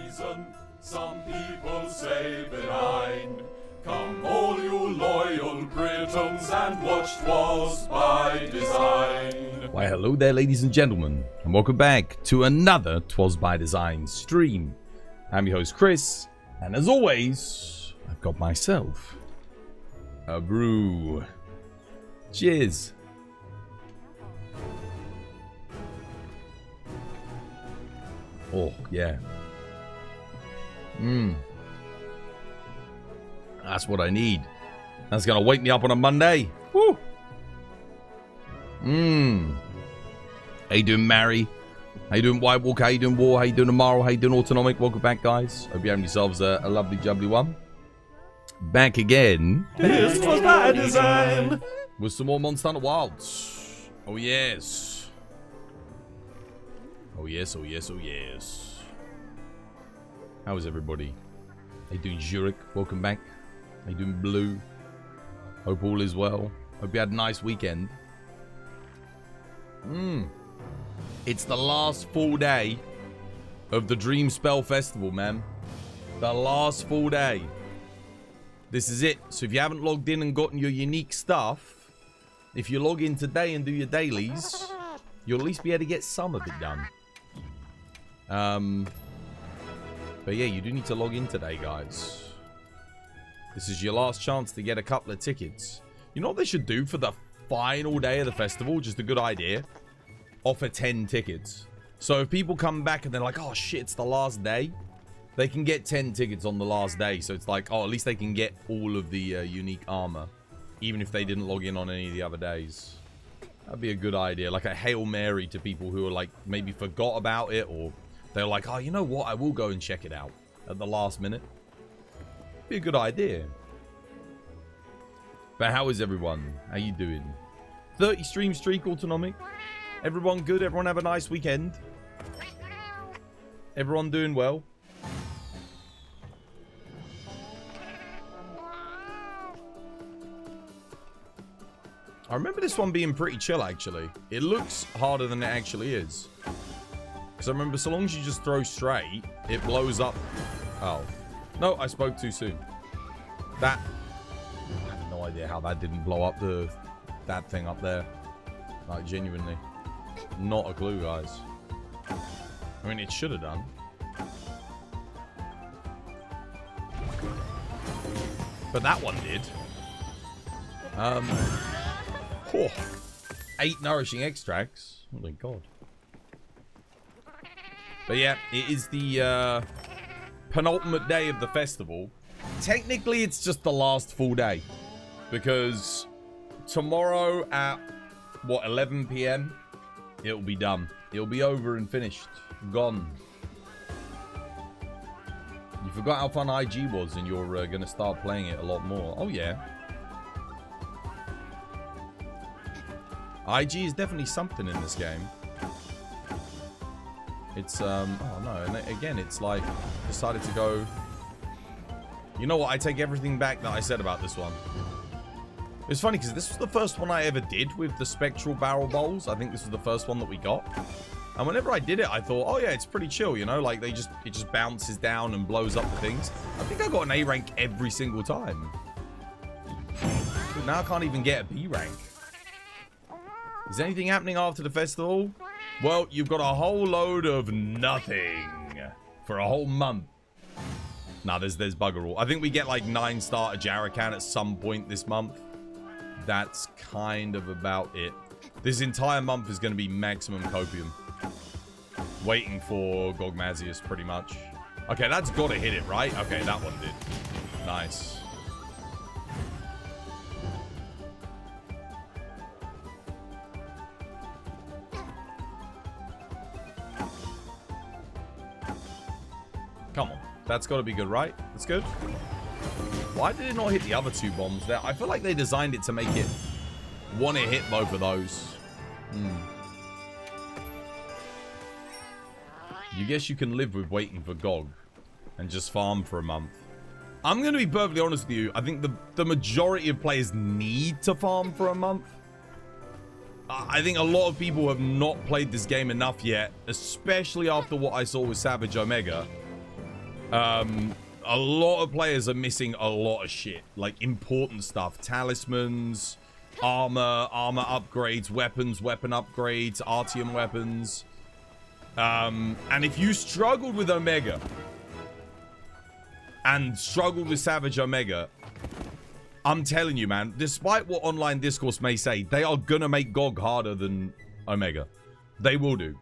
treason, some people say benign. Come all you loyal Britons and watch 'Twas by Design. Why hello there ladies and gentlemen, and welcome back to another 'Twas by Design stream. I'm your host Chris, and as always, I've got myself a brew. Cheers. Oh, yeah. That's what I need. That's gonna wake me up on a Monday. Woo! How you doing, Mary? How you doing, White Walker? How you doing, War? How you doing, Amaro? How you doing, Autonomic? Welcome back, guys. Hope you're having yourselves a lovely, jubbly one. Back again. This was by design. With some more Monster Hunter Wilds. Oh, yes. Oh, yes, oh, yes, oh, yes. How is everybody? How you doing, Zurich? Welcome back. How you doing, Blue? Hope all is well. Hope you had a nice weekend. It's the last full day of the Dreamspell Festival, man. The last full day. This is it. So if you haven't logged in and gotten your unique stuff, if you log in today and do your dailies, you'll at least be able to get some of it done. But yeah, you do need to log in today, guys. This is your last chance to get a couple of tickets. You know what they should do for the final day of the festival? Just a good idea. Offer 10 tickets. So if people come back and they're like, oh shit, it's the last day, they can get 10 tickets on the last day. So it's like, oh, at least they can get all of the unique armor, even if they didn't log in on any of the other days. That'd be a good idea. Like a Hail Mary to people who are like, maybe forgot about it, or they're like, oh, you know what? I will go and check it out at the last minute. Be a good idea. But how is everyone? How you doing? 30 stream streak, Autonomic. Everyone good? Everyone have a nice weekend? Everyone doing well? I remember this one being pretty chill, actually. It looks harder than it actually is. Because I remember so long as you just throw straight, it blows up. Oh. No, I spoke too soon. That... I have no idea how that didn't blow up that thing up there. Like, genuinely. Not a clue, guys. I mean, it should have done. But that one did. Oh, 8 nourishing extracts. Oh my god. But yeah, it is the penultimate day of the festival. Technically, it's just the last full day. Because tomorrow at, what, 11 PM? It'll be done. It'll be over and finished. Gone. You forgot how fun IG was and you're going to start playing it a lot more. Oh, yeah. IG is definitely something in this game. It's, oh no, and again, it's like, decided to go... You know what, I take everything back that I said about this one. It's funny, because this was the first one I ever did with the Spectral Barrel Bowls. I think this was the first one that we got. And whenever I did it, I thought, oh yeah, it's pretty chill, you know? Like, it just bounces down and blows up the things. I think I got an A rank every single time. But now I can't even get a B rank. Is anything happening after the festival? Well, you've got a whole load of nothing for a whole month. Nah, there's bugger all. I think we get like 9-star Ajarakan at some point this month. That's kind of about it. This entire month is going to be maximum copium. Waiting for Gogmazios, pretty much. Okay, that's got to hit it, right? Okay, that one did. Nice. Come on. That's got to be good, right? That's good. Why did it not hit the other 2 bombs there? I feel like they designed it to make it want to hit both of those. You guess you can live with waiting for Gog and just farm for a month. I'm going to be perfectly honest with you. I think the majority of players need to farm for a month. I think a lot of people have not played this game enough yet, especially after what I saw with Savage Omega, A lot of players are missing a lot of shit, like important stuff, talismans, armor upgrades, weapon upgrades, Artium weapons. And if you struggled with Omega and struggled with Savage Omega, I'm telling you, man, despite what online discourse may say, they are gonna make GOG harder than Omega. They will do.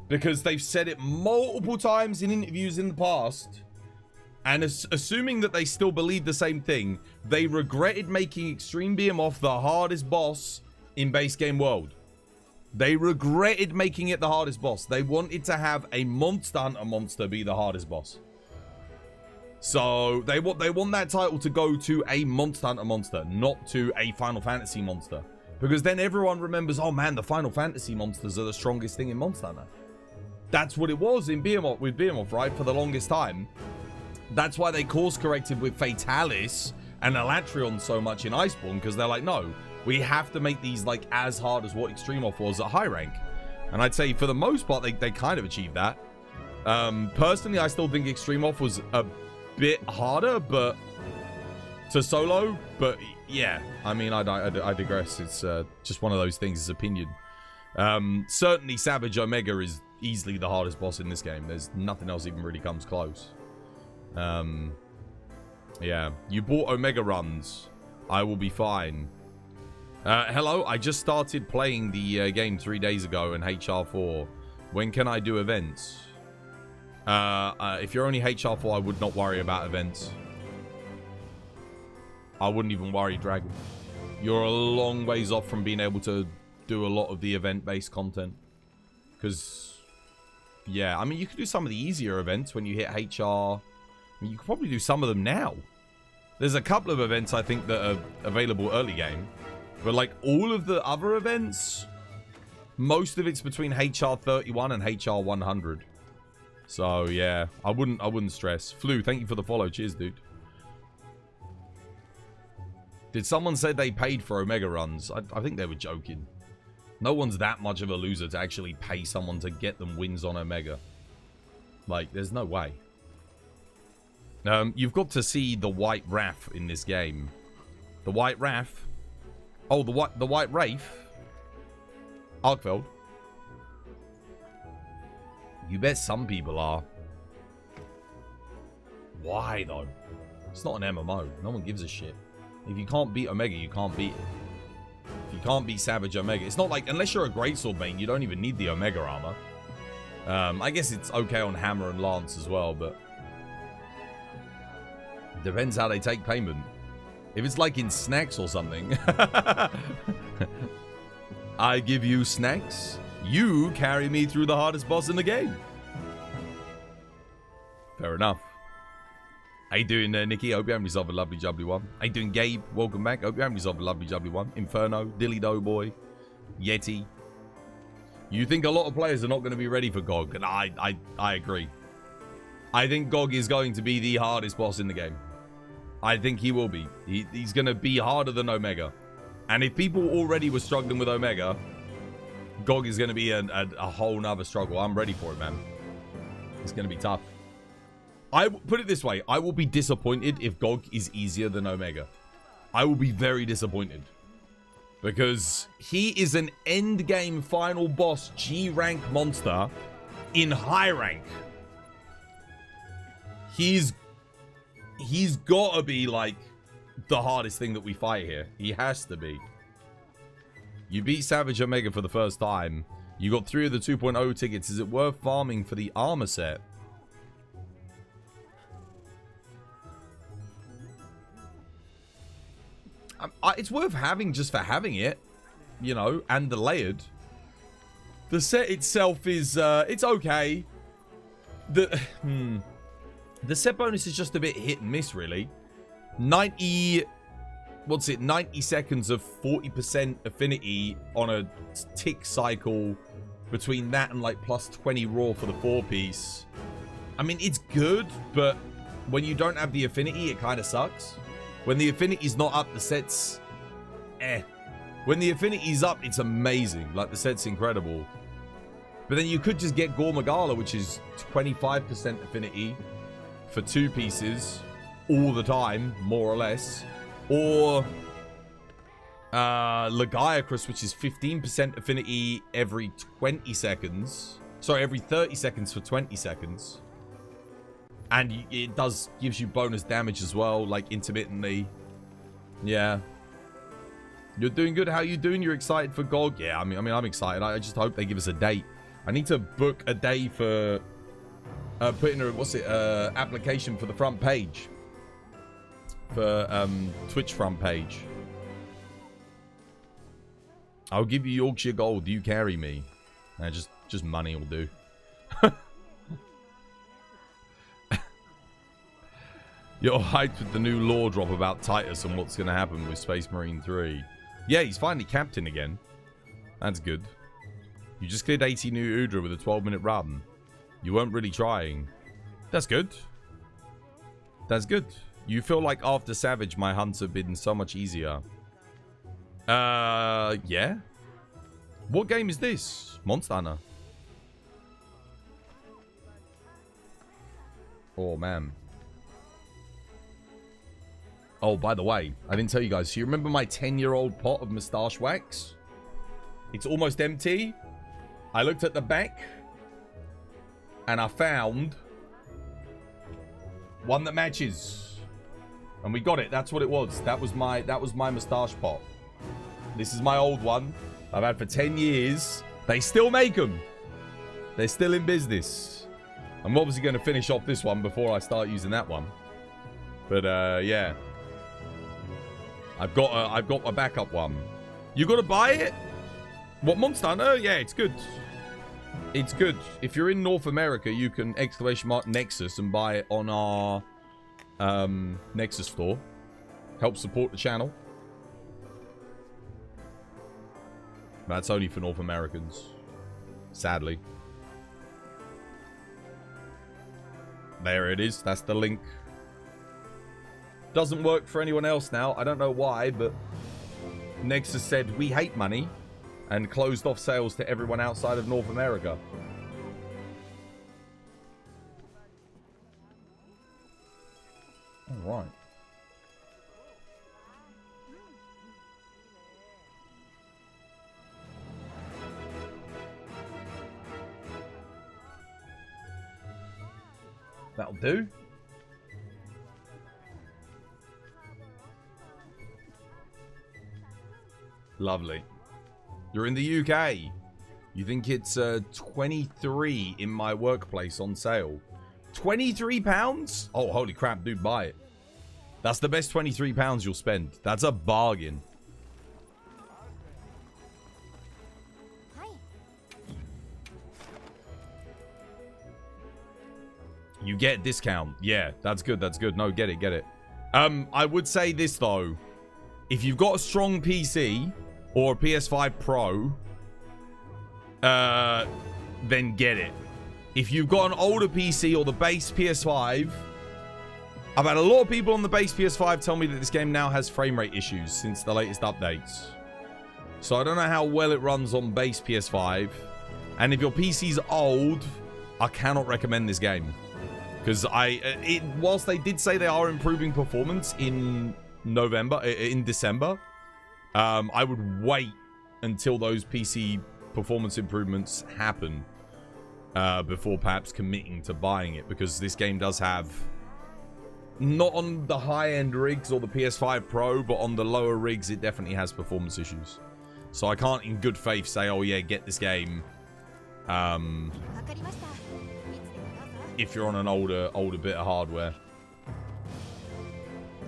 Because they've said it multiple times in interviews in the past. And assuming that they still believe the same thing, they regretted making Extreme Behemoth the hardest boss in base game world. They regretted making it the hardest boss. They wanted to have a Monster Hunter monster be the hardest boss. So they want that title to go to a Monster Hunter monster, not to a Final Fantasy monster. Because then everyone remembers, oh man, the Final Fantasy monsters are the strongest thing in Monster Hunter. That's what it was in Behemoth, with Behemoth, right? For the longest time. That's why they course corrected with Fatalis and Elatrion so much in Iceborne, because they're like, no, we have to make these like as hard as what Extremoth was at high rank. And I'd say for the most part, they kind of achieved that. Personally, I still think Extremoth was a bit harder, but to solo. But yeah, I mean, I digress. It's just one of those things. It's opinion. Certainly, Savage Omega is easily the hardest boss in this game. There's nothing else even really comes close. Yeah, you bought Omega runs. I will be fine. Hello, I just started playing the game 3 days ago in HR4. When can I do events? If you're only HR4, I would not worry about events. I wouldn't even worry, Dragon. You're a long ways off from being able to do a lot of the event-based content. Because, yeah, I mean, you could do some of the easier events when you hit HR. I mean, you could probably do some of them now. There's a couple of events, I think, that are available early game. But, like, all of the other events, most of it's between HR 31 and HR 100. So, yeah, I wouldn't stress. Flu, thank you for the follow. Cheers, dude. Did someone say they paid for Omega runs? I think they were joking. No one's that much of a loser to actually pay someone to get them wins on Omega. Like, there's no way. You've got to see the White Wrath in this game. The White Wrath? Oh, the White Wraith? Arkfeld? You bet some people are. Why, though? It's not an MMO. No one gives a shit. If you can't beat Omega, you can't beat it. If you can't beat Savage Omega, it's not like, unless you're a Greatsword main, you don't even need the Omega armor. I guess it's okay on Hammer and Lance as well, but depends how they take payment. If it's like in snacks or something, I give you snacks, you carry me through the hardest boss in the game. Fair enough. How you doing, Nikki? Hope you haven't resolved a lovely jubbly one. How you doing, Gabe? Welcome back. Hope you haven't resolved a lovely jubbly one. Inferno, Dilly Doughboy, Yeti. You think a lot of players are not going to be ready for GOG, and I agree. I think GOG is going to be the hardest boss in the game. I think he will be. He's going to be harder than Omega. And if people already were struggling with Omega, GOG is going to be a whole nother struggle. I'm ready for it, man. It's going to be tough. I put it this way. I will be disappointed if GOG is easier than Omega. I will be very disappointed. Because he is an end game final boss G rank monster in high rank. He's got to be like the hardest thing that we fight here. He has to be. You beat Savage Omega for the first time. You got 3 of the 2.0 tickets. Is it worth farming for the armor set? It's worth having just for having it, you know, and the layered. The set itself is, it's okay. The set bonus is just a bit hit and miss, really. 90 seconds of 40% affinity on a tick cycle between that and like plus 20 raw for the 4-piece. I mean, it's good, but when you don't have the affinity, it kind of sucks. When the affinity's not up, the set's When the affinity's up, it's amazing. Like, the set's incredible. But then you could just get Gogmazios, which is 25% affinity for 2 pieces all the time, more or less. Or Lagiacrus, which is 15% affinity every 20 seconds. Sorry, every 30 seconds for 20 seconds. And it gives you bonus damage as well, like intermittently. Yeah. You're doing good. How are you doing? You're excited for GOG? Yeah, I mean, I'm excited. I just hope they give us a date. I need to book a day for putting a application for the front page. For Twitch front page. I'll give you Yorkshire gold. You carry me. Just money will do. You're hyped with the new lore drop about Titus and what's going to happen with Space Marine 3. Yeah, he's finally captain again. That's good. You just cleared 80 Nu Udra with a 12-minute run. You weren't really trying. That's good. That's good. You feel like after Savage, my hunts have been so much easier. Yeah. What game is this? Monster Hunter. Oh, man. Oh, by the way, I didn't tell you guys. So you remember my 10-year-old pot of moustache wax? It's almost empty. I looked at the back. And I found one that matches. And we got it. That's what it was. That was my moustache pot. This is my old one. I've had for 10 years. They still make them. They're still in business. I'm obviously going to finish off this one before I start using that one. But yeah. I've got a backup one. You got to buy it? What, Monster Hunter? Yeah, it's good. It's good. If you're in North America, you can ! Nexus and buy it on our Nexus store. Help support the channel. That's only for North Americans. Sadly. There it is. That's the link. Doesn't work for anyone else now. I don't know why, but Nexus said, we hate money, and closed off sales to everyone outside of North America. All right. That'll do. Lovely. You're in the UK. You think it's 23 in my workplace on sale. £23? Oh, holy crap, dude, buy it. That's the best £23 you'll spend. That's a bargain. You get discount. Yeah, that's good. That's good. No, get it. Get it. I would say this, though. If you've got a strong PC or a PS5 Pro, then get it. If you've got an older PC or the base PS5, I've had a lot of people on the base PS5 tell me that this game now has frame rate issues since the latest updates. So I don't know how well it runs on base PS5. And if your PC's old, I cannot recommend this game. Because whilst they did say they are improving performance in December, I would wait until those PC performance improvements happen before perhaps committing to buying it, because this game does have, not on the high-end rigs or the PS5 Pro, but on the lower rigs, it definitely has performance issues. So I can't in good faith say, oh yeah, get this game if you're on an older bit of hardware.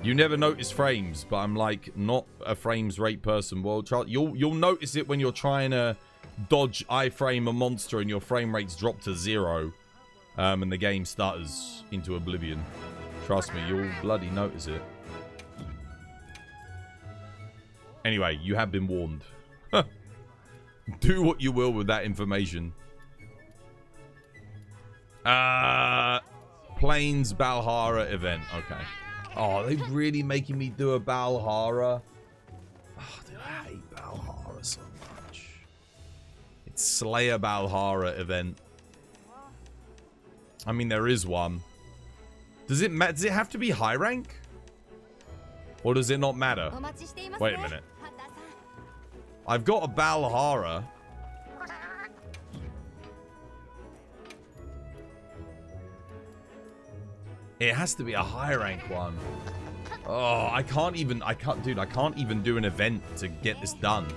You never notice frames, but I'm like not a frames rate person. Well, you'll notice it when you're trying to dodge iframe a monster and your frame rates drop to 0, and the game stutters into oblivion. Trust me, you'll bloody notice it. Anyway, you have been warned. Do what you will with that information. Plains Balhara event. Okay. Oh, they're really making me do a Balhara. Oh, dude, I hate Balhara so much. It's Slayer Balhara event. I mean, there is one. Does it have to be high rank? Or does it not matter? Wait a minute. I've got a Balhara. It has to be a high rank one. Oh, I can't even do an event to get this done.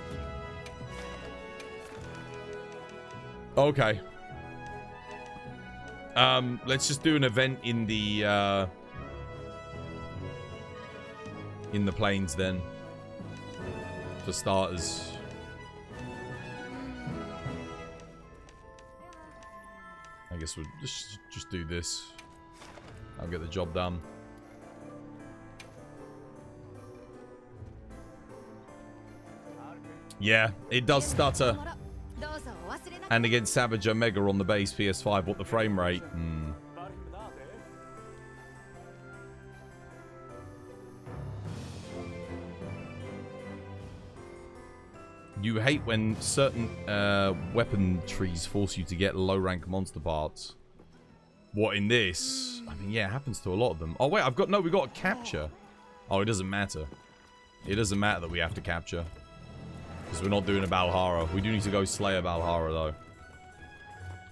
Okay. Let's just do an event in the plains then. For starters. I guess we'll just do this. I'll get the job done. Yeah, it does stutter. And against Savage Omega on the base PS5, what the frame rate? You hate when certain weapon trees force you to get low rank monster parts. What, in this? I mean, yeah, it happens to a lot of them. Oh, wait, we got to capture. Oh, it doesn't matter. It doesn't matter that we have to capture. Because we're not doing a Balhara. We do need to go slay a Balhara, though.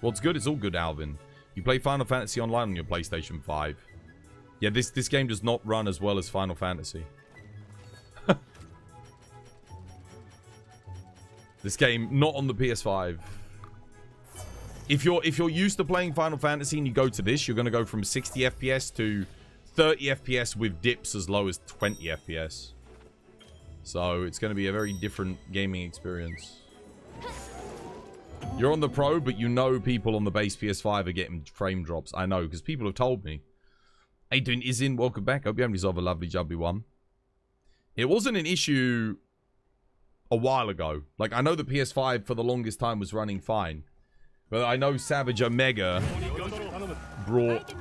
Well, it's good. It's all good, Alvin. You play Final Fantasy Online on your PlayStation 5. Yeah, this game does not run as well as Final Fantasy. This game, not on the PS5. If you're used to playing Final Fantasy and you go to this, you're going to go from 60 FPS to 30 FPS with dips as low as 20 FPS. So it's going to be a very different gaming experience. You're on the Pro, but you know people on the base PS5 are getting frame drops. I know, because people have told me. Hey, doing Izin, welcome back. Hope you having yourself a lovely jubbly one. It wasn't an issue a while ago. Like, I know the PS5 for the longest time was running fine. But I know Savage Omega brought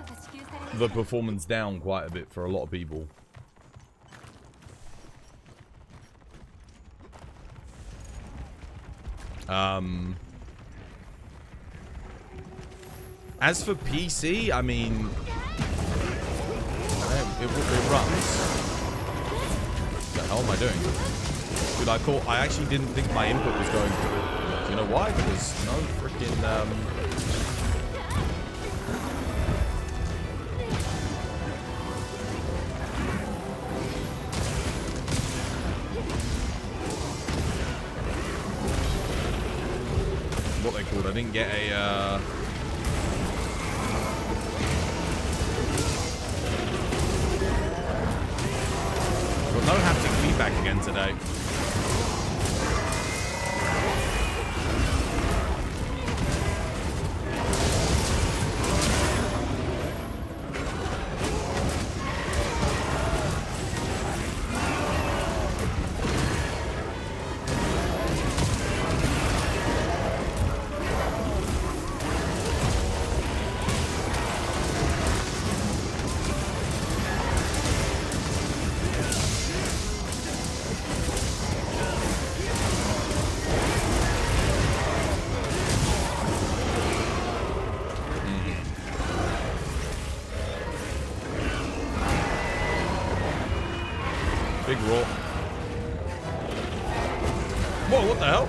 the performance down quite a bit for a lot of people. As for PC, I mean, it runs. What the hell am I doing? Dude, I actually didn't think my input was going through. Do you know why? Because no freaking, what they called? I didn't get a, got no haptic feedback again today. Big roar. Whoa, what the hell?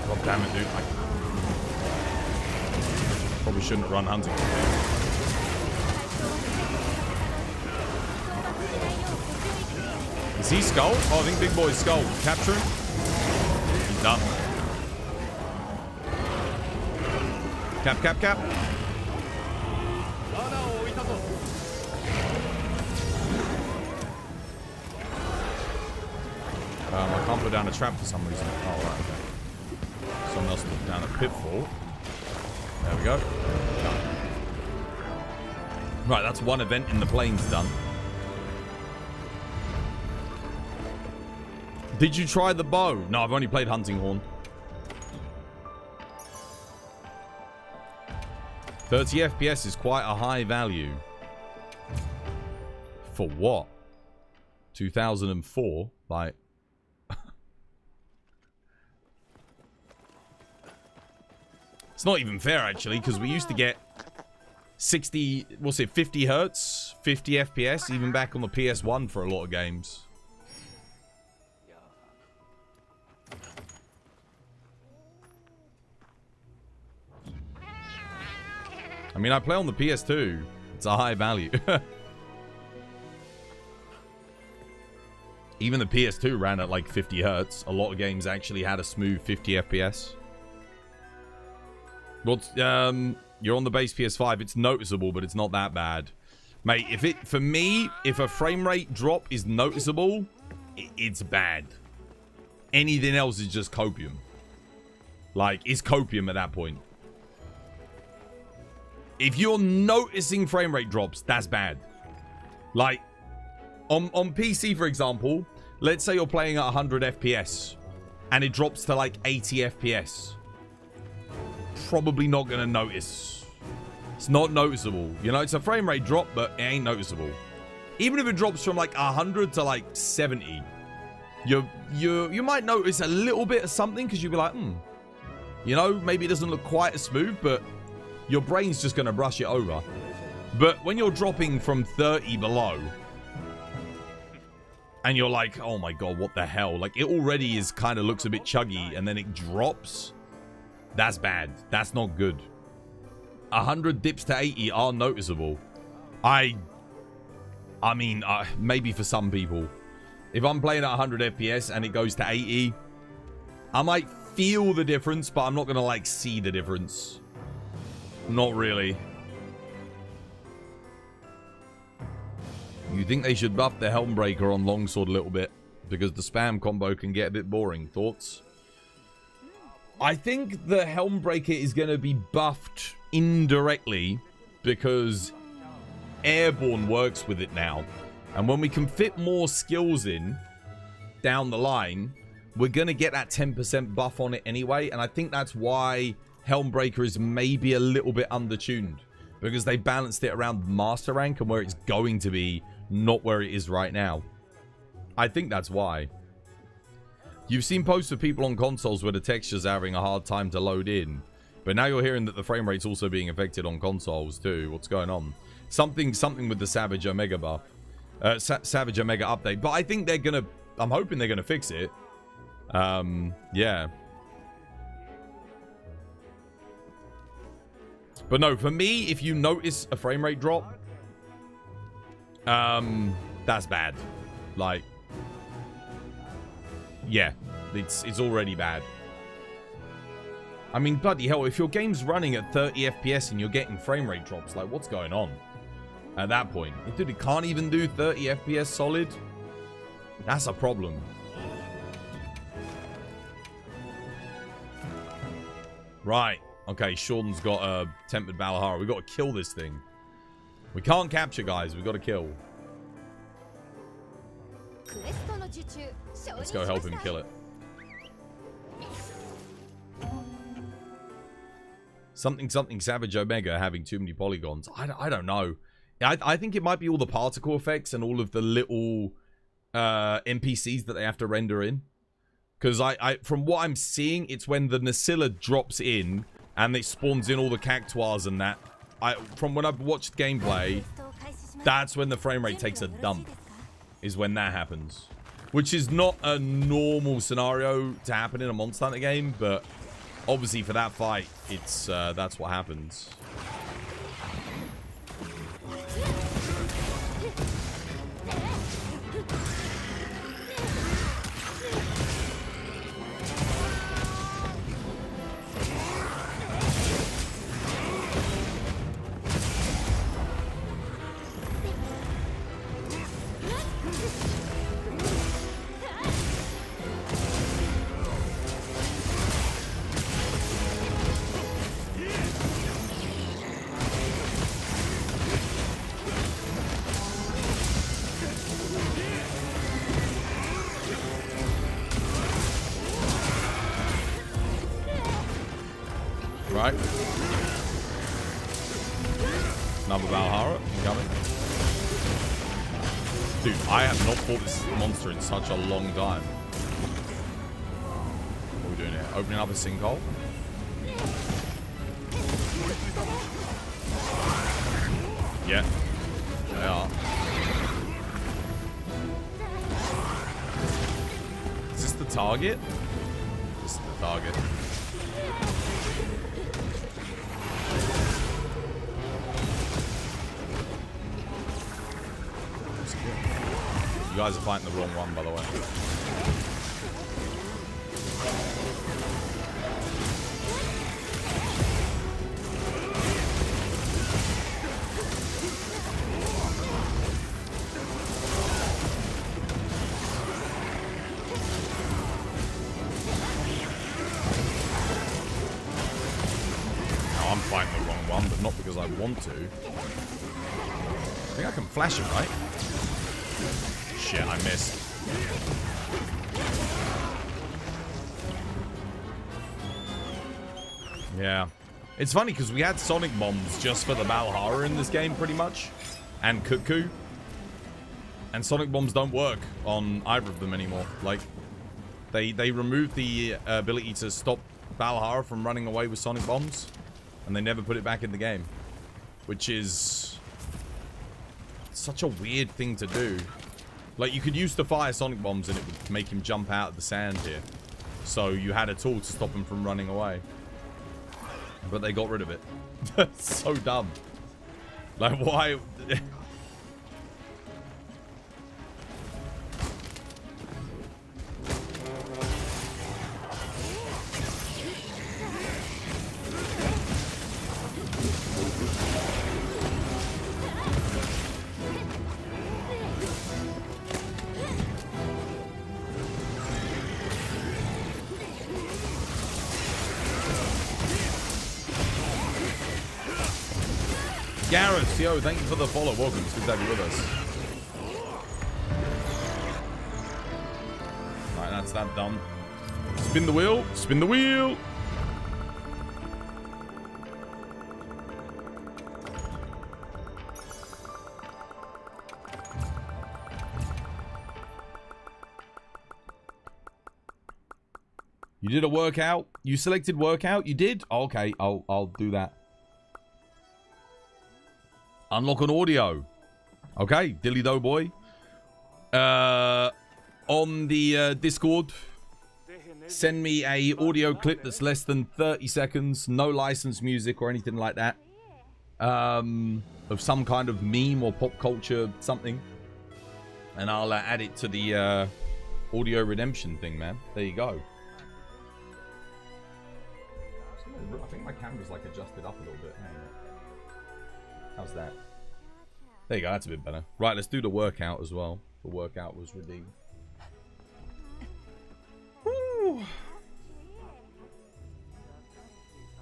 God damn it, dude. I probably shouldn't run hunting. Is he skull? Oh, I think Big Boy's skull. Capture him. Done. Cap, cap, cap. I can't put down a trap for some reason. Oh, right, okay. Someone else put down a pitfall. There we go. Done. Right, that's one event in the plains done. Did you try the bow? No, I've only played Hunting Horn. 30 FPS is quite a high value. For what? 2004, like... It's not even fair, actually, because we used to get 60, what's it, 50 hertz, 50 FPS, even back on the PS1 for a lot of games. I mean, I play on the PS2. It's a high value. Even the PS2 ran at like 50 hertz. A lot of games actually had a smooth 50 FPS. What's, you're on the base PS5. It's noticeable, but it's not that bad. Mate, for me, if a frame rate drop is noticeable, it's bad. Anything else is just copium. Like, it's copium at that point. If you're noticing frame rate drops, that's bad. Like, on PC, for example, let's say you're playing at 100 FPS and it drops to like 80 FPS. Probably not going to notice. It's not noticeable. You know, it's a frame rate drop, but it ain't noticeable. Even if it drops from like 100 to like 70, you might notice a little bit of something because you'll be like, you know, maybe it doesn't look quite as smooth, but your brain's just going to brush it over. But when you're dropping from 30 below and you're like, oh my god, what the hell? Like, it already is kind of looks a bit chuggy and then it drops. That's bad. That's not good. 100 dips to 80 are noticeable. I mean, maybe for some people. If I'm playing at 100 FPS and it goes to 80, I might feel the difference, but I'm not going to, like, see the difference. Not really. You think they should buff the Helmbreaker on Longsword a little bit? Because the spam combo can get a bit boring. Thoughts? I think the Helmbreaker is going to be buffed indirectly because Airborne works with it now. And when we can fit more skills in down the line, we're going to get that 10% buff on it anyway. And I think that's why Helmbreaker is maybe a little bit undertuned. Because they balanced it around Master Rank and where it's going to be, not where it is right now. I think that's why. You've seen posts of people on consoles where the textures are having a hard time to load in. But now you're hearing that the frame rate's also being affected on consoles too. What's going on? Something with the Savage Omega buff. Savage Omega update. But I think they're going to... I'm hoping they're going to fix it. Yeah. But no, for me, if you notice a frame rate drop, that's bad. Like, yeah, it's already bad. I mean, bloody hell, if your game's running at 30 FPS and you're getting frame rate drops, like, what's going on at that point? Dude, it can't even do 30 FPS solid. That's a problem. Right. Okay, Sean's got a Tempered Valhalla. We've got to kill this thing. We can't capture, guys. We've got to kill. Let's go help him kill it. Something Savage Omega having too many polygons. I don't know. I think it might be all the particle effects and all of the little NPCs that they have to render in. Because from what I'm seeing, it's when the Nasilla drops in and it spawns in all the cactuars and that. From when I've watched gameplay, that's when the frame rate takes a dump. Is when that happens. Which is not a normal scenario to happen in a Monster Hunter game, but obviously for that fight, it's that's what happens. Right. Another Valhalla coming. Dude, I have not fought this monster in such a long time. What are we doing here? Opening up a sinkhole? Yeah. They are. Is this the target? This is the target. You guys are fighting the wrong one, by the way. No, I'm fighting the wrong one, but not because I want to. I think I can flash him, right? Shit, I missed. Yeah. It's funny because we had Sonic Bombs just for the Valhalla in this game, pretty much. And Cuckoo. And Sonic Bombs don't work on either of them anymore. Like, they removed the ability to stop Valhalla from running away with Sonic Bombs. And they never put it back in the game. Which is such a weird thing to do. Like, you could use the fire Sonic Bombs and it would make him jump out of the sand here. So you had a tool to stop him from running away. But they got rid of it. That's so dumb. Like, why? Gareth, yo, thank you for the follow. Welcome. It's good to have you with us. Alright, that's that done. Spin the wheel. Spin the wheel. You did a workout? You selected workout? You did? Okay, I'll do that. Unlock an audio. Okay, dilly do boy. On the Discord, send me a audio clip that's less than 30 seconds, no licensed music or anything like that, of some kind of meme or pop culture something, and I'll add it to the audio redemption thing, man. There you go. I think my camera's like adjusted up a little bit. How's that? There you go, that's a bit better. Right, let's do the workout as well. The workout was redeemed. Woo.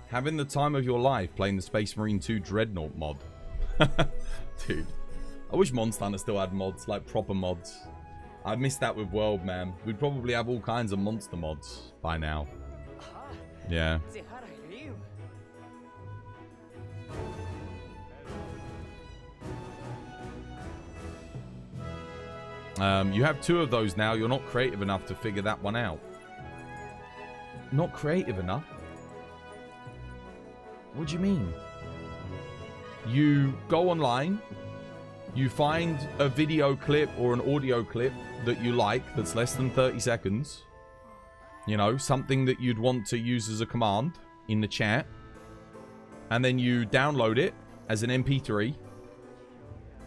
Having the time of your life playing the Space Marine 2 Dreadnought mod. Dude, I wish Monster Hunter still had mods, like proper mods. I missed that with World, man. We'd probably have all kinds of monster mods by now. Yeah. You have 2 of those now. You're not creative enough to figure that one out. Not creative enough? What do you mean? You go online, you find a video clip or an audio clip that you like that's less than 30 seconds. You know, something that you'd want to use as a command in the chat. And then you download it as an MP3.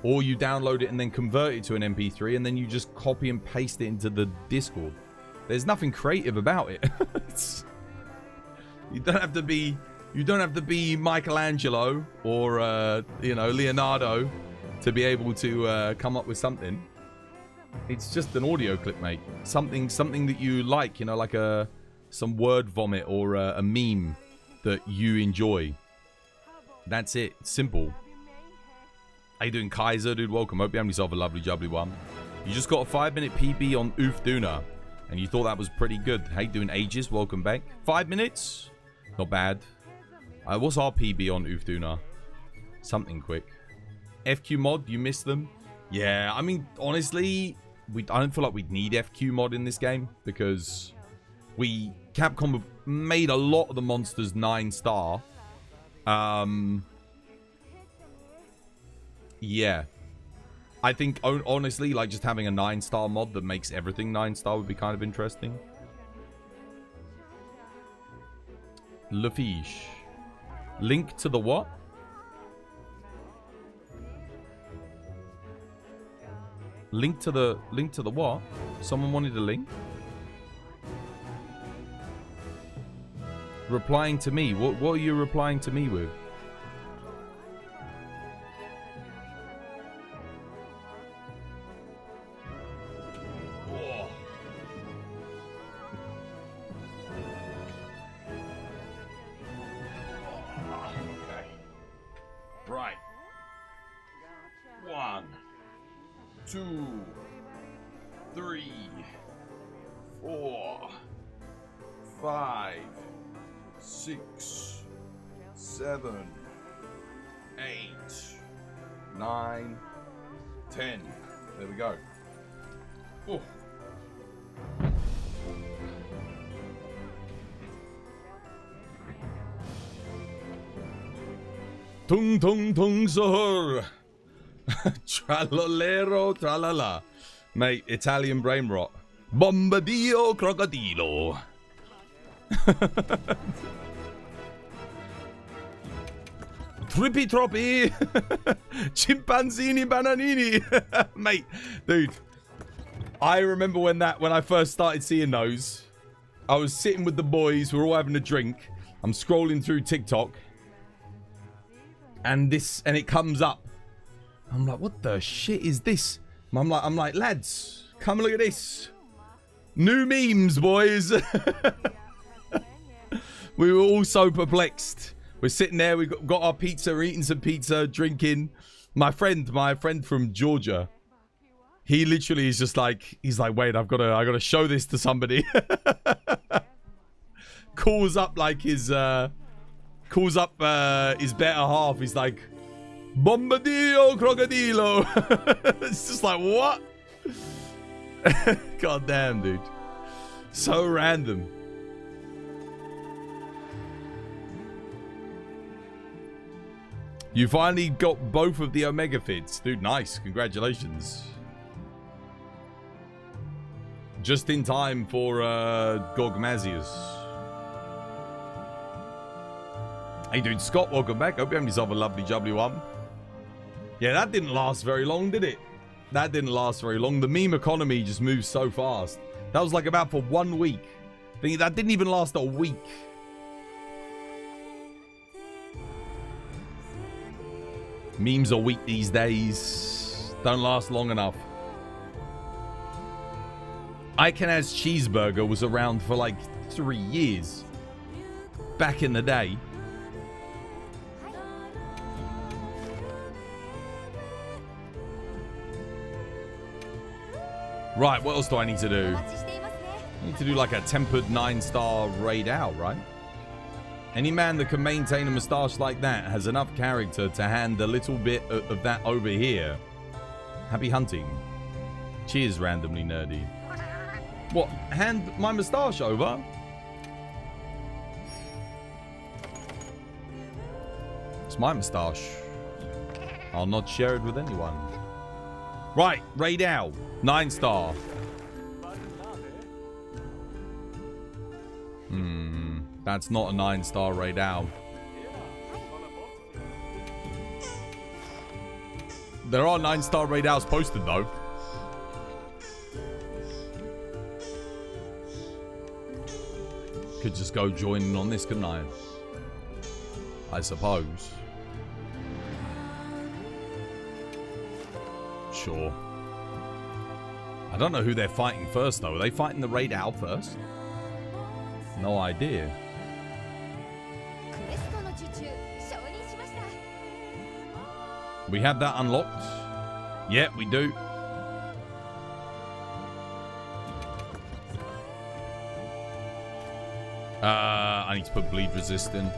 Or you download it and then convert it to an MP3, and then you just copy and paste it into the Discord. There's nothing creative about it. You don't have to be Michelangelo or you know, Leonardo to be able to come up with something. It's just an audio clip, mate. Something that you like, you know, like some word vomit or a meme that you enjoy. That's it. It's simple. How you doing, Kaiser? Dude, welcome. Hope you have yourself a lovely, jubbly one. You just got a 5-minute PB on Oof Duna, and you thought that was pretty good. How you doing, Aegis? Welcome back. 5 minutes? Not bad. What's our PB on Oof Duna? Something quick. FQ mod, you missed them. Yeah, I mean, honestly, I don't feel like we'd need FQ mod in this game because Capcom have made a lot of the monsters 9-star. Yeah. I think, honestly, like, just having a 9-star mod that makes everything 9-star would be kind of interesting. Lafiche. Link to the what? Link to the what? Someone wanted a link? Replying to me. What are you replying to me with? Right. 1, 2, 3, 4, 5, 6, 7, 8, 9, 10. There we go. Oh. Tung tung tung sahur. Tralolero tralala. Mate, Italian brain rot. Bombadillo crocodilo. Trippy troppy. Chimpanzini bananini. Mate, dude. I remember when I first started seeing those. I was sitting with the boys, we were all having a drink. I'm scrolling through TikTok. And it comes up. I'm like, what the shit is this? I'm like, lads, come look at this. New memes, boys. We were all so perplexed. We're sitting there, we got our pizza, we're eating some pizza, drinking. My friend from Georgia, he literally is just like, he's like, wait, I gotta show this to somebody. Calls up his better half. He's like, Bombadillo crocodilo. It's just like, what? God damn, dude. So random. You finally got both of the Omega Fids. Dude, nice. Congratulations. Just in time for Gogmazios. Hey dude, Scott, welcome back. Hope you have yourself a lovely jubbly one. Yeah, that didn't last very long, did it? That didn't last very long. The meme economy just moves so fast. That was like about for 1 week. That didn't even last a week. Memes are weak these days. Don't last long enough. Icanaz Cheeseburger was around for like 3 years. Back in the day. Right, what else do I need to do? I need to do like a tempered 9-star raid out, right? Any man that can maintain a moustache like that has enough character to hand a little bit of that over here. Happy hunting. Cheers, randomly nerdy. What? Hand my moustache over? It's my moustache. I'll not share it with anyone. Right, raid out. 9-star. That's not a 9-star raid out. There are 9-star raid outs posted though. Could just go join in on this, couldn't I? I suppose. Sure. I don't know who they're fighting first though. Are they fighting the raid out first? No idea. We have that unlocked. Yeah, we do. I need to put bleed resistant.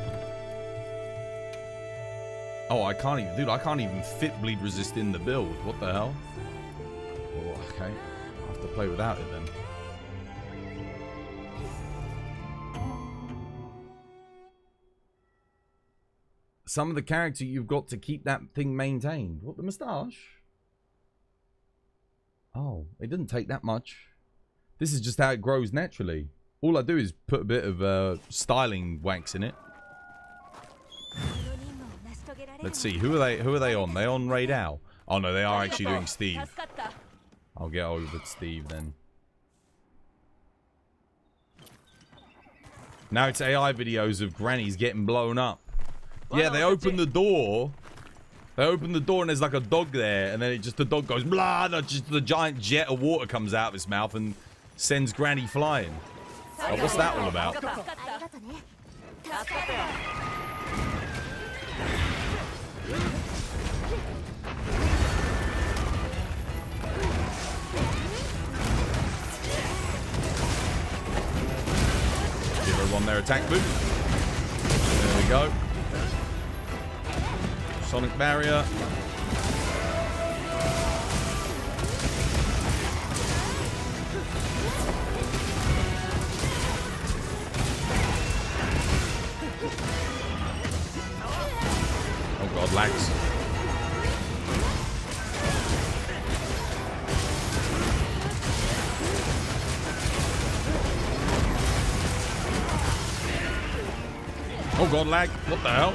Oh, I can't even... Dude, I can't even fit bleed resist in the build. What the hell? Oh, okay. I'll have to play without it then. Some of the character you've got to keep that thing maintained. What, the moustache? Oh, it didn't take that much. This is just how it grows naturally. All I do is put a bit of styling wax in it. Let's see, who are they on? They on Raid Owl? Oh no, they are actually doing Steve. I'll get over to Steve then. Now it's AI videos of grannies getting blown up. Yeah, they open the door. They open the door and there's like a dog there, and then the dog goes blah, and just the giant jet of water comes out of his mouth and sends Granny flying. Oh, what's that all about? Give everyone their attack boot. There we go. Sonic barrier. Oh god, lags. Oh god, lag. What the hell?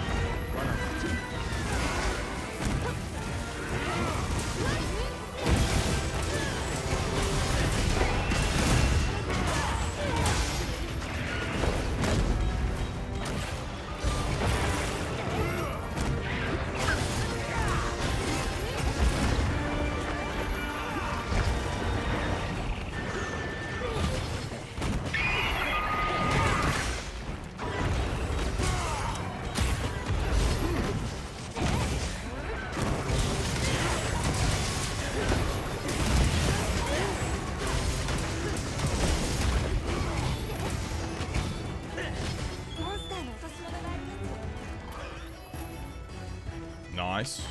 Nice.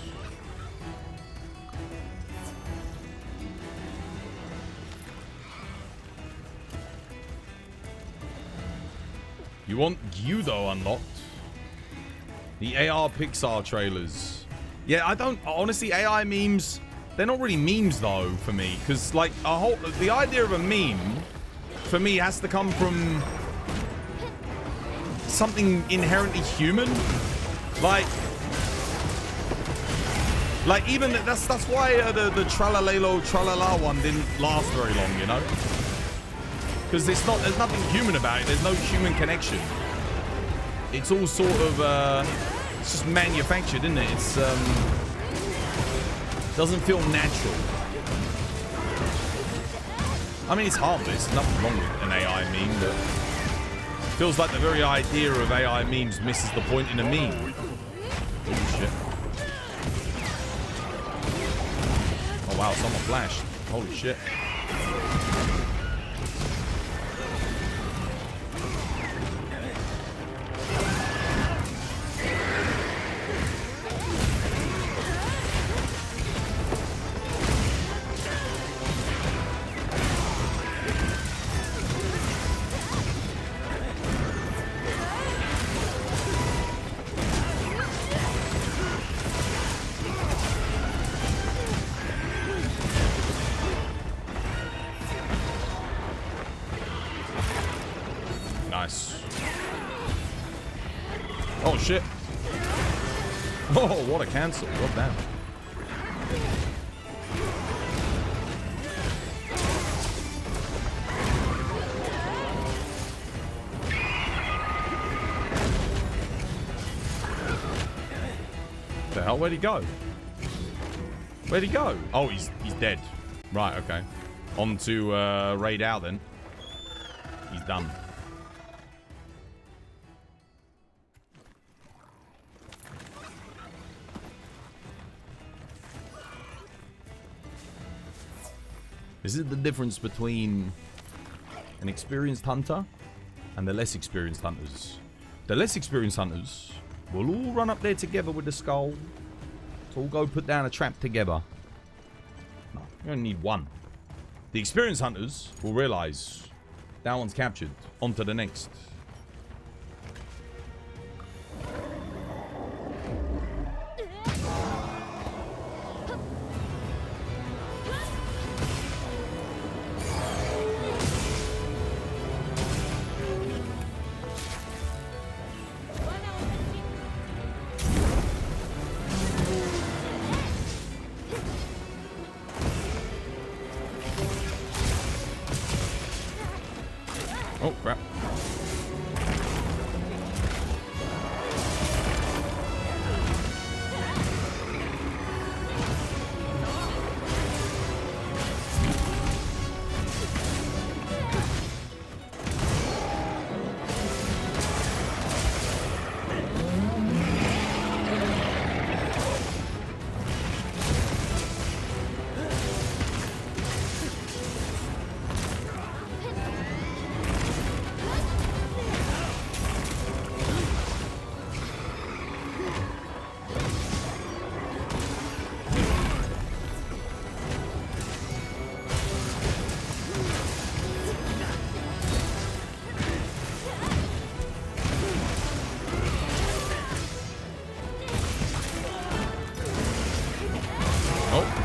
You want Gyudo unlocked? The AR Pixar trailers. Yeah, I don't... Honestly, AI memes... They're not really memes, though, for me. Because, like, the idea of a meme, for me, has to come from something inherently human. Like even that's why the Tralalelo Tralala one didn't last very long, you know? Because there's nothing human about it. There's no human connection. It's all sort of it's just manufactured, isn't it? It's doesn't feel natural. I mean, it's harmless. Nothing wrong with an AI meme, but it feels like the very idea of AI memes misses the point in a meme. Holy shit. Oh wow, someone flashed. Holy shit. Oh shit. Oh, what a cancel. God damn. The hell? Where'd he go? Where'd he go? Oh, he's dead. Right, okay. On to raid out then. He's done. This is the difference between an experienced hunter and the less experienced hunters. The less experienced hunters We'll all run up there together with the skull. So we'll go put down a trap together. No, you only need one. The experienced hunters will realize that one's captured. On to the next. Oh, crap.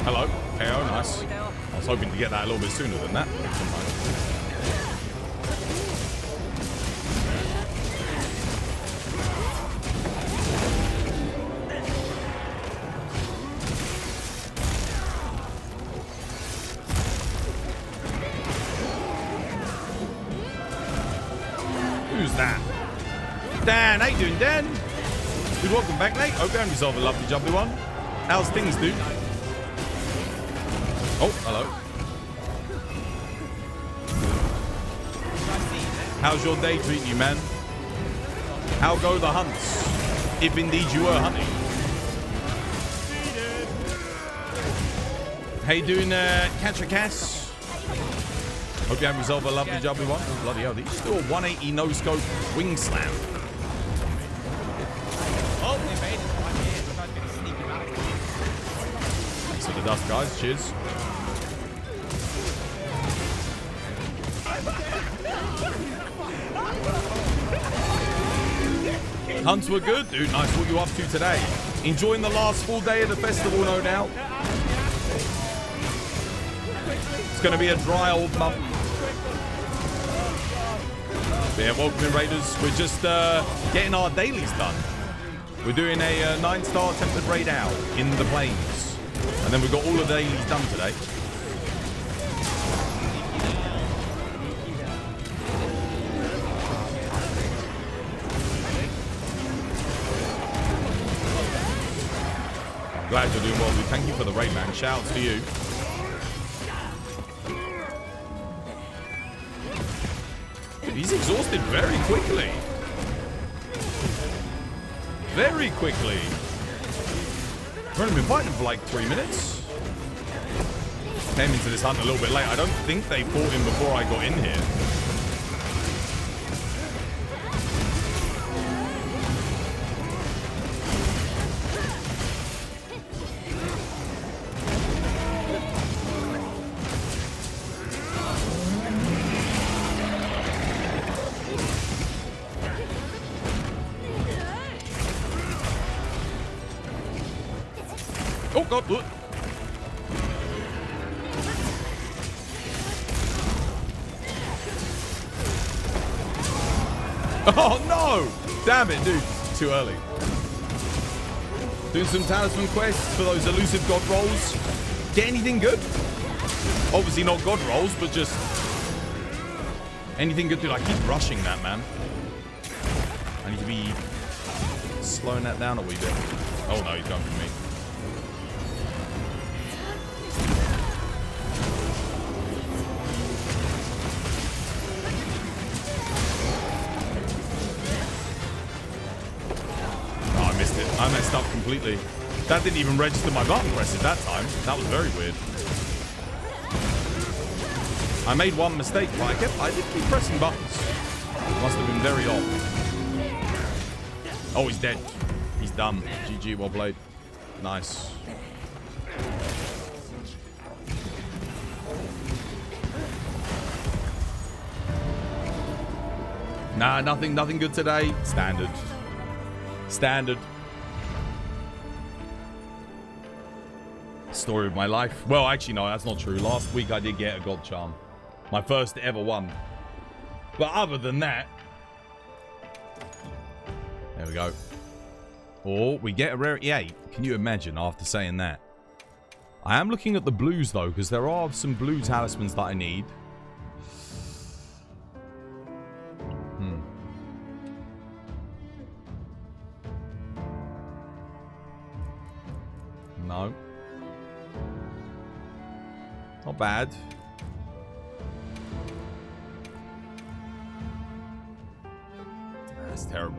Hello. KO, nice. I was hoping to get that a little bit sooner than that. Who's that? Dan, how you doing, Dan? Good, welcome back, mate. Hope you having yourself a lovely, jubbly one. How's things, dude? Oh, hello. How's your day treating you, man? How go the hunts? If indeed you were hunting. How you doing, Catch a Cass? Hope you have yourself a lovely, jubbly one. Oh, bloody hell, these still a 180 no-scope wing slam. Oh, they made it. I'm here. We're not going to sneak him out. Thanks for the dust, guys. Cheers. Hunts were good, dude. Nice. What you up to today? Enjoying the last full day of the festival, no doubt. It's going to be a dry old month. But yeah, welcome in, Raiders. We're just getting our dailies done. We're doing a 9-star tempered raid out in the plains. And then we've got all the dailies done today. Glad you're doing well, dude. Thank you for the raid, man. Shouts to you. Dude, he's exhausted very quickly. Very quickly. We've only been fighting for like 3 minutes. Came into this hunt a little bit late. I don't think they fought him before I got in here. Oh, God. Look. Oh, no. Damn it, dude. Too early. Doing some talisman quests for those elusive god rolls. Get anything good? Obviously not god rolls, but just anything good, dude. I keep rushing that, man. I need to be slowing that down a wee bit. Oh, no, he's going for me. I messed up completely. That didn't even register my button press at that time. That was very weird. I made one mistake, but I did keep pressing buttons. Must have been very odd. Oh, he's dead. He's done. GG, well played. Nice. Nah, nothing good today. Standard. Standard. Story of my life. Well, actually, no, that's not true. Last week I did get a God Charm. My first ever one. But other than that... There we go. Or we get a rarity 8. Can you imagine after saying that? I am looking at the blues, though, because there are some blue talismans that I need. No. Not bad. That's terrible.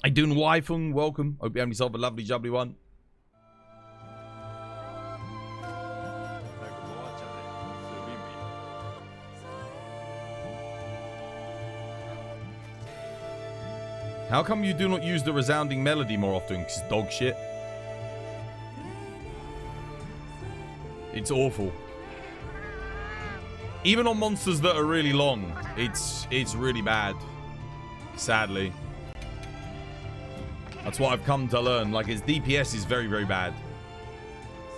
Hey, doing Wi-Fi, welcome. Hope you have yourself a lovely, jubbly one. How come you do not use the resounding melody more often? Because it's dog shit. It's awful. Even on monsters that are really long, it's really bad. Sadly. That's what I've come to learn. Like, its DPS is very, very bad.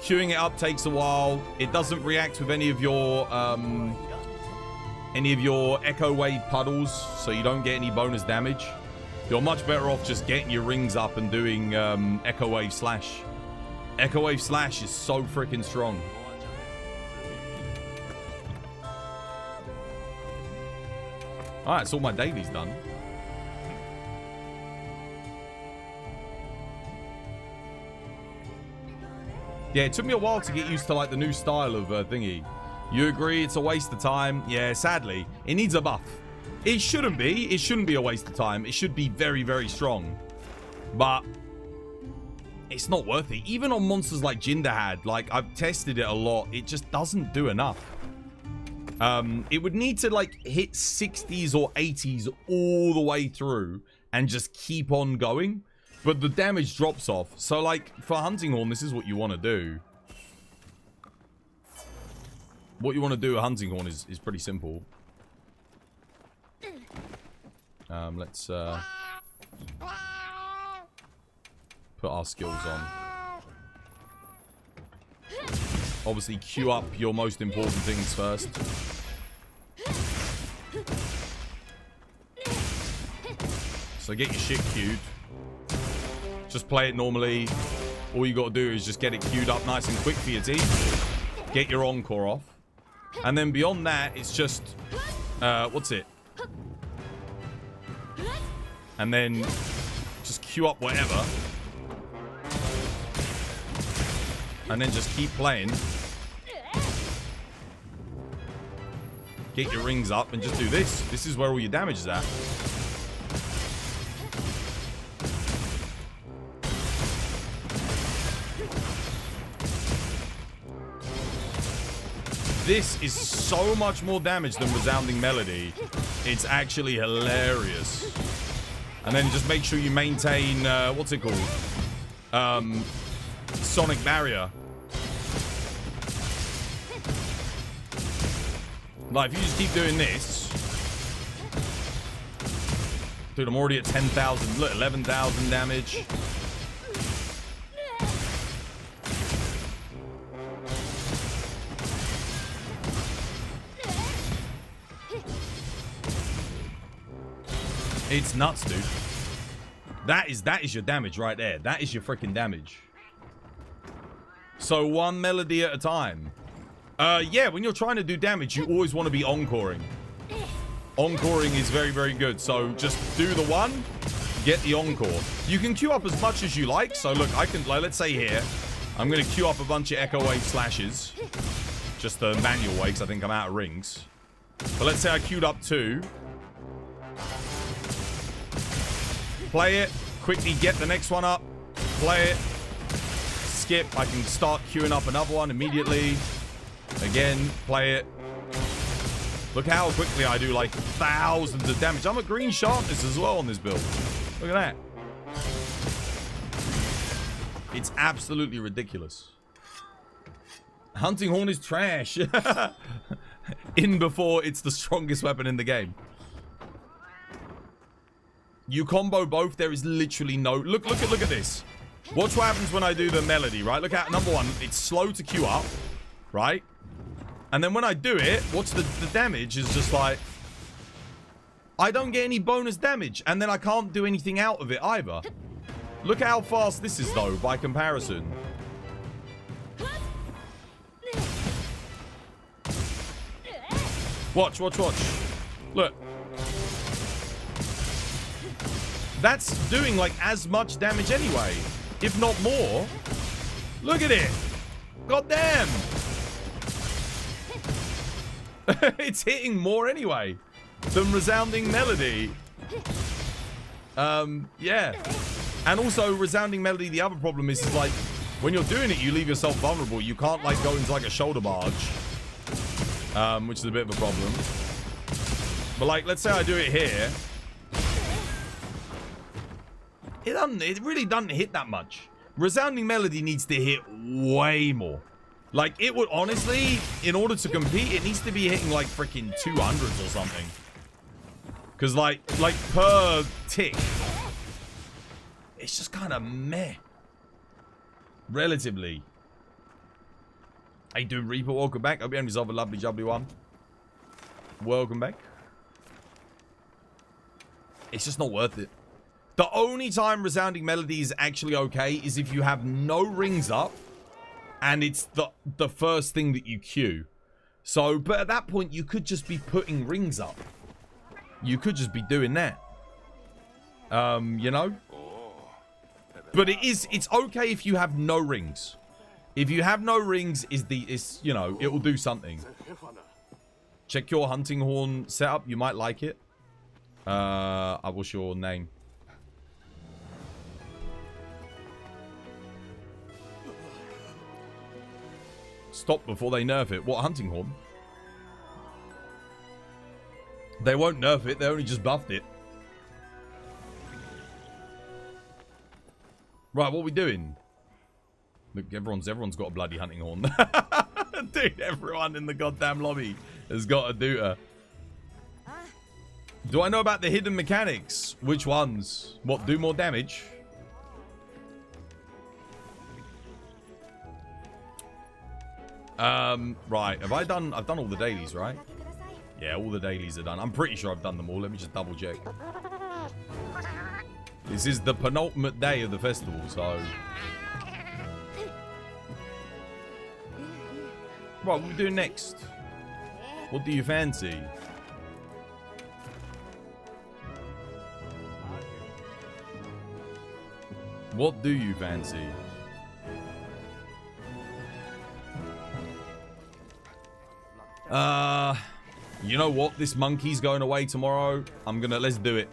Queuing it up takes a while. It doesn't react with any of your echo wave puddles, so you don't get any bonus damage. You're much better off just getting your rings up and doing echo wave slash. Echo wave slash is so freaking strong. Alright, so all my dailies done. Yeah, it took me a while to get used to like the new style of thingy. You agree it's a waste of time? Yeah, sadly. It needs a buff. It shouldn't be. It shouldn't be a waste of time. It should be very, very strong. But it's not worth it. Even on monsters like Jinderhad, like I've tested it a lot. It just doesn't do enough. It would need to like hit 60s or 80s all the way through and just keep on going. But the damage drops off. So like for Hunting Horn, this is what you want to do. What you want to do at Hunting Horn is pretty simple. Let's put our skills on. Obviously, queue up your most important things first. So get your shit queued. Just play it normally. All you got to do is just get it queued up nice and quick for your team. Get your encore off. And then beyond that, it's just... what's it? And then just queue up whatever. And then just keep playing. Get your rings up and just do this. This is where all your damage is at. This is so much more damage than Resounding Melody. It's actually hilarious. And then just make sure you maintain, what's it called? Sonic Barrier. Like, if you just keep doing this... Dude, I'm already at 10,000. Look, 11,000 damage. It's nuts, dude. That is your damage right there. That is your freaking damage. So one melody at a time. Yeah, when you're trying to do damage, you always want to be encoring. Encoring is very, very good. So just do the one, get the encore. You can queue up as much as you like. So look, I can, like, let's say here, I'm going to queue up a bunch of Echo Wave slashes. Just the manual way, because I think I'm out of rings. But let's say I queued up 2. Play it, quickly get the next one up, play it, skip, I can start queuing up another one immediately, again, play it, Look how quickly I do like thousands of damage. I'm at green sharpness as well on this build. Look at that. It's absolutely ridiculous. Hunting Horn is trash. In before it's the strongest weapon in the game. You combo both, there is literally no... Look at this. Watch what happens when I do the melody, right? Look at number one, it's slow to queue up, right? And then when I do it, what's the damage is just like... I don't get any bonus damage, and then I can't do anything out of it either. Look at how fast this is, though, by comparison. Watch. Look. That's doing, like, as much damage anyway. If not more. Look at it. God damn. It's hitting more anyway than Resounding Melody. Yeah. And also, Resounding Melody, the other problem is like, when you're doing it, you leave yourself vulnerable. You can't, like, go into, like, a shoulder barge. Which is a bit of a problem. But, like, let's say I do it here. It really doesn't hit that much. Resounding Melody needs to hit way more. Like, it would, honestly, in order to compete, it needs to be hitting, like, freaking 200s or something. Because, like per tick, it's just kind of meh. Relatively. How you doing, Reaper? Welcome back. Hope you had yourself a lovely, jubbly one. Welcome back. It's just not worth it. The only time Resounding Melody is actually okay is if you have no rings up and it's the first thing that you queue. So, but at that point, you could just be putting rings up. You could just be doing that. You know? But it's okay if you have no rings. If you have no rings, you know, it will do something. Check your Hunting Horn setup. You might like it. What's your name? Stop before they nerf it. What, Hunting Horn? They won't nerf it. They only just buffed it. Right, what are we doing? Look, everyone's got a bloody Hunting Horn. Dude, everyone in the goddamn lobby has got a Duta. Do I know about the hidden mechanics? Which ones? What, do more damage? Right, I've done all the dailies, right? Yeah, all the dailies are done. I'm pretty sure I've done them all. Let me just double check. This is the penultimate day of the festival, so... Right, what are we doing next? What do you fancy? What do you fancy? You know what? This monkey's going away tomorrow. Let's do it.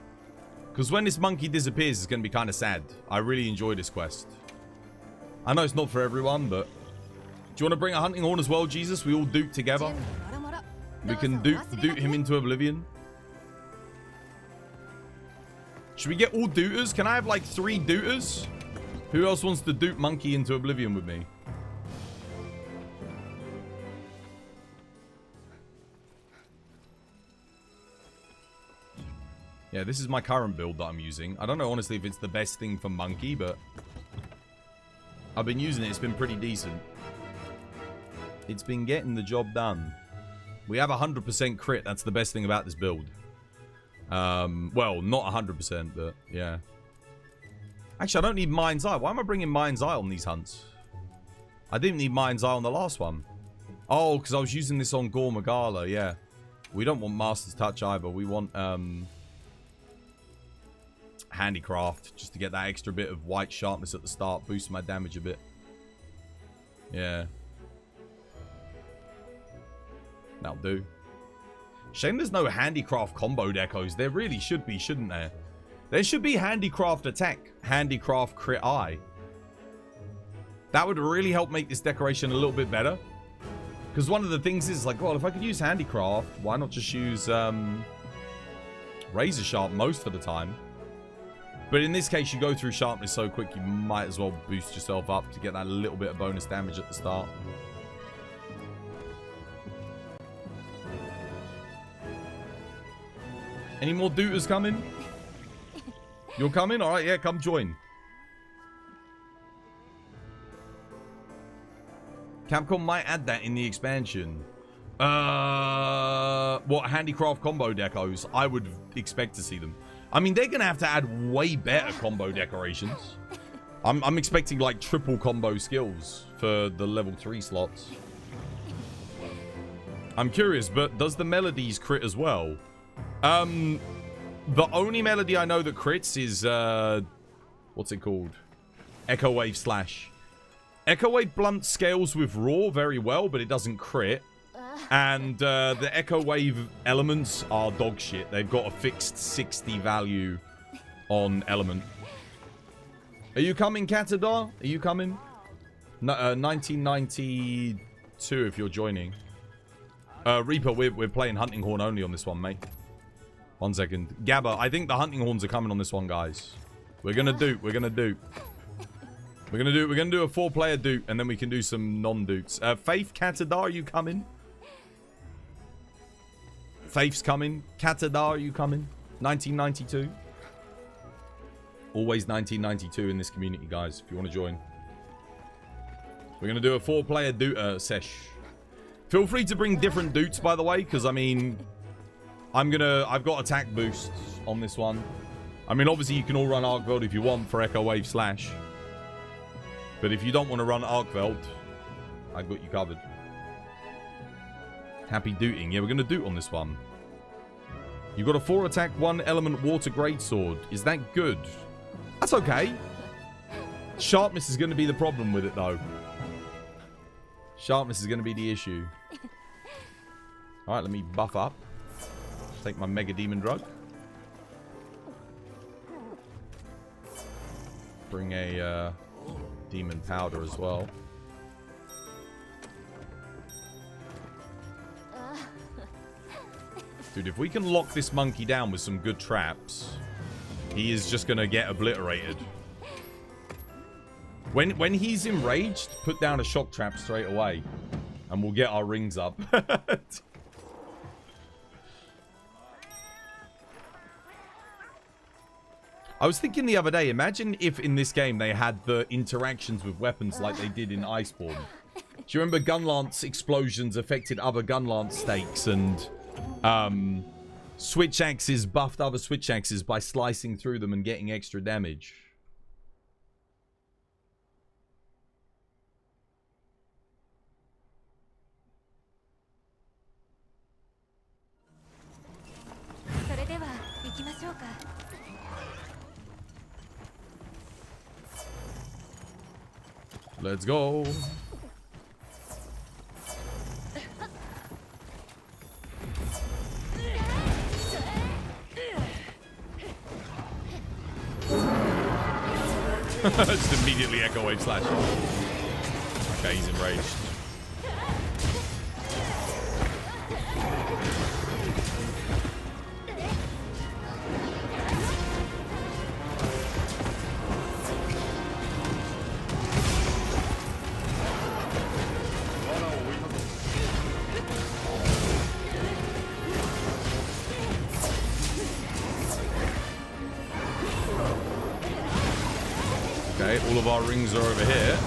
Because when this monkey disappears, it's going to be kind of sad. I really enjoy this quest. I know it's not for everyone, but... Do you want to bring a Hunting Horn as well, Jesus? We all doot together. We can doot him into oblivion. Should we get all dooters? Can I have like 3 dooters? Who else wants to doot monkey into oblivion with me? Yeah, this is my current build that I'm using. I don't know, honestly, if it's the best thing for monkey, but... I've been using it. It's been pretty decent. It's been getting the job done. We have 100% crit. That's the best thing about this build. Well, not 100%, but yeah. Actually, I don't need Mind's Eye. Why am I bringing Mind's Eye on these hunts? I didn't need Mind's Eye on the last one. Oh, because I was using this on Gogmazios, yeah. We don't want Master's Touch either. We want, Handicraft, just to get that extra bit of white sharpness at the start. Boost my damage a bit. Yeah. That'll do. Shame there's no Handicraft combo decos. There really should be, shouldn't there? There should be Handicraft Attack, Handicraft Crit Eye. That would really help make this decoration a little bit better. Because one of the things is like, well, if I could use handicraft, why not just use razor sharp most of the time? But in this case, you go through sharpness so quick, you might as well boost yourself up to get that little bit of bonus damage at the start. Any more dooters coming? You're coming? Alright, yeah, come join. Capcom might add that in the expansion. What, handicraft combo decos? I would expect to see them. I mean, they're going to have to add way better combo decorations. I'm expecting, like, triple combo skills for the level 3 slots. I'm curious, but does the melodies crit as well? The only melody I know that crits is, what's it called? Echo Wave Slash. Echo Wave blunt scales with raw very well, but it doesn't crit. And the Echo Wave elements are dog shit. They've got a fixed 60 value on element. Are you coming, Katadar? Are you coming? No, 1992 if you're joining. Reaper, we're playing Hunting Horn only on this one, mate. 1 second. Gabba, I think the Hunting Horns are coming on this one, guys. We're gonna do. We're gonna do a 4-player dupe, and then we can do some non-dupes. Faith, Katadar, are you coming? Faith's coming. Katadar, are you coming? 1992. Always 1992 in this community, guys, if you want to join. We're going to do a 4-player dupe sesh. Feel free to bring different dutes, by the way, because, I mean, I've got attack boosts on this one. I mean, obviously, you can all run Arcveld if you want for Echo Wave Slash. But if you don't want to run Arcveld, I've got you covered. Happy dooting. Yeah, we're going to doot on this one. You got a 4-attack, 1-element water greatsword. Is that good? That's okay. Sharpness is going to be the problem with it, though. Sharpness is going to be the issue. Alright, let me buff up. Take my Mega Demon Drug. Bring a Demon Powder as well. Dude, if we can lock this monkey down with some good traps, he is just going to get obliterated. When he's enraged, put down a shock trap straight away. And we'll get our rings up. I was thinking the other day, imagine if in this game they had the interactions with weapons like they did in Iceborne. Do you remember Gunlance explosions affected other Gunlance stakes, and switch axes buffed other switch axes by slicing through them and getting extra damage? Let's go. Just immediately Echo Wave Slash. Okay, he's enraged. All of our rings are over here.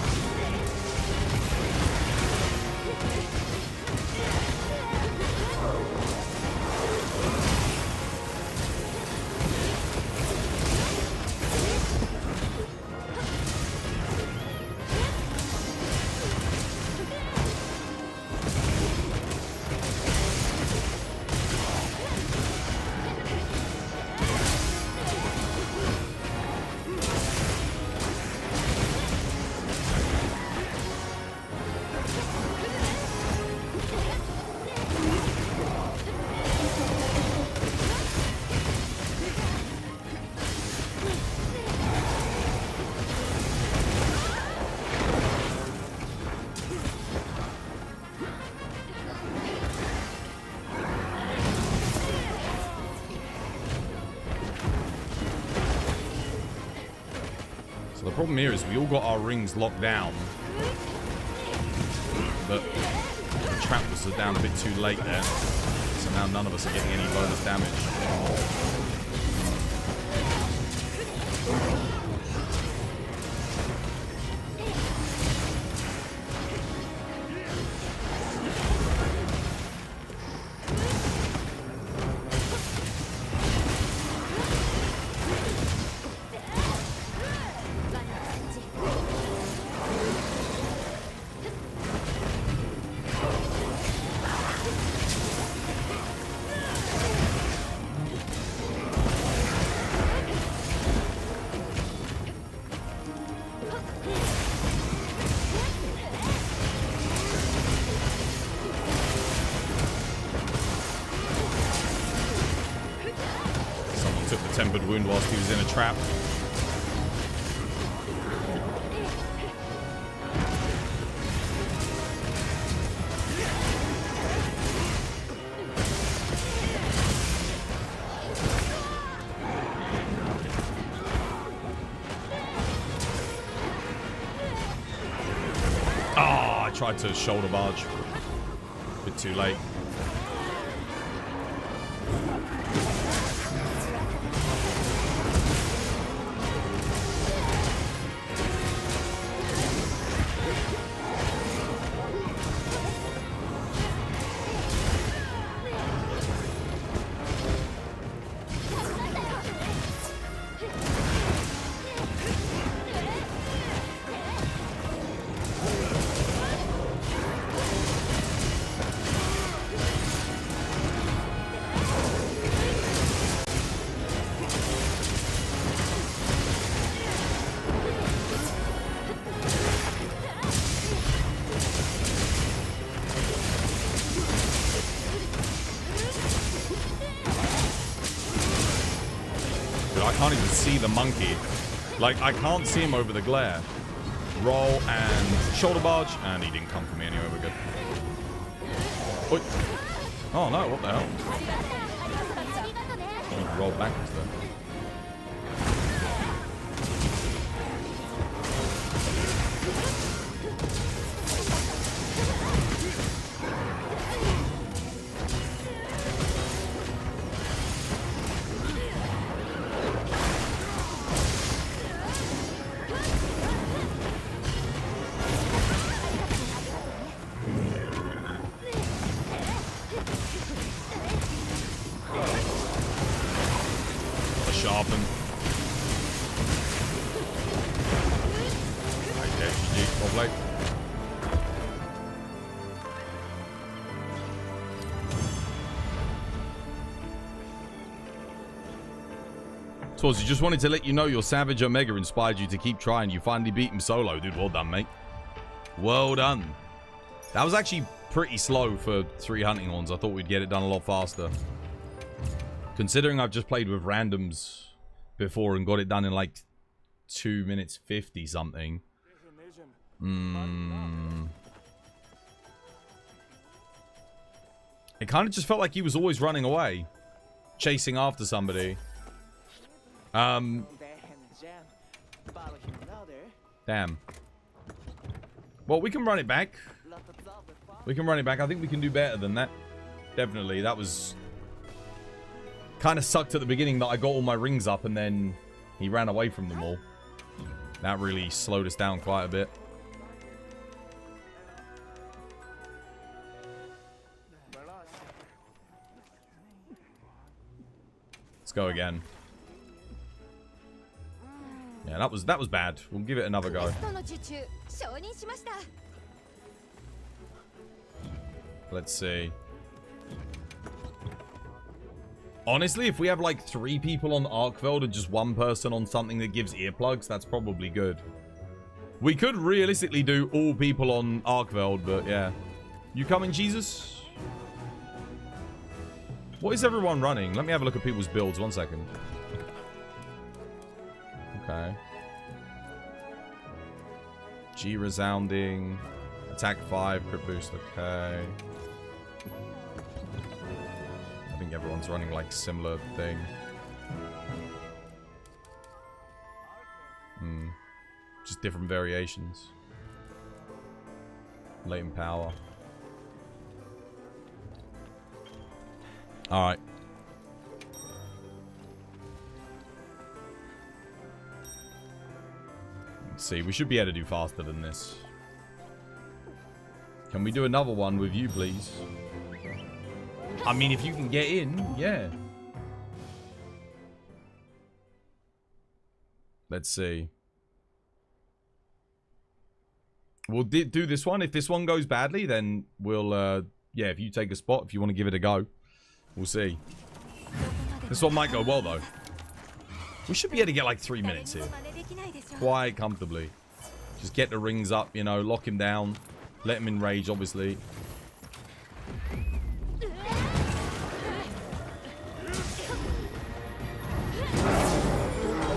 So the problem here is we all got our rings locked down. But the trap was down a bit too late there. So now none of us are getting any bonus damage. Tempered wound whilst he was in a trap. Ah, I tried to shoulder barge. A bit too late. I can't even see the monkey. Like, I can't see him over the glare. Roll and shoulder barge, and he didn't come for me anyway, we're good. Oi. Oh no, what the hell? Oh, roll backwards there. Sharpen. Right there, GG. Well played. Twas, you just wanted to let you know your Savage Omega inspired you to keep trying. You finally beat him solo. Dude, well done, mate. Well done. That was actually pretty slow for 3 hunting horns. I thought we'd get it done a lot faster. Considering I've just played with randoms before and got it done in like 2 minutes 50 something. It kind of just felt like he was always running away. Chasing after somebody. Damn. Well, we can run it back. We can run it back. I think we can do better than that. Definitely. That was... kind of sucked at the beginning that I got all my rings up and then he ran away from them all. That really slowed us down quite a bit. Let's go again. Yeah, that was bad. We'll give it another go. Let's see. Honestly, if we have like 3 people on Arkveld and just 1 person on something that gives earplugs, that's probably good. We could realistically do all people on Arkveld, but yeah. You coming, Jesus? What is everyone running? Let me have a look at people's builds. 1 second. Okay. G resounding. Attack 5, crit boost. Okay. I think everyone's running like similar thing. Just different variations. Latent power. Alright. Let's see. We should be able to do faster than this. Can we do another one with you, please? I mean, if you can get in, yeah. Let's see. We'll do this one. If this one goes badly, then we'll, yeah, if you take a spot, if you want to give it a go, we'll see. This one might go well, though. We should be able to get like 3 minutes here. Quite comfortably. Just get the rings up, you know, lock him down. Let him enrage, obviously.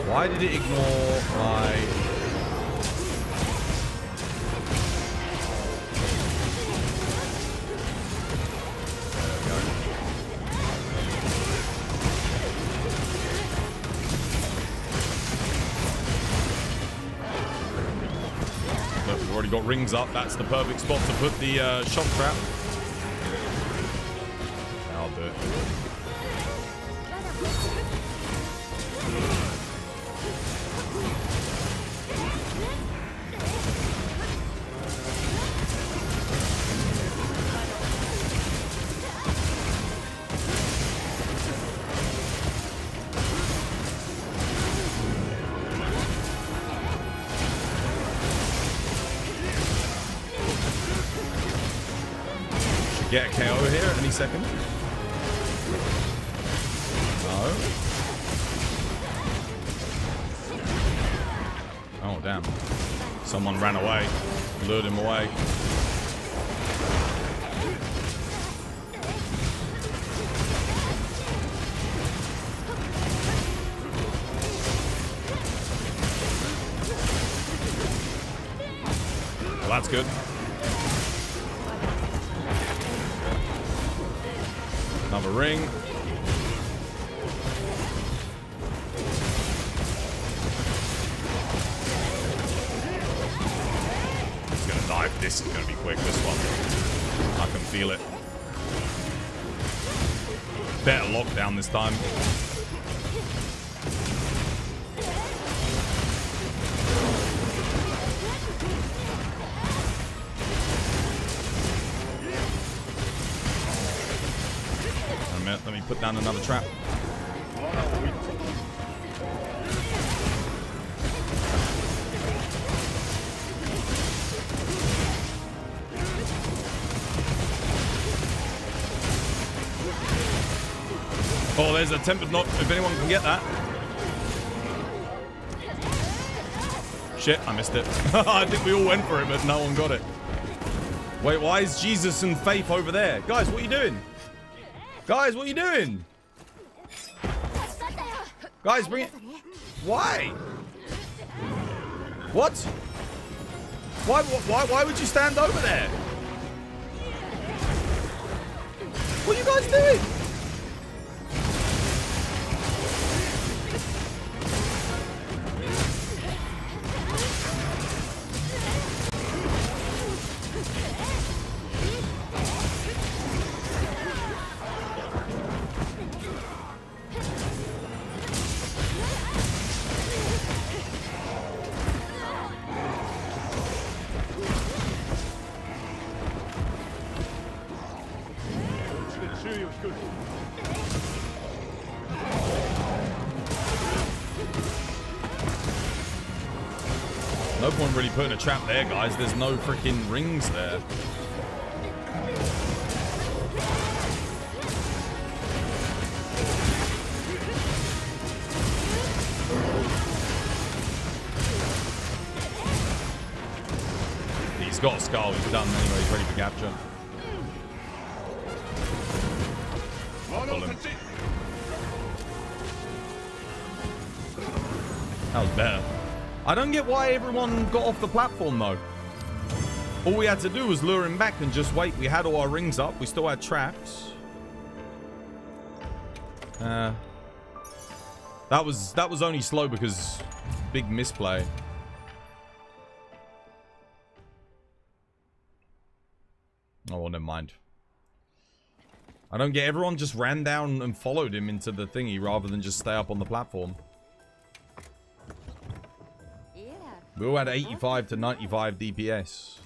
Why did it ignore my... Look, we've already got rings up. That's the perfect spot to put the shock trap. I'll do it. Get a KO here at any second. No. Oh, damn. Someone ran away. Lured him away. Well, that's good. Another ring. He's gonna die. This is gonna be quick, this one. I can feel it. Better lockdown this time. Let me put down another trap. Oh, there's a tempered knot, if anyone can get that. Shit, I missed it. I think we all went for it, but no one got it. Wait, why is Jesus and Faith over there? Guys, what are you doing? Guys, what are you doing? Guys, bring it. Why? What? Why would you stand over there? What are you guys doing? No point really putting a trap there, guys. There's no freaking rings there. He's got a skull. He's done anyway. He's ready for capture. Pull him. That was better. I don't get why everyone got off the platform, though. All we had to do was lure him back and just wait. We had all our rings up. We still had traps. That was only slow because big misplay. mind. I don't get, everyone just ran down and followed him into the thingy rather than just stay up on the platform. We all had 85 to 95 DPS.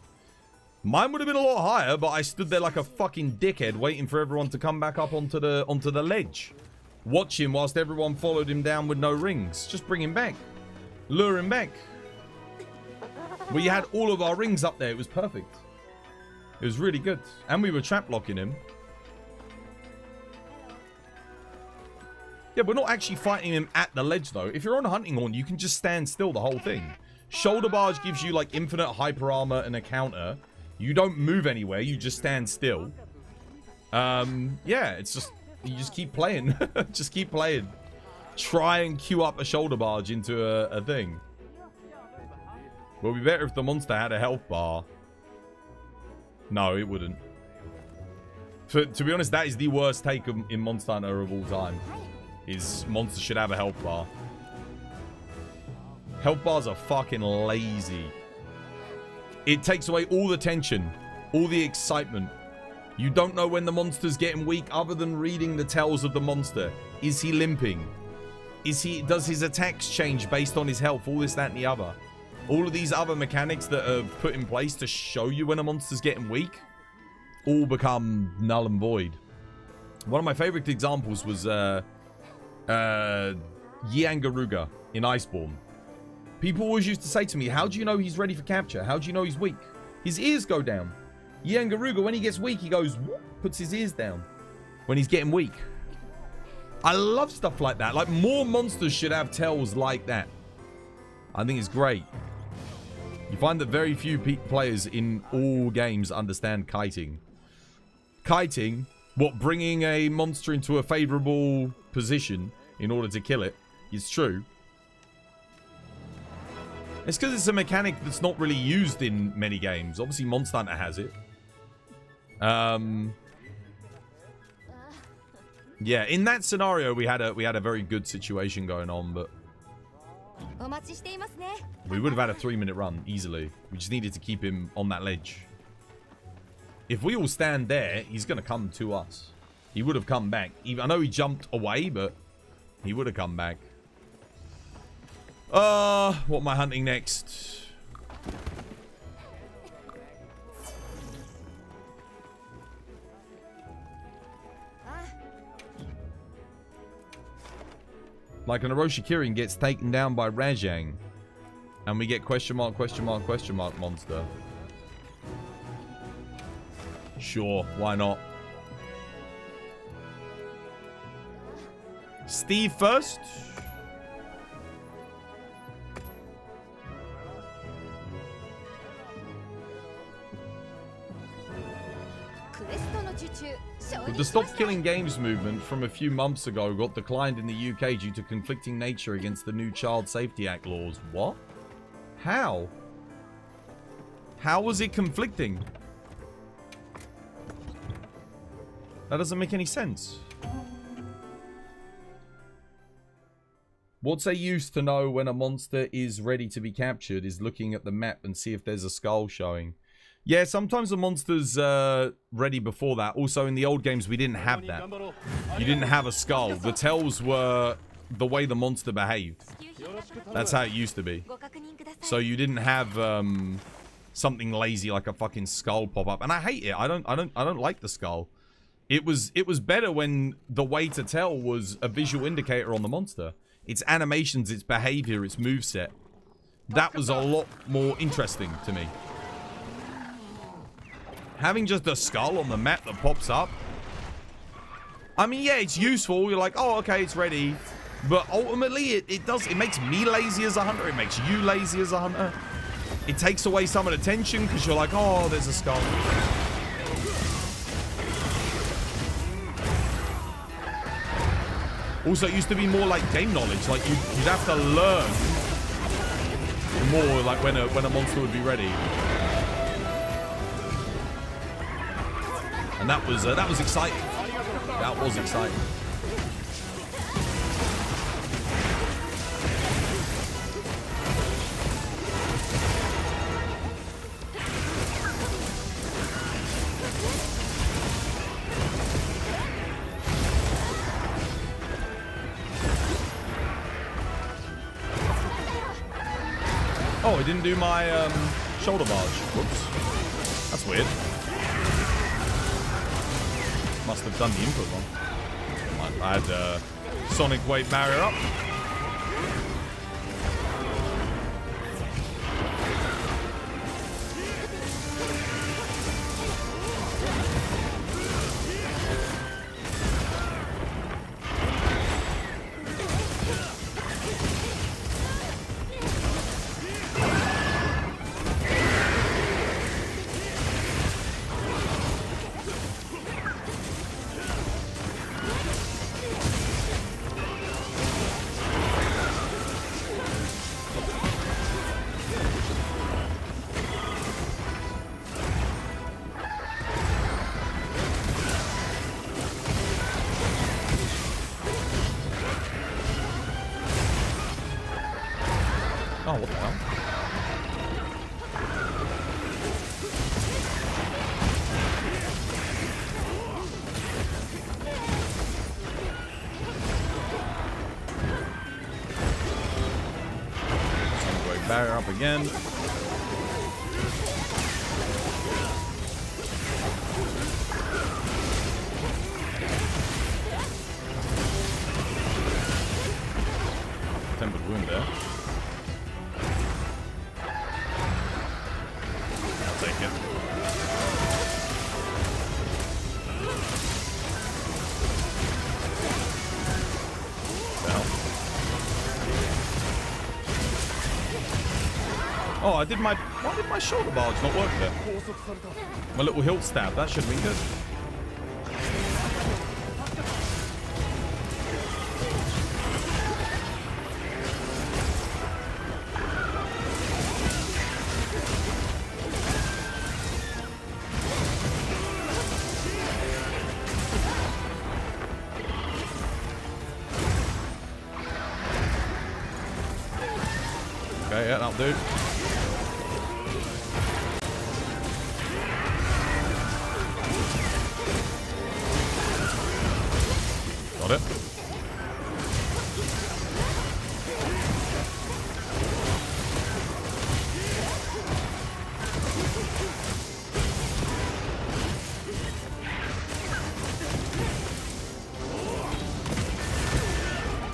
Mine would have been a lot higher, but I stood there like a fucking dickhead waiting for everyone to come back up onto the ledge. Watching whilst everyone followed him down with no rings. Just bring him back. Lure him back. We had all of our rings up there. It was perfect. It was really good. And we were trap locking him. Yeah, we're not actually fighting him at the ledge, though. If you're on a hunting horn, you can just stand still the whole thing. Shoulder barge gives you, like, infinite hyper armor and a counter. You don't move anywhere. You just stand still. Yeah, it's just... You just keep playing. Just keep playing. Try and queue up a shoulder barge into a thing. Well, it'd be better if the monster had a health bar. No, it wouldn't. To be honest, that is the worst take in Monster Hunter of all time. Is monsters should have a health bar. Health bars are fucking lazy. It takes away all the tension, all the excitement. You don't know when the monster's getting weak other than reading the tells of the monster. Is he limping? Does his attacks change based on his health? All this, that, and the other. All of these other mechanics that are put in place to show you when a monster's getting weak all become null and void. One of my favorite examples was Yangaruga in Iceborne. People always used to say to me, how do you know he's ready for capture? How do you know he's weak? His ears go down. Yangaruga, when he gets weak, he goes, whoop, puts his ears down when he's getting weak. I love stuff like that. Like, more monsters should have tells like that. I think it's great. You find that very few players in all games understand kiting. Kiting, what, bringing a monster into a favorable position in order to kill it, is true. It's because it's a mechanic that's not really used in many games. Obviously, Monster Hunter has it. Yeah, in that scenario, we had a very good situation going on, but we would have had a 3-minute run easily. We just needed to keep him on that ledge. If we all stand there, he's going to come to us. He would have come back. I know he jumped away, but he would have come back. What am I hunting next? Like an Orochi Kirin gets taken down by Rajang. And we get question mark, question mark, question mark monster. Sure, why not? Steve first. The Stop Killing Games movement from a few months ago got declined in the UK due to conflicting nature against the new Child Safety Act laws. What? How? How was it conflicting? That doesn't make any sense. What's a use to know when a monster is ready to be captured is looking at the map and see if there's a skull showing. Yeah, sometimes the monster's ready before that. Also, in the old games, we didn't have that. You didn't have a skull. The tells were the way the monster behaved. That's how it used to be. So you didn't have something lazy like a fucking skull pop up. And I hate it. I don't like the skull. It was better when the way to tell was a visual indicator on the monster. Its animations, its behavior, its moveset. That was a lot more interesting to me. Having just a skull on the map that pops up. I mean, yeah, it's useful. You're like, oh, okay, it's ready. But ultimately, it makes me lazy as a hunter. It makes you lazy as a hunter. It takes away some of the tension because you're like, oh, there's a skull. Also, it used to be more like game knowledge. Like, you'd have to learn more, like, when a monster would be ready. And that was exciting. That was exciting. Oh, I didn't do my shoulder barge. Whoops. That's weird. Must have done the input wrong. I had sonic wave barrier up. Oh, what the hell? Sonic barrier up again. Tempered wound there. Take it. Well. Oh, I did my. Why did my shoulder barge not work there? My little hilt stab. That should have been good. Okay, yeah, that'll do. Got it.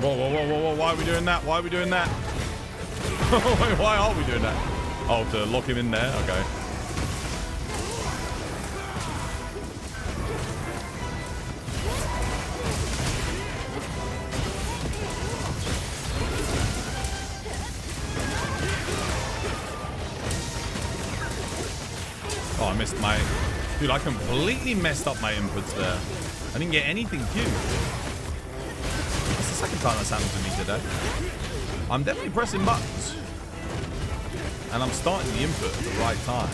Whoa, whoa, whoa, whoa, whoa, why are we doing that? Why are we doing that? Why are we doing that? Oh, to lock him in there? Okay. Oh, I missed my... Dude, I completely messed up my inputs there. I didn't get anything queued. That's the second time that's happened to me today. I'm definitely pressing buttons. And I'm starting the input at the right time.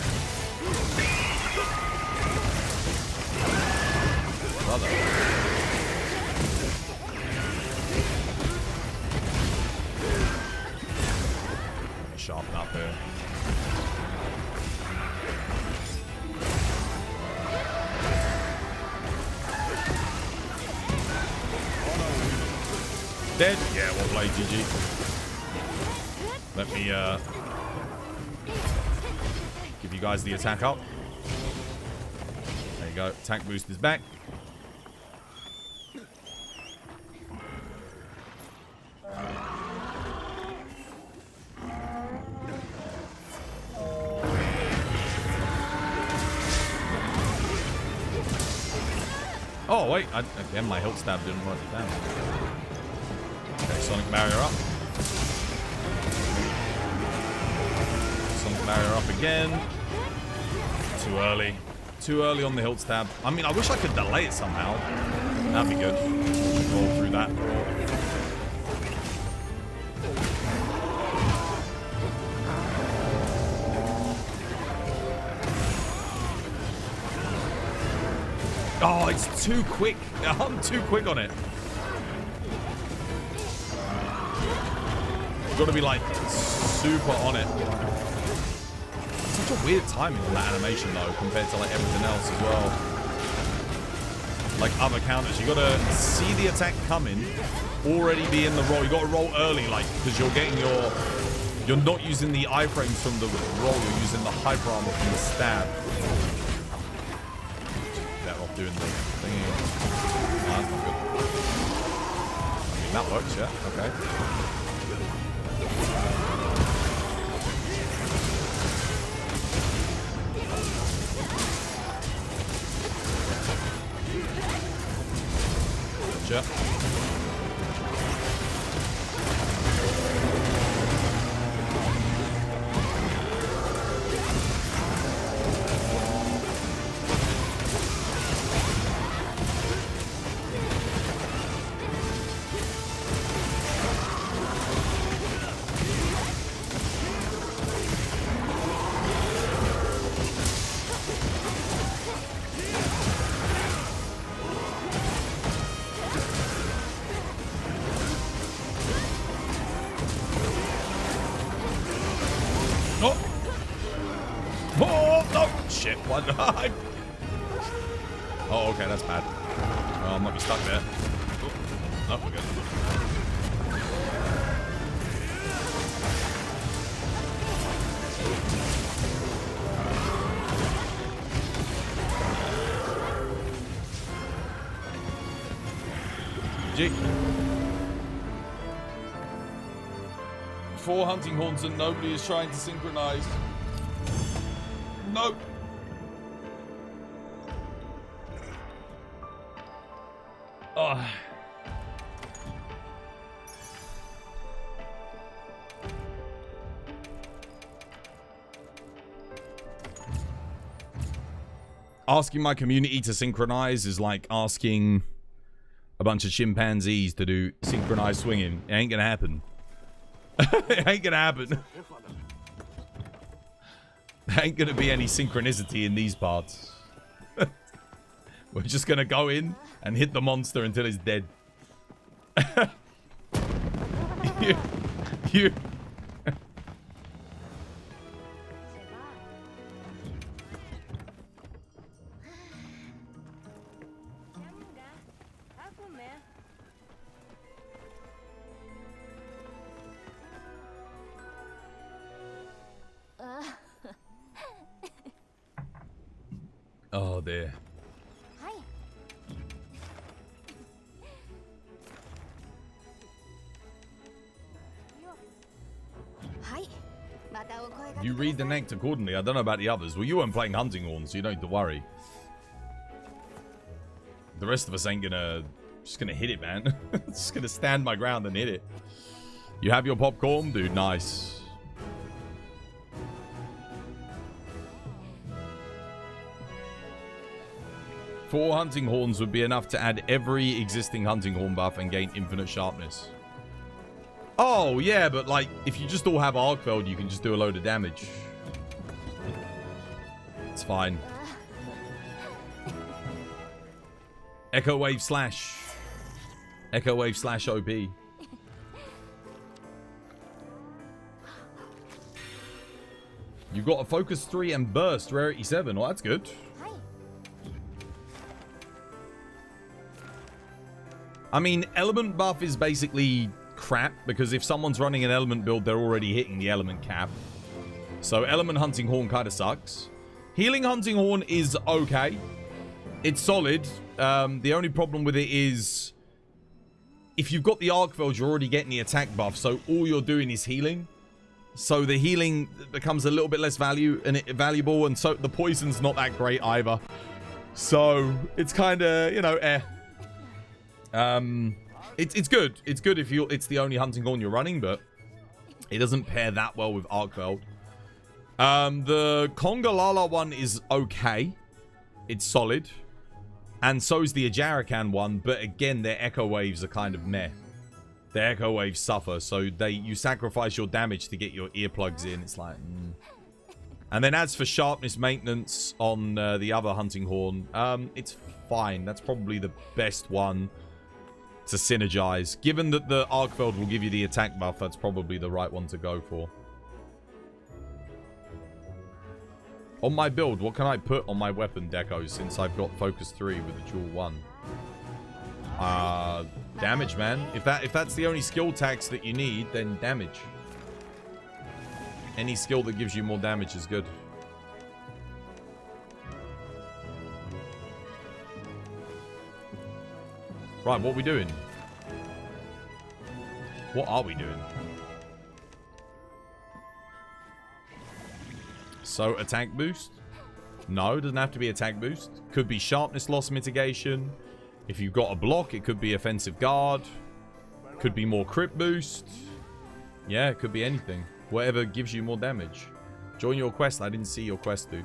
Brother. Sharpen up here. Dead? Yeah, well played, GG. Let me give you guys the attack up. There you go. Attack boost is back. Oh, wait. Again, my hilt stab didn't work down. Okay, sonic barrier up. Sonic barrier up again. Too early. Too early on the hilt stab. I mean, I wish I could delay it somehow. That'd be good. Roll through that. Oh, it's too quick. I'm too quick on it. You've got to be like super on it. Such a weird timing on that animation though, compared to like everything else as well. Like other counters, you got to see the attack coming, already be in the roll. You got to roll early, like because you're getting your You're not using the iframes from the roll, you're using the hyper armor from the stab. Better off doing the thingy. Oh, that's not good. I mean, that works, yeah, okay. Gotcha. Oh, okay, that's bad. Oh, I might be stuck there. Oh, we're good. G. 4 hunting horns and nobody is trying to synchronize. Nope. Oh. Asking my community to synchronize is like asking a bunch of chimpanzees to do synchronized swinging. It ain't gonna happen. It ain't gonna happen. There ain't gonna be any synchronicity in these parts. We're just gonna go in and hit the monster until it's dead. you. Oh dear. You read the next accordingly. I don't know about the others. Well, you weren't playing hunting horns, so you don't need to worry. The rest of us ain't gonna... Just gonna hit it, man. Just gonna stand my ground and hit it. You have your popcorn? Dude, nice. Four hunting horns would be enough to add every existing hunting horn buff and gain infinite sharpness. Oh, yeah, but like, if you just all have Arcveld, you can just do a load of damage. It's fine. Echo Wave Slash. Echo Wave Slash OP. You've got a Focus 3 and Burst, Rarity 7. Oh, that's good. I mean, Element buff is basically crap, because if someone's running an Element build, they're already hitting the Element cap. So Element Hunting Horn kind of sucks. Healing Hunting Horn is okay. It's solid. The only problem with it is, if you've got the Arcveld, you're already getting the attack buff, so all you're doing is healing. So the healing becomes a little bit less valuable, and so the poison's not that great either. So it's kind of, you know, It's good. It's good if it's the only hunting horn you're running, but it doesn't pair that well with Arcveld. The Kongalala one is okay. It's solid. And so is the Ajarakan one, but again, their Echo Waves are kind of meh. Their Echo Waves suffer, so you sacrifice your damage to get your earplugs in. It's like... And then as for sharpness maintenance on the other hunting horn, it's fine. That's probably the best one to synergize. Given that the Arcveld will give you the attack buff, that's probably the right one to go for. On my build, what can I put on my weapon decos since I've got Focus 3 with the dual 1? Damage, man. If that's the only skill tax that you need, then damage. Any skill that gives you more damage is good. Right, what are we doing? What are we doing? So, attack boost? No, doesn't have to be attack boost. Could be sharpness loss mitigation. If you've got a block, it could be offensive guard. Could be more crit boost. Yeah, it could be anything. Whatever gives you more damage. Join your quest. I didn't see your quest, dude.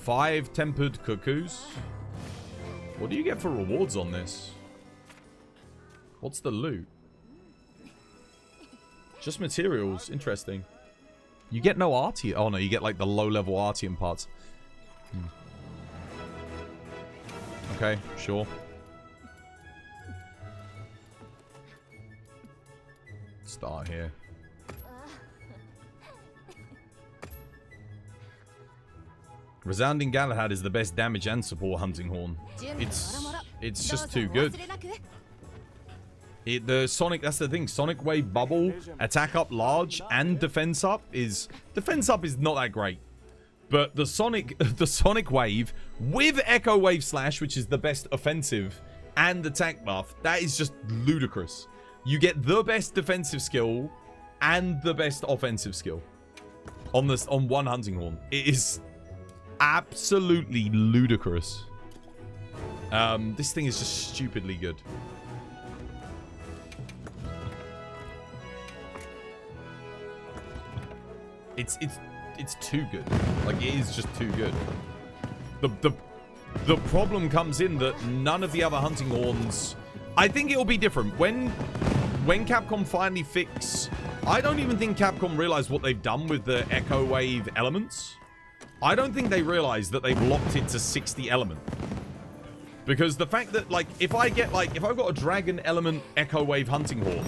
Five tempered cuckoos. What do you get for rewards on this? What's the loot? Just materials. Interesting. You get no Artium. Oh no, you get like the low-level Artium parts. Okay, sure. Start here. Resounding Galahad is the best damage and support hunting horn. It's just too good. The Sonic, that's the thing. Sonic Wave Bubble, attack up large, and defense up is not that great. But the Sonic Wave with Echo Wave Slash, which is the best offensive and attack buff, that is just ludicrous. You get the best defensive skill and the best offensive skill on one hunting horn. It is absolutely ludicrous. This thing is just stupidly good. It's too good. Like, it is just too good. The problem comes in that none of the other hunting horns. I think it'll be different when Capcom finally fix. I don't even think Capcom realized what they've done with the Echo Wave elements. I don't think they realized that they've locked it to 60 element. Because the fact that, like, if I've got a dragon element Echo Wave hunting horn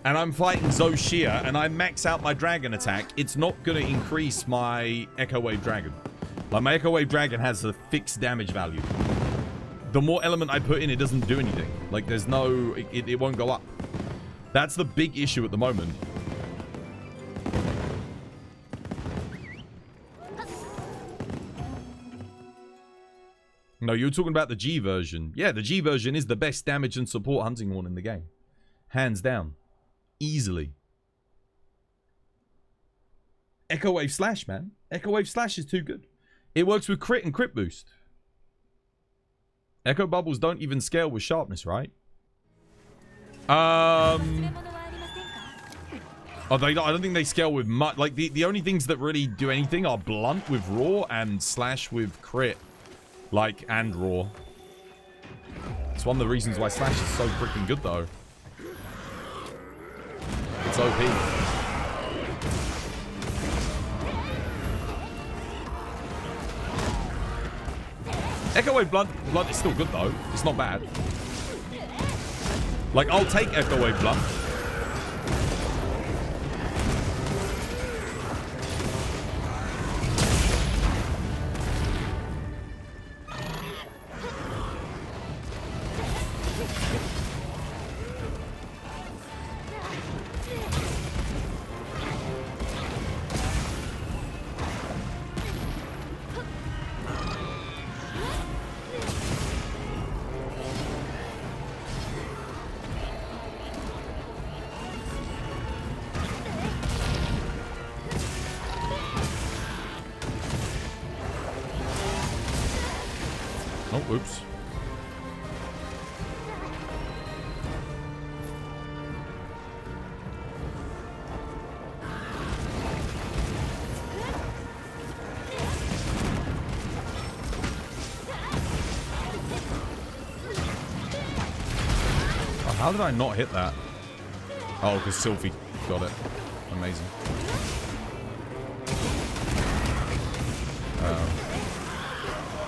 and I'm fighting Zoshia and I max out my dragon attack, it's not going to increase my Echo Wave dragon. Like, my Echo Wave dragon has a fixed damage value. The more element I put in, it doesn't do anything. Like, there's no... It won't go up. That's the big issue at the moment. No, you're talking about the G version. Yeah, the G version is the best damage and support hunting horn in the game. Hands down. Easily. Echo Wave Slash, man. Echo Wave Slash is too good. It works with crit and crit boost. Echo Bubbles don't even scale with sharpness, right? Oh, I don't think they scale with much. Like, the only things that really do anything are blunt with raw and slash with crit. Like, and raw. It's one of the reasons why slash is so freaking good, though. It's OP. Echo Wave Blunt is still good, though. It's not bad. Like, I'll take Echo Wave Blunt. Oops. Oh, how did I not hit that? Oh, because Sylphie got it. Amazing.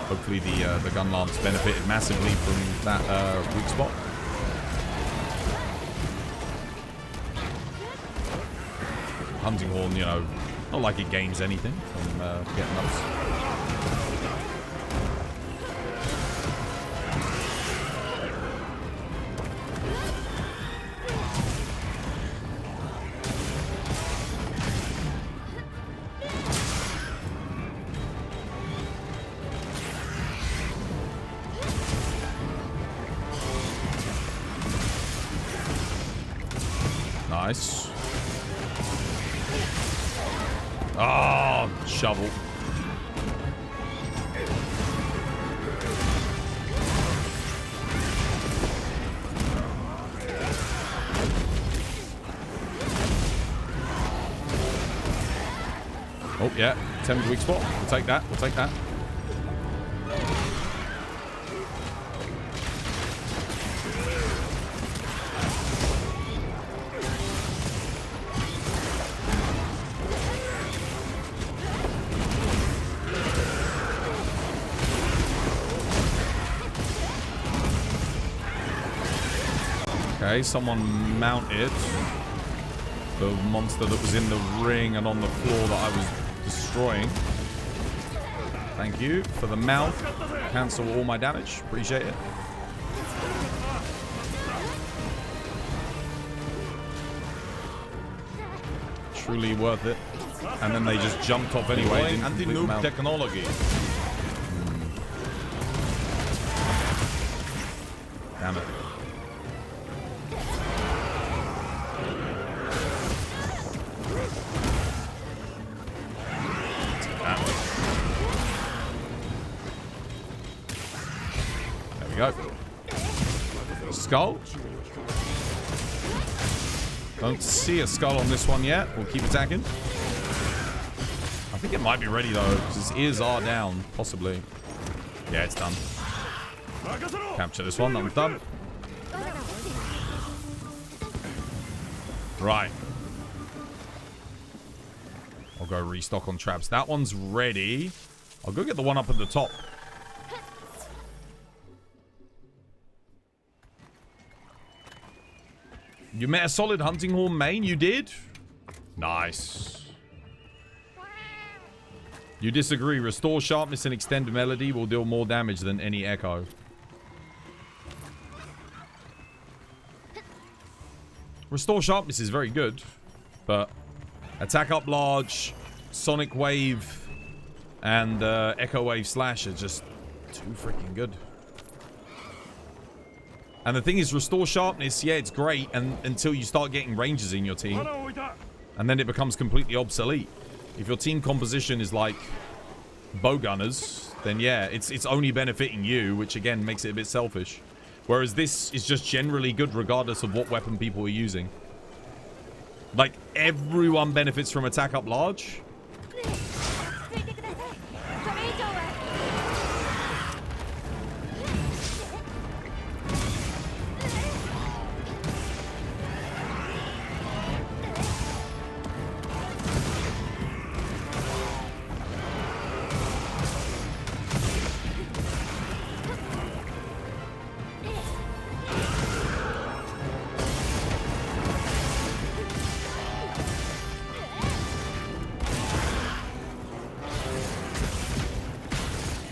Hopefully the gun lance benefited massively from that weak spot. Hunting horn, you know, not like it gains anything from getting those. Nice. Oh, shovel. Oh, yeah. 10 weak spot. We'll take that. We'll take that. Okay, someone mounted the monster that was in the ring and on the floor that I was destroying. Thank you for the mount. Cancel all my damage. Appreciate it. Truly worth it. And then they just jumped off anyway. Anti-noob technology. Damn it. Go. Skull. Don't see a skull on this one yet. We'll keep attacking. I think it might be ready though, because his ears are down, possibly. Yeah, it's done. Capture this one. That one's done. Right. I'll go restock on traps. That one's ready. I'll go get the one up at the top. You met a solid hunting horn main, you did? Nice. You disagree. Restore sharpness and extend melody will deal more damage than any echo. Restore sharpness is very good, but attack up large, sonic wave, and echo wave slash are just too freaking good. And the thing is, restore sharpness, yeah, it's great until you start getting rangers in your team. And then it becomes completely obsolete. If your team composition is like bow gunners, then yeah, it's only benefiting you, which again makes it a bit selfish. Whereas this is just generally good regardless of what weapon people are using. Like, everyone benefits from attack up large.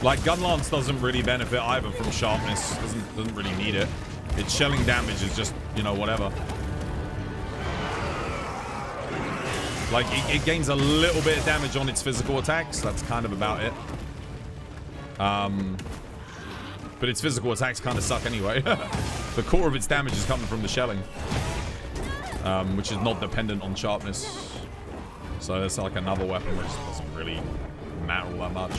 Like, Gunlance doesn't really benefit either from sharpness. Doesn't really need it. Its shelling damage is just, you know, whatever. Like, it gains a little bit of damage on its physical attacks. That's kind of about it. But its physical attacks kind of suck anyway. The core of its damage is coming from the shelling. Which is not dependent on sharpness. So that's like another weapon which doesn't really matter all that much.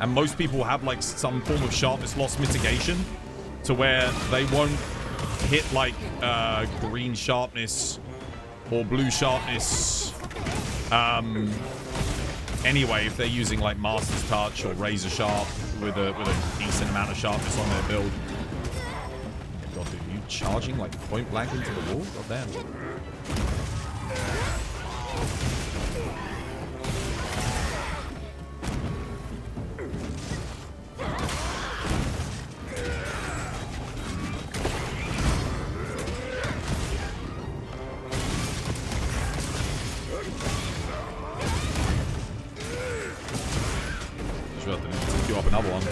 And most people have like some form of sharpness loss mitigation to where they won't hit like green sharpness or blue sharpness anyway if they're using like Master's Touch or Razor Sharp with a decent amount of sharpness on their build. God, dude, you charging like point blank into the wall? God damn. Another one.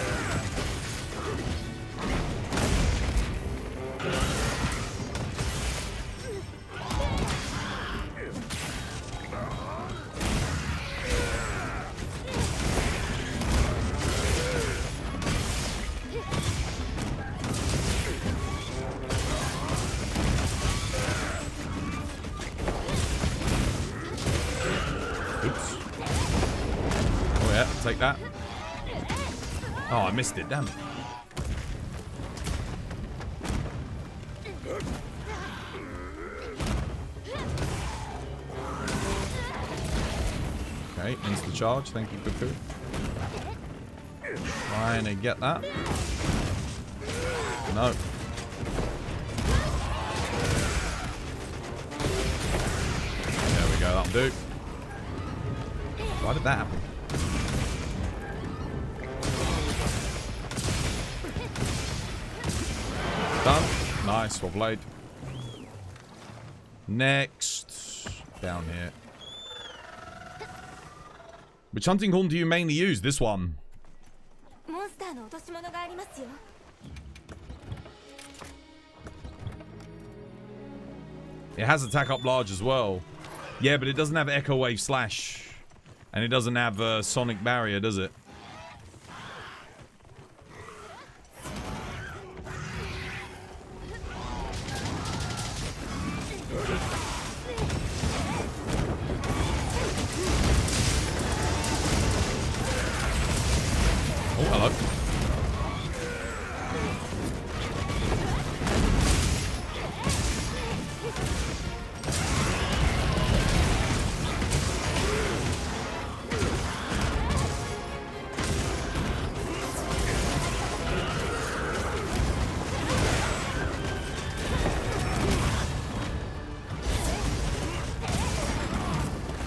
that. Oh, I missed it. Damn it. Okay, insta charge. Thank you, Cuckoo. Trying to get that. No. There we go. That'll do. Why did that happen? Done. Nice. Well played. Next. Down here. Which hunting horn do you mainly use? This one. It has attack up large as well. Yeah, but it doesn't have Echo Wave Slash. And it doesn't have Sonic Barrier, does it? Oh, hello.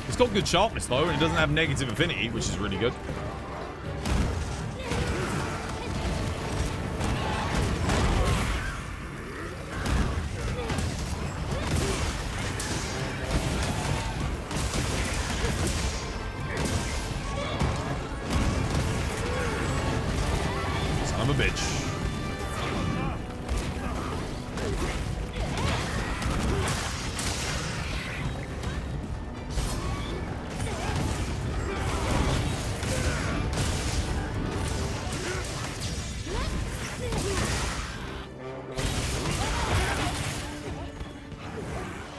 It's got good sharpness though, and it doesn't have negative affinity, which is really good. Son of a bitch.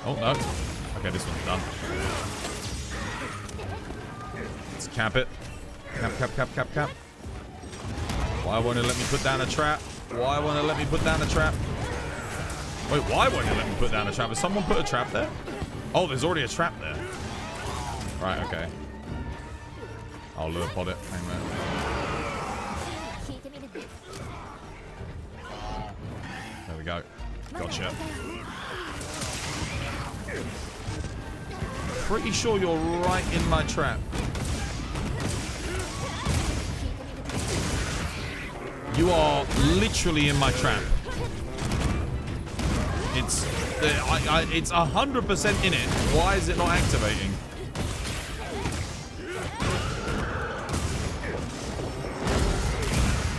Oh, no. Okay, this one's done. Let's cap it. Cap. Why won't it let me put down a trap? Why won't it let me put down a trap? Wait, why won't it let me put down a trap? Has someone put a trap there? Oh, there's already a trap there. Right, okay. I'll lure pod it. Hang on. There we go. Gotcha. Pretty sure you're right in my trap. You are literally in my trap. It's 100% in it. Why is it not activating?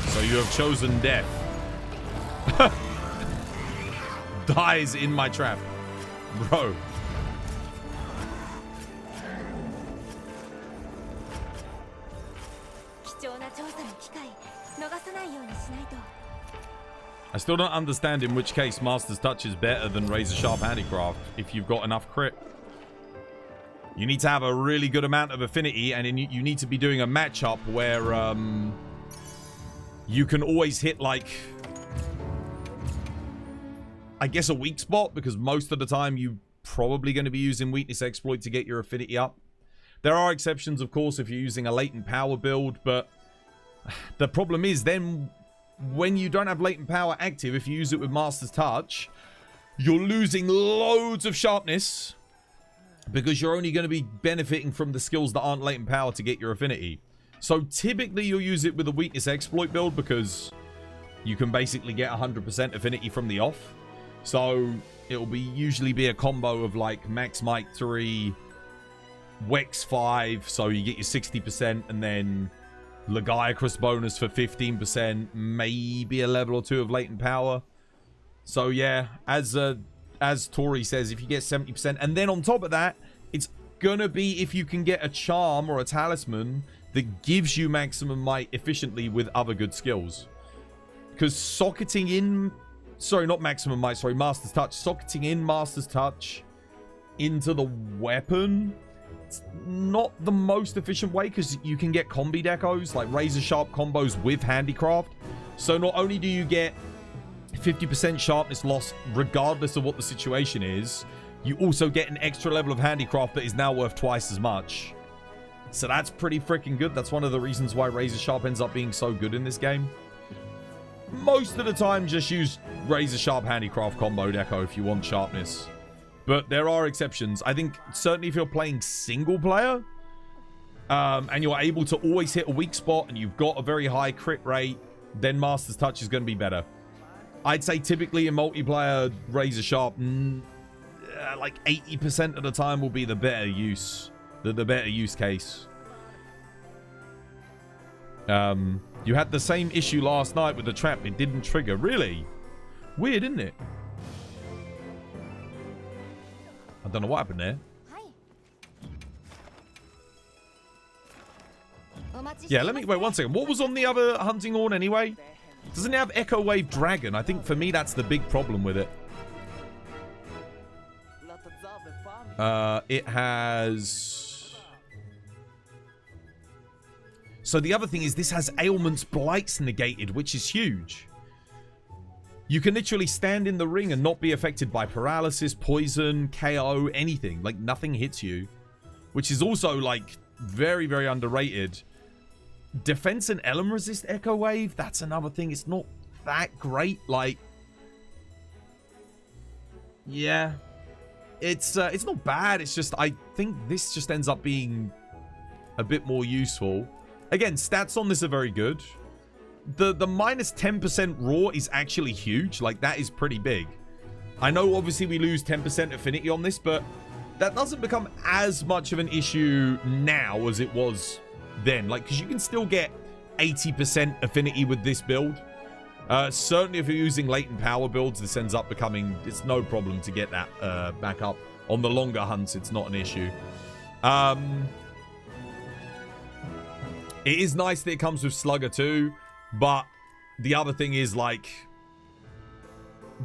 So you have chosen death. Dies in my trap. Bro. I still don't understand in which case Master's Touch is better than Razor Sharp Handicraft if you've got enough crit. You need to have a really good amount of affinity, and you need to be doing a matchup where you can always hit, like, I guess a weak spot, because most of the time you're probably going to be using Weakness Exploit to get your affinity up. There are exceptions, of course, if you're using a latent power build, but the problem is then when you don't have latent power active, if you use it with Master's Touch, you're losing loads of sharpness because you're only going to be benefiting from the skills that aren't latent power to get your affinity. So typically you'll use it with a Weakness Exploit build because you can basically get 100% affinity from the off. So it'll usually be a combo of like Max Mike 3, Wex 5, so you get your 60%, and then Legiacrus bonus for 15%, maybe a level or two of latent power. So yeah, as Tori says, if you get 70%, and then on top of that, it's gonna be if you can get a charm or a talisman that gives you maximum might efficiently with other good skills. Because socketing in, sorry, not maximum might, sorry, Master's Touch, socketing in Master's Touch into the weapon It's not the most efficient way because you can get combi decos, like razor sharp combos with handicraft. So not only do you get 50% sharpness loss regardless of what the situation is, you also get an extra level of handicraft that is now worth twice as much. So that's pretty freaking good. That's one of the reasons why razor sharp ends up being so good in this game. Most of the time, just use razor sharp handicraft combo deco if you want sharpness. But there are exceptions. I think certainly if you're playing single player, and you're able to always hit a weak spot and you've got a very high crit rate, then Master's Touch is going to be better. I'd say typically in multiplayer, razor sharp, like 80% of the time will be the better use. The better use case. You had the same issue last night with the trap. It didn't trigger. Really? Weird, isn't it? I don't know what happened there. Yeah, let me... Wait one second. What was on the other hunting horn anyway? Doesn't it have Echo Wave Dragon? I think for me that's the big problem with it. It has... So the other thing is this has Ailment's Blights negated, which is huge. You can literally stand in the ring and not be affected by paralysis, poison, KO, anything. Like, nothing hits you. Which is also, like, very, very underrated. Defense and Element Resist Echo Wave, that's another thing. It's not that great. Like, yeah. It's not bad. It's just, I think this just ends up being a bit more useful. Again, stats on this are very good. The minus 10% raw is actually huge. Like, that is pretty big. I know, obviously, we lose 10% affinity on this, but that doesn't become as much of an issue now as it was then. Like, because you can still get 80% affinity with this build. Certainly, if you're using latent power builds, this ends up becoming... It's no problem to get that back up. On the longer hunts, it's not an issue. It is nice that it comes with Slugger too, but the other thing is, like,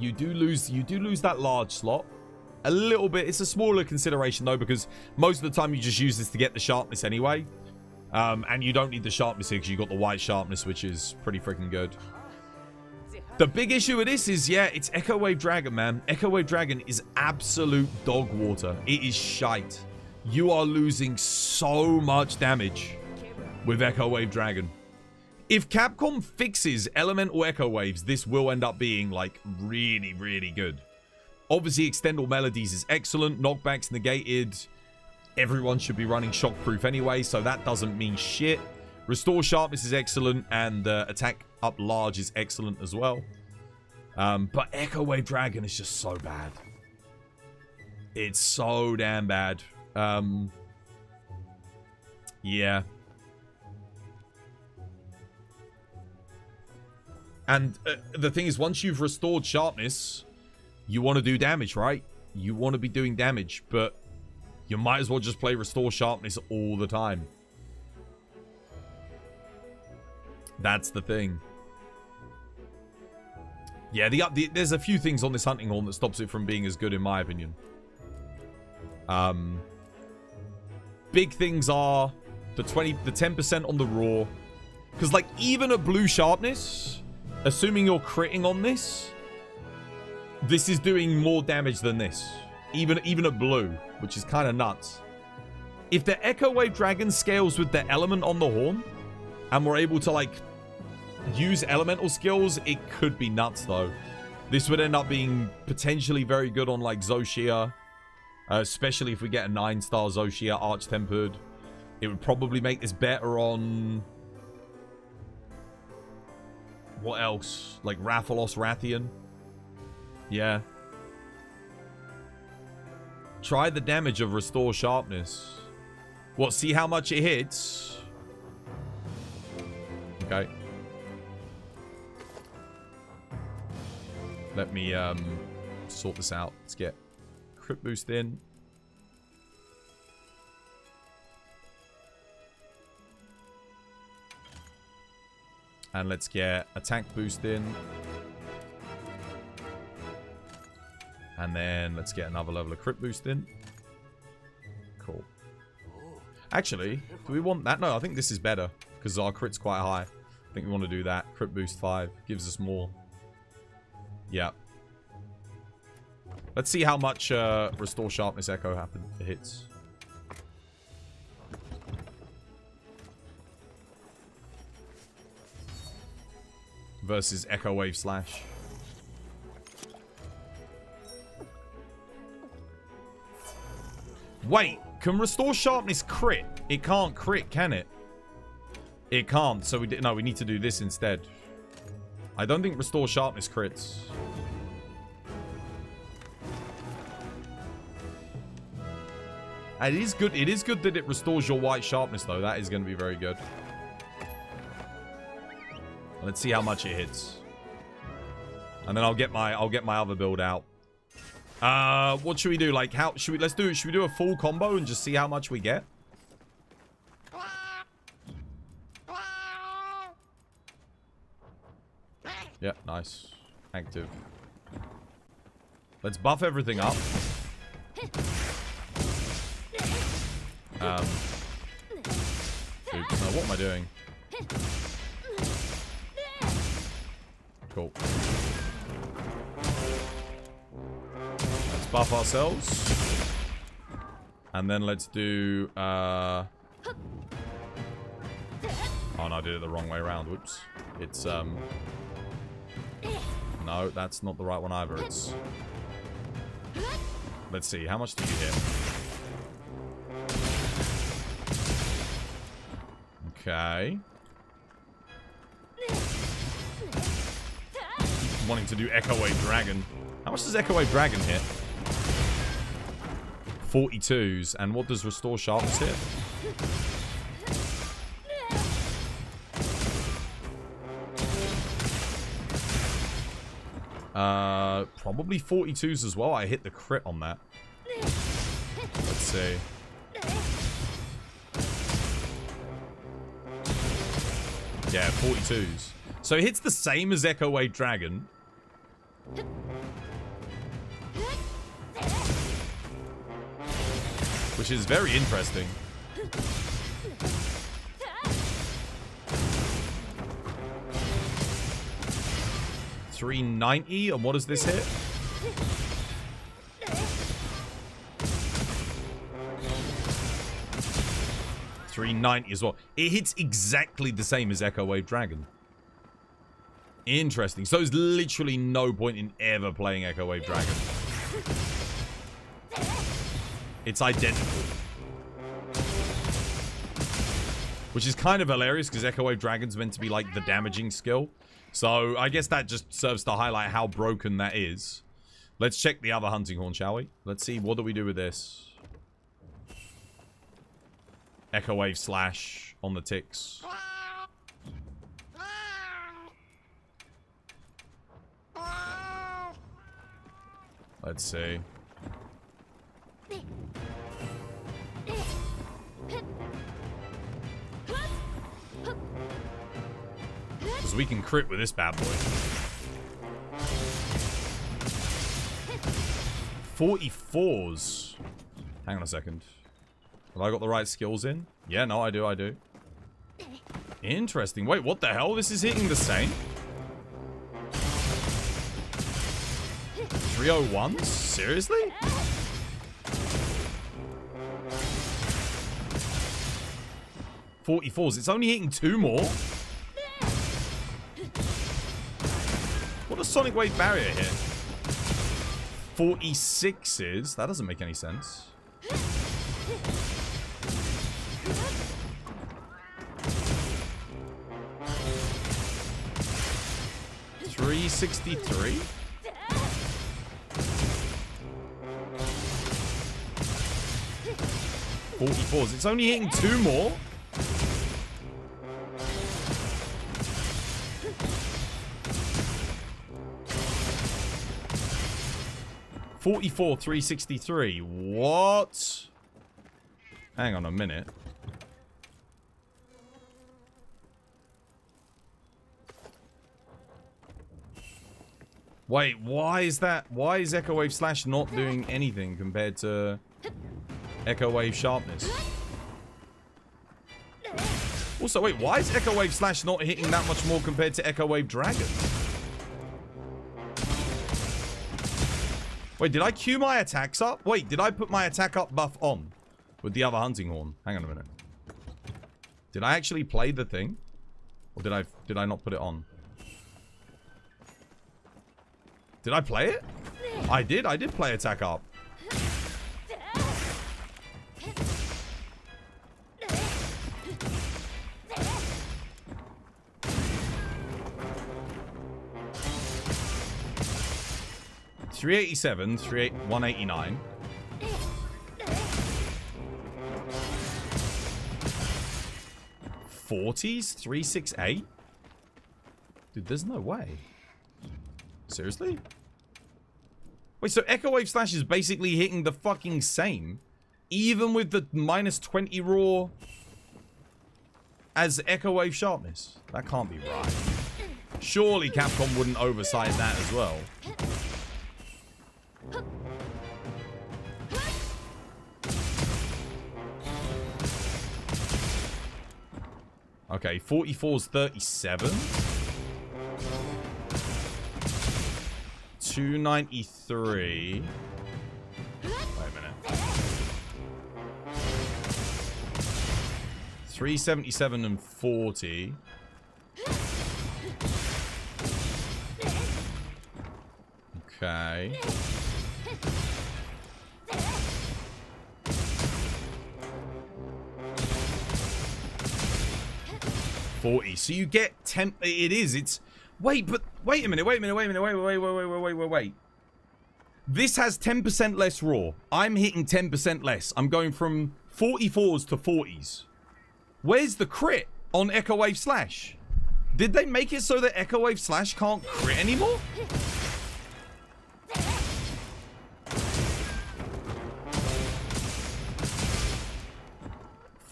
you do lose that large slot a little bit. It's a smaller consideration though, because most of the time you just use this to get the sharpness anyway, and you don't need the sharpness here because you got the white sharpness, which is pretty freaking good. The big issue with this is, yeah, it's Echo Wave Dragon, man. Echo Wave Dragon is absolute dog water. It is shite. You are losing so much damage with Echo Wave Dragon. If Capcom fixes elemental Echo Waves, this will end up being, like, really, really good. Obviously, Extendal Melodies is excellent. Knockback's negated. Everyone should be running Shockproof anyway, so that doesn't mean shit. Restore Sharpness is excellent, and Attack Up Large is excellent as well. But Echo Wave Dragon is just so bad. It's so damn bad. Yeah. And the thing is, once you've restored sharpness, you want to do damage, right? You want to be doing damage, but you might as well just play restore sharpness all the time. That's the thing. Yeah, there's a few things on this hunting horn that stops it from being as good, in my opinion. Big things are the 10% on the raw, because, like, even at blue sharpness, assuming you're critting on this, this is doing more damage than this. Even at blue, which is kind of nuts. If the Echo Wave Dragon scales with the element on the horn, and we're able to, like, use elemental skills, it could be nuts, though. This would end up being potentially very good on, like, Zoshia. Especially if we get a 9-star Zoshia Arch Tempered. It would probably make this better on... What else? Like Rathalos Rathian. Yeah. Try the damage of Restore Sharpness. What, see how much it hits? Okay. Let me sort this out. Let's get crit boost in. And let's get attack boost in. And then let's get another level of crit boost in. Cool. Actually, do we want that? No, I think this is better because our crit's quite high. I think we want to do that. Crit boost 5 gives us more. Yeah. Let's see how much Restore Sharpness Echo hits. Versus Echo Wave Slash. Wait, can Restore Sharpness crit? It can't crit, can it? It can't, so we need to do this instead. I don't think Restore Sharpness crits. And it is good that it restores your white sharpness though. That is going to be very good. Let's see how much it hits. And then I'll get my other build out. What should we do? Like how should we do a full combo and just see how much we get? Yeah, nice. Active. Let's buff everything up. Oops, no, what am I doing? Cool. Let's buff ourselves. And then let's do, oh no, I did it the wrong way around. Whoops. It's, no, that's not the right one either. It's, let's see, how much do you hit? Okay. Wanting to do Echo Wave Dragon. How much does Echo Wave Dragon hit? 42s. And what does Restore Sharpness hit? Probably 42s as well. I hit the crit on that. Let's see. Yeah, 42s. So it hits the same as Echo Wave Dragon. Which is very interesting. $390, and what does this hit? $390 as well. It hits exactly the same as Echo Wave Dragon. Interesting. So there's literally no point in ever playing Echo Wave Dragon. It's identical. Which is kind of hilarious because Echo Wave Dragon's meant to be like the damaging skill. So I guess that just serves to highlight how broken that is. Let's check the other Hunting Horn, shall we? Let's see, what do we do with this? Echo Wave Slash on the ticks. Let's see. Because we can crit with this bad boy. 44s. Hang on a second. Have I got the right skills in? Yeah, no, I do. Interesting. Wait, what the hell? This is hitting the same? 301s? Seriously? $44s. It's only hitting 2 more? What does Sonic Wave Barrier hit? 46s? That doesn't make any sense. $363? 44s. It's only hitting 2 more? $44, $363. What? Hang on a minute. Wait, why is that? Why is Echo Wave Slash not doing anything compared to Echo Wave Sharpness? Also, wait, why is Echo Wave Slash not hitting that much more compared to Echo Wave Dragon? Wait, did I queue my attacks up? Wait, did I put my attack up buff on with the other hunting horn? Hang on a minute. Did I actually play the thing? Or did I not put it on? Did I play it? I did play attack up. $387, 189. $40s, 368. Dude, there's no way. Seriously? Wait, so Echo Wave Slash is basically hitting the fucking same, even with the minus 20 raw as Echo Wave Sharpness? That can't be right. Surely Capcom wouldn't oversize that as well. Okay, 44's 37. 293. Wait a minute. 377 and 40. Okay. $40. So you get 10. It is. It's. Wait, but wait a minute. Wait. This has 10% less raw. I'm hitting 10% less. I'm going from 44s to 40s. Where's the crit on Echo Wave Slash? Did they make it so that Echo Wave Slash can't crit anymore?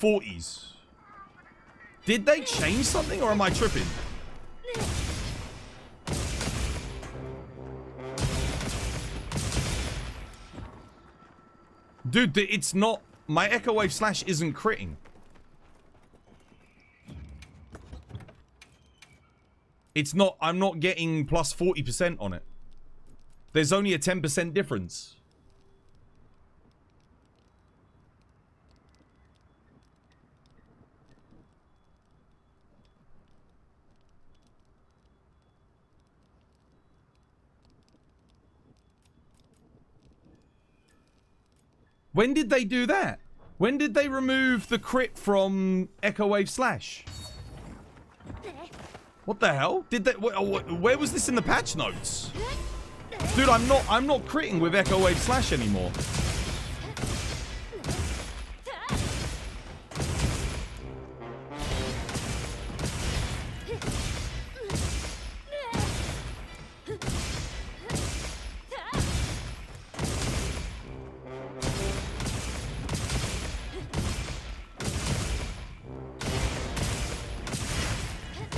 $40s. Did they change something or am I tripping? Dude, it's not... My Echo Wave Slash isn't critting. It's not... I'm not getting plus 40% on it. There's only a 10% difference. When did they do that? When did they remove the crit from Echo Wave Slash? What the hell? Did they? Where was this in the patch notes? Dude, I'm not critting with Echo Wave Slash anymore.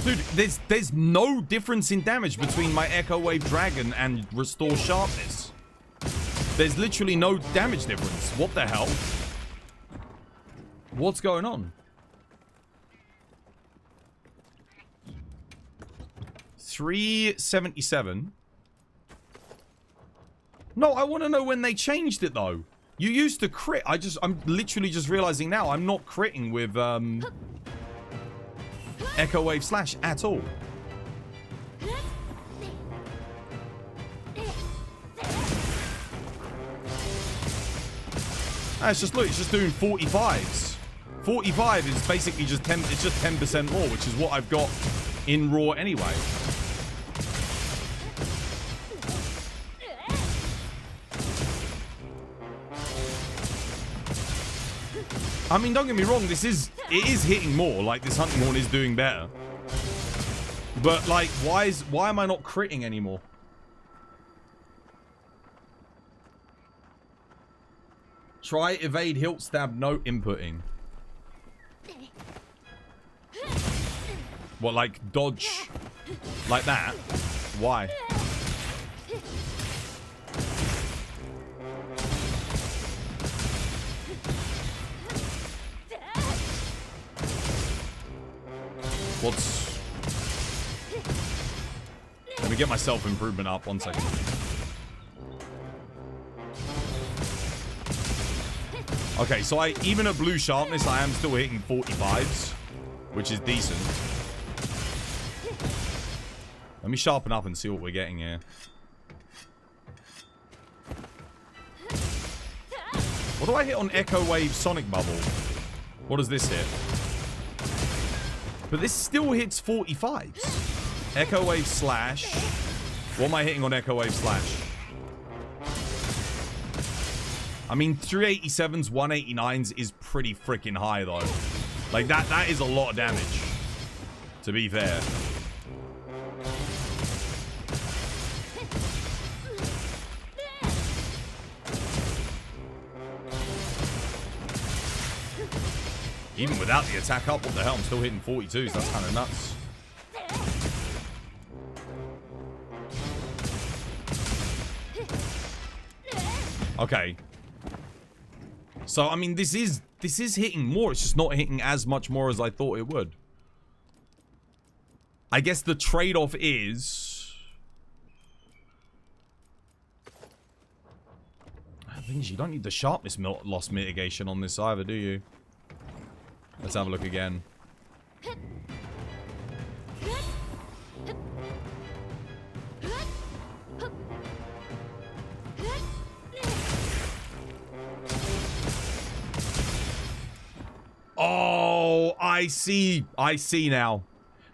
Dude, there's no difference in damage between my Echo Wave Dragon and Restore Sharpness. There's literally no damage difference. What the hell? What's going on? 377. No, I want to know when they changed it though. You used to crit. I'm literally just realizing now I'm not critting with Echo Wave Slash at all. It's just, look, it's just doing 45s. 45 is basically just 10, it's just 10% more, which is what I've got in Raw anyway. I mean, don't get me wrong, it is hitting more, like this hunting horn is doing better. But like, why am I not critting anymore? Try evade hilt stab, no inputting. What, like dodge like that? Why? What's... Let me get my self-improvement up. 1 second. Okay, so even at blue sharpness, I am still hitting 45s, which is decent. Let me sharpen up and see what we're getting here. What do I hit on Echo Wave Sonic Bubble? What does this hit? But this still hits 45s. Echo Wave Slash. What am I hitting on Echo Wave Slash? I mean, 387s, 189s is pretty freaking high, though. Like, that is a lot of damage, to be fair. Even without the attack up, what the hell? I'm still hitting 42s. That's kind of nuts. Okay. So, I mean, this is hitting more. It's just not hitting as much more as I thought it would. I guess the trade-off is... The thing is, you don't need the sharpness loss mitigation on this either, do you? Let's have a look again. Oh, I see. I see now.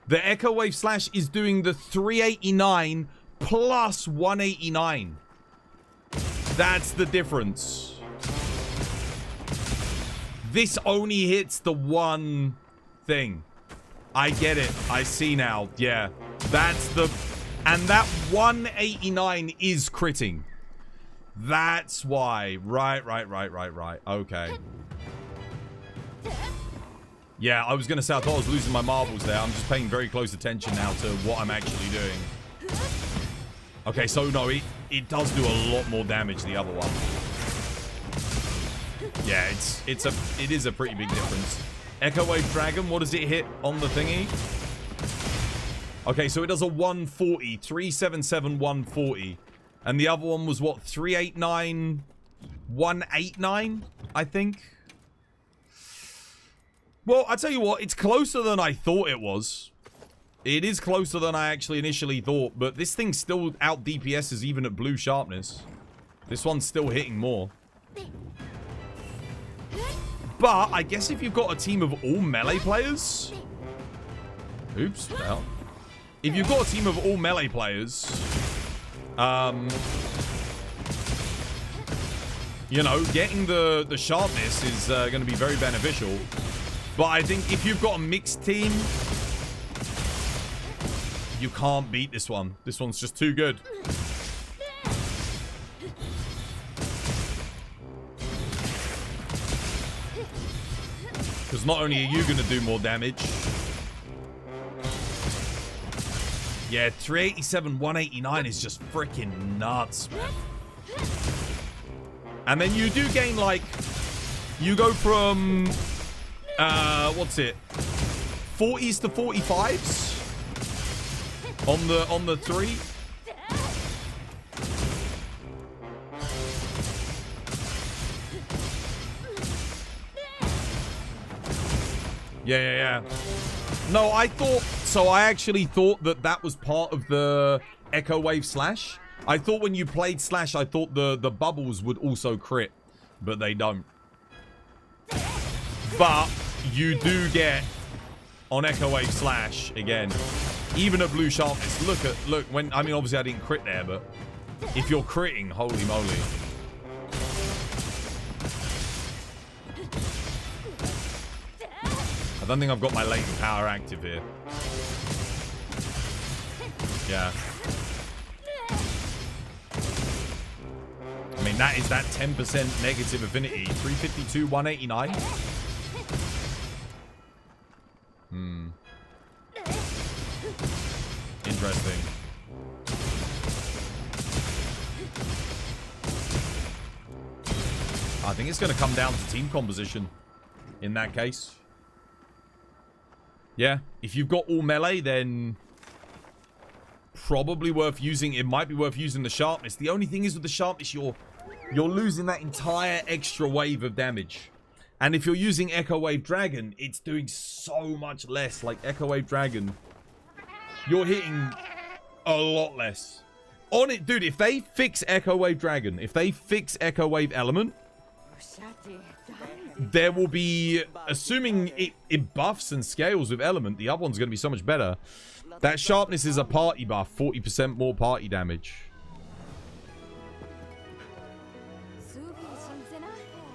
The Echo Wave Slash is doing the 389 plus 189. That's the difference. This only hits the one thing. I get it. I see now. Yeah. That's the... And that 189 is critting. That's why. Right. Okay. Yeah, I was going to say, I thought I was losing my marbles there. I'm just paying very close attention now to what I'm actually doing. Okay, so no, it does do a lot more damage, the other one. Yeah, it is a pretty big difference. Echo Wave Dragon, what does it hit on the thingy? Okay, so it does a 140, 377, 140. And the other one was what, 389, 189, I think? Well, I tell you what, it's closer than I thought it was. It is closer than I actually initially thought, but this thing still out DPSs even at blue sharpness. This one's still hitting more. But I guess if you've got a team of all melee players... Oops, well. If you've got a team of all melee players... you know, getting the sharpness is going to be very beneficial. But I think if you've got a mixed team, you can't beat this one. This one's just too good. Because not only are you going to do more damage. Yeah, 387, 189 is just freaking nuts, man. And then you do gain, like... You go from... what's it? 40s to 45s? On the 3? Yeah. No, I thought... So I actually thought that was part of the Echo Wave Slash. I thought when you played Slash, I thought the bubbles would also crit. But they don't. But you do get on Echo Wave Slash again. Even at blue sharpness. Look, when... I mean, obviously I didn't crit there, but... If you're critting, holy moly. I don't think I've got my latent power active here. Yeah. I mean, that is that 10% negative affinity. 352, 189. Interesting. I think it's going to come down to team composition in that case. Yeah, if you've got all melee, then probably worth using. It might be worth using the sharpness. The only thing is with the sharpness, you're losing that entire extra wave of damage. And if you're using Echo Wave Dragon, it's doing so much less. Like Echo Wave Dragon, you're hitting a lot less. On it, dude, if they fix Echo Wave Dragon, if they fix Echo Wave Element, there will be, assuming it buffs and scales with Element, the other one's going to be so much better. That sharpness is a party buff, 40% more party damage.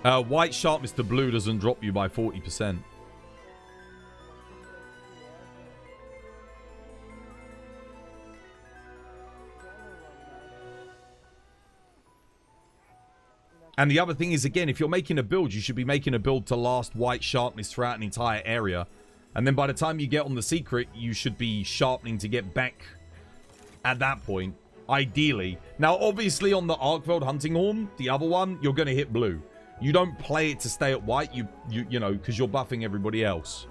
White sharpness to blue doesn't drop you by 40%. And the other thing is, again, if you're making a build, you should be making a build to last white sharpness throughout an entire area. And then by the time you get on the secret, you should be sharpening to get back at that point, ideally. Now, obviously, on the Arkveld Hunting Horn, the other one, you're going to hit blue. You don't play it to stay at white, you know, because you're buffing everybody else.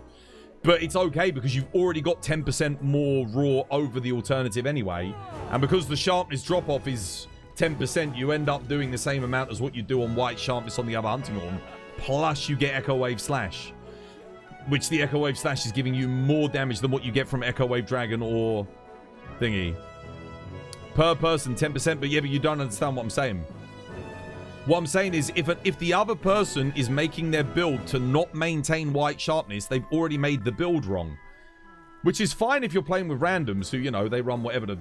But it's okay because you've already got 10% more raw over the alternative anyway. And because the sharpness drop-off is 10%, you end up doing the same amount as what you do on white sharpness on the other Hunting Horn. Plus, you get Echo Wave Slash. Which the Echo Wave Slash is giving you more damage than what you get from Echo Wave Dragon or thingy. Per person, 10%, but yeah, but you don't understand what I'm saying. What I'm saying is, if the other person is making their build to not maintain white sharpness, they've already made the build wrong. Which is fine if you're playing with randoms who, you know, they run whatever the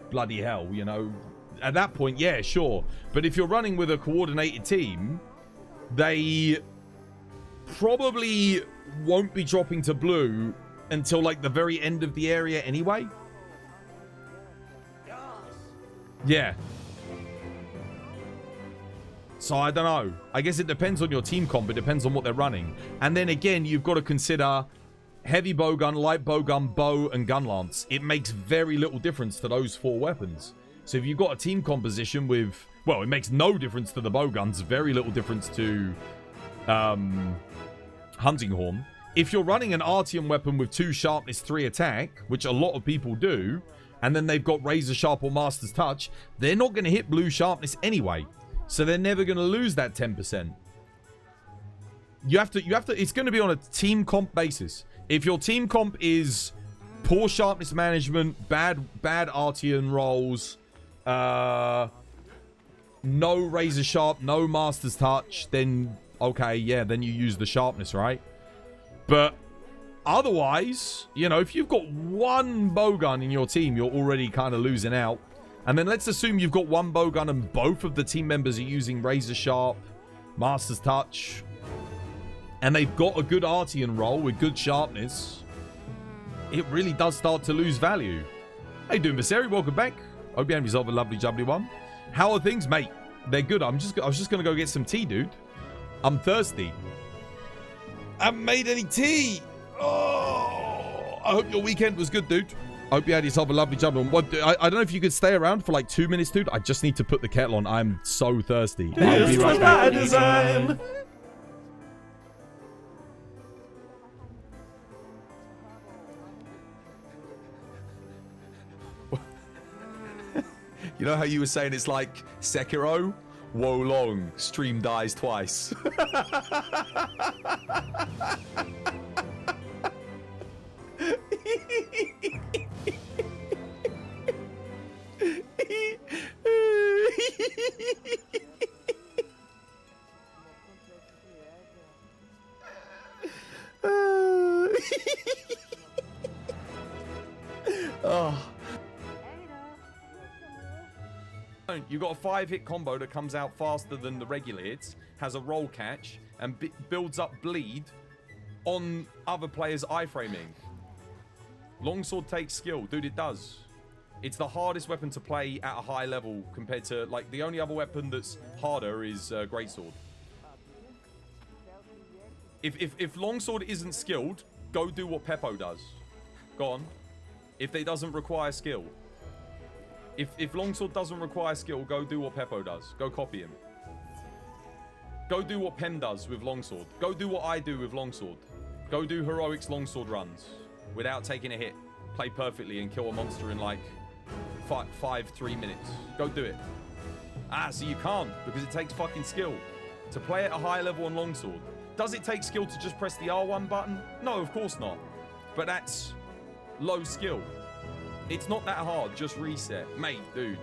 bloody hell, you know. At that point, yeah, sure. But if you're running with a coordinated team, they probably won't be dropping to blue until, like, the very end of the area anyway. Yeah. So, I don't know. I guess it depends on your team comp. It depends on what they're running. And then, again, you've got to consider heavy bowgun, light bowgun, bow, and gun lance. It makes very little difference to those 4 weapons. So, if you've got a team composition with... Well, it makes no difference to the bowguns. Very little difference to Hunting Horn. If you're running an Artium weapon with 2 sharpness, 3 attack, which a lot of people do, and then they've got Razor Sharp or Master's Touch, they're not going to hit blue sharpness anyway. So they're never going to lose that 10%. You have to, it's going to be on a team comp basis. If your team comp is poor sharpness management, bad Artian rolls, no Razor Sharp, no Master's Touch, then okay, yeah, then you use the sharpness, right? But otherwise, you know, if you've got 1 bowgun in your team, you're already kind of losing out. And then let's assume you've got 1 bowgun and both of the team members are using Razor Sharp, Master's Touch, and they've got a good Artian roll with good sharpness. It really does start to lose value. How you doing, Viseri? Welcome back. Hope you had yourself a lovely jubbly one. How are things, mate? They're good. I was just gonna go get some tea, dude. I'm thirsty. I haven't made any tea. Oh, I hope your weekend was good, dude. I hope you had yourself a lovely jubbly one. I don't know if you could stay around for like 2 minutes, dude. I just need to put the kettle on. I'm so thirsty. I'll be right back. Design. You know how you were saying it's like Sekiro? Woe long, stream dies twice. Oh. You got a 5-hit combo that comes out faster than the regular hits, has a roll catch, and builds up bleed on other players' iframing. Longsword takes skill. Dude, it does. It's the hardest weapon to play at a high level compared to, like, the only other weapon that's harder is Greatsword. If Longsword isn't skilled, go do what Peppo does. Go on. If it doesn't require skill. If Longsword doesn't require skill, go do what Peppo does. Go copy him. Go do what Pen does with Longsword. Go do what I do with Longsword. Go do Heroic's Longsword runs. without taking a hit. Play perfectly and kill a monster in like 3 minutes. Go do it. Ah, so you can't because it takes fucking skill to play at a high level on longsword. Does it take skill to just press the R1 button? No, of course not. But that's low skill. It's not that hard. Just reset. Mate, dude.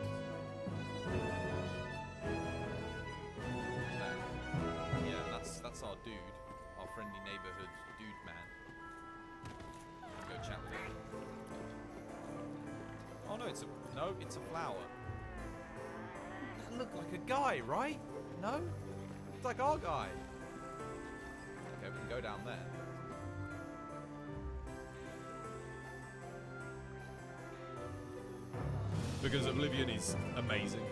Yeah, that's our dude. Our friendly neighborhood dude man. Go chat with him. Oh no, it's a flower. Doesn't look like a guy, right? No? It's like our guy. Okay, we can go down there. Because Oblivion is amazing.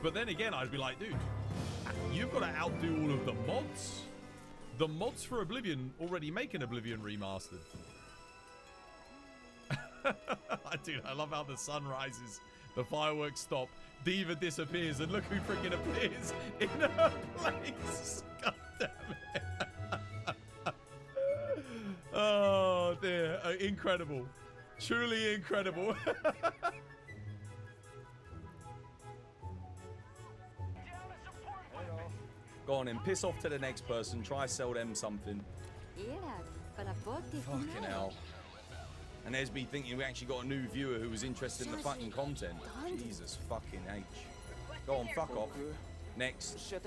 But then again, I'd be like, dude, you've got to outdo all of the mods. The mods for Oblivion already make an Oblivion remastered. Dude, I love how the sun rises, the fireworks stop, Diva disappears, and look who freaking appears in her place. God damn it. Oh, dear. Incredible. Truly incredible. Go on and piss off to the next person. Try sell them something. Fucking hell. And there's me thinking we actually got a new viewer who was interested in the fucking content. Jesus fucking H. Go on, fuck off. Next. Twat.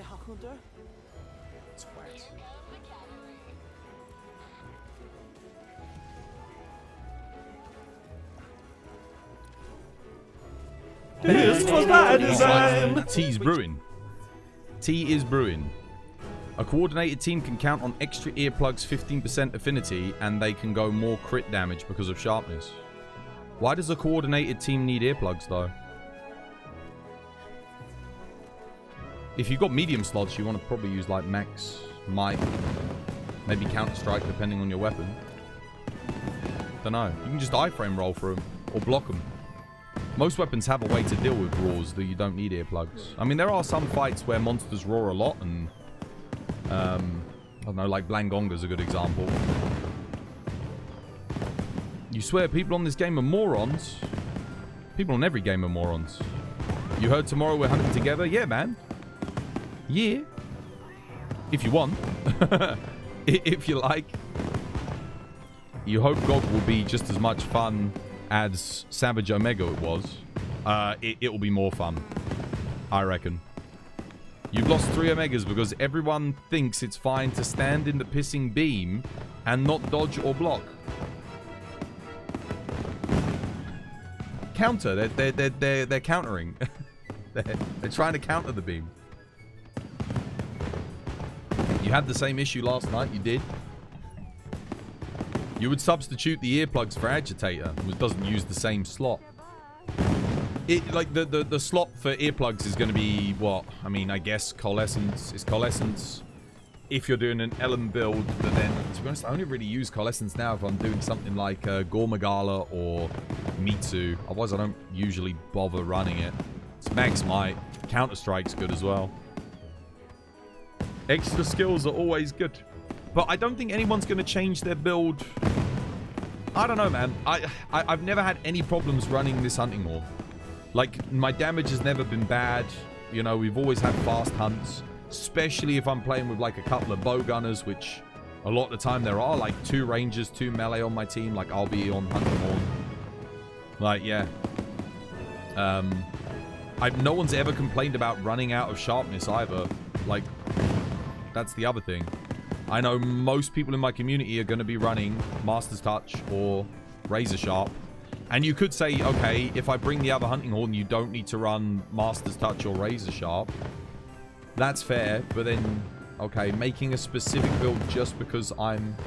This was my design. Tea's brewing. Tea is brewing. A coordinated team can count on extra earplugs 15% affinity and they can go more crit damage because of sharpness. Why does a coordinated team need earplugs though? If you've got medium slots, you want to probably use like max, might, maybe Counter-Strike depending on your weapon. Don't know. You can just iframe roll for them or block them. Most weapons have a way to deal with roars that you don't need earplugs. I mean, there are some fights where monsters roar a lot and I don't know, like Blangonga's a good example. You swear people on this game are morons? People on every game are morons. You heard tomorrow we're hunting together? Yeah, man. Yeah. If you want. If you like. You hope GOG will be just as much fun as Savage Omega it was. It will be more fun. I reckon. You've lost 3 Omegas because everyone thinks it's fine to stand in the pissing beam and not dodge or block. Counter. They're countering. they're trying to counter the beam. You had the same issue last night. You did. You would substitute the earplugs for Agitator, which doesn't use the same slot. Like the slot for earplugs is going to be what? I mean, I guess Coalescence is Coalescence. If you're doing an Elm build, but then to be honest, I only really use Coalescence now if I'm doing something like Gormagala or Mitsu. Otherwise, I don't usually bother running it. It's Max Might. Counter-Strike's good as well. Extra skills are always good. But I don't think anyone's going to change their build. I don't know, man. I've never had any problems running this hunting horde. Like, my damage has never been bad. You know, we've always had fast hunts. Especially if I'm playing with, like, a couple of bow gunners, which a lot of the time there are. Like, 2 rangers, 2 melee on my team. Like, I'll be on hunting horde. Like, yeah. No one's ever complained about running out of sharpness either. Like, that's the other thing. I know most people in my community are going to be running Master's Touch or Razor Sharp. And you could say, okay, if I bring the other hunting horn, you don't need to run Master's Touch or Razor Sharp. That's fair, but then, okay, making a specific build just because I'm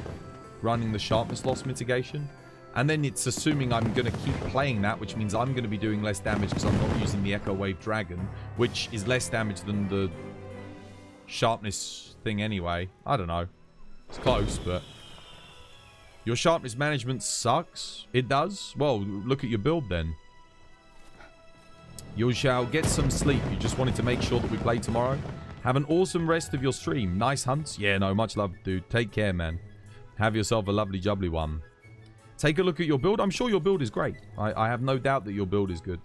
running the sharpness loss mitigation. And then it's assuming I'm going to keep playing that, which means I'm going to be doing less damage because I'm not using the Echo Wave Dragon, which is less damage than the sharpness thing anyway. I don't know. It's close, but your sharpness management sucks. It does. Well, look at your build then. You shall get some sleep. You just wanted to make sure that we play tomorrow. Have an awesome rest of your stream. Nice hunts. Yeah, no, much love, dude. Take care, man. Have yourself a lovely jubbly one. Take a look at your build. I'm sure your build is great. I have no doubt that your build is good.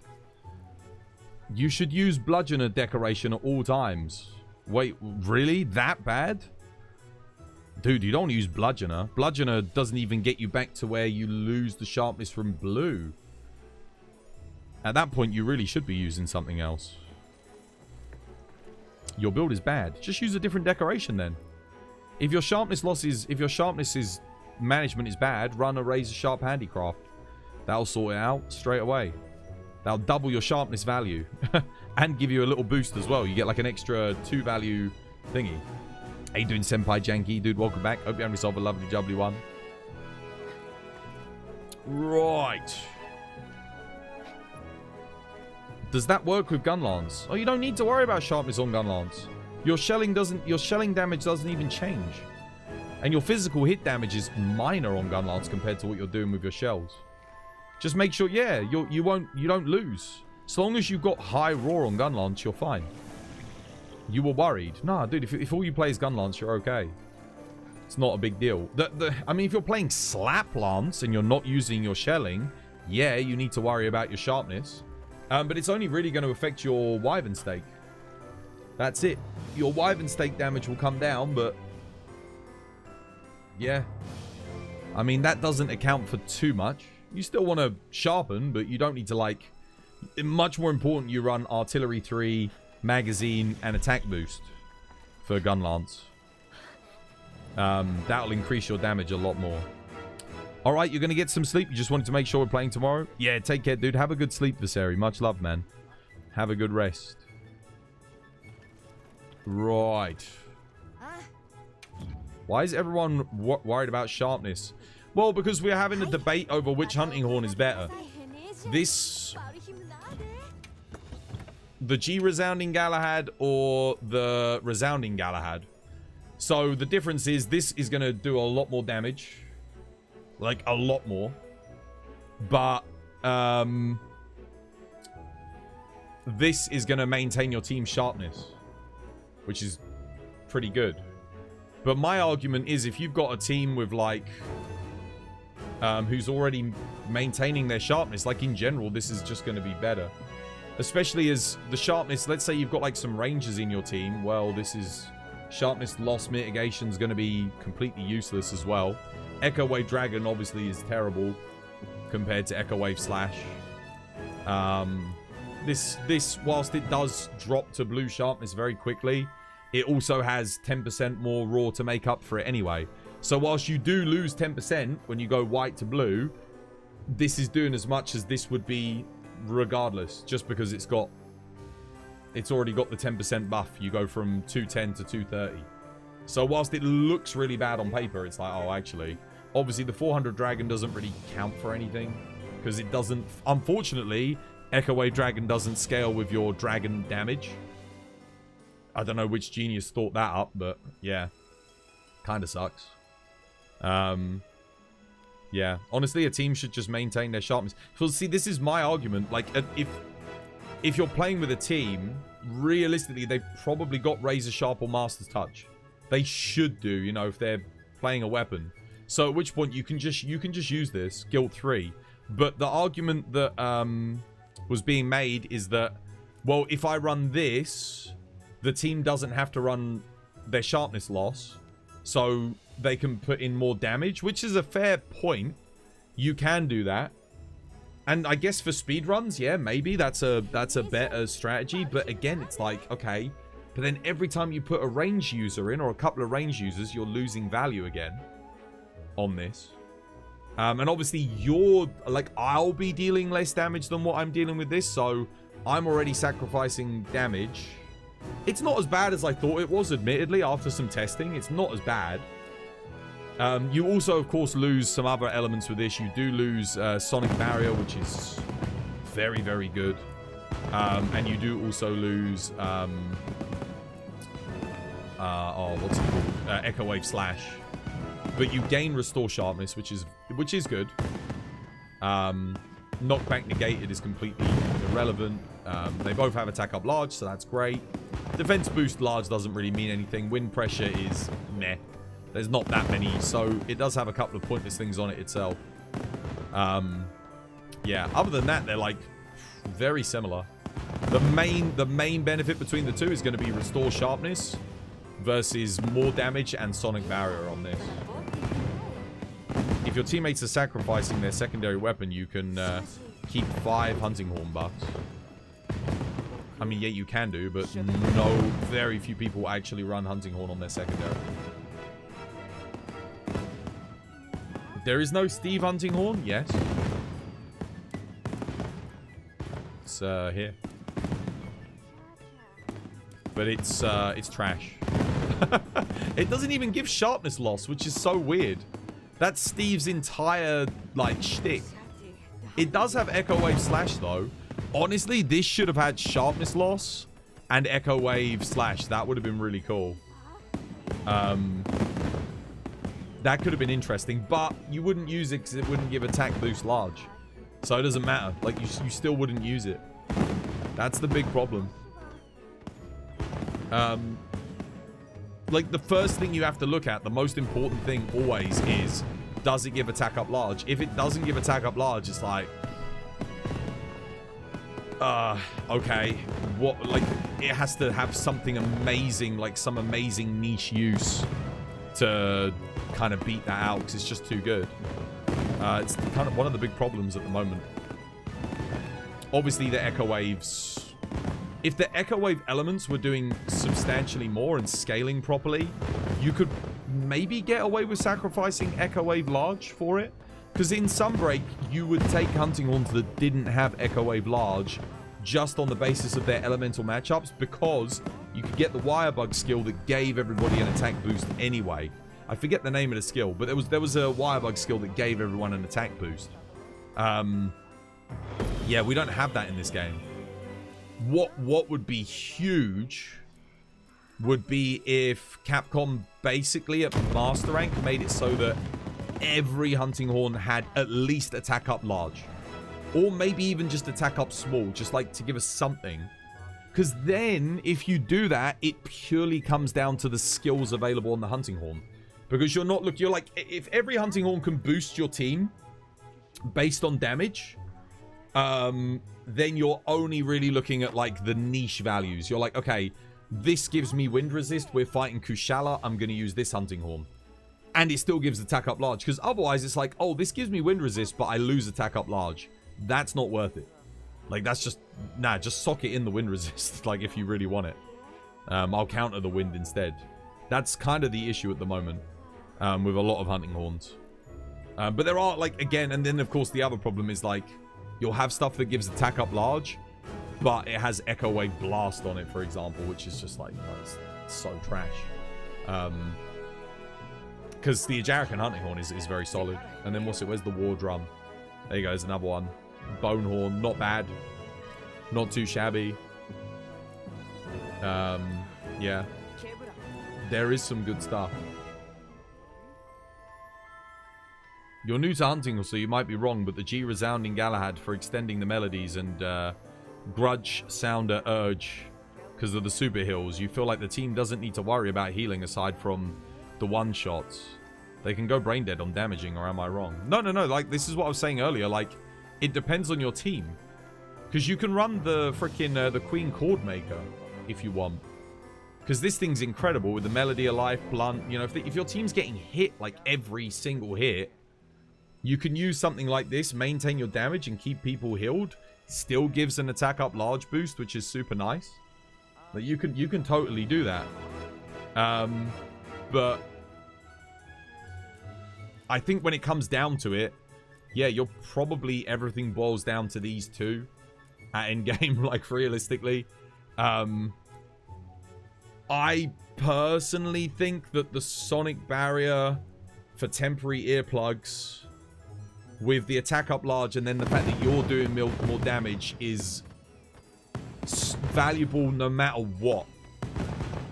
You should use Bludgeoner decoration at all times. Wait, really? That bad? Dude, you don't use Bludgeoner. Bludgeoner doesn't even get you back to where you lose the sharpness from blue. At that point, you really should be using something else. Your build is bad. Just use a different decoration then. If your sharpness management is bad, run a razor sharp handicraft. That'll sort it out straight away. That'll double your sharpness value and give you a little boost as well. You get like an extra 2 value thingy. How you doing, Senpai Janky? Dude, welcome back. Hope you have yourself a lovely jubbly one. Right. Does that work with gun lance? Oh, you don't need to worry about sharpness on gun lance. Your shelling damage doesn't even change. And your physical hit damage is minor on gun lance compared to what you're doing with your shells. Just make sure, yeah, you don't lose. As long as you've got high raw on gun lance, you're fine. You were worried. Nah, dude, if all you play is gun lance, you're okay. It's not a big deal. I mean, if you're playing slap lance and you're not using your shelling, yeah, you need to worry about your sharpness. But it's only really going to affect your wyvern stake. That's it. Your wyvern stake damage will come down, but yeah. I mean, that doesn't account for too much. You still want to sharpen, but you don't need to, like... Much more important, you run artillery 3, magazine, and attack boost for gun lance. That'll increase your damage a lot more. Alright, you're going to get some sleep. You just wanted to make sure we're playing tomorrow? Yeah, take care, dude. Have a good sleep, Viseri. Much love, man. Have a good rest. Right. Why is everyone worried about sharpness? Well, because we're having a debate over which hunting horn is better. The G-resounding Galahad or the resounding Galahad. So the difference is this is going to do a lot more damage. Like, a lot more. But, this is going to maintain your team's sharpness. Which is pretty good. But my argument is if you've got a team with, like... who's already maintaining their sharpness, like in general, this is just going to be better. Especially as the sharpness, let's say you've got like some rangers in your team. Well, this is... Sharpness loss mitigation is going to be completely useless as well. Echo Wave Dragon obviously is terrible compared to Echo Wave Slash. This, whilst it does drop to blue sharpness very quickly, it also has 10% more raw to make up for it anyway. So whilst you do lose 10% when you go white to blue, this is doing as much as this would be regardless, just because it's already got the 10% buff. You go from 210 to 230. So whilst it looks really bad on paper, it's like, oh, actually, obviously the 400 dragon doesn't really count for anything because it doesn't, unfortunately, Echo Wave Dragon doesn't scale with your dragon damage. I don't know which genius thought that up, but yeah, kind of sucks. Yeah, honestly, a team should just maintain their sharpness. Well, see, this is my argument. Like, if you're playing with a team, realistically, they've probably got Razor Sharp or Master's Touch. They should do, you know, if they're playing a weapon. So at which point you can just use this, Guild 3. But the argument that was being made is that, well, if I run this, the team doesn't have to run their sharpness loss. So they can put in more damage, which is a fair point. You can do that. And I guess for speedruns, yeah, maybe that's a better strategy. But again, it's like, okay. But then every time you put a range user in, or a couple of range users, you're losing value again on this. And obviously, I'll be dealing less damage than what I'm dealing with this. So I'm already sacrificing damage. It's not as bad as I thought it was, admittedly, after some testing. It's not as bad. You also, of course, lose some other elements with this. You do lose Sonic Barrier, which is very, very good. And you do also lose... what's it called? Echo Wave Slash. But you gain Restore Sharpness, which is good. Knockback Negated is completely irrelevant. They both have Attack Up Large, so that's great. Defense Boost Large doesn't really mean anything. Wind Pressure is meh. There's not that many, so it does have a couple of pointless things on it itself. Yeah, other than that, they're like very similar. The main benefit between the two is going to be restore sharpness versus more damage and sonic barrier on this. If your teammates are sacrificing their secondary weapon, you can keep 5 hunting horn buffs. I mean, yeah, you can do, but very few people actually run hunting horn on their secondary. There is no Steve hunting horn? Yes. It's here. But it's trash. It doesn't even give sharpness loss, which is so weird. That's Steve's entire, like, shtick. It does have Echo Wave Slash, though. Honestly, this should have had sharpness loss and Echo Wave Slash. That would have been really cool. That could have been interesting, but you wouldn't use it because it wouldn't give attack boost large. So it doesn't matter. Like, you still wouldn't use it. That's the big problem. Like, the first thing you have to look at, the most important thing always is, does it give attack up large? If it doesn't give attack up large, it's like, okay, what, like, it has to have something amazing, like some amazing niche use to kind of beat that out, because it's just too good. It's kind of one of the big problems at the moment. Obviously, the Echo Waves... If the Echo Wave elements were doing substantially more and scaling properly, you could maybe get away with sacrificing Echo Wave Large for it. Because in Sunbreak, you would take Hunting Horns that didn't have Echo Wave Large just on the basis of their elemental matchups, because you could get the Wirebug skill that gave everybody an attack boost anyway. I forget the name of the skill, but there was a Wirebug skill that gave everyone an attack boost. Yeah, we don't have that in this game. What would be huge would be if Capcom basically at Master Rank made it so that every Hunting Horn had at least attack up large. Or maybe even just attack up small, just like to give us something. Because then, if you do that, it purely comes down to the skills available on the Hunting Horn. Because you're like, if every Hunting Horn can boost your team based on damage, then you're only really looking at, like, the niche values. You're like, okay, this gives me wind resist. We're fighting Kushala. I'm going to use this Hunting Horn. And it still gives attack up large. Because otherwise, it's like, oh, this gives me wind resist, but I lose attack up large. That's not worth it. Like, that's just... Nah, just sock it in the wind resist, like, if you really want it. I'll counter the wind instead. That's kind of the issue at the moment with a lot of Hunting Horns. But there are, like, again, and then, of course, the other problem is, like, you'll have stuff that gives attack up large, but it has Echo Wave Blast on it, for example, which is just, like, it's so trash. Because the Ajarican Hunting Horn is very solid. And then what's it? Where's the War Drum? There you go, there's another one. Bone Horn, not bad. Not too shabby. Yeah. There is some good stuff. You're new to hunting, so you might be wrong, but the G resounding Galahad for extending the melodies and grudge sounder urge because of the super heals. You feel like the team doesn't need to worry about healing aside from the one-shots. They can go brain dead on damaging, or am I wrong? No, like, this is what I was saying earlier. Like, it depends on your team. Because you can run the freaking, the Queen Chord Maker if you want. Because this thing's incredible with the Melody of Life, Blunt. You know, if your team's getting hit, like, every single hit, you can use something like this, maintain your damage, and keep people healed. Still gives an attack up large boost, which is super nice. Like, you can totally do that. But I think when it comes down to it, yeah, you're probably everything boils down to these two at endgame, like, realistically. I personally think that the sonic barrier for temporary earplugs with the attack up large and then the fact that you're doing more damage is valuable no matter what.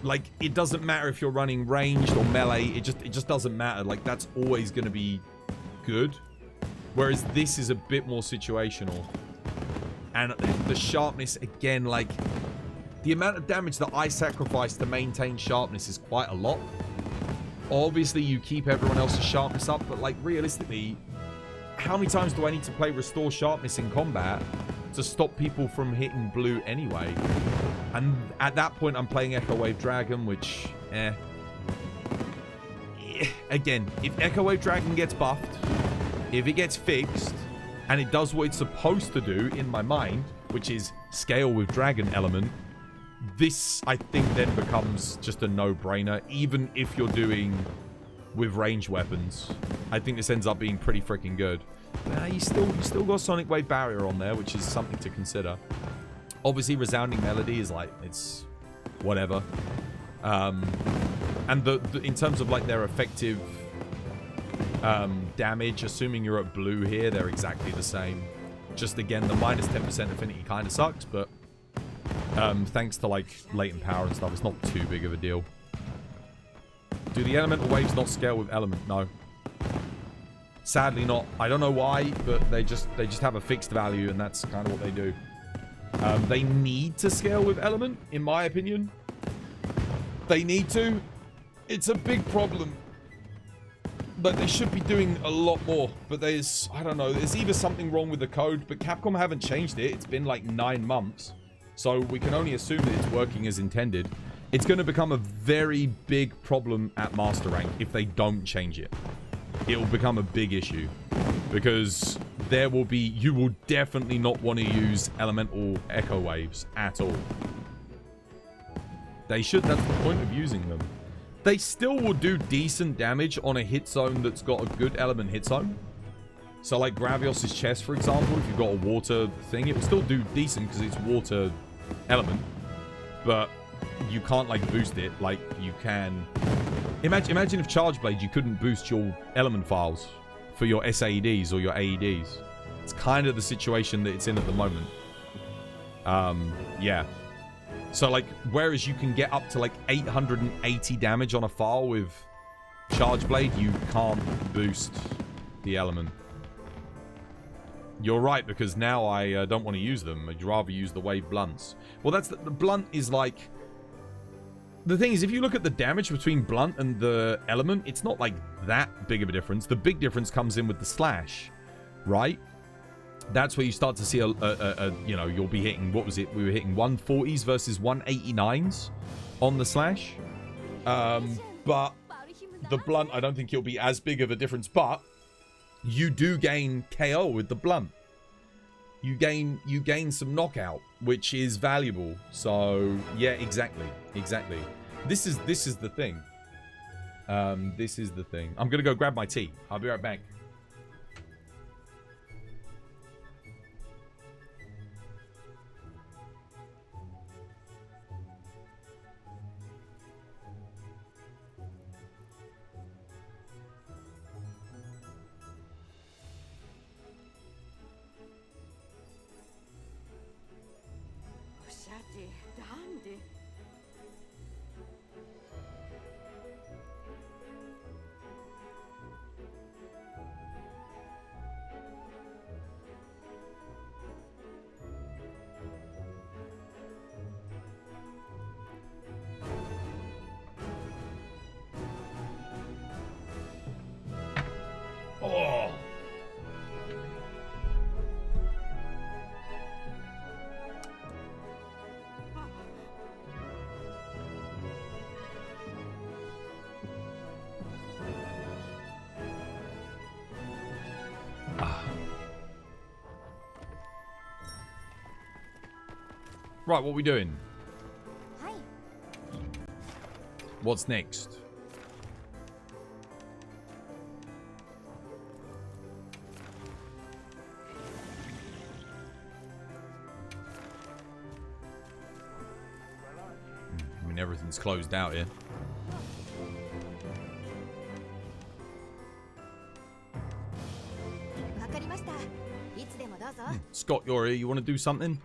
Like, it doesn't matter if you're running ranged or melee. It just doesn't matter. Like, that's always going to be good. Whereas this is a bit more situational. And the sharpness, again, like, the amount of damage that I sacrifice to maintain sharpness is quite a lot. Obviously, you keep everyone else's sharpness up, but, like, realistically, how many times do I need to play Restore Sharpness in combat to stop people from hitting blue anyway? And at that point, I'm playing Echo Wave Dragon, which, again, if Echo Wave Dragon gets buffed, if it gets fixed, and it does what it's supposed to do in my mind, which is scale with Dragon element, this, I think, then becomes just a no-brainer, even if you're doing with ranged weapons. I think this ends up being pretty freaking good. You still got Sonic Wave Barrier on there, which is something to consider. Obviously, Resounding Melody is like, it's whatever. And in terms of like their effective damage, assuming you're at blue here, they're exactly the same. Just again, the minus 10% affinity kind of sucks, but thanks to like latent power and stuff, it's not too big of a deal. Do the elemental waves not scale with element? No. Sadly not. I don't know why, but they just have a fixed value, and that's kind of what they do. They need to scale with element, in my opinion. They need to. It's a big problem. But they should be doing a lot more. But there's, I don't know, there's either something wrong with the code, but Capcom haven't changed it. It's been like 9 months. So we can only assume that it's working as intended. It's going to become a very big problem at Master Rank if they don't change it. It will become a big issue. Because there will be, you will definitely not want to use elemental echo waves at all. They should, that's the point of using them. They still will do decent damage on a hit zone that's got a good element hit zone. So like Gravios' chest, for example, if you've got a water thing, it will still do decent because it's water element. But you can't like boost it like you can. Imagine if Charge Blade, you couldn't boost your element files for your SAEDs or your AEDs. It's kind of the situation that it's in at the moment. Yeah. So, like, whereas you can get up to, like, 880 damage on a file with Charge Blade, you can't boost the element. You're right, because now I don't want to use them. I'd rather use the Wave Blunts. Well, that's the Blunt is, like... The thing is, if you look at the damage between Blunt and the element, it's not, like, that big of a difference. The big difference comes in with the Slash, right? That's where you start to see you know, you'll be hitting, what was it? We were hitting 140s versus 189s on the Slash. But the Blunt, I don't think it'll be as big of a difference, but you do gain KO with the Blunt. You gain some knockout, which is valuable. So, yeah, exactly. Exactly. This is the thing. This is the thing. I'm going to go grab my tea. I'll be right back. Oh. Right, what are we doing? Hi. What's next? I mean, everything's closed out here. Scott, you're here. You want to do something?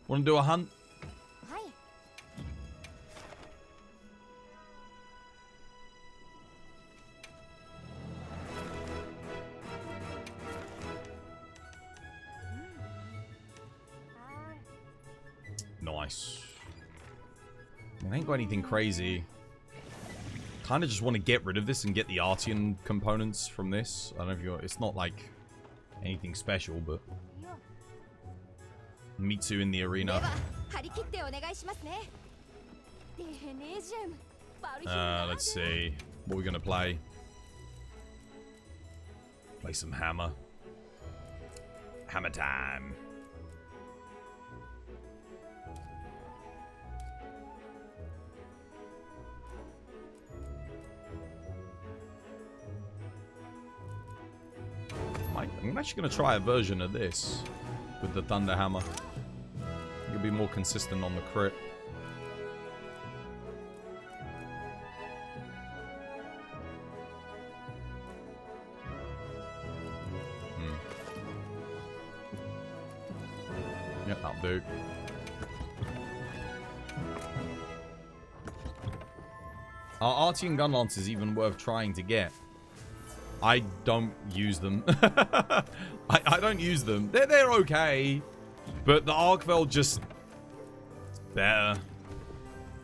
Want to do a hunt? Nice. I ain't got anything crazy. Kind of just want to get rid of this and get the Artian components from this. I don't know if you're... It's not like anything special, but Mitsu in the arena. Let's see. What are we going to play? Play some hammer. Hammer time. I'm actually going to try a version of this with the Thunder Hammer. It'll be more consistent on the crit. Yep, that'll do. Are Artian gun lances even worth trying to get? I don't use them. I don't use them. They're okay. But the Arcvel just... better.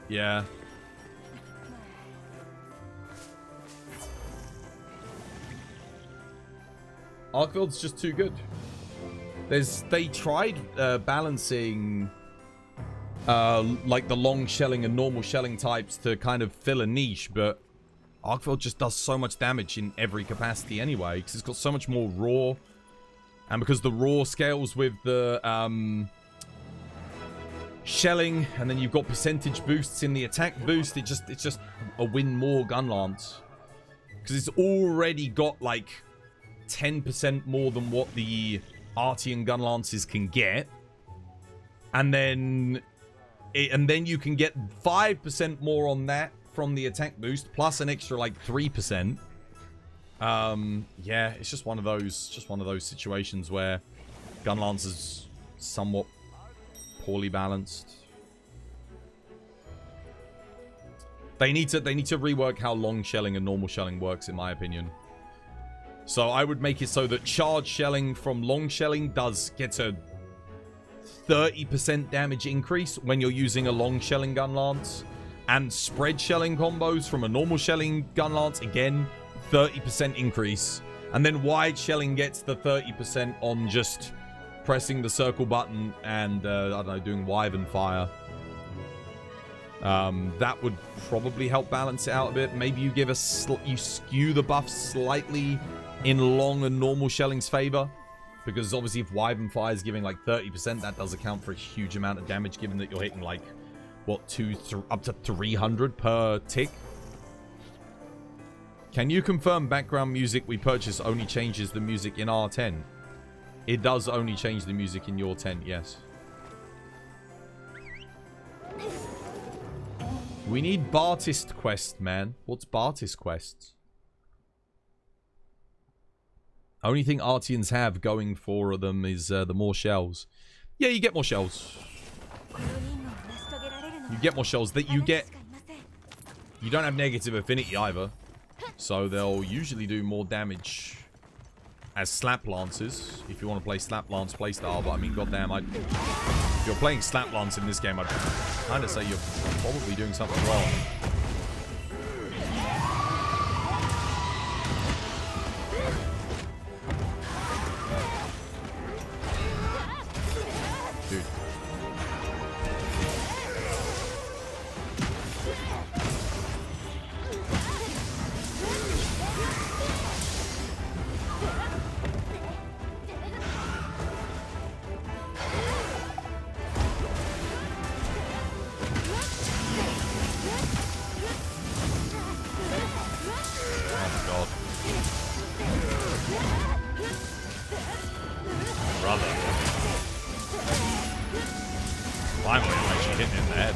Yeah. Arcvel's just too good. They tried balancing like the long shelling and normal shelling types to kind of fill a niche, but Arcvel just does so much damage in every capacity anyway, because it's got so much more raw. And because the raw scales with the shelling, and then you've got percentage boosts in the attack boost, it's just a win more gun lance. Because it's already got like 10% more than what the Artian gun lances can get. And then you can get 5% more on that from the attack boost, plus an extra like 3%. Yeah, it's just one of those situations where Gunlance is somewhat poorly balanced. They need to rework how long shelling and normal shelling works, in my opinion. So I would make it so that charge shelling from long shelling gets a 30% damage increase when you're using a long shelling gun lance. And spread shelling combos from a normal shelling gun lance, again, 30% increase. And then wide shelling gets the 30% on just pressing the circle button and, I don't know, doing Wyvern fire. That would probably help balance it out a bit. Maybe you give you skew the buff slightly in long and normal shelling's favor. Because obviously if Wyvern fire is giving like 30%, that does account for a huge amount of damage, given that you're hitting like, what, up to 300 per tick? Can you confirm background music we purchase only changes the music in R10? It does only change the music in your 10, yes. We need Bartist quest, man. What's Bartist quests? Only thing Artians have going for them is the more shells. Yeah, you get more shells. You get more shells that you get. You don't have negative affinity either. So they'll usually do more damage as slap lances. If you want to play slap lance playstyle. But I mean, goddamn, if you're playing slap lance in this game, I'd kind of say you're probably doing something wrong. Dude. Finally, I'm actually hitting in the head.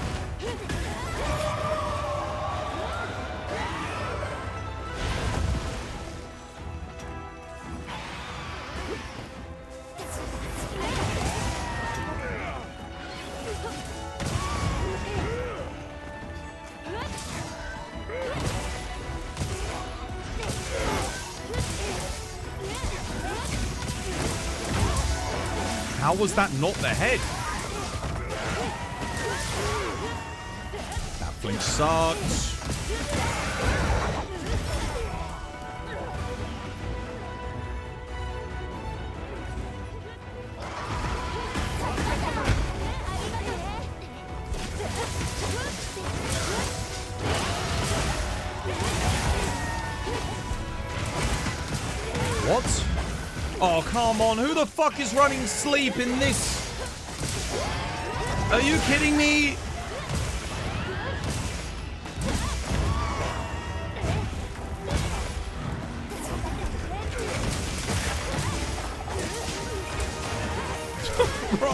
How was that not the head? That flinch sucks. What? Oh, come on. Who the fuck is running sleep in this? Are you kidding me? Bro.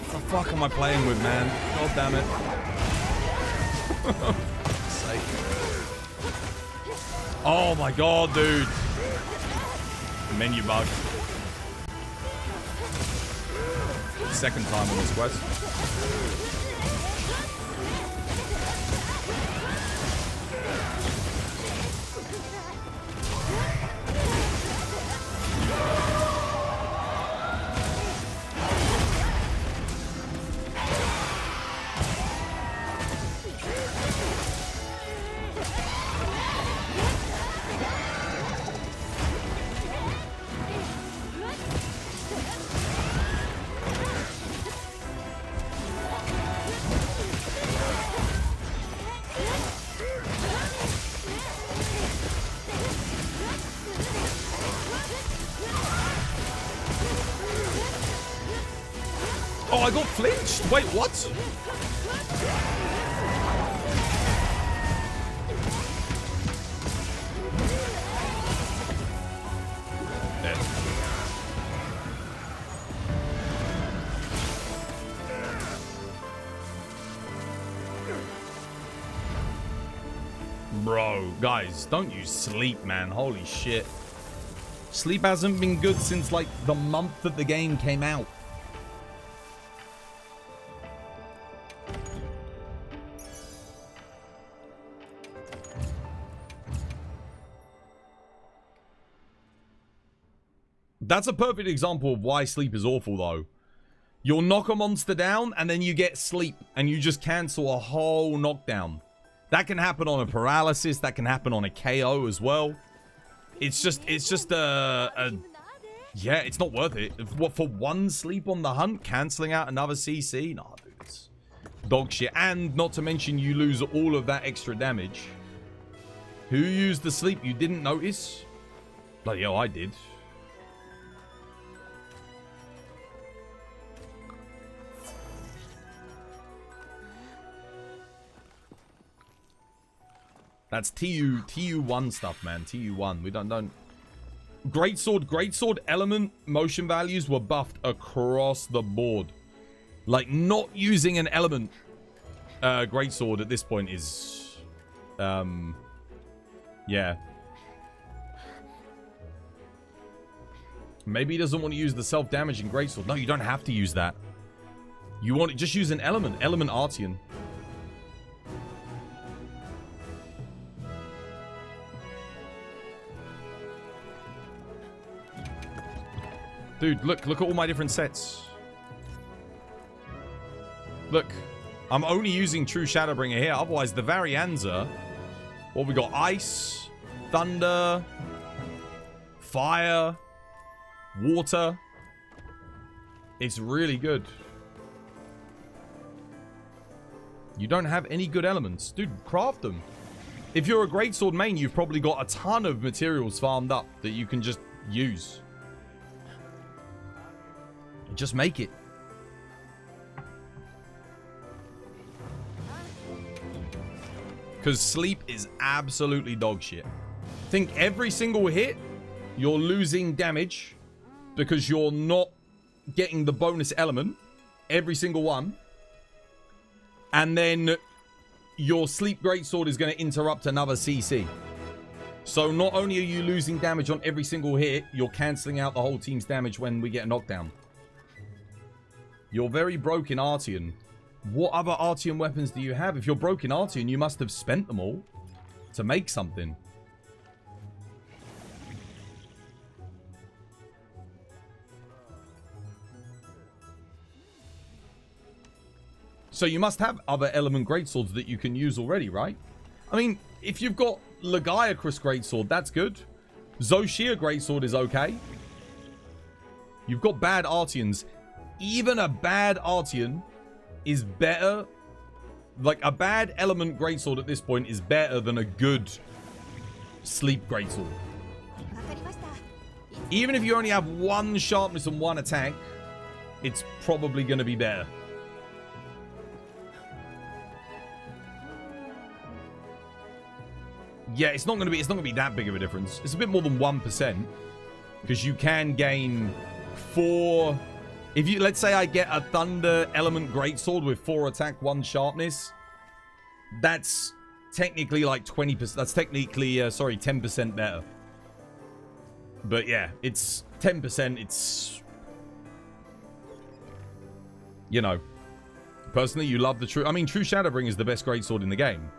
What the fuck am I playing with, man? God damn it. Sake. Oh my god, dude. Menu bug. Second time on this quest. Oh, I got flinched? Wait, what? Dead. Bro, guys, don't use sleep, man. Holy shit. Sleep hasn't been good since, like, the month that the game came out. That's a perfect example of why sleep is awful, though. You'll knock a monster down, and then you get sleep, and you just cancel a whole knockdown. That can happen on a paralysis. That can happen on a KO as well. It's just yeah, it's not worth it. What, for one sleep on the hunt, canceling out another CC? Nah, dude, it's dog shit. And not to mention, you lose all of that extra damage. Who used the sleep you didn't notice? Bloody hell, I did. That's TU1 stuff, man. TU1. We don't. Greatsword element motion values were buffed across the board. Like, not using an element greatsword at this point is yeah. Maybe he doesn't want to use the self-damaging greatsword. No, you don't have to use that. You want to just use an element Artian. Dude, look at all my different sets. Look, I'm only using True Shadowbringer here. Otherwise, the Varianza, what we got? Ice, thunder, fire, water. It's really good. You don't have any good elements. Dude, craft them. If you're a greatsword main, you've probably got a ton of materials farmed up that you can just use. Just make it. Because sleep is absolutely dog shit. Think every single hit, you're losing damage because you're not getting the bonus element. Every single one. And then your sleep greatsword is going to interrupt another CC. So not only are you losing damage on every single hit, you're cancelling out the whole team's damage when we get a knockdown. You're very broken Artian. What other Artian weapons do you have? If you're broken Artian, you must have spent them all to make something. So you must have other element greatswords that you can use already, right? I mean, if you've got Legiacrus greatsword, that's good. Zoshia greatsword is okay. You've got bad Artians. Even a bad Artian is better Like, a bad element greatsword at this point is better than a good sleep greatsword. Even if you only have 1 sharpness and 1 attack, it's probably going to be better. Yeah, it's not going to be that big of a difference. It's a bit more than 1%, because you can gain 4. If you, let's say I get a thunder element greatsword with 4 attack, 1 sharpness, that's technically like 20%. That's technically, sorry, 10% better. But yeah, it's 10%. It's, you know, personally, you love the true. I mean, True Shadowbring is the best greatsword in the game.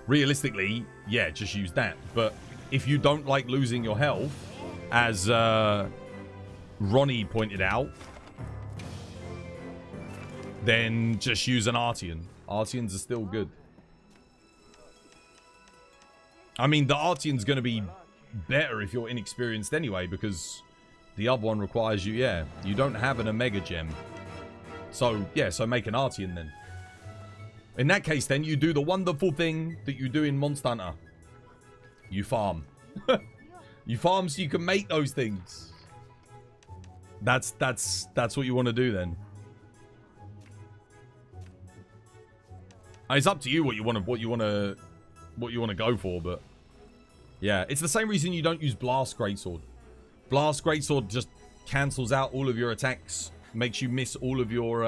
Realistically, yeah, just use that. But if you don't like losing your health, as Ronnie pointed out, then just use an Artian. Artians are still good. I mean, the Artian's going to be better if you're inexperienced anyway, because the other one requires you, yeah, you don't have an Omega Gem. So, yeah, so make an Artian then. In that case, then, you do the wonderful thing that you do in Monster Hunter. You farm. You farm so you can make those things. That's what you want to do then. It's up to you what you want to go for, but yeah, it's the same reason you don't use Blast Greatsword. Blast Greatsword just cancels out all of your attacks, makes you miss all of your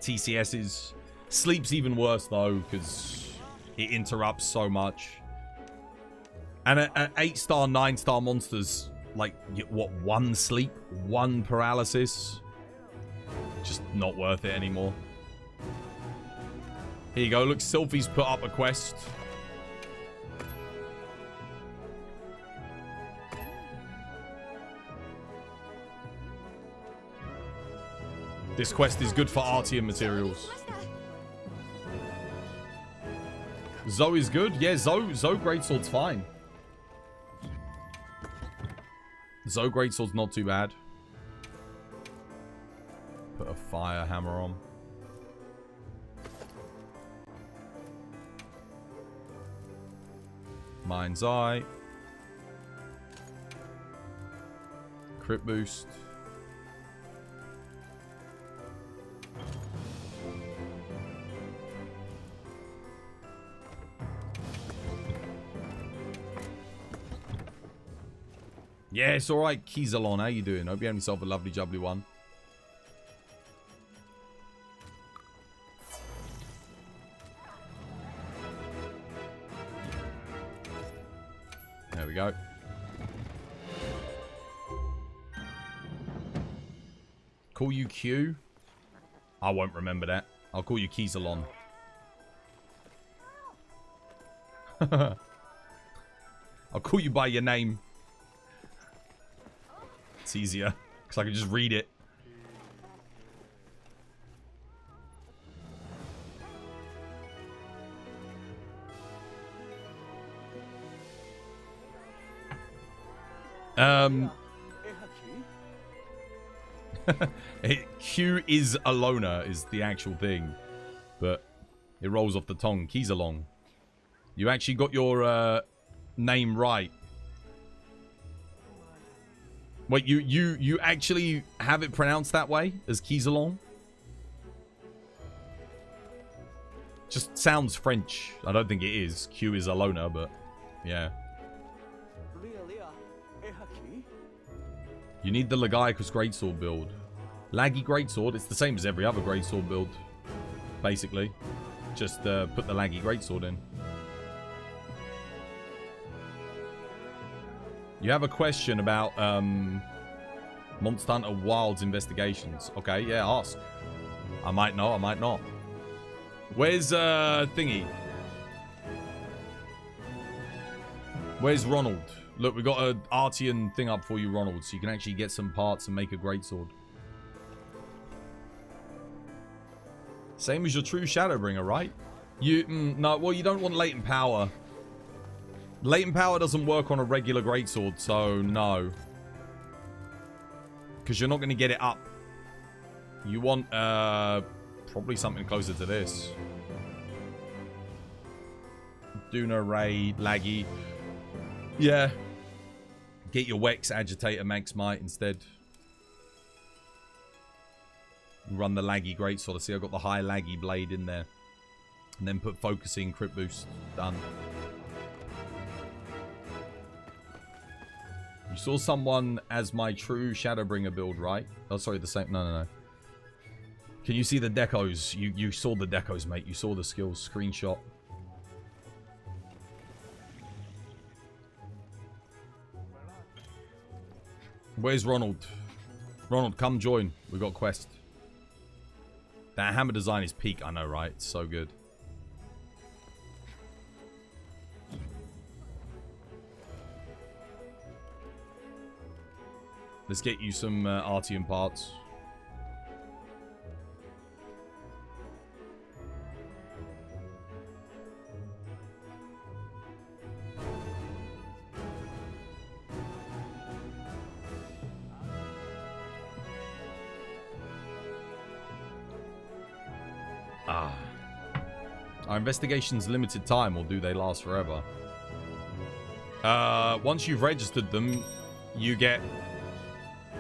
TCSs. Sleep's even worse though, because it interrupts so much. And at 8-star, 9-star monsters, like, what, 1 sleep, 1 paralysis? Just not worth it anymore. Here you go. Look, Sylphie's put up a quest. This quest is good for Artian materials. Zoe's good. Yeah, Zoe Greatsword's fine. Zoe Greatsword's not too bad. Put a fire hammer on. Mind's Eye. Crit boost. Yeah, it's alright, Kizalon. How you doing? Hope you have yourself a lovely jubbly one. There we go. Call you Q? I won't remember that. I'll call you Kizalon. I'll call you by your name. It's easier, because I can just read it. Q is a loner, is the actual thing. But it rolls off the tongue. Kizalong. You actually got your name right. Wait, you actually have it pronounced that way, as Kizalong? Just sounds French. I don't think it is. Q is a loner, but yeah. You need the Lagaikus Greatsword build. Laggy Greatsword, it's the same as every other Greatsword build, basically. Just put the Laggy Greatsword in. You have a question about Monster Hunter Wilds investigations. Okay, yeah, ask. I might know, I might not. Where's Thingy? Where's Ronald? Look, we got an Artian thing up for you, Ronald, so you can actually get some parts and make a greatsword. Same as your true Shadowbringer, right? No, well, you don't want latent power. Latent power doesn't work on a regular greatsword, so no. Because you're not going to get it up. You want, probably something closer to this. Do no raid. Laggy. Yeah. Get your Wex Agitator Max Might instead. Run the laggy greatsword. See, I've got the high laggy blade in there. And then put focusing, crit boost. Done. You saw someone as my true Shadowbringer build, right? Oh, sorry, the same. No. Can you see the decos? You saw the decos, mate. You saw the skills. Screenshot. Where's Ronald? Ronald, come join. We've got quest. That hammer design is peak, I know, right? It's so good. Let's get you some Artium parts. Are investigations limited time or do they last forever? Once you've registered them, you get,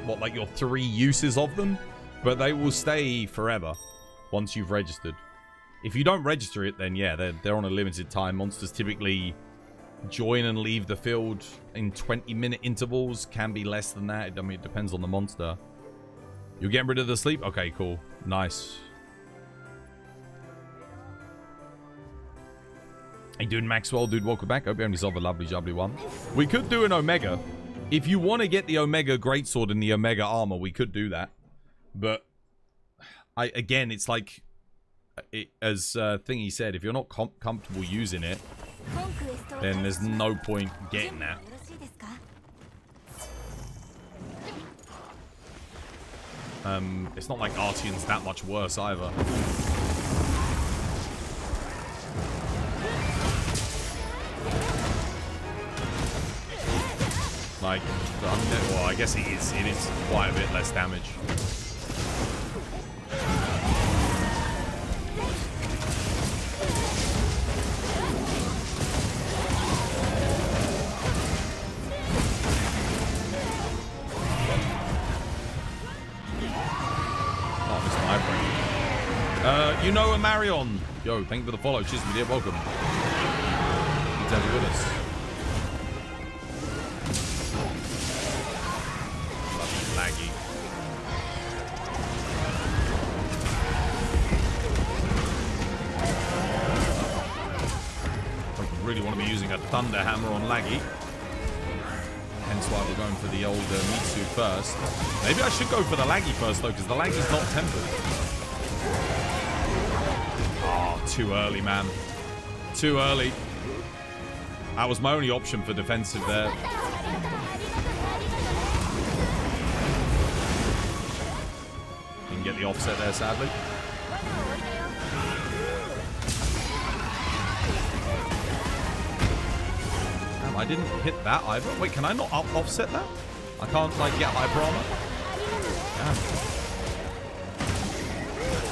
what, like your 3 uses of them? But they will stay forever once you've registered. If you don't register it, then yeah, they're on a limited time. Monsters typically join and leave the field in 20-minute intervals. Can be less than that. I mean, it depends on the monster. You're getting rid of the sleep? Okay, cool. Nice. Hey, dude, Maxwell, dude, welcome back. Hope you have yourself a lovely, jubbly one. We could do an Omega. If you want to get the Omega Greatsword and the Omega Armor, we could do that. But, again, it's like, as Thingy said, if you're not comfortable using it, then there's no point getting that. It's not like Artian's that much worse either. Like, well, I guess it is quite a bit less damage. Oh, Mr. Hybrid. You know a Marion. Yo, thank you for the follow. Cheers, my dear. Welcome. Good to have you with us. Laggy. I really want to be using a Thunder Hammer on Laggy. Hence why we're going for the old Mitsu first. Maybe I should go for the Laggy first though, because the Laggy's not tempered. Oh, too early, man. Too early. That was my only option for defensive there. Get the offset there, sadly. Damn, I didn't hit that either. Wait, can I not offset that? I can't, like, get hyper armor? Damn.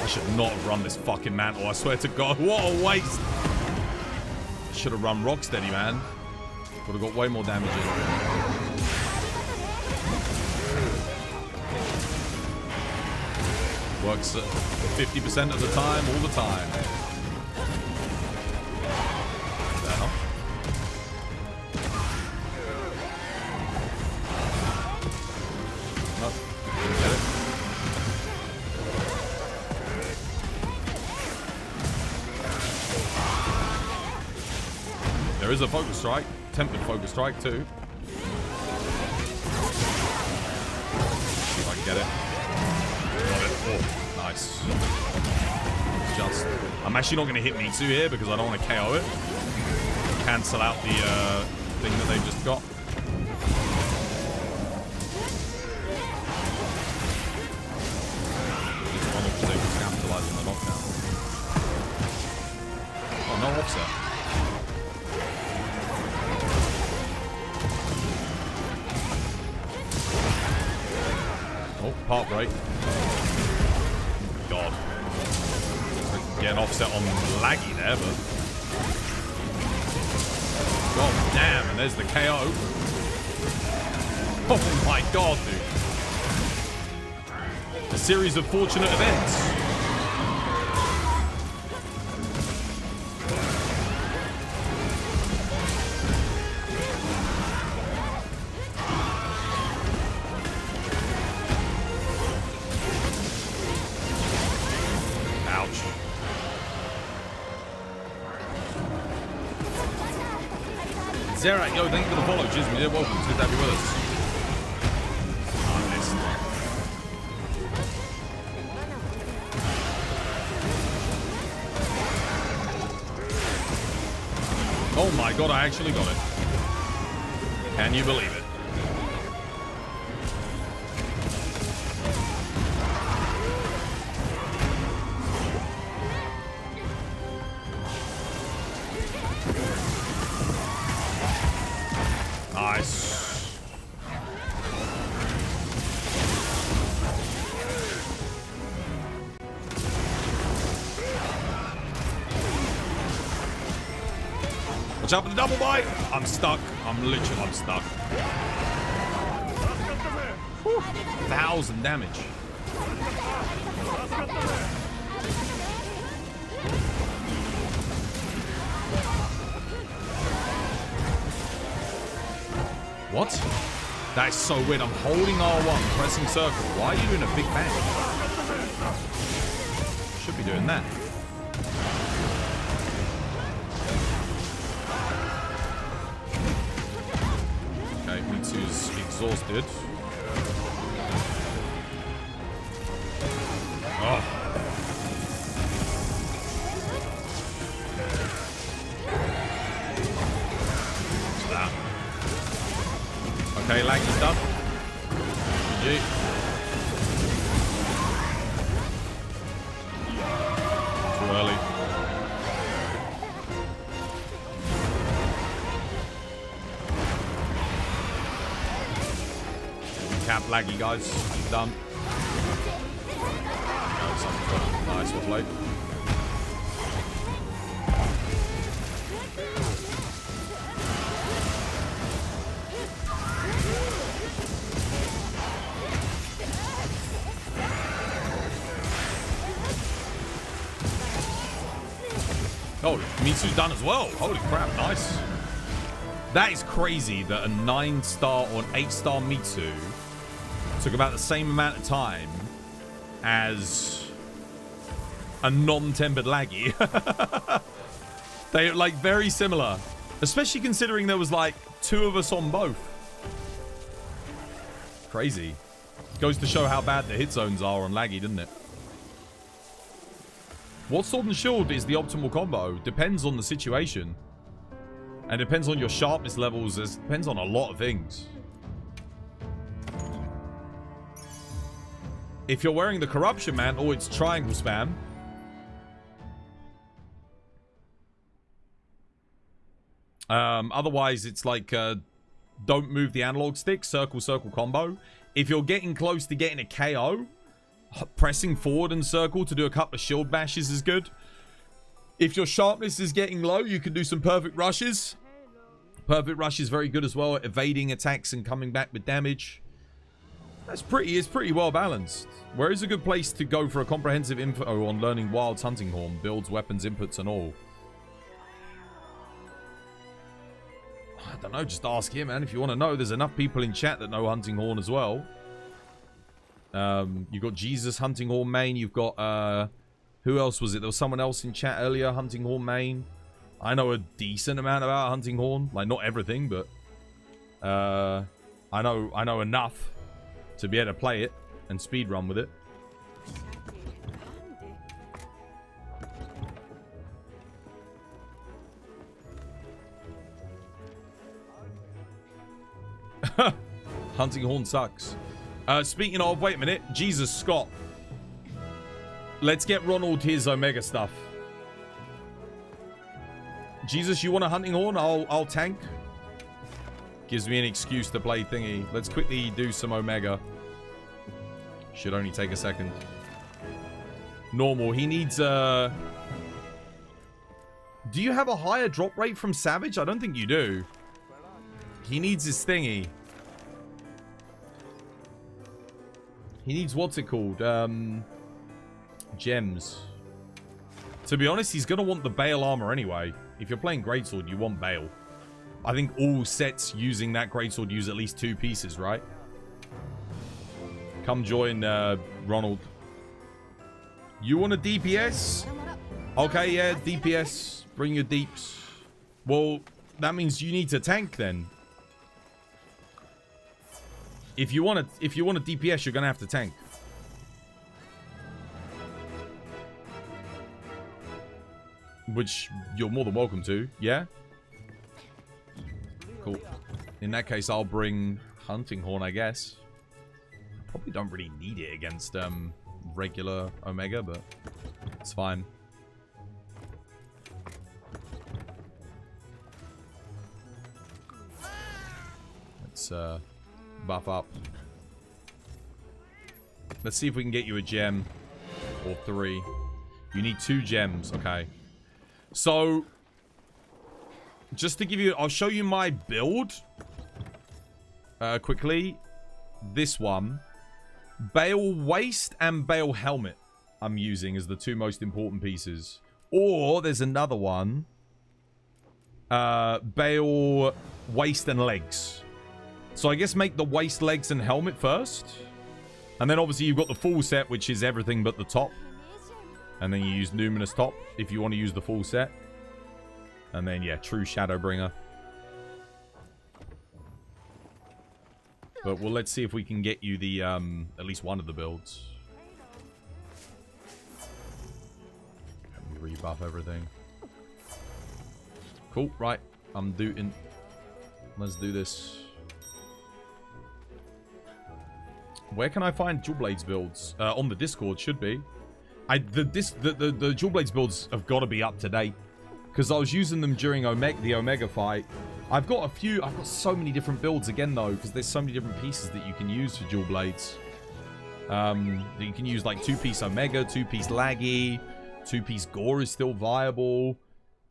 I should not have run this fucking mantle, I swear to God. What a waste! I should have run Rocksteady, man. Would have got way more damage in. Works 50% of the time, all the time. What the hell? Nope. Didn't get it. There is a focus strike. Tempered focus strike, too. See if I can get it. Oh, nice. I'm actually not going to hit Mitsu here because I don't want to KO it. Cancel out the thing that they've just got. This one was able to capitalize on the knockdown. Oh, no offset. Oh, part break. God. Get an offset on Laggy there, but God damn, and there's the KO. Oh my god, dude. A series of fortunate events. Ouch. Zerat, yo, thank you for the follow. Cheers, man. You're welcome. It's good to have you with us. Oh my god, I actually got it. Can you believe it? Nice. Watch out for the double bite. I'm stuck. I'm stuck. Whew. 1,000 damage. What? That is so weird. I'm holding R1, pressing circle. Why are you doing a big bang? Should be doing that. Okay, Mitsu's exhausted. Oh. What's that? Okay, Laggy's done. GG. Too early. Cap Laggy, guys. Done. Nice, well played. Oh, Mitsu's done as well. Holy crap, nice. That is crazy that a 9-star or an 8-star Mitsu took about the same amount of time as a non-tempered Laggy. They are like very similar. Especially considering there was like 2 of us on both. Crazy. Goes to show how bad the hit zones are on Laggy, doesn't it? What Sword and Shield is the optimal combo? Depends on the situation. And depends on your sharpness levels. It depends on a lot of things. If you're wearing the Corruption Mantle, it's triangle spam. Otherwise, it's like don't move the analog stick, circle, circle combo. If you're getting close to getting a KO, pressing forward and circle to do a couple of shield bashes is good. If your sharpness is getting low, you can do some perfect rushes. Perfect rush is very good as well at evading attacks and coming back with damage. It's pretty well balanced. Where is a good place to go for a comprehensive info on learning Wild's Hunting Horn, builds, weapons, inputs, and all? I don't know, just ask him, man. If you want to know, there's enough people in chat that know Hunting Horn as well. You've got Jesus Hunting Horn main. You've got, who else was it? There was someone else in chat earlier, Hunting Horn main. I know a decent amount about Hunting Horn. Like, not everything, but I know enough to be able to play it and speedrun with it. Hunting Horn sucks. Speaking of, wait a minute. Jesus, Scott. Let's get Ronald his Omega stuff. Jesus, you want a Hunting Horn? I'll tank. Gives me an excuse to play thingy. Let's quickly do some Omega. Should only take a second. Normal. He needs Do you have a higher drop rate from Savage? I don't think you do. He needs his thingy. He needs, what's it called? Gems. To be honest, he's going to want the Bale armor anyway. If you're playing Greatsword, you want Bale. I think all sets using that Greatsword use at least 2 pieces, right? Come join, Ronald. You want a DPS? Okay, yeah, DPS. Bring your deeps. Well, that means you need to tank then. If you want a DPS, you're gonna have to tank. Which you're more than welcome to, yeah? Cool. In that case, I'll bring Hunting Horn, I guess. Probably don't really need it against regular Omega, but it's fine. Let's buff up. Let's see if we can get you a gem or 3. You need 2 gems, okay. So, just to give you, I'll show you my build quickly. This one, Bale Waist and Bale Helmet I'm using as the 2 most important pieces. Or there's another one, Bale Waist and Legs. So I guess make the waist, legs, and helmet first. And then obviously you've got the full set, which is everything but the top. And then you use Numinous Top if you want to use the full set. And then, yeah, True Shadowbringer. But well, let's see if we can get you the, at least one of the builds. Let me rebuff everything. Cool, right. I'm doing... Let's do this. Where can I find Dual Blades builds? On the Discord, should be. The Dual Blades builds have got to be up to date. Because I was using them during the Omega fight. I've got so many different builds again, though. Because there's so many different pieces that you can use for Dual Blades. You can use, like, 2-piece Omega, 2-piece Laggy. 2-piece Gore is still viable.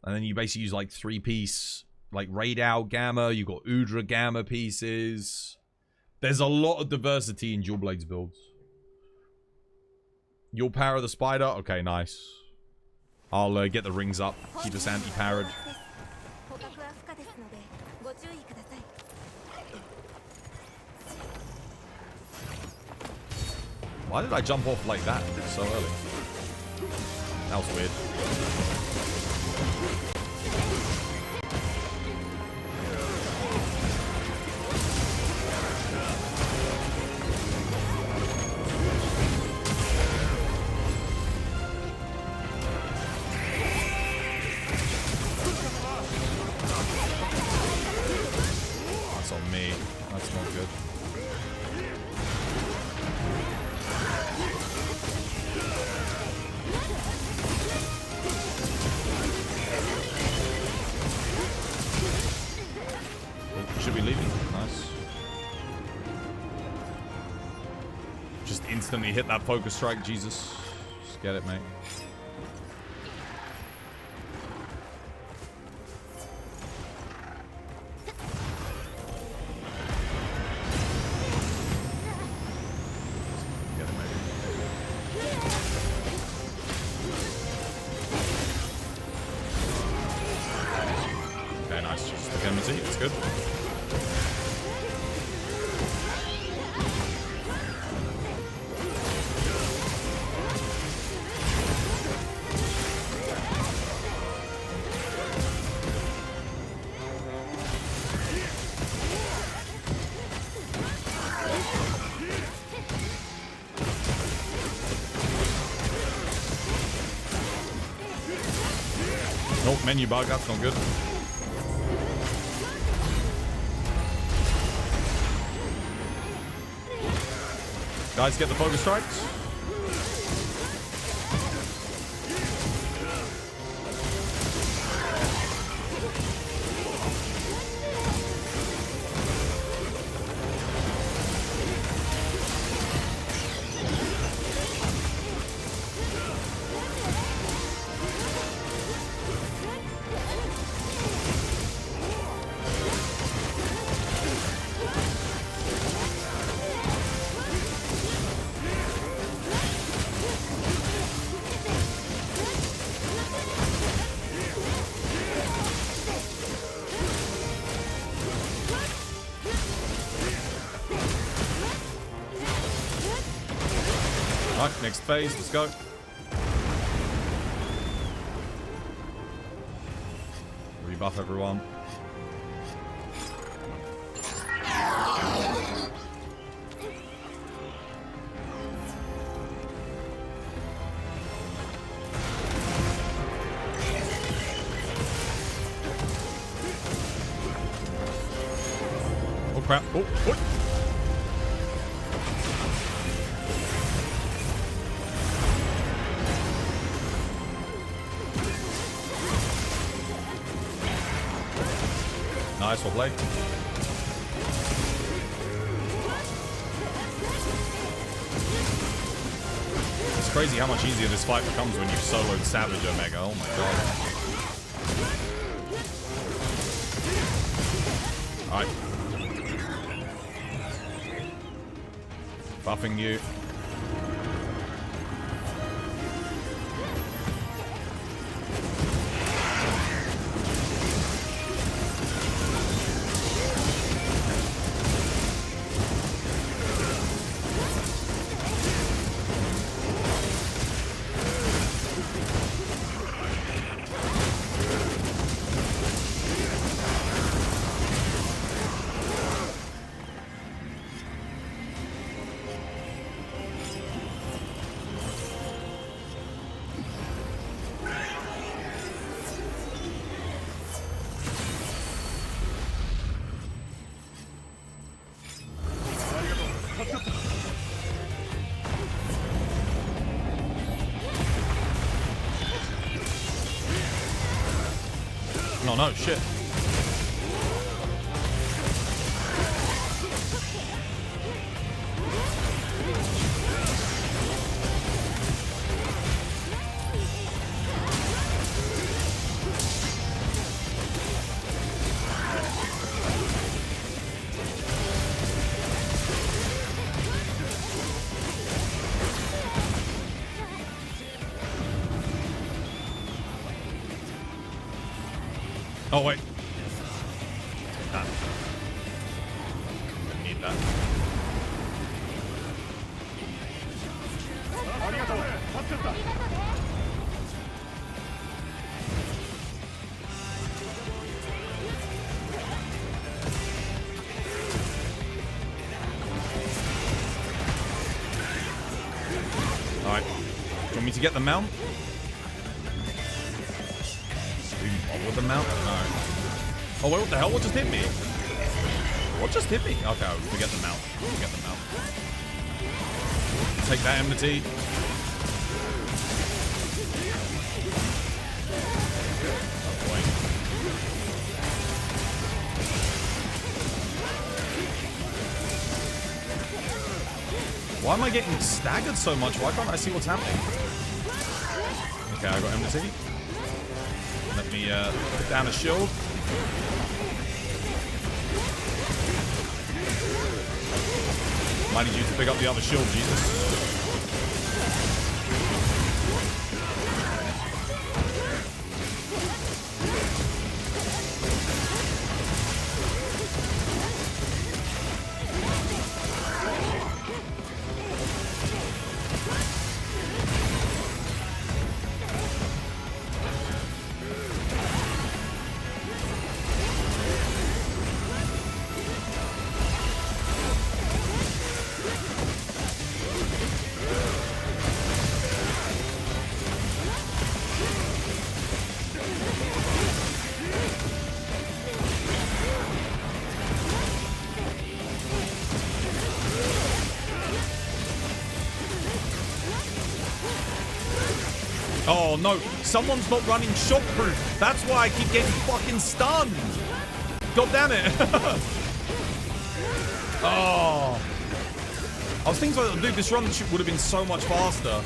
And then you basically use, like, 3-piece, like, Raid Owl Gamma. You've got Udra Gamma pieces. There's a lot of diversity in Dual Blades builds. You'll power the spider? Okay, nice. I'll get the rings up. Keep us anti-powered. Why did I jump off like that so early? That was weird. Instantly hit that focus strike, Jesus. Just get it, mate. Get it, mate. Okay, nice. Just the enmity. That's good. Menu bug, that's not good. Guys, get the focus strikes. Alright, next phase. Let's go. Rebuff everyone. Oh crap. Oh, oh. Nice, well played. It's crazy how much easier this fight becomes when you've soloed Savage Omega. Oh my god. Alright. Buffing you. Oh no, shit. Oh, wait. Ah. Didn't need that. Alright. Do you want me to get the mount? With the mount? No. Oh, wait, what the hell? What just hit me? What just hit me? Okay, I'll forget the mount. Forget the mount. Take that enmity. Oh, boy. Why am I getting staggered so much? Why can't I see what's happening? Okay, I got enmity. Let me put down a shield. Might need you to pick up the other shield, Jesus. Oh no, someone's not running shockproof. That's why I keep getting fucking stunned. God damn it. Oh. I was thinking, dude, this run would have been so much faster.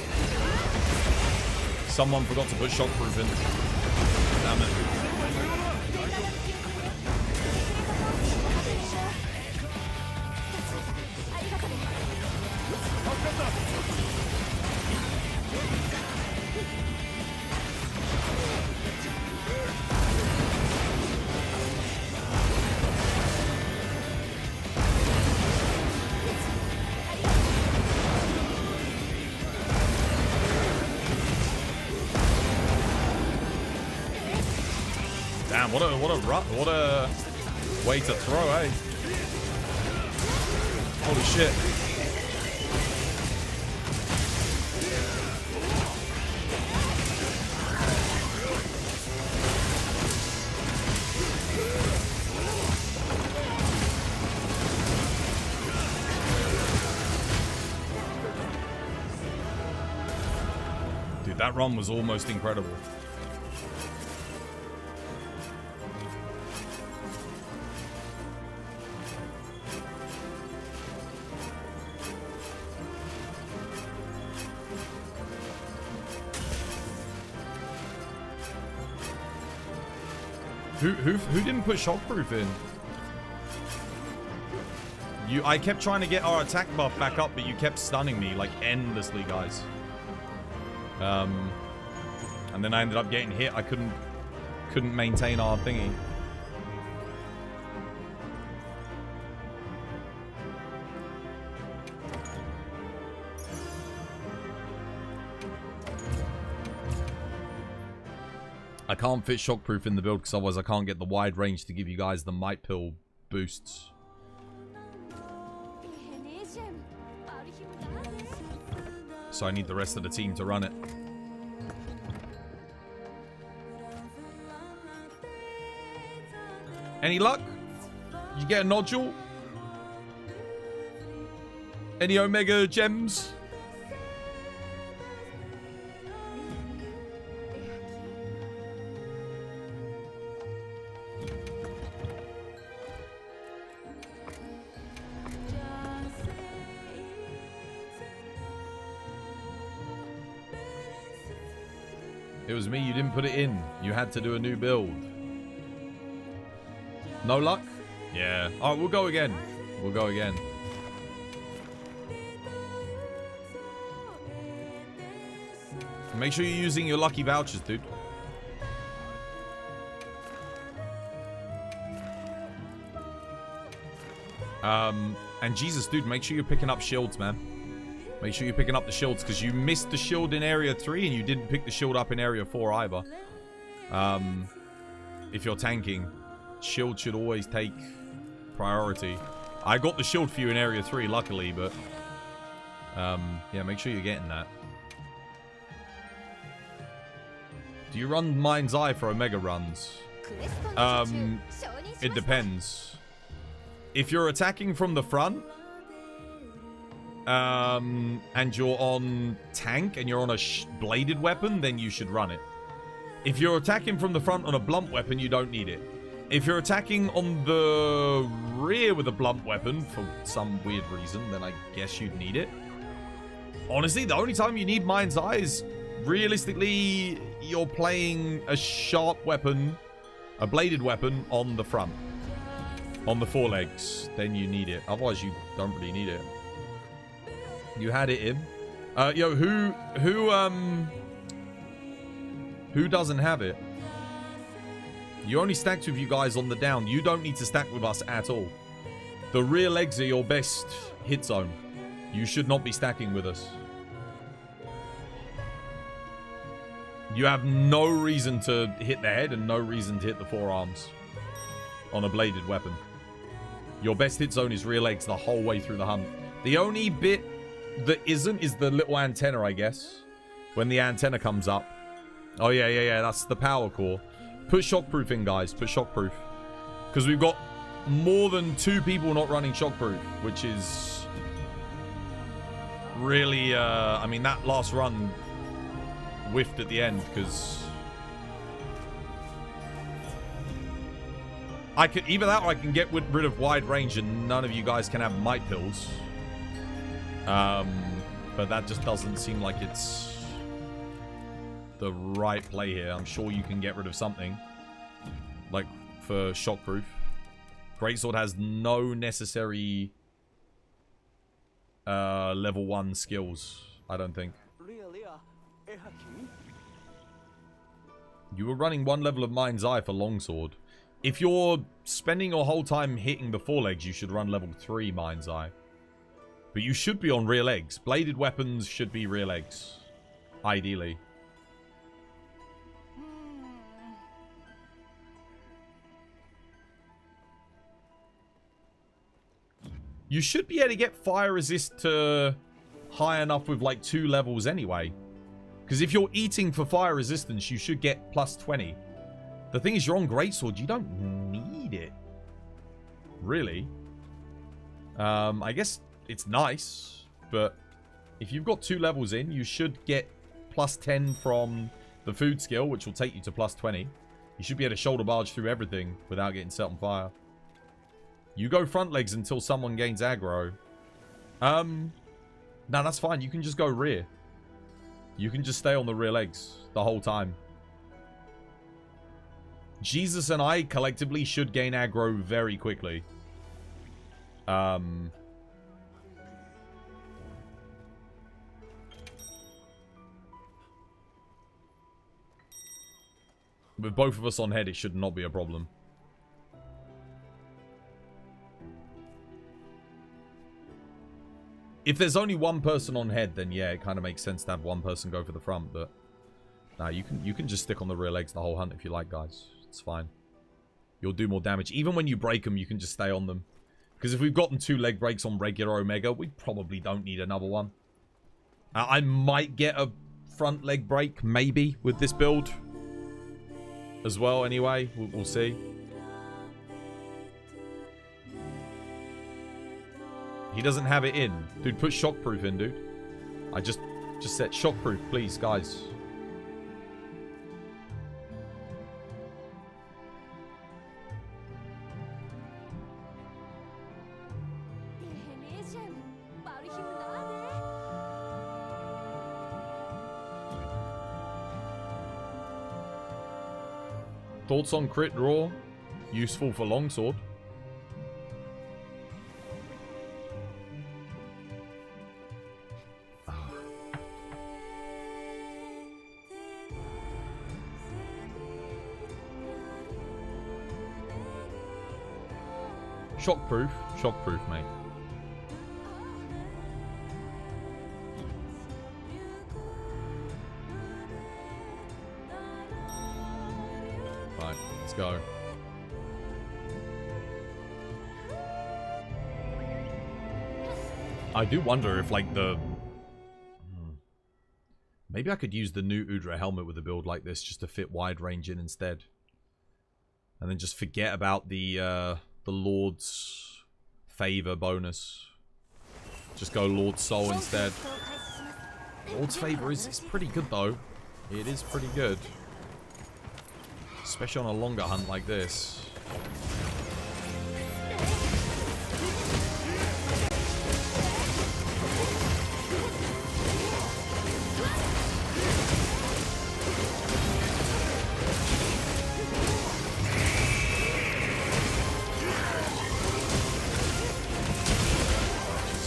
Someone forgot to put shockproof in. Damn it. Man, what a way to throw, eh? Holy shit. Dude, that run was almost incredible. Who didn't put shockproof in? I kept trying to get our attack buff back up, but you kept stunning me like endlessly, guys. And then I ended up getting hit. I couldn't maintain our thingy. I can't fit shockproof in the build because otherwise I can't get the wide range to give you guys the might pill boosts. So I need the rest of the team to run it. Any luck? Did you get a nodule? Any Omega gems? It was me, you didn't put it in. You had to do a new build. No luck? Yeah. Alright, we'll go again. We'll go again. Make sure you're using your lucky vouchers, dude. And Jesus, dude, make sure you're picking up shields, man. Make sure you're picking up the shields, because you missed the shield in Area 3 and you didn't pick the shield up in Area 4 either. If you're tanking, shield should always take priority. I got the shield for you in Area 3, luckily, but... yeah, make sure you're getting that. Do you run Mind's Eye for Omega runs? It depends. If you're attacking from the front... and you're on tank and you're on a bladed weapon, then you should run it. If you're attacking from the front on a blunt weapon, you don't need it. If you're attacking on the rear with a blunt weapon for some weird reason, then I guess you'd need it. Honestly, the only time you need Mind's Eye is realistically you're playing a sharp weapon, a bladed weapon on the front. On the forelegs, then you need it. Otherwise, you don't really need it. You had it in. Yo, who doesn't have it? You only stacked with you guys on the down. You don't need to stack with us at all. The rear legs are your best hit zone. You should not be stacking with us. You have no reason to hit the head and no reason to hit the forearms on a bladed weapon. Your best hit zone is rear legs the whole way through the hunt. The only bit that isn't is the little antenna, I guess. When the antenna comes up. Oh, yeah. That's the power core. Put shockproof in, guys. Put shockproof. Because we've got more than 2 people not running shockproof. Which is... really, I mean, that last run whiffed at the end. Because... I could... either that or I can get rid of wide range and none of you guys can have might pills. But that just doesn't seem like it's the right play here. I'm sure you can get rid of something. Like, for shockproof. Greatsword has no necessary level 1 skills, I don't think. You were running 1 level of Mind's Eye for Longsword. If you're spending your whole time hitting the forelegs, you should run level 3 Mind's Eye. But you should be on rear legs. Bladed weapons should be rear legs. Ideally. You should be able to get fire resist to high enough with like 2 levels anyway. Because if you're eating for fire resistance, you should get plus 20. The thing is, you're on greatsword. You don't need it. Really. I guess it's nice. But if you've got 2 levels in, you should get plus 10 from the food skill, which will take you to plus 20. You should be able to shoulder barge through everything without getting set on fire. You go front legs until someone gains aggro. No, that's fine. You can just go rear. You can just stay on the rear legs the whole time. Jesus and I collectively should gain aggro very quickly. With both of us on head, it should not be a problem. If there's only one person on head, then yeah, it kind of makes sense to have one person go for the front. But nah, you can just stick on the rear legs the whole hunt if you like, guys. It's fine. You'll do more damage. Even when you break them, you can just stay on them. Because if we've gotten 2 leg breaks on regular Omega, we probably don't need another one. I might get a front leg break, maybe, with this build. As well, anyway. We'll see. He doesn't have it in. Dude, put shockproof in, dude. I just said shockproof, please, guys. Thoughts on crit draw? Useful for longsword. Shockproof. Shockproof, mate. Right, let's go. I do wonder if, like, the... Maybe I could use the Nu Udra helmet with a build like this just to fit wide range in instead. And then just forget about the Lord's Favor bonus. Just go Lord's Soul instead. Lord's Favor is pretty good, though. It is pretty good. Especially on a longer hunt like this.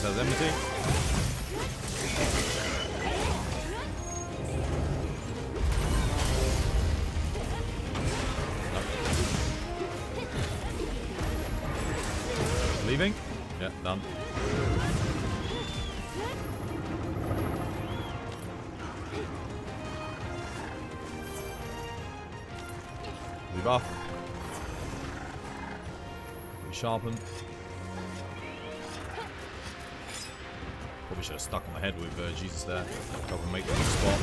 Says empty. Leaving? Yeah, done. Rebuff. Resharpen. Probably should have stuck on the head with Jesus there. Probably make the good spot.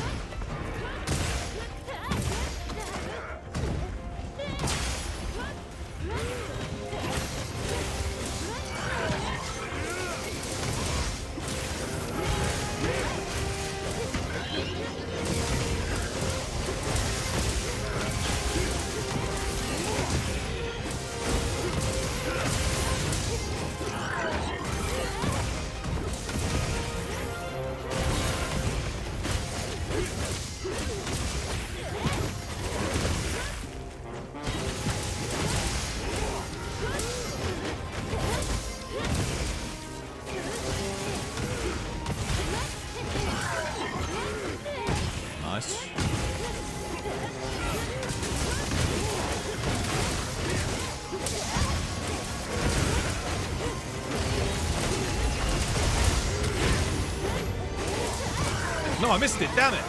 No, I missed it, damn it!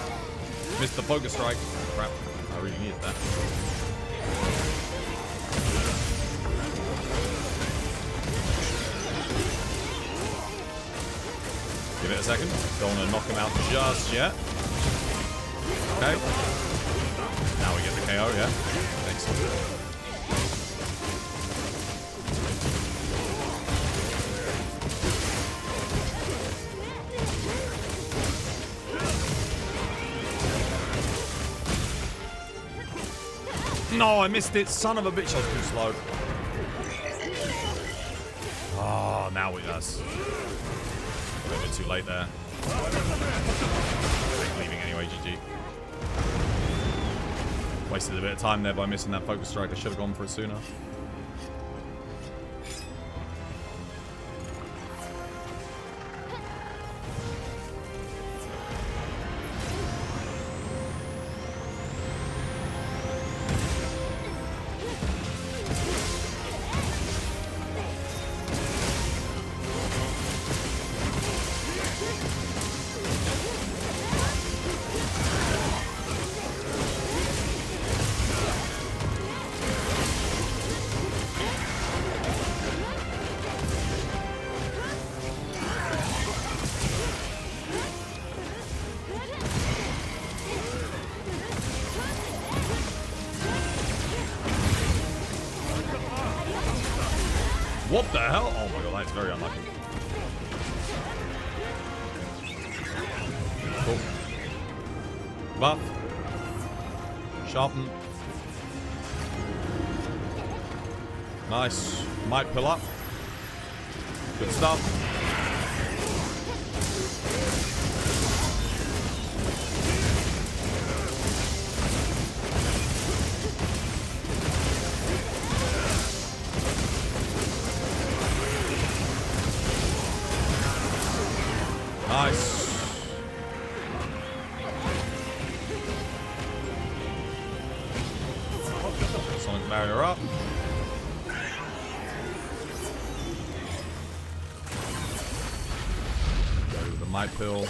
Missed the focus strike. Crap, I really needed that. Give it a second. Don't want to knock him out just yet. Okay. Now we get the KO, yeah? Excellent. No, I missed it. Son of a bitch, I was too slow. Oh, now it does. A little bit too late there. I'm leaving anyway, GG. Wasted a bit of time there by missing that focus strike. I should have gone for it sooner. What the hell? Oh my god, that's very unlucky. Cool. Buff. Sharpen. Nice. Might pull up. Good stuff. Nice. Sonic barrier up. Go with the might pill.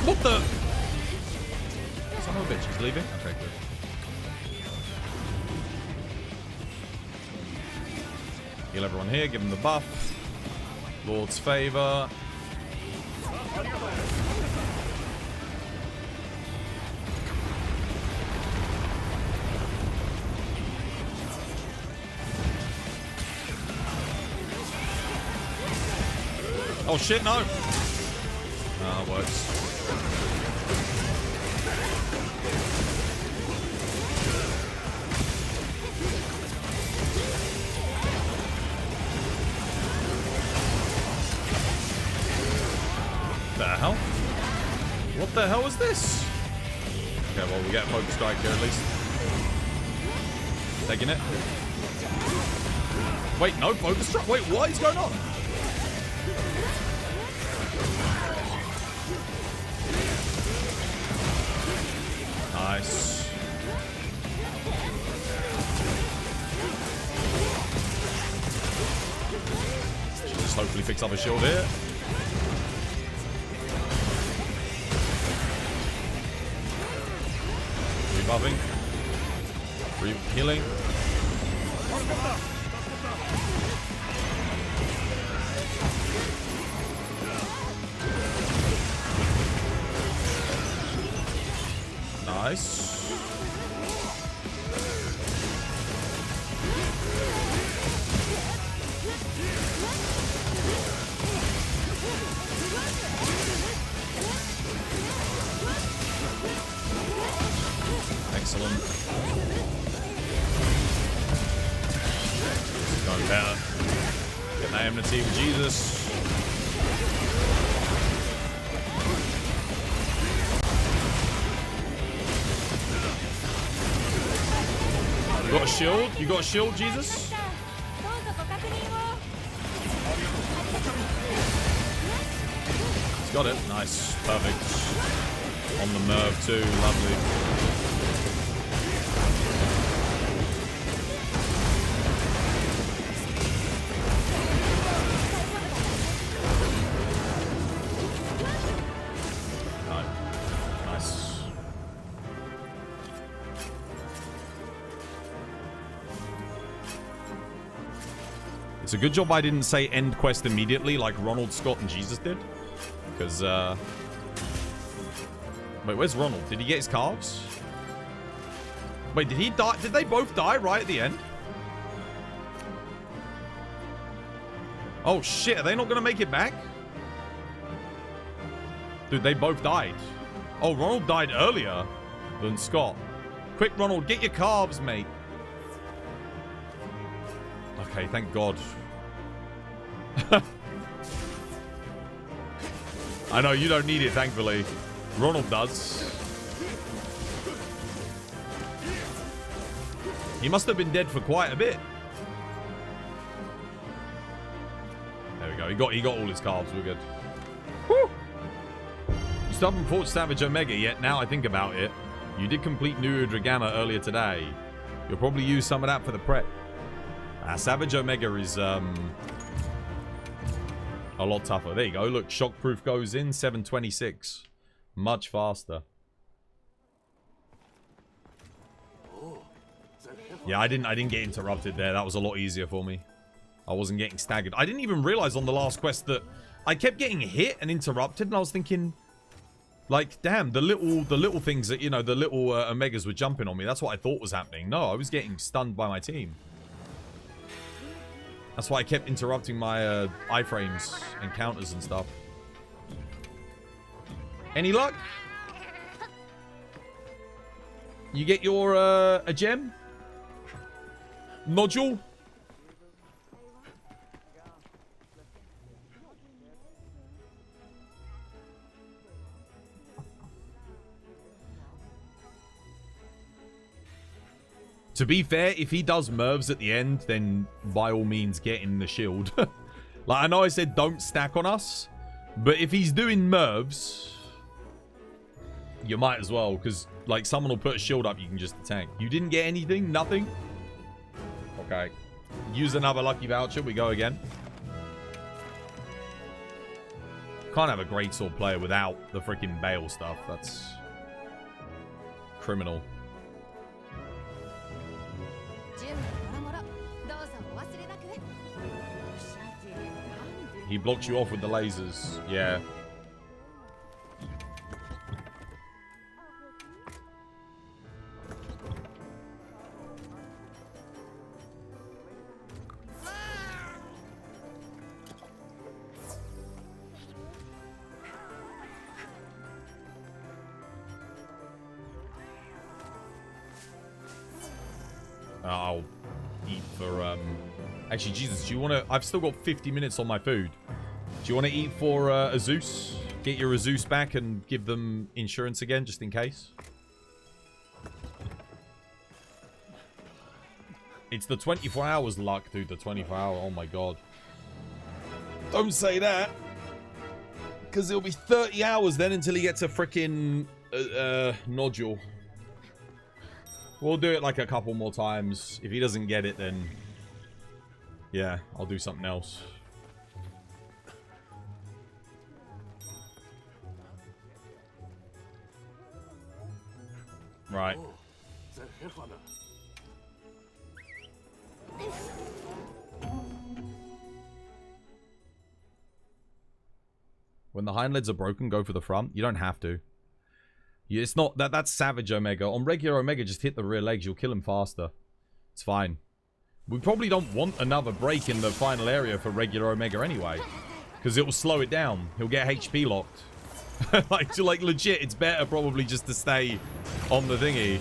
What the? Son of a bitch, he's leaving? Okay, good. Heal everyone here, give him the buff. Lord's favor. Oh shit, no! Ah, it works. The hell? What the hell is this? Okay, well, we get a focus strike here at least. Taking it. Wait, no focus strike. Wait, what is going on? Nice. Should just hopefully fix up a shield here. Rebuffing. Healing. Nice. Excellent. This is going better. Get that enmity with Jesus. You got a shield? You got a shield, Jesus? He's got it. Nice. Perfect. On the Merv too, lovely. Nice. It's a good job I didn't say end quest immediately like Ronald, Scott, and Jesus did. Because, wait, where's Ronald? Did he get his calves? Wait, did he die? Did they both die right at the end? Oh, shit. Are they not going to make it back? Dude, they both died. Oh, Ronald died earlier than Scott. Quick, Ronald, get your calves, mate. Okay, thank God. I know, you don't need it, thankfully. Ronald does. He must have been dead for quite a bit. There we go. He got all his calves. We're good. Woo! You still haven't fought Savage Omega yet. Now I think about it. You did complete Nu Udra Gamma earlier today. You'll probably use some of that for the prep. Savage Omega is a lot tougher. There you go. Look, Shockproof goes in 726. Much faster. Yeah, I didn't get interrupted there. That was a lot easier for me. I wasn't getting staggered. I didn't even realize on the last quest that I kept getting hit and interrupted, and I was thinking, like, damn, the little things that, you know, the little Omegas were jumping on me. That's what I thought was happening. No, I was getting stunned by my team. That's why I kept interrupting my iframes and counters and stuff. Any luck? You get your a gem? Nodule? To be fair, if he does Mervs at the end, then by all means get in the shield. Like, I know I said don't stack on us, but if he's doing Mervs, you might as well, because, like, someone will put a shield up, you can just attack. You didn't get anything? Nothing? Okay. Use another lucky voucher. We go again. Can't have a greatsword player without the freaking Bale stuff. That's criminal. He blocked you off with the lasers. Yeah. I'll eat for, Actually, Jesus, do you want to... I've still got 50 minutes on my food. Do you want to eat for Azus? Get your Azus back and give them insurance again, just in case? It's the 24 hours luck, dude. The 24 hour. Oh, my God. Don't say that. Because it'll be 30 hours then until he gets a freaking nodule. We'll do it like a couple more times. If he doesn't get it, then... yeah, I'll do something else. Right. When the hind legs are broken, go for the front. You don't have to. It's not that. That's Savage Omega. On regular Omega, just hit the rear legs. You'll kill him faster. It's fine. We probably don't want another break in the final area for regular Omega anyway, because it will slow it down. He'll get HP locked. like legit, it's better probably just to stay on the thingy.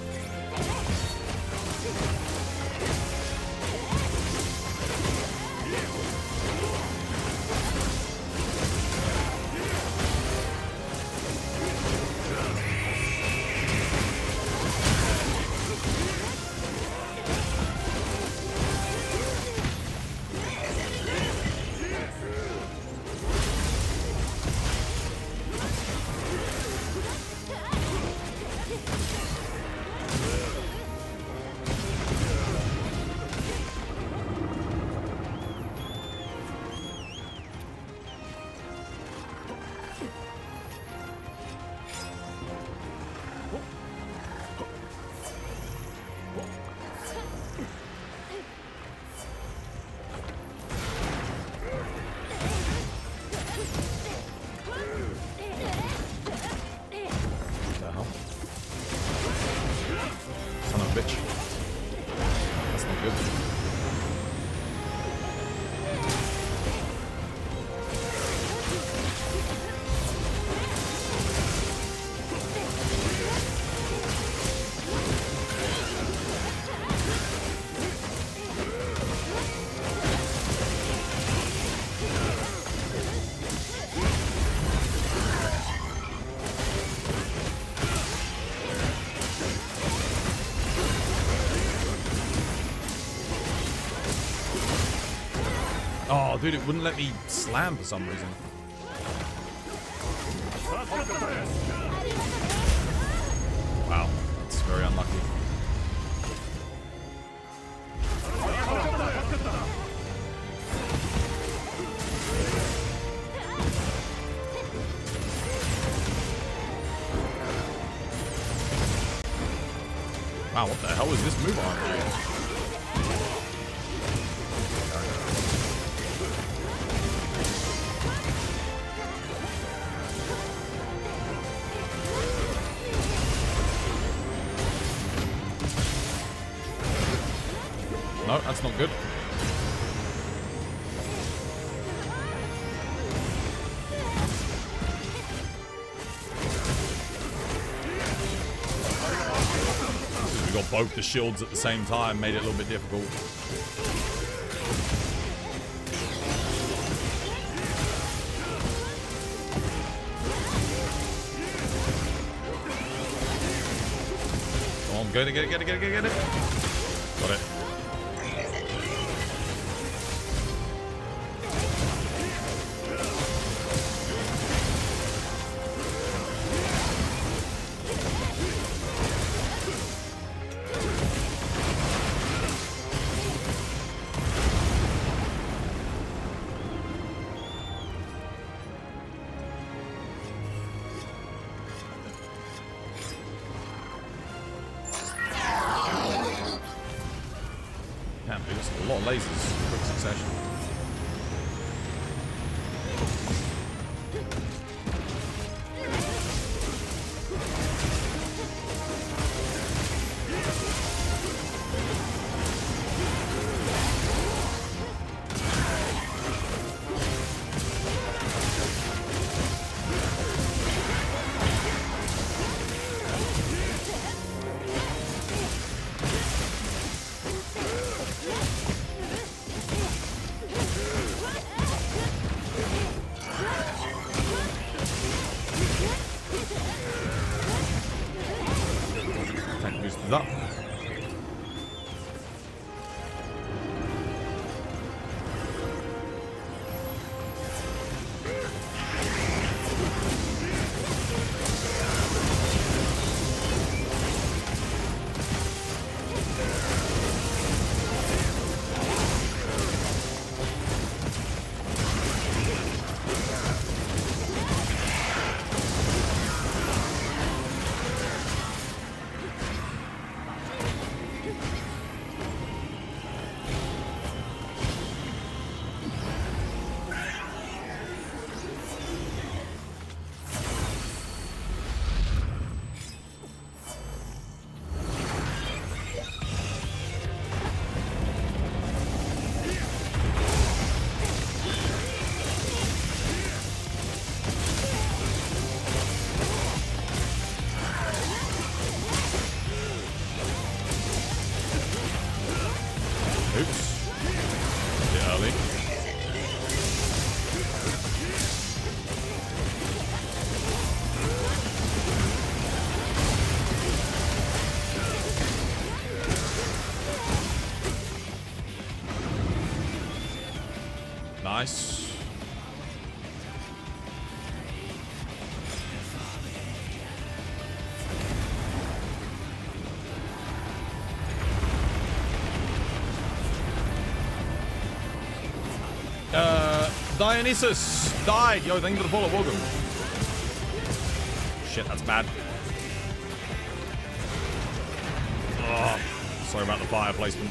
good. Oh, dude, it wouldn't let me slam for some reason. Wow, that's very unlucky. Wow, what the hell is this move on? No, that's not good. We got both the shields at the same time, made it a little bit difficult. Come on, get it. Got it. Damn, dude, that's a lot of lasers in quick succession. Boosted up. Oops. A bit early. Nice. Dionysus died. Yo, thank you for the follow. Welcome. Shit, that's bad. Oh, sorry about the fire placement.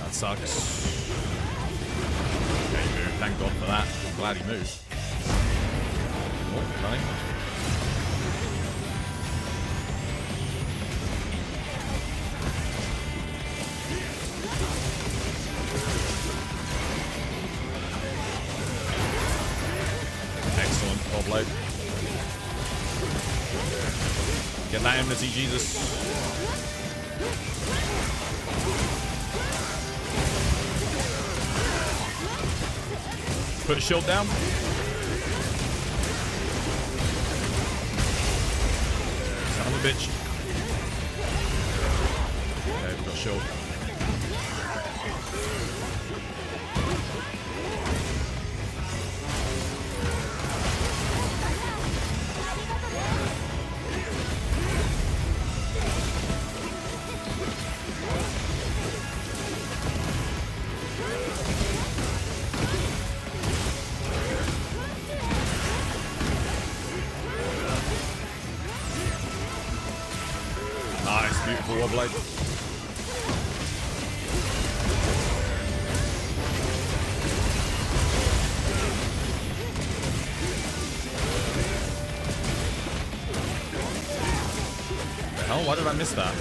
That sucks. Okay, he moved. Thank God for that. I'm glad he moved. Oh, running. Get that enmity, Jesus. Put a shield down. Son of a bitch. Okay, we've got shield. Nice, beautiful Warblade. The hell? Why did I miss that?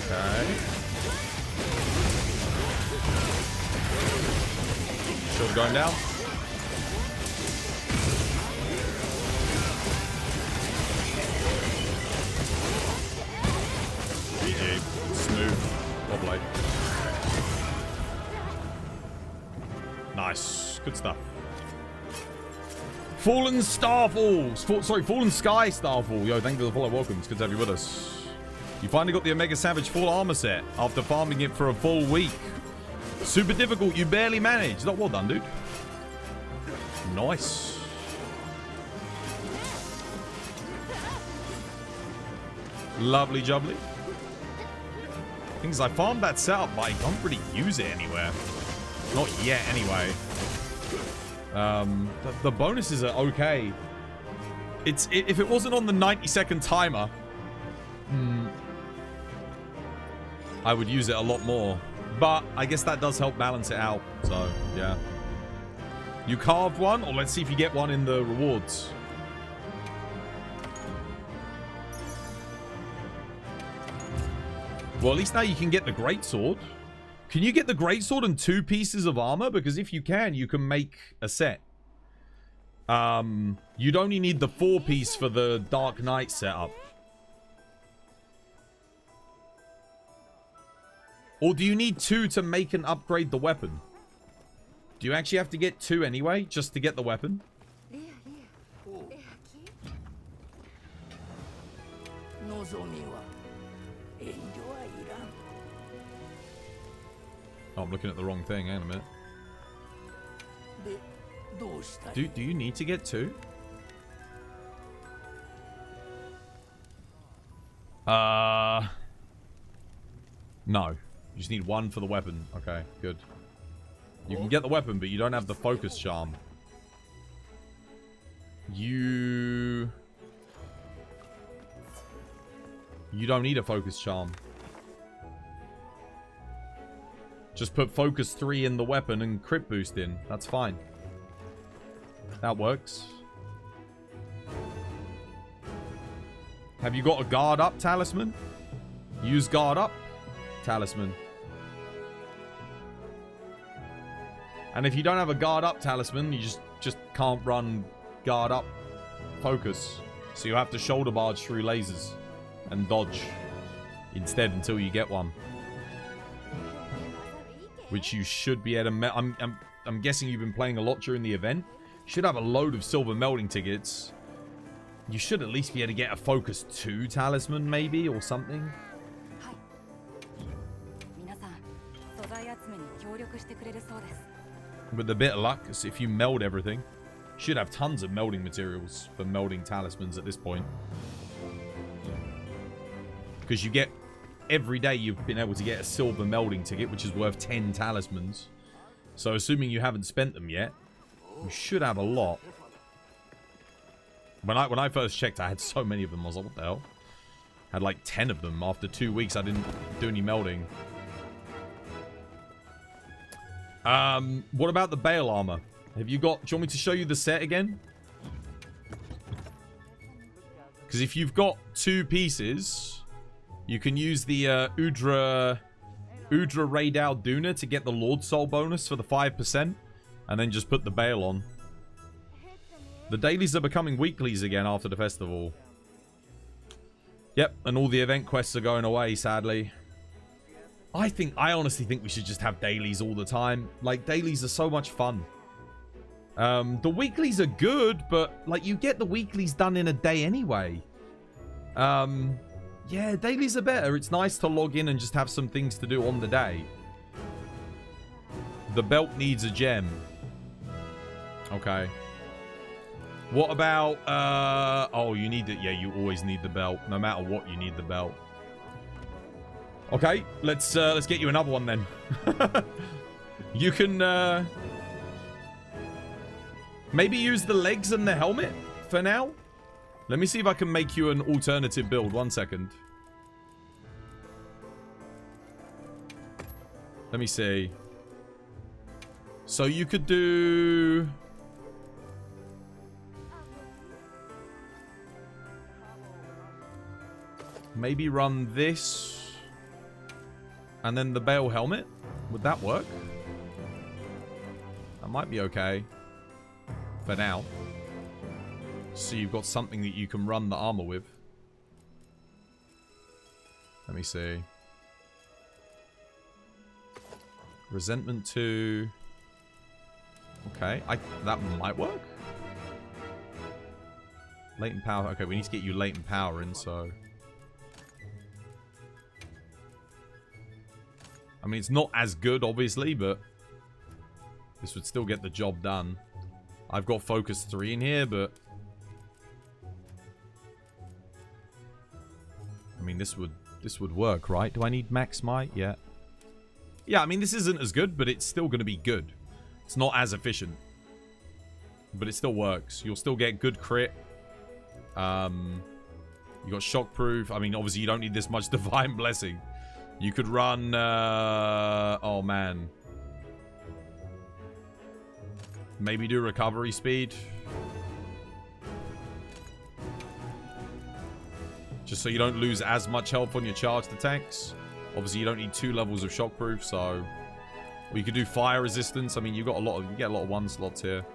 Okay. Shield going down. GG. Smooth. Wobbly. Nice. Good stuff. Fallen Starfall. Fallen Sky Starfall. Yo, thank you for the follow. Welcome. It's good to have you with us. You finally got the Omega Savage full armor set after farming it for a full week. Super difficult. You barely managed. Not well done, dude. Nice. Lovely jubbly. Thing is, I farmed that setup, but I don't really use it anywhere. Not yet, anyway. The bonuses are okay. If it wasn't on the 90-second timer, I would use it a lot more. But I guess that does help balance it out. So, yeah. You carved one? Or let's see if you get one in the rewards. Well, at least now you can get the greatsword. Can you get the greatsword and 2 pieces of armor? Because if you can make a set. You'd only need the 4-piece for the Dark Knight setup. Or do you need 2 to make and upgrade the weapon? Do you actually have to get 2 anyway, just to get the weapon? Oh, I'm looking at the wrong thing. Hang on a minute. Do you need to get 2? No. You just need 1 for the weapon. Okay, good. You can get the weapon, but you don't have the focus charm. You don't need a focus charm. Just put focus 3 in the weapon and crit boost in. That's fine. That works. Have you got a guard up talisman? Use guard up talisman. And if you don't have a guard up talisman, you just can't run guard up focus. So you have to shoulder barge through lasers and dodge instead until you get one. Which you should be able to... I'm guessing you've been playing a lot during the event. You should have a load of silver melting tickets. You should at least be able to get a focus 2 talisman maybe or something. With a bit of luck, if you meld everything, you should have tons of melding materials for melding talismans at this point. Because you get... Every day you've been able to get a silver melding ticket, which is worth 10 talismans. So assuming you haven't spent them yet, you should have a lot. When I first checked, I had so many of them. I was like, what the hell? I had like 10 of them. After 2 weeks, I didn't do any melding. What about the Bale armor? Have you got... Do you want me to show you the set again? Because if you've got 2 pieces... You can use the Udra Raydal Duna to get the Lord Soul bonus for the 5%. And then just put the Bale on. The dailies are becoming weeklies again after the festival. Yep, and all the event quests are going away, sadly. I honestly think we should just have dailies all the time. Like, dailies are so much fun. The weeklies are good, but, like, you get the weeklies done in a day anyway. Yeah, dailies are better. It's nice to log in and just have some things to do on the day. The belt needs a gem. Okay. What about, oh, you need it. Yeah, you always need the belt. No matter what, you need the belt. Okay, let's get you another one then. You can, maybe use the legs and the helmet for now. Let me see if I can make you an alternative build. 1 second. Let me see. So you could do... maybe run this. And then the Bale helmet. Would that work? That might be okay. For now. So you've got something that you can run the armor with. Let me see. Resentment 2. Okay, that might work. Latent power. Okay, we need to get you latent power in, so... I mean, it's not as good, obviously, but... this would still get the job done. I've got focus 3 in here, but... I mean, this would work, right? Do I need max might? Yeah. Yeah, I mean, this isn't as good, but it's still going to be good. It's not as efficient. But it still works. You'll still get good crit. You got shockproof. I mean, obviously, you don't need this much Divine Blessing. You could run... oh, man. Maybe do recovery speed. Just so you don't lose as much health on your charged attacks. Obviously, you don't need 2 levels of shockproof, so... Or you could do fire resistance. I mean, you get a lot of 1 slots here.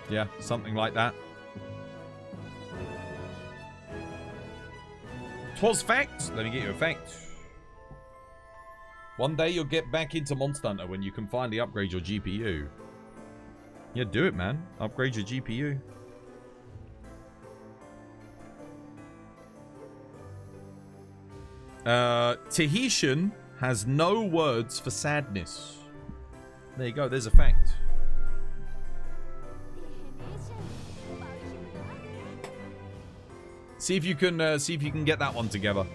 Yeah, something like that. 'Twas fact. Let me get you a fact. One day you'll get back into Monster Hunter when you can finally upgrade your GPU. Yeah, do it, man. Upgrade your GPU. Tahitian has no words for sadness. There you go. There's a fact. See if you can get that one together.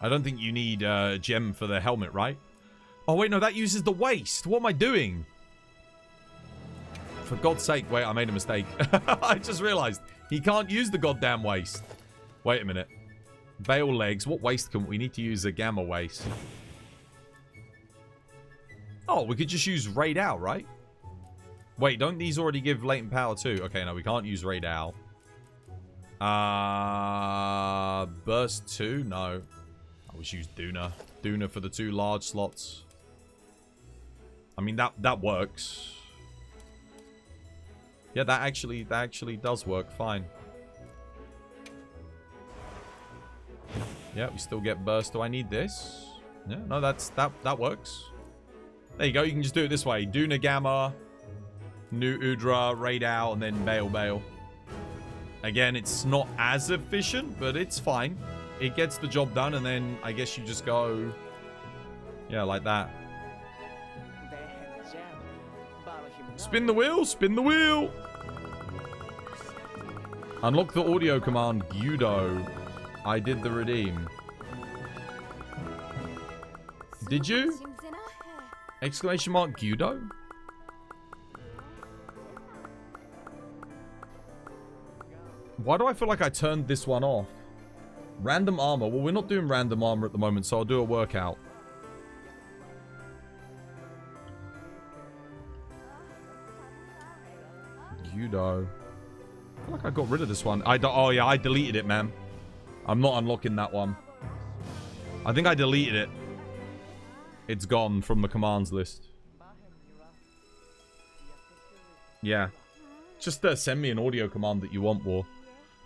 I don't think you need a gem for the helmet, right? Oh wait, no, that uses the waist. What am I doing? For God's sake, wait, I made a mistake. I just realized he can't use the goddamn waist. Wait a minute. Bale legs. What waist can we need to use? A gamma waist. Oh, we could just use Raid Owl, right? Wait, don't these already give latent power too? Okay, no, we can't use Raid Owl. Burst 2? No. I wish use Duna. Duna for the 2 large slots. I mean, that works. Yeah, that actually does work fine. Yeah, we still get burst. Do I need this? Yeah, no, that works. There you go. You can just do it this way. Duna Gamma, Nu Udra, Raid Owl, and then Bale. Again, it's not as efficient, but it's fine. It gets the job done, and then I guess you just go... yeah, like that. Spin the wheel! Spin the wheel! Unlock the audio command, Gudo. I did the redeem. Did you? Exclamation mark, Gudo? Why do I feel like I turned this one off? Random armor. Well, we're not doing random armor at the moment, so I'll do a workout. Gudo. I feel like I got rid of this one. Oh, yeah, I deleted it, man. I'm not unlocking that one. I think I deleted it. It's gone from the commands list. Yeah. Just send me an audio command that you want, War.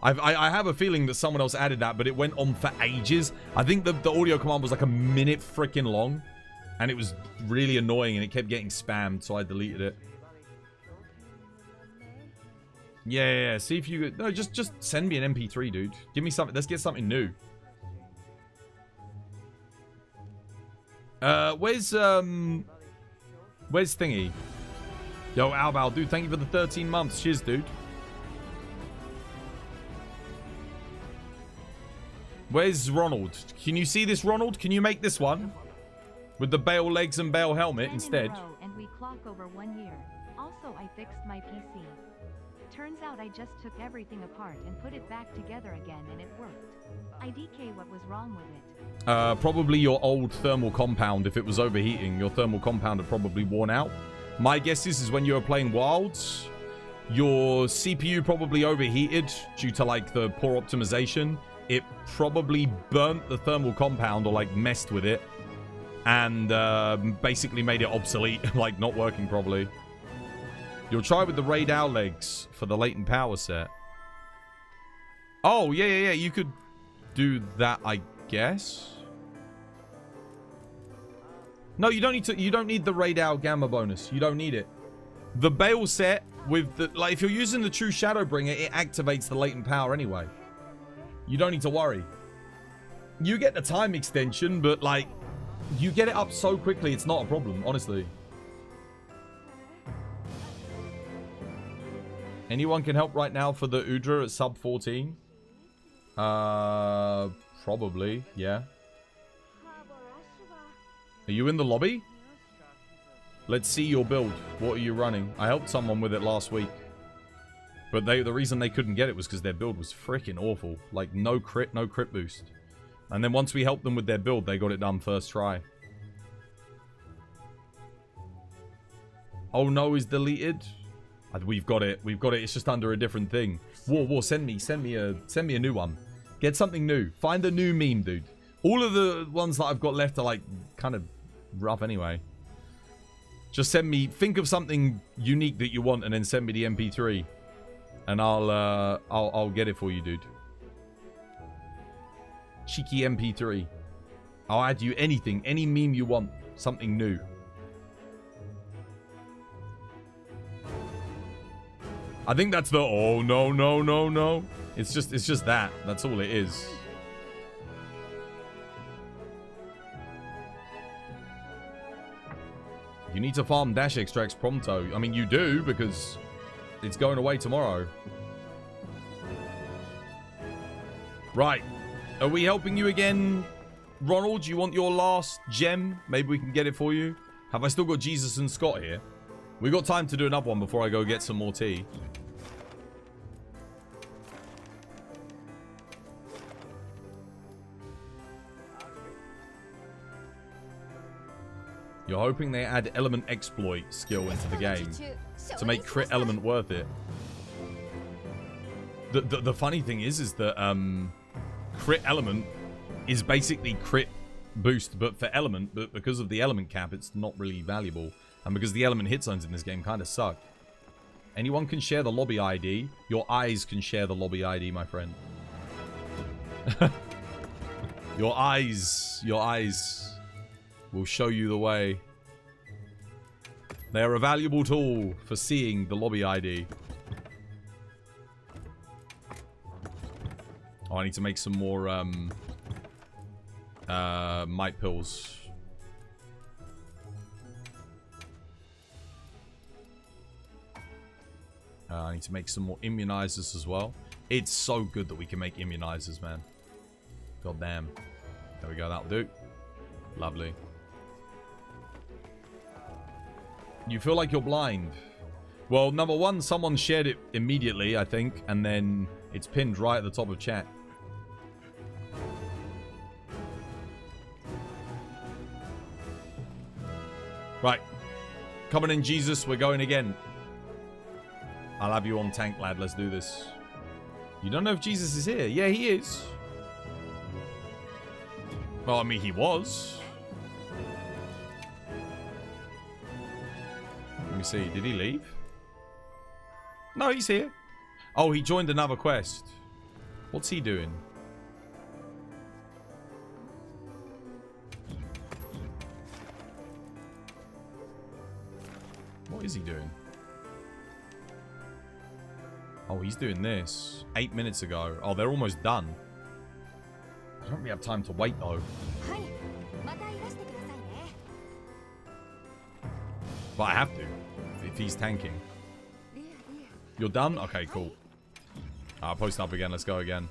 I have a feeling that someone else added that, but it went on for ages. I think the audio command was like a minute freaking long. And it was really annoying and it kept getting spammed, so I deleted it. Yeah. See if you... No, just send me an MP3, dude. Give me something. Let's get something new. Where's Thingy? Yo, Albal, dude, thank you for the 13 months. Cheers, dude. Where's Ronald? Can you see this, Ronald? Can you make this one? With the Bale legs and Bale helmet instead. And we clock over 1 year. Also, I fixed my PC. Turns out I just took everything apart and put it back together again and it worked. IDK, what was wrong with it? Probably your old thermal compound. If it was overheating, your thermal compound had probably worn out. My guess is when you were playing Wilds, your CPU probably overheated due to like the poor optimization. It probably burnt the thermal compound or like messed with it. And basically made it obsolete, like not working properly. You'll try with the Raid Owl legs for the latent power set. Oh, yeah. You could do that, I guess. No, you don't need to. You don't need the Raid Owl Gamma bonus. You don't need it. The Bale set with the... Like, if you're using the True Shadowbringer, it activates the latent power anyway. You don't need to worry. You get the time extension, but, like... You get it up so quickly, it's not a problem, honestly. Anyone can help right now for the Udra at sub 14? Probably, yeah. Are you in the lobby? Let's see your build. What are you running? I helped someone with it last week. But the reason they couldn't get it was because their build was freaking awful. Like, no crit boost. And then once we helped them with their build, they got it done first try. Oh no, is deleted? We've got it. It's just under a different thing. War, send me a new one. Get something new. Find a new meme, dude. All of the ones that I've got left are like kind of rough anyway. Just send me, think of something unique that you want and then send me the MP3. And I'll get it for you, dude. Cheeky MP3. I'll add you anything, any meme you want, something new. I think that's the oh no. It's just that. That's all it is. You need to farm dash extracts pronto. I mean, you do because it's going away tomorrow. Right. Are we helping you again, Ronald? You want your last gem? Maybe we can get it for you. Have I still got Jesus and Scott here? We got time to do another one before I go get some more tea. You're hoping they add element exploit skill into the game to make crit element worth it. The funny thing is that crit element is basically crit boost, but for element, but because of the element cap, it's not really valuable. And because the element hit zones in this game kind of suck. Anyone can share the lobby ID. Your eyes can share the lobby ID, my friend. Your eyes will show you the way. They are a valuable tool for seeing the lobby ID. Oh, I need to make some more might pills. I need to make some more immunizers as well. It's so good that we can make immunizers, man. God damn. There we go, that'll do. Lovely. You feel like you're blind. Well, number one, someone shared it immediately, I think, and then it's pinned right at the top of chat. Right. Coming in, Jesus. We're going again. I'll have you on tank, lad. Let's do this. You don't know if Jesus is here. Yeah, he is. Well, I mean, he was. Let me see. Did he leave? No, he's here. Oh, he joined another quest. What's he doing? What is he doing? Oh, he's doing this. 8 minutes ago. Oh, they're almost done. I don't really have time to wait, though. But I have to. If he's tanking. You're done? Okay, cool. I'll post up again. Let's go again.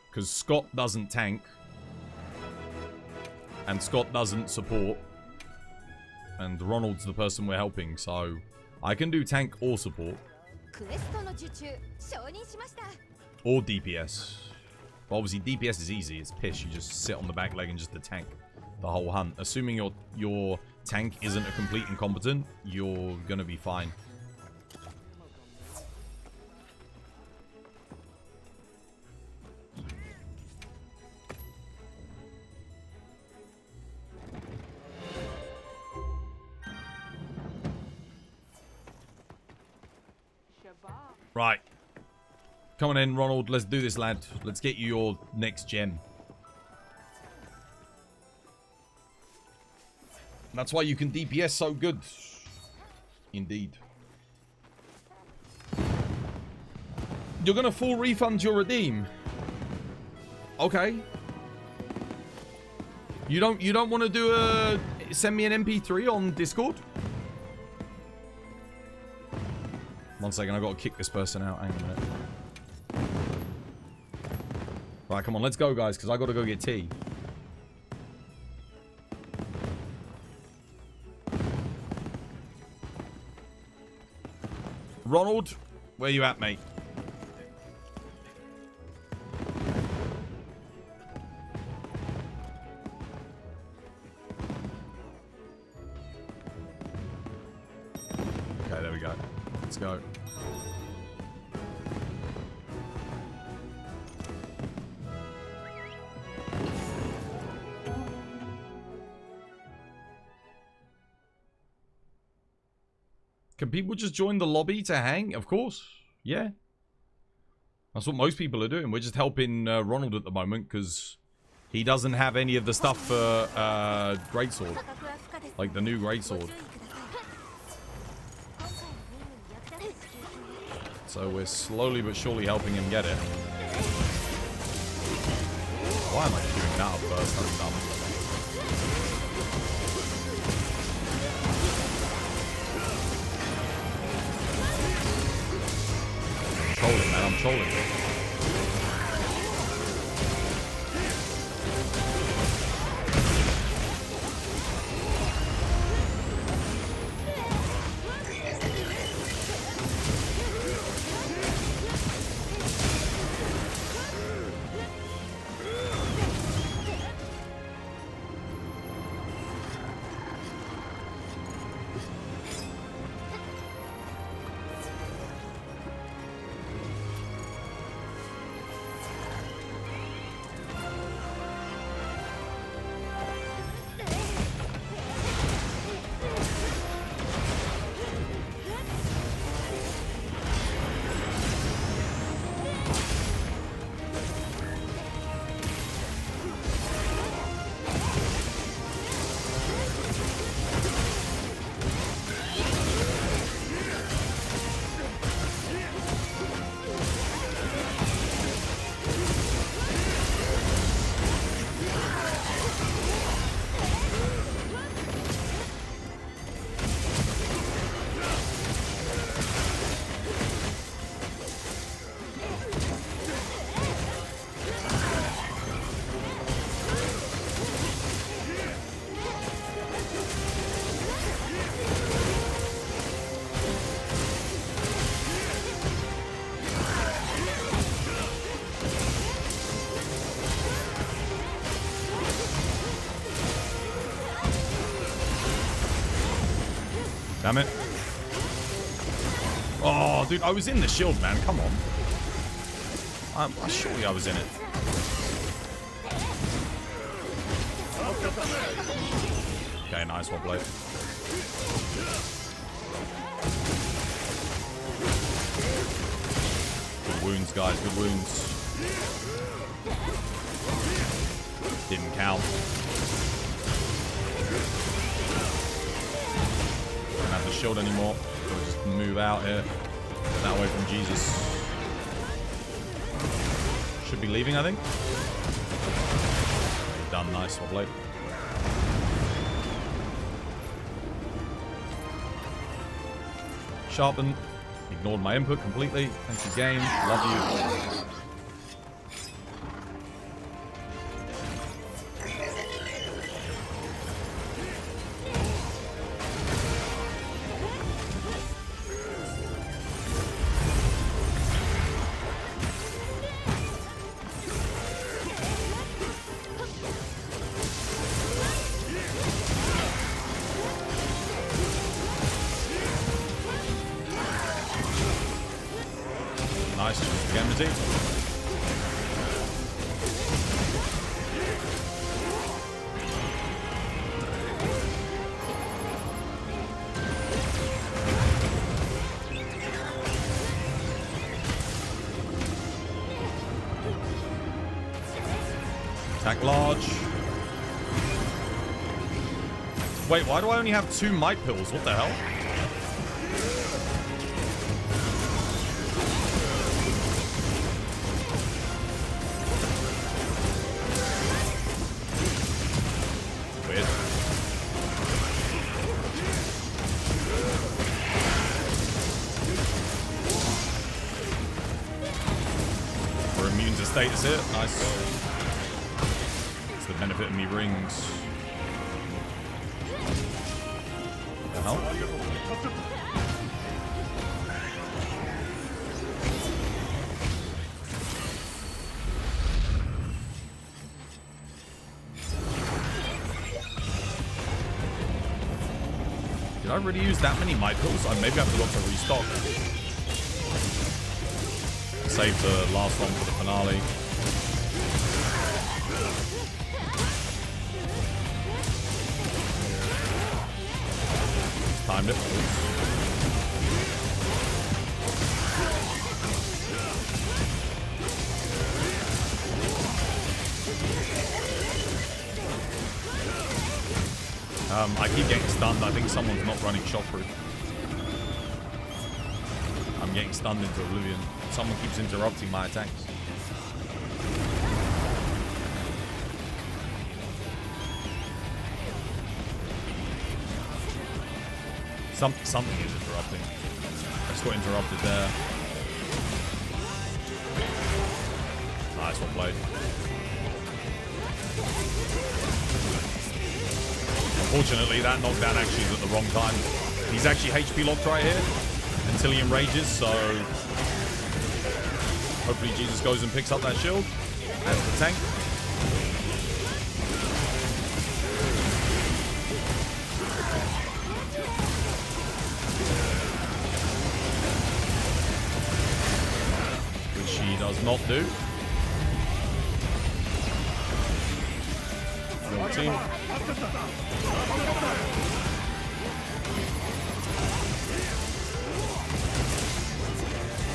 Because Scott doesn't tank. And Scott doesn't support. And Ronald's the person we're helping, so I can do tank or support. Or DPS. But obviously DPS is easy, it's piss. You just sit on the back leg and just tank the whole hunt. Assuming your tank isn't a complete incompetent, you're gonna be fine. Right. Come on in, Ronald. Let's do this, lad. Let's get you your next gem. That's why you can DPS so good. Indeed. You're gonna full refund your redeem. Okay. You don't want to do a... Send me an MP3 on Discord? 1 second, I gotta kick this person out. Hang on a minute. Right, come on, let's go, guys, because I gotta go get tea. Ronald, where you at, mate? Okay, there we go. Let's go. Can people just join the lobby to hang? Of course. Yeah. That's what most people are doing. We're just helping Ronald at the moment because he doesn't have any of the stuff for Greatsword. Like the new Greatsword. So we're slowly but surely helping him get it. Why am I shooting that up first? That's dumb. I'm trolling, man. I'm trolling. Damn it. Oh, dude, I was in the shield, man. Come on. Surely I was in it. Okay, nice, well played. Good wounds, guys. Good wounds. Didn't count. Don't have the shield anymore. We'll just move out here. Get that away from Jesus. Should be leaving, I think. Done. Nice. Well played. Sharpen. Ignored my input completely. Thank you, game. Love you. Nice, Gogmazios. Attack large. Wait, why do I only have 2 might pills? What the hell? Weird. We're immune to status here. Nice. It's the benefit of me rings. What the hell? Did I really use that many might pills? I maybe I forgot to restock. Save the last one for the finale. Timed it. I keep getting stunned. I think someone's not running shotproof. I'm getting stunned into oblivion. Someone keeps interrupting my attacks. Something is interrupting. I just got interrupted there. Nice one played. Unfortunately, that knockdown actually is at the wrong time. He's actually HP locked right here until he enrages, so hopefully Jesus goes and picks up that shield as the tank. Which he does not do. Your team.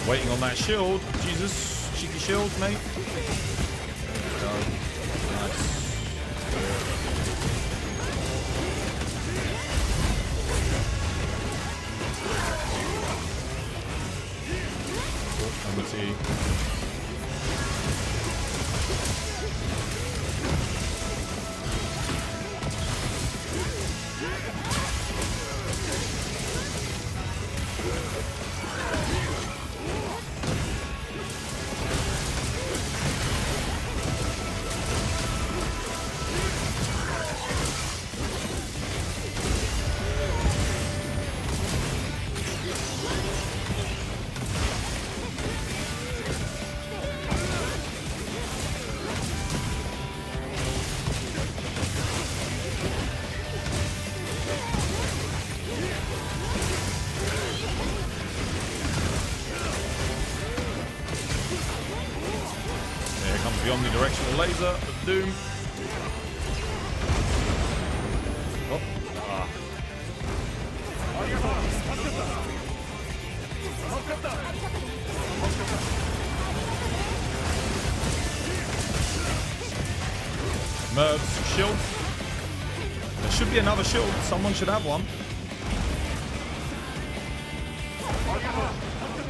Waiting on that shield. Jesus. Cheeky shield, mate. There we go. Nice. Oh, see. The omnidirectional laser of doom. Oh. Shield. There should be another shield. Someone should have one.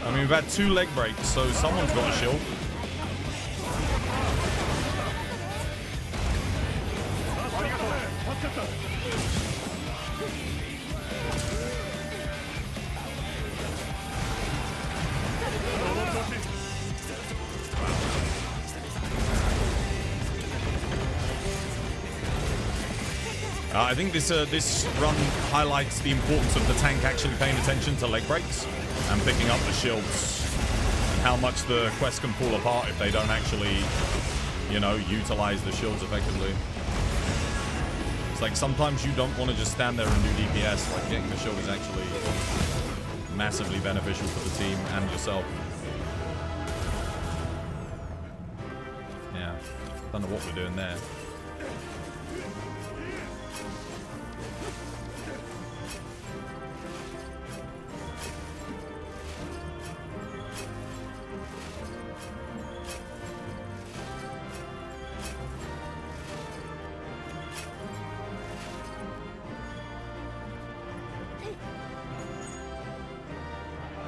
I mean, we've had 2 leg breaks, so someone's got a shield. I think this run highlights the importance of the tank actually paying attention to leg breaks and picking up the shields, and how much the quest can fall apart if they don't actually, you know, utilize the shields effectively. It's like sometimes you don't want to just stand there and do DPS. Like getting the shield is actually massively beneficial for the team and yourself. Yeah, don't know what we're doing there.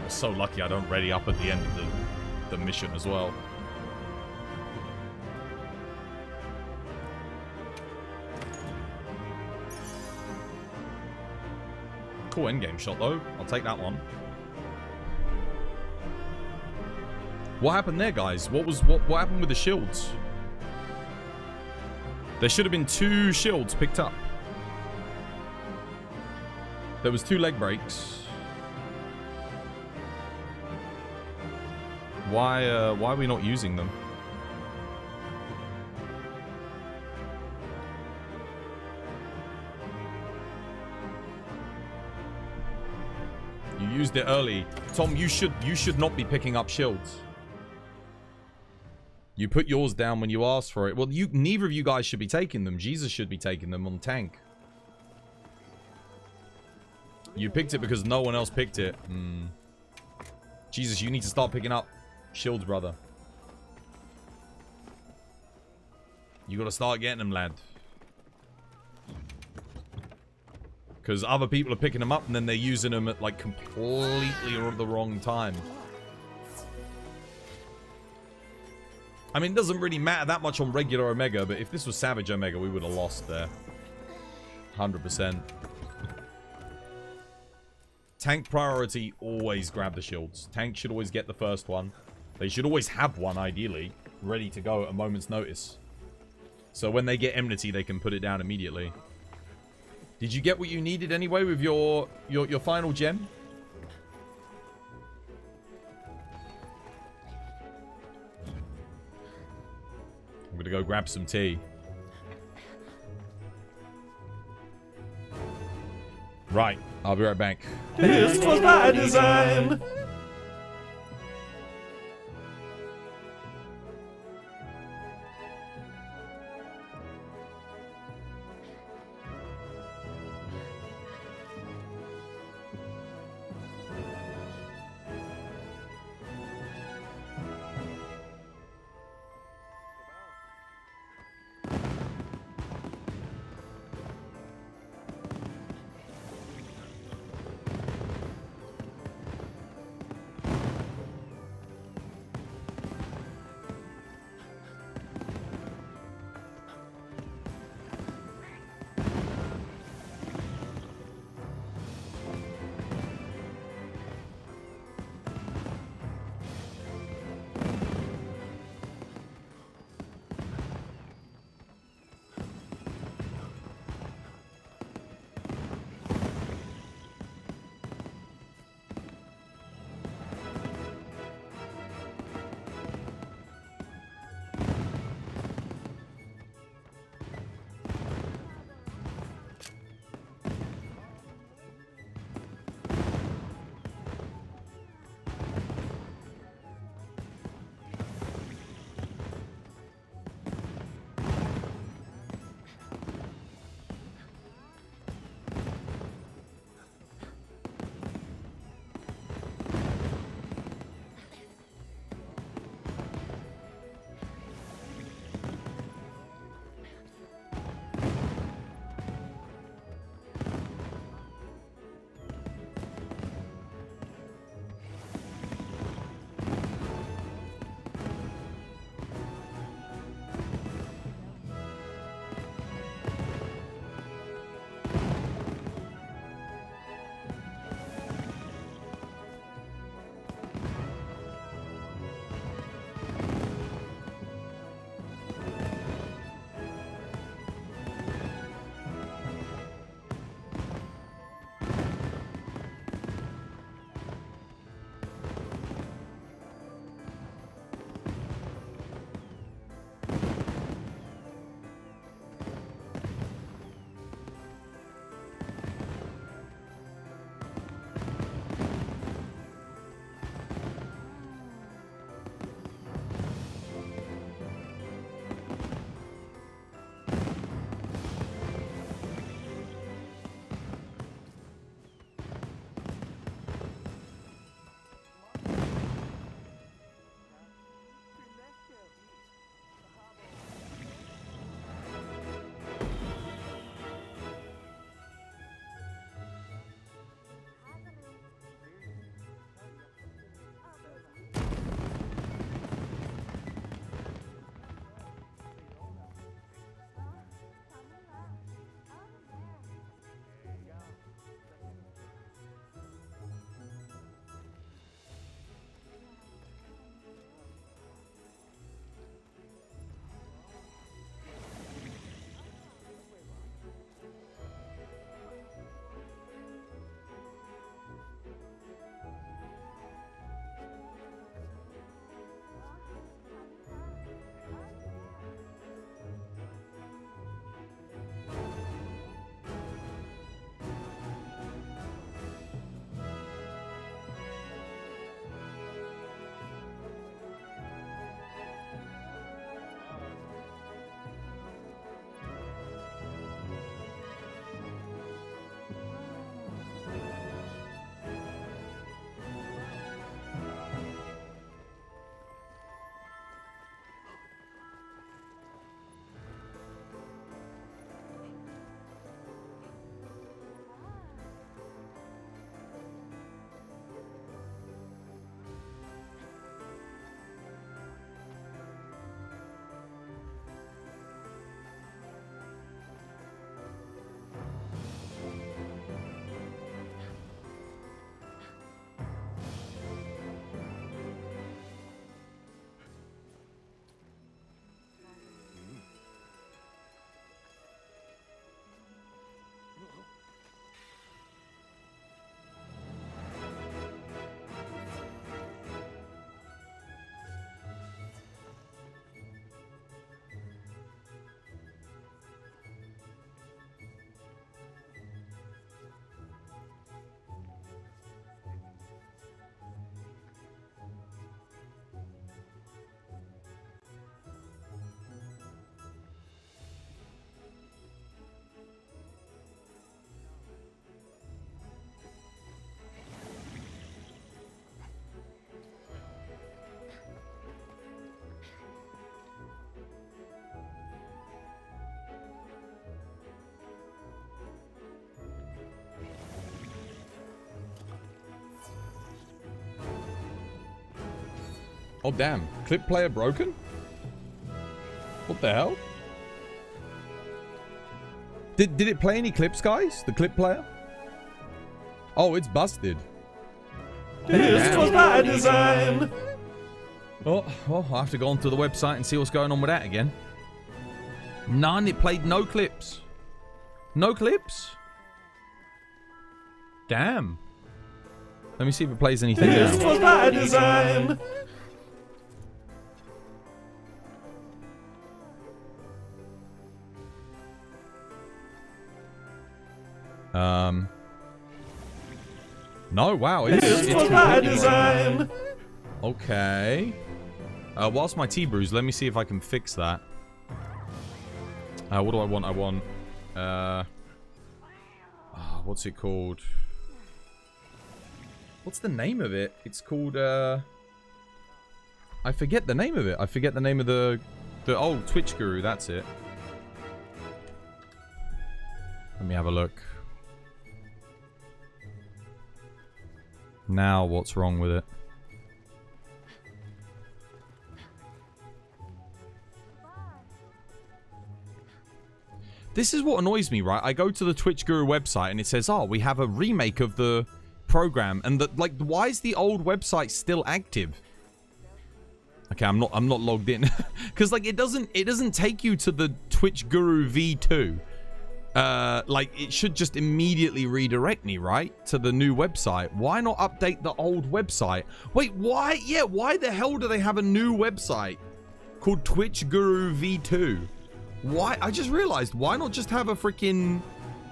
So lucky I don't ready up at the end of the mission as well. Cool endgame shot though. I'll take that one. What happened there, guys? What happened with the shields? There should have been 2 shields picked up. There was 2 leg breaks. Why are we not using them? You used it early. Tom, you should not be picking up shields. You put yours down when you asked for it. Well, neither of you guys should be taking them. Jesus should be taking them on tank. You picked it because no one else picked it. Jesus, you need to start picking up shields, brother. You gotta start getting them, lad. Because other people are picking them up and then they're using them at like completely the wrong time. I mean, it doesn't really matter that much on regular Omega, but if this was Savage Omega, we would have lost there. 100%. Tank priority, always grab the shields. Tank should always get the first one. They should always have one, ideally, ready to go at a moment's notice. So when they get enmity, they can put it down immediately. Did you get what you needed anyway with your final gem? I'm gonna go grab some tea. Right, I'll be right back. This was my design. Oh, damn. Clip player broken? What the hell? Did it play any clips, guys? The clip player? Oh, it's busted. This was by design. Oh, well, I'll have to go onto the website and see what's going on with that again. None. It played no clips. No clips? Damn. Let me see if it plays anything This now. was by design. No, wow. This was by design. Okay. Whilst my tea brews, let me see if I can fix that. What do I want? I want... what's it called? What's the name of it? It's called, I forget the name of it. I forget the name of the... Oh, Twitch Guru. That's it. Let me have a look. Now, what's wrong with it? This is what annoys me, right? I go to the Twitch Guru website and it says, oh, we have a remake of the program. And like, why is the old website still active? Okay, I'm not logged in. Because like it doesn't take you to the Twitch Guru V2. Like it should just immediately redirect me, right? To the new website. Why not update the old website? Wait, why? Yeah, why the hell do they have a new website called Twitch Guru V2? Why? I just realized, why not just have a freaking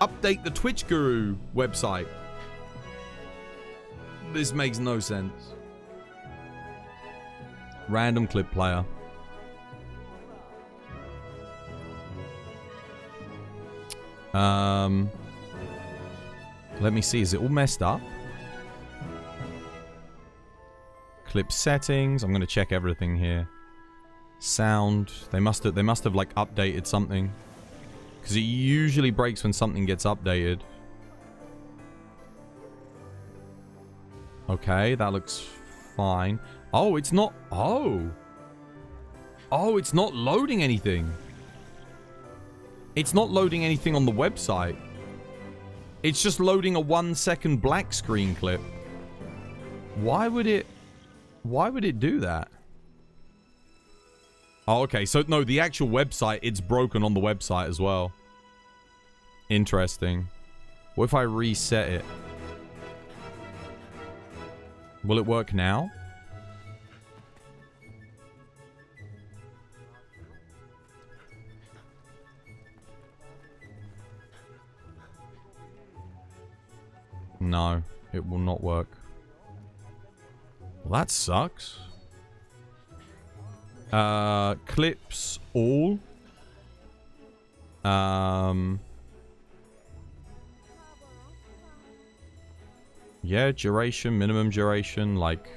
update the Twitch Guru website? This makes no sense. Random clip player. Let me see. Is it all messed up? Clip settings. I'm going to check everything here. Sound. They must have like updated something. Because it usually breaks when something gets updated. Okay, that looks fine. Oh, it's not... Oh. Oh, it's not loading anything. It's not loading anything on the website. It's just loading a 1-second black screen clip. Why would it do that? Oh, okay. So, no, the actual website, it's broken on the website as well. Interesting. What if I reset it? Will it work now? No, it will not work. Well, that sucks. Clips all. Yeah, duration, minimum duration, like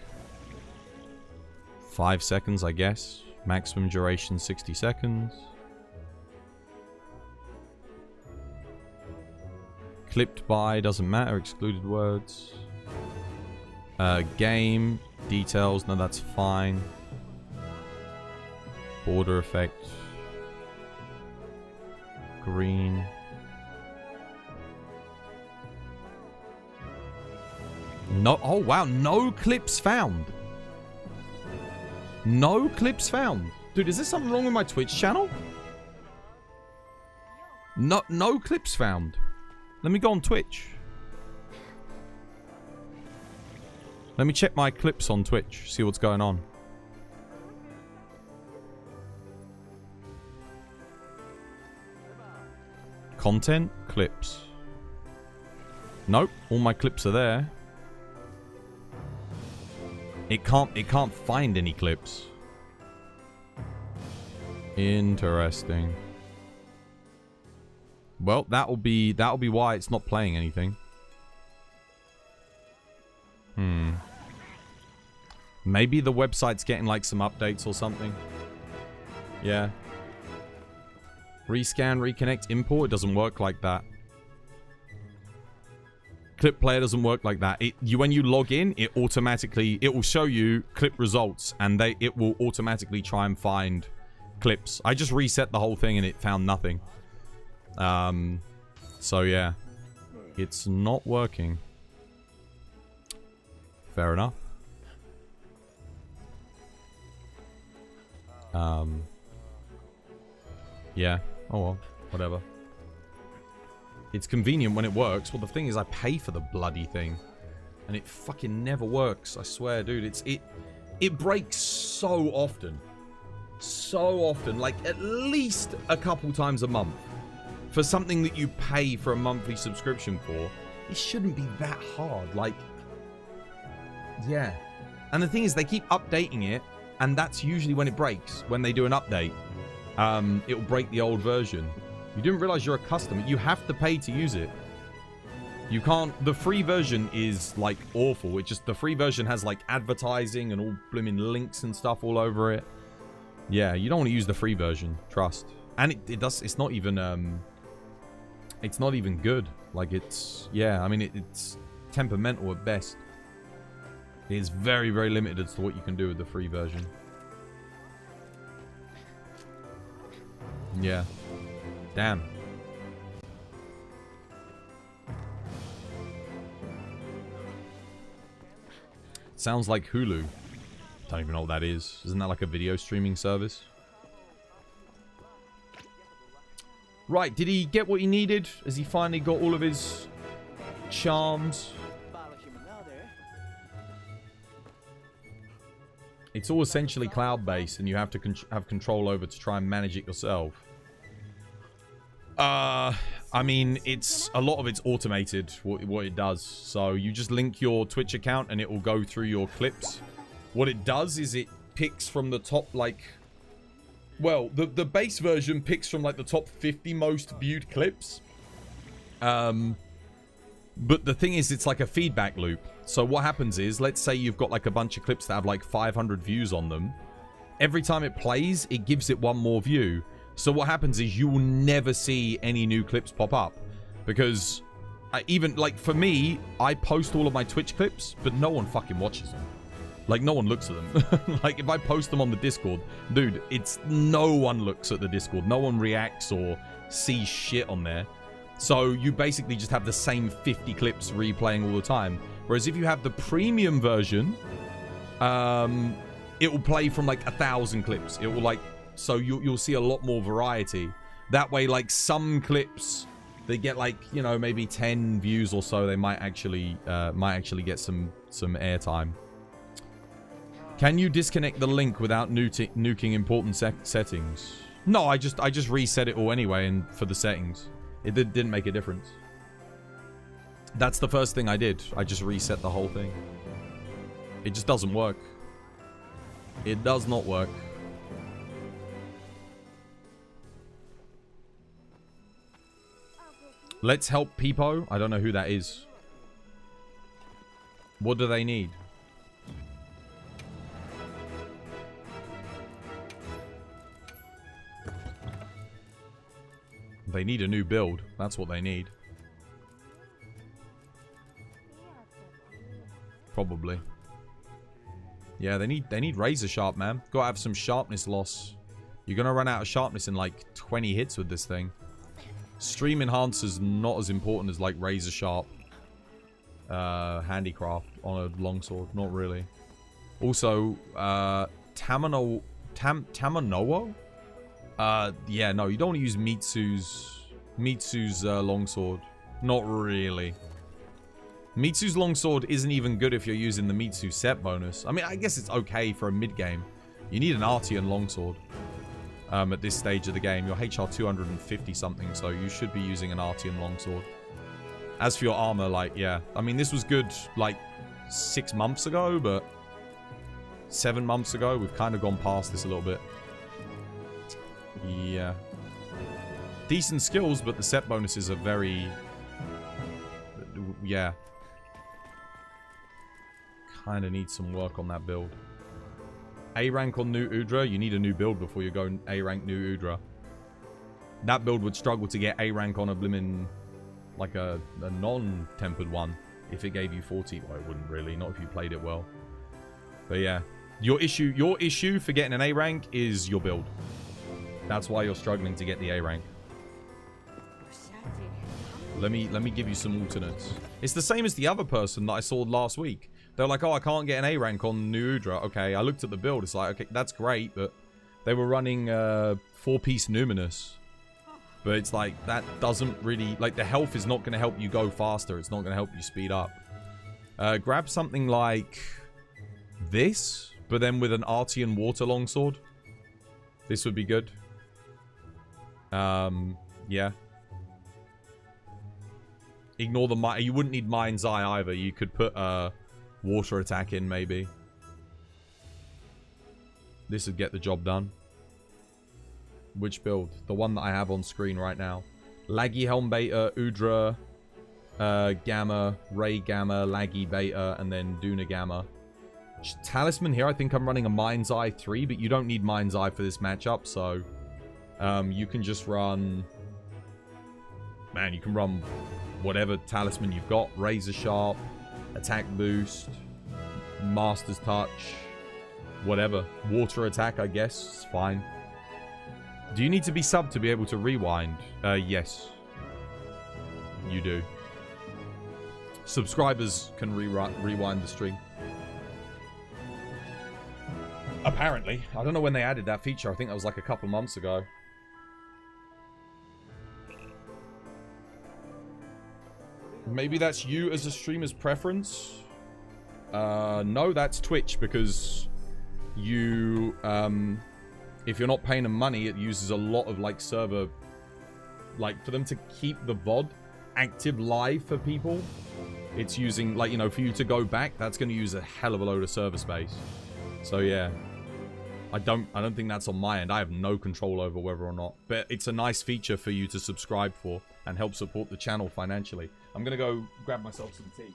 5 seconds, I guess. Maximum duration, 60 seconds. Clipped by, doesn't matter, excluded words. Game, details, no, that's fine. Border effect. Green. No, oh wow, no clips found. No clips found. Dude, is there something wrong with my Twitch channel? No clips found. Let me go on Twitch. Let me check my clips on Twitch, see what's going on. Content, clips. Nope, all my clips are there. It can't find any clips. Interesting. Well, that'll be why it's not playing anything. Maybe the website's getting like some updates or something. Yeah. Rescan, reconnect, import. It doesn't work like that. Clip player doesn't work like that. When you log in, it will show you clip results, and it will automatically try and find clips. I just reset the whole thing and it found nothing. So yeah, it's not working. Fair enough. Yeah. Oh well, whatever. It's convenient when it works. Well, the thing is, I pay for the bloody thing, and it fucking never works. I swear, dude. It breaks so often, like at least a couple times a month for something that you pay for a monthly subscription for. It shouldn't be that hard. Like, yeah. And the thing is, they keep updating it, and that's usually when it breaks. When they do an update, it will break the old version. You didn't realize you're a customer. You have to pay to use it. You can't... The free version is, like, awful. It just... The free version has, like, advertising and all blimmin' links and stuff all over it. Yeah, you don't want to use the free version. Trust. And it does... It's not even, It's not even good. Like, it's... Yeah, I mean, it's temperamental at best. It's very, very limited as to what you can do with the free version. Yeah. Damn. Sounds like Hulu. Don't even know what that is. Isn't that like a video streaming service? Right, did he get what he needed? Has he finally got all of his charms? It's all essentially cloud-based, and you have to have control over to try and manage it yourself. I mean, a lot of it's automated, what it does. So you just link your Twitch account and it will go through your clips. What it does is it picks from the top, like... Well, the base version picks from, like, the top 50 most viewed clips. But the thing is, it's like a feedback loop. So what happens is, let's say you've got, like, a bunch of clips that have, like, 500 views on them. Every time it plays, it gives it one more view. So what happens is you will never see any new clips pop up. Because even, like, for me, I post all of my Twitch clips, but no one fucking watches them. Like, no one looks at them. Like, if I post them on the Discord, dude, no one looks at the Discord. No one reacts or sees shit on there. So you basically just have the same 50 clips replaying all the time. Whereas if you have the premium version, it will play from, like, 1,000 clips. It will, like... So you'll see a lot more variety. That way, like, some clips, they get, like, you know, maybe 10 views or so. They might actually get some airtime. Can you disconnect the link without nuking important settings? No, I just reset it all anyway, and for the settings, it didn't make a difference. That's the first thing I did. I just reset the whole thing. It just doesn't work. It does not work. Let's help Peepo. I don't know who that is. What do they need? They need a new build. That's what they need. Probably. Yeah, they need razor sharp, man. Gotta have some sharpness loss. You're gonna run out of sharpness in like 20 hits with this thing. Stream enhancer's not as important as like razor sharp handicraft on a longsword. Not really. Also, Tamanoa? Yeah, no, you don't want to use Mitsu's longsword. Not really. Mitsu's longsword isn't even good if you're using the Mitsu set bonus. I mean, I guess it's okay for a mid-game. You need an Artian longsword at this stage of the game. You're HR 250 something, so you should be using an Artian longsword. As for your armor, like, yeah. I mean, this was good, like, 6 months ago, but 7 months ago, we've kind of gone past this a little bit. Yeah. Decent skills, but the set bonuses are very... Yeah. Kind of need some work on that build. A rank on Nu Udra? You need a new build before you go A rank Nu Udra. That build would struggle to get A rank on a blimmin'... Like a non-tempered one. if it gave you 40. Well, it wouldn't really, not if you played it well. But yeah, your issue for getting an A rank is your build. That's why you're struggling to get the A rank. Let me give you some alternates. It's the same as the other person that I saw last week. They're like, oh, I can't get an A rank on Nu Udra. Okay, I looked at the build. It's like, okay, that's great, but they were running 4-piece Numinous. But it's like, that doesn't really... Like, the health is not going to help you go faster. It's not going to help you speed up. Grab something like this, but then with an Artian Water Longsword. This would be good. Yeah. Ignore the... You wouldn't need Mind's Eye either. You could put Water Attack in, maybe. This would get the job done. Which build? The one that I have on screen right now. Laggy Helm Beta, Udra, Gamma, Ray Gamma, Laggy Beta, and then Duna Gamma. Talisman here, I think I'm running a Mind's Eye 3, but you don't need Mind's Eye for this matchup, so... you can just run... Man, you can run whatever talisman you've got. Razor Sharp, Attack Boost, Master's Touch, whatever. Water Attack, I guess. It's fine. Do you need to be subbed to be able to rewind? Yes. You do. Subscribers can rewind the stream. Apparently. I don't know when they added that feature. I think that was like a couple months ago. Maybe that's you as a streamer's preference? No, that's Twitch, because you, if you're not paying them money, it uses a lot of, like, server... Like, for them to keep the VOD active live for people, it's using, like, you know, for you to go back, that's going to use a hell of a load of server space. So, yeah. I don't think that's on my end. I have no control over whether or not. But it's a nice feature for you to subscribe for and help support the channel financially. I'm going to go grab myself some tea.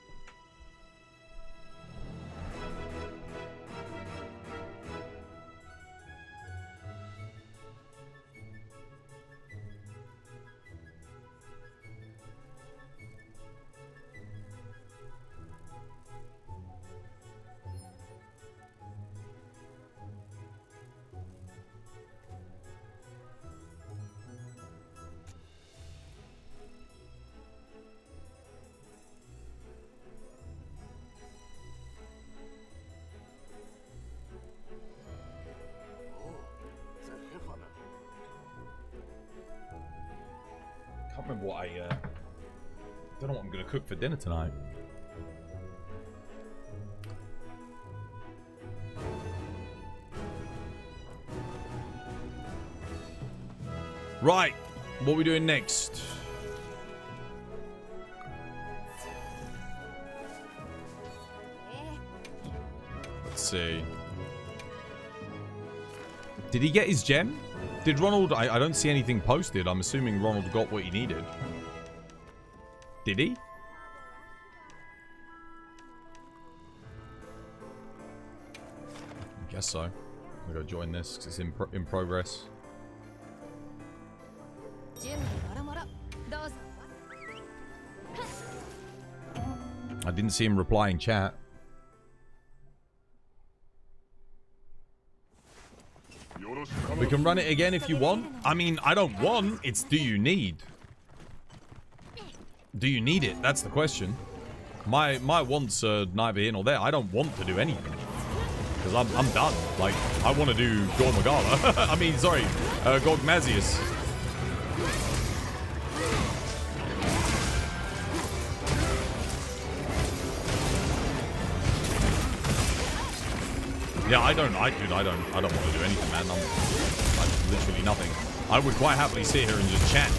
Remember what I don't know what I'm gonna cook for dinner tonight. Right, what are we doing next? Let's see. Did he get his gem? Did Ronald... I don't see anything posted. I'm assuming Ronald got what he needed. Did he? I guess so. I'm gonna go join this because it's in progress. I didn't see him reply in chat. We can run it again if you want. I mean, I don't want. It's do you need? Do you need it? That's the question. My wants are neither here nor there. I don't want to do anything. Because I'm done. Like, I want to do Gogmazios. I mean, sorry. Gogmazios. Yeah, I don't want to do anything, man. I'm literally nothing. I would quite happily sit here and just chat.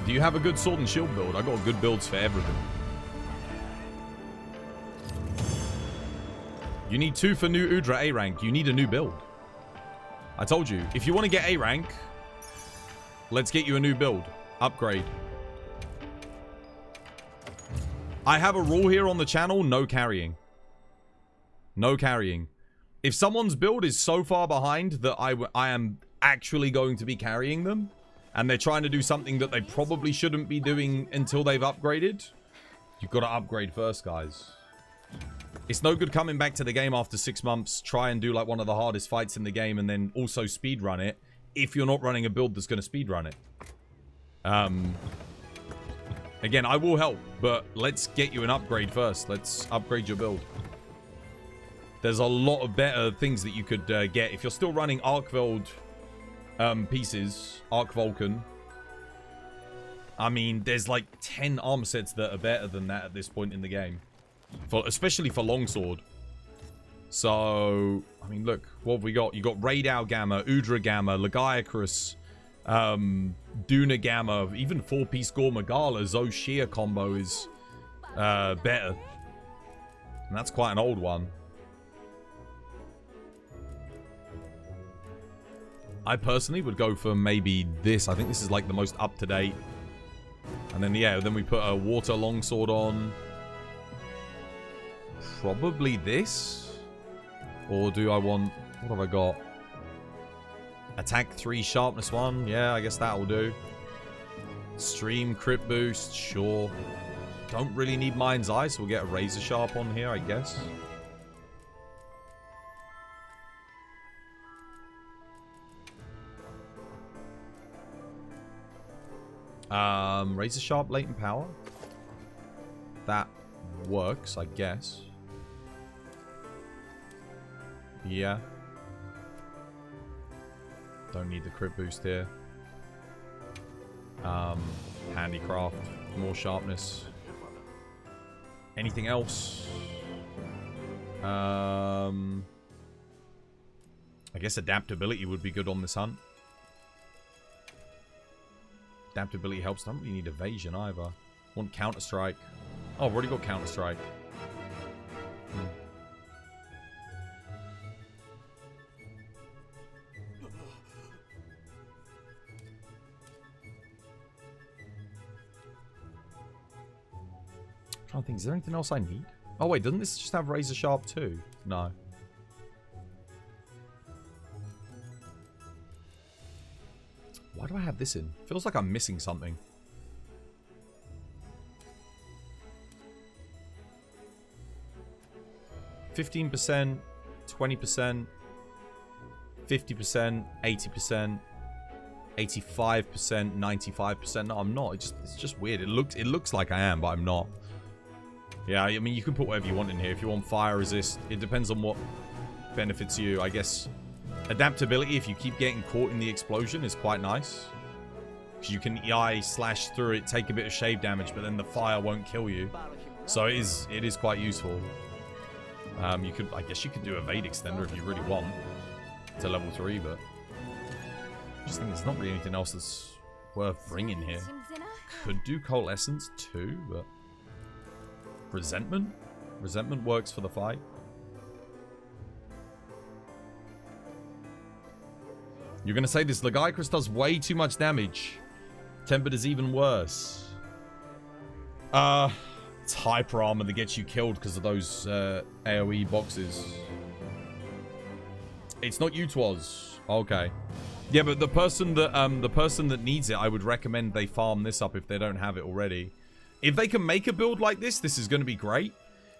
Do you have a good sword and shield build? I got good builds for everything. You need 2 for Nu Udra A rank. You need a new build. I told you. If you want to get A rank, let's get you a new build. Upgrade. I have a rule here on the channel. No carrying. No carrying. If someone's build is so far behind that I am actually going to be carrying them, and they're trying to do something that they probably shouldn't be doing until they've upgraded, you've got to upgrade first, guys. It's no good coming back to the game after 6 months, try and do like one of the hardest fights in the game, and then also speedrun it if you're not running a build that's going to speedrun it. Again, I will help, but let's get you an upgrade first. Let's upgrade your build. There's a lot of better things that you could get. If you're still running Arkveld pieces, Arc Vulcan, I mean, there's like 10 armor sets that are better than that at this point in the game. Especially for longsword. So, I mean, look, what have we got? You got Radau Gamma, Udra Gamma, Lagiacrus, Duna Gamma, even 4-piece Gore Magala, Zoshia combo is better. And that's quite an old one. I personally would go for maybe this. I think this is like the most up-to-date. And then, yeah, then we put a water longsword on. Probably this. Or do I want... What have I got? Attack 3, sharpness 1. Yeah, I guess that will do. Stream, crit boost. Sure. Don't really need Mind's Eye, so we'll get a Razor Sharp on here, I guess. Razor Sharp, latent power. That works, I guess. Yeah. Don't need the crit boost here. Handicraft, more sharpness. Anything else? I guess adaptability would be good on this hunt. Adaptability helps. Don't really need evasion either. Want Counter Strike. Oh, I've already got Counter Strike. I'm trying to think, is there anything else I need? Oh wait, doesn't this just have Razor Sharp too? No. Why do I have this in? Feels like I'm missing something. %, 20%, 50%, 80%, 85%, 95%. No, I'm not. It's just weird. It looks like I am, but I'm not. Yeah, I mean, you can put whatever you want in here. If you want fire resist, it depends on what benefits you. I guess adaptability, if you keep getting caught in the explosion, is quite nice. Because you can EI slash through it, take a bit of shave damage, but then the fire won't kill you. So it is quite useful. You could, I guess you could do Evade Extender if you really want to level 3, but I just think there's not really anything else that's worth bringing here. Could do Coalescence too, but Resentment? Resentment works for the fight. You're going to say this Lagiacrus does way too much damage. Tempered is even worse. It's hyper armor that gets you killed because of those AoE boxes. It's not you, Twas. Okay. Yeah, but the person that needs it, I would recommend they farm this up if they don't have it already. If they can make a build like this is going to be great.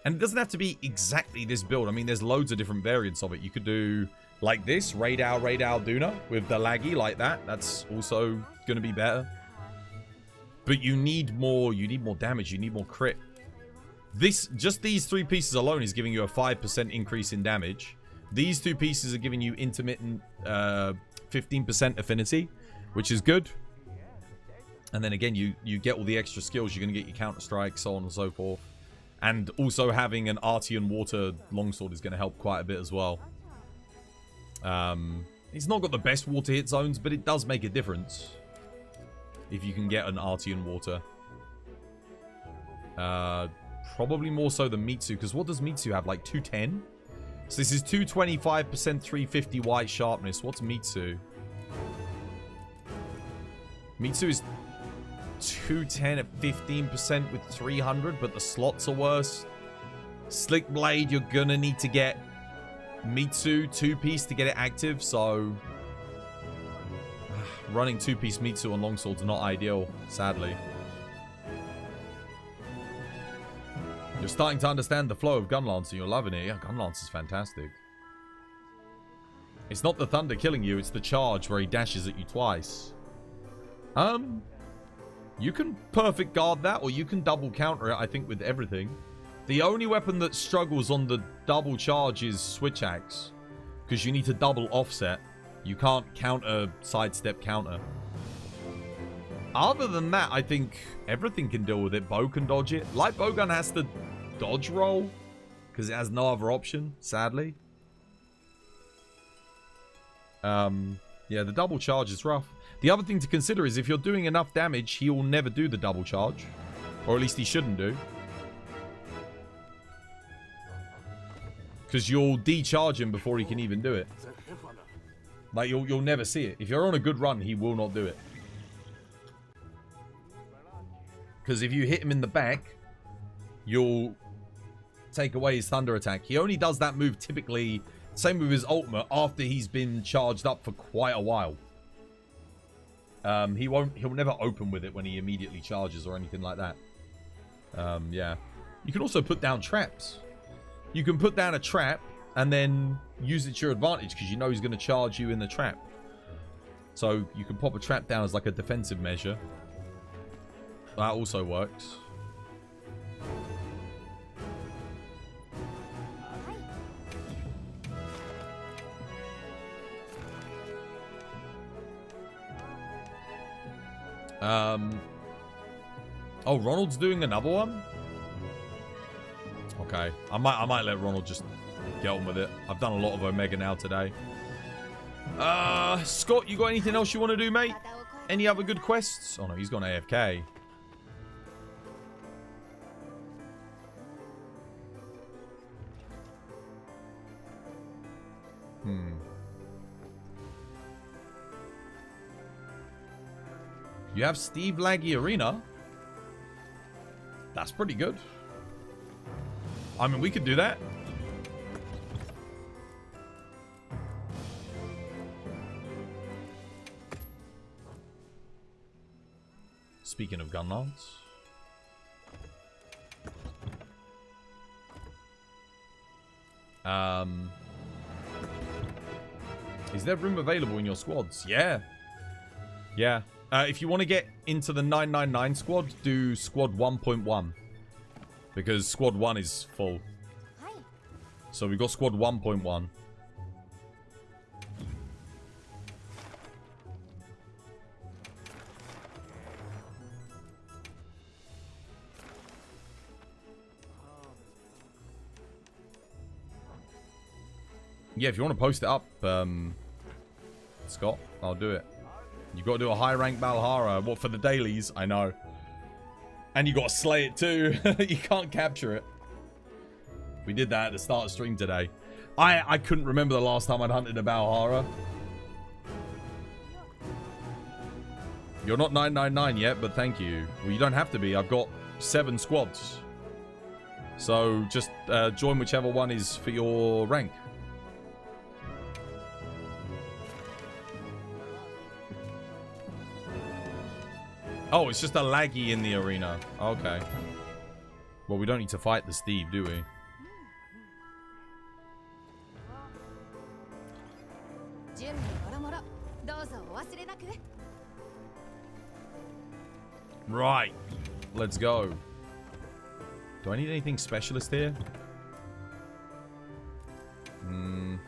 And it doesn't have to be exactly this build. I mean, there's loads of different variants of it. You could do like this, Radau Duna, with the laggy like that. That's also going to be better. But you need more damage. You need more crit. Just these 3 pieces alone is giving you a 5% increase in damage. These 2 pieces are giving you intermittent 15% affinity, which is good. And then again, you get all the extra skills. You're going to get your Counter Strike, so on and so forth. And also having an Artian Water Longsword is going to help quite a bit as well. It's not got the best water hit zones, but it does make a difference. if you can get an Artian water. Probably more so than Mitsu, because what does Mitsu have? Like 210? So this is 225%, 350 white sharpness. What's Mitsu? Mitsu is 210 at 15% with 300, but the slots are worse. Slick Blade, you're gonna need to get Mitsu 2-piece to get it active, so running 2-piece Mitsu on longsword's not ideal, sadly. You're starting to understand the flow of Gunlance and you're loving it. Yeah, Gunlance is fantastic. It's not the thunder killing you, it's the charge where he dashes at you twice. You can perfect guard that, or you can double counter it, I think, with everything. The only weapon that struggles on the double charge is Switch Axe, because you need to double offset. You can't counter, sidestep counter. Other than that, I think everything can deal with it. Bow can dodge it. Light bowgun has to dodge roll, because it has no other option, sadly. Yeah, the double charge is rough. The other thing to consider is if you're doing enough damage, he will never do the double charge. Or at least he shouldn't do. Because you'll decharge him before he can even do it. Like, you'll never see it. If you're on a good run, he will not do it. Because if you hit him in the back, you'll take away his thunder attack. He only does that move typically, same with his ultimate, after he's been charged up for quite a while. He'll never open with it when he immediately charges or anything like that. Yeah. You can also put down traps. You can put down a trap and then use it to your advantage because you know he's going to charge you in the trap. So you can pop a trap down as like a defensive measure. That also works. Oh, Ronald's doing another one? Okay. I might let Ronald just get on with it. I've done a lot of Omega now today. Scott, you got anything else you want to do, mate? Any other good quests? Oh no, he's gone AFK. You have Steve Laggy Arena? That's pretty good. I mean, we could do that. Speaking of Gunlance. Is there room available in your squads? Yeah. Yeah. If you want to get into the 999 squad, do squad 1.1. Because squad 1 is full. So we got squad 1.1. Yeah, if you want to post it up, Scott, I'll do it. You got to do a high rank Balhara. What, for the dailies? I know. And you got to slay it too. You can't capture it. We did that at the start of stream today. I couldn't remember the last time I'd hunted a Balhara. You're not 999 yet, but thank you. Well, you don't have to be. I've got 7 squads. So just join whichever one is for your rank. Oh, it's just a laggy in the arena. Okay. Well, we don't need to fight the Steve, do we? Right. Let's go. Do I need anything specialist here? Not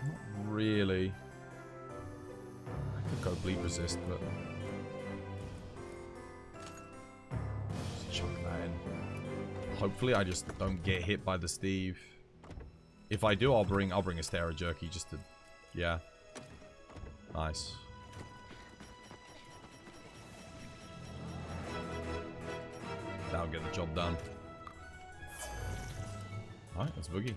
really. I could go bleed resist, but... chuck that in. Hopefully I just don't get hit by the Steve. If I do, I'll bring a Stera Jerky just to... yeah. That'll get the job done. Alright, let's boogie.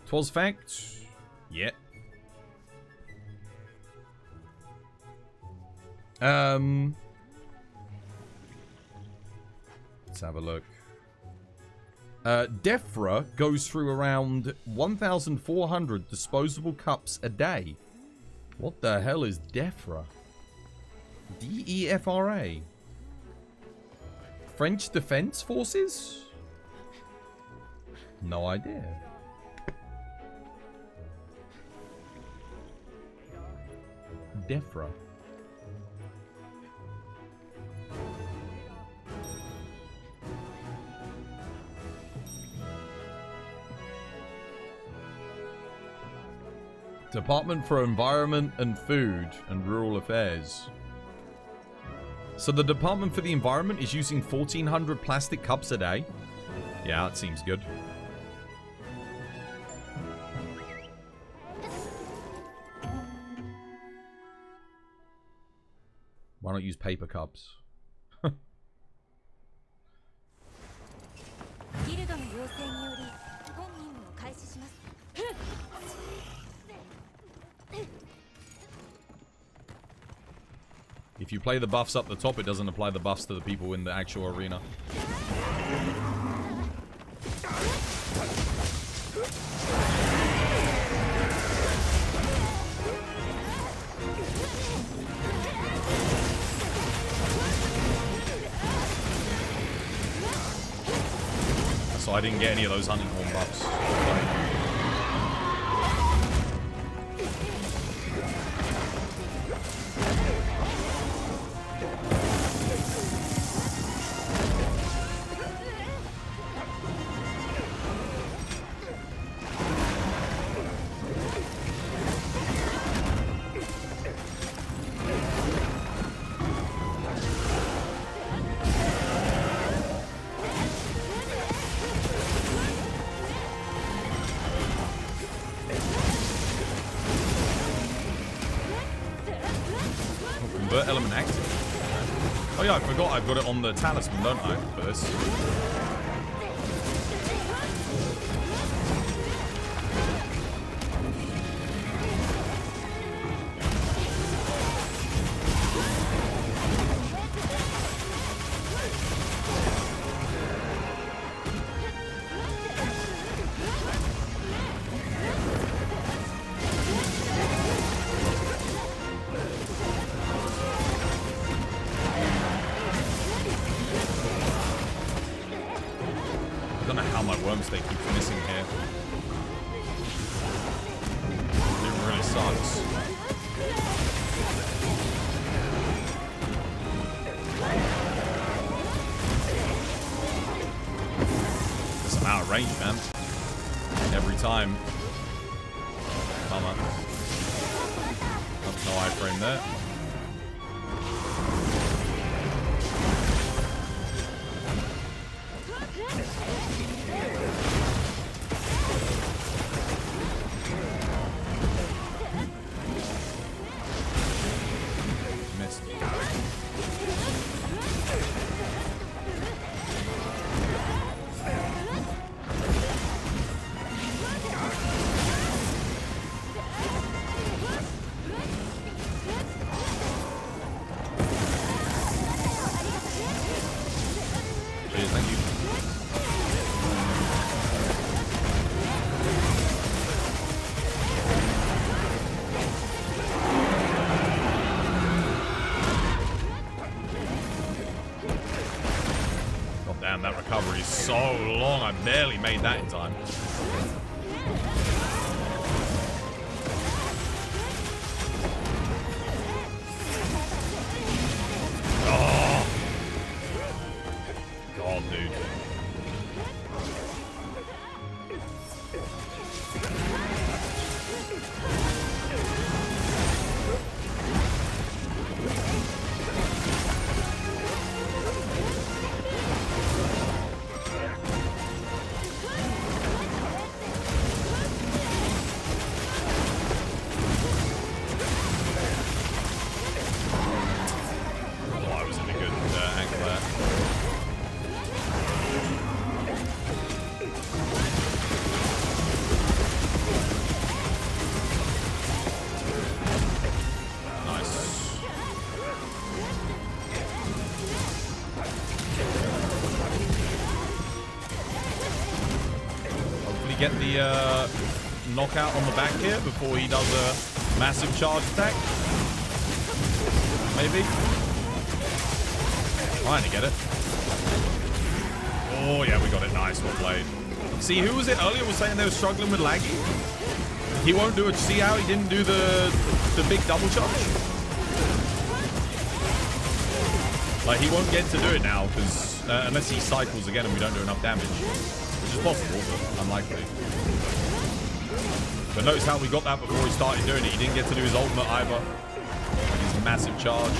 'Twas fact. Yeah. Let's have a look. Defra goes through around 1,400 disposable cups a day. What the hell is Defra? D-E-F-R-A? French Defense Forces? No idea. Defra. Department for Environment and Food and Rural Affairs. So the Department for the Environment is using 1,400 plastic cups a day? Yeah, that seems good. Why not use paper cups? If you play the buffs up the top, it doesn't apply the buffs to the people in the actual arena. So I didn't get any of those hunting horn buffs. Element active. Oh yeah, I forgot I've got it on the talisman, don't I, for this? So long, I barely made that in time. Oh. God, dude. get the knockout on the back here before he does a massive charge attack? Maybe? Trying to get it. Oh, yeah, we got it. Nice. Well played. See, who was it earlier was saying they were struggling with laggy? He won't do it. See how he didn't do the big double charge? Like, he won't get to do it now, because unless he cycles again and we don't do enough damage. Which is possible, but unlikely. But notice how we got that before he started doing it. He didn't get to do his ultimate either. His massive charge.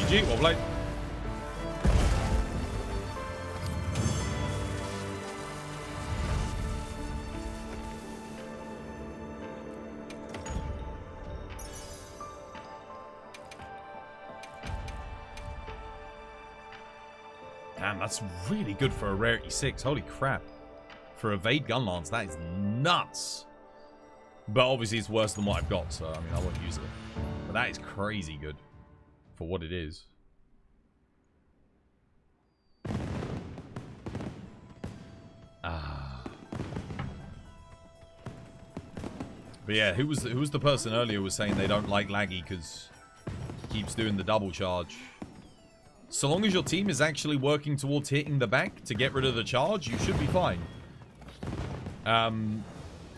GG, well played. Damn, that's really good for a rarity 6. Holy crap. For evade gun lance, that is nuts. But obviously it's worse than what I've got, so I mean I won't use it. But that is crazy good for what it is. But yeah, who was the person earlier was saying they don't like laggy because he keeps doing the double charge. So long as your team is actually working towards hitting the back to get rid of the charge, you should be fine.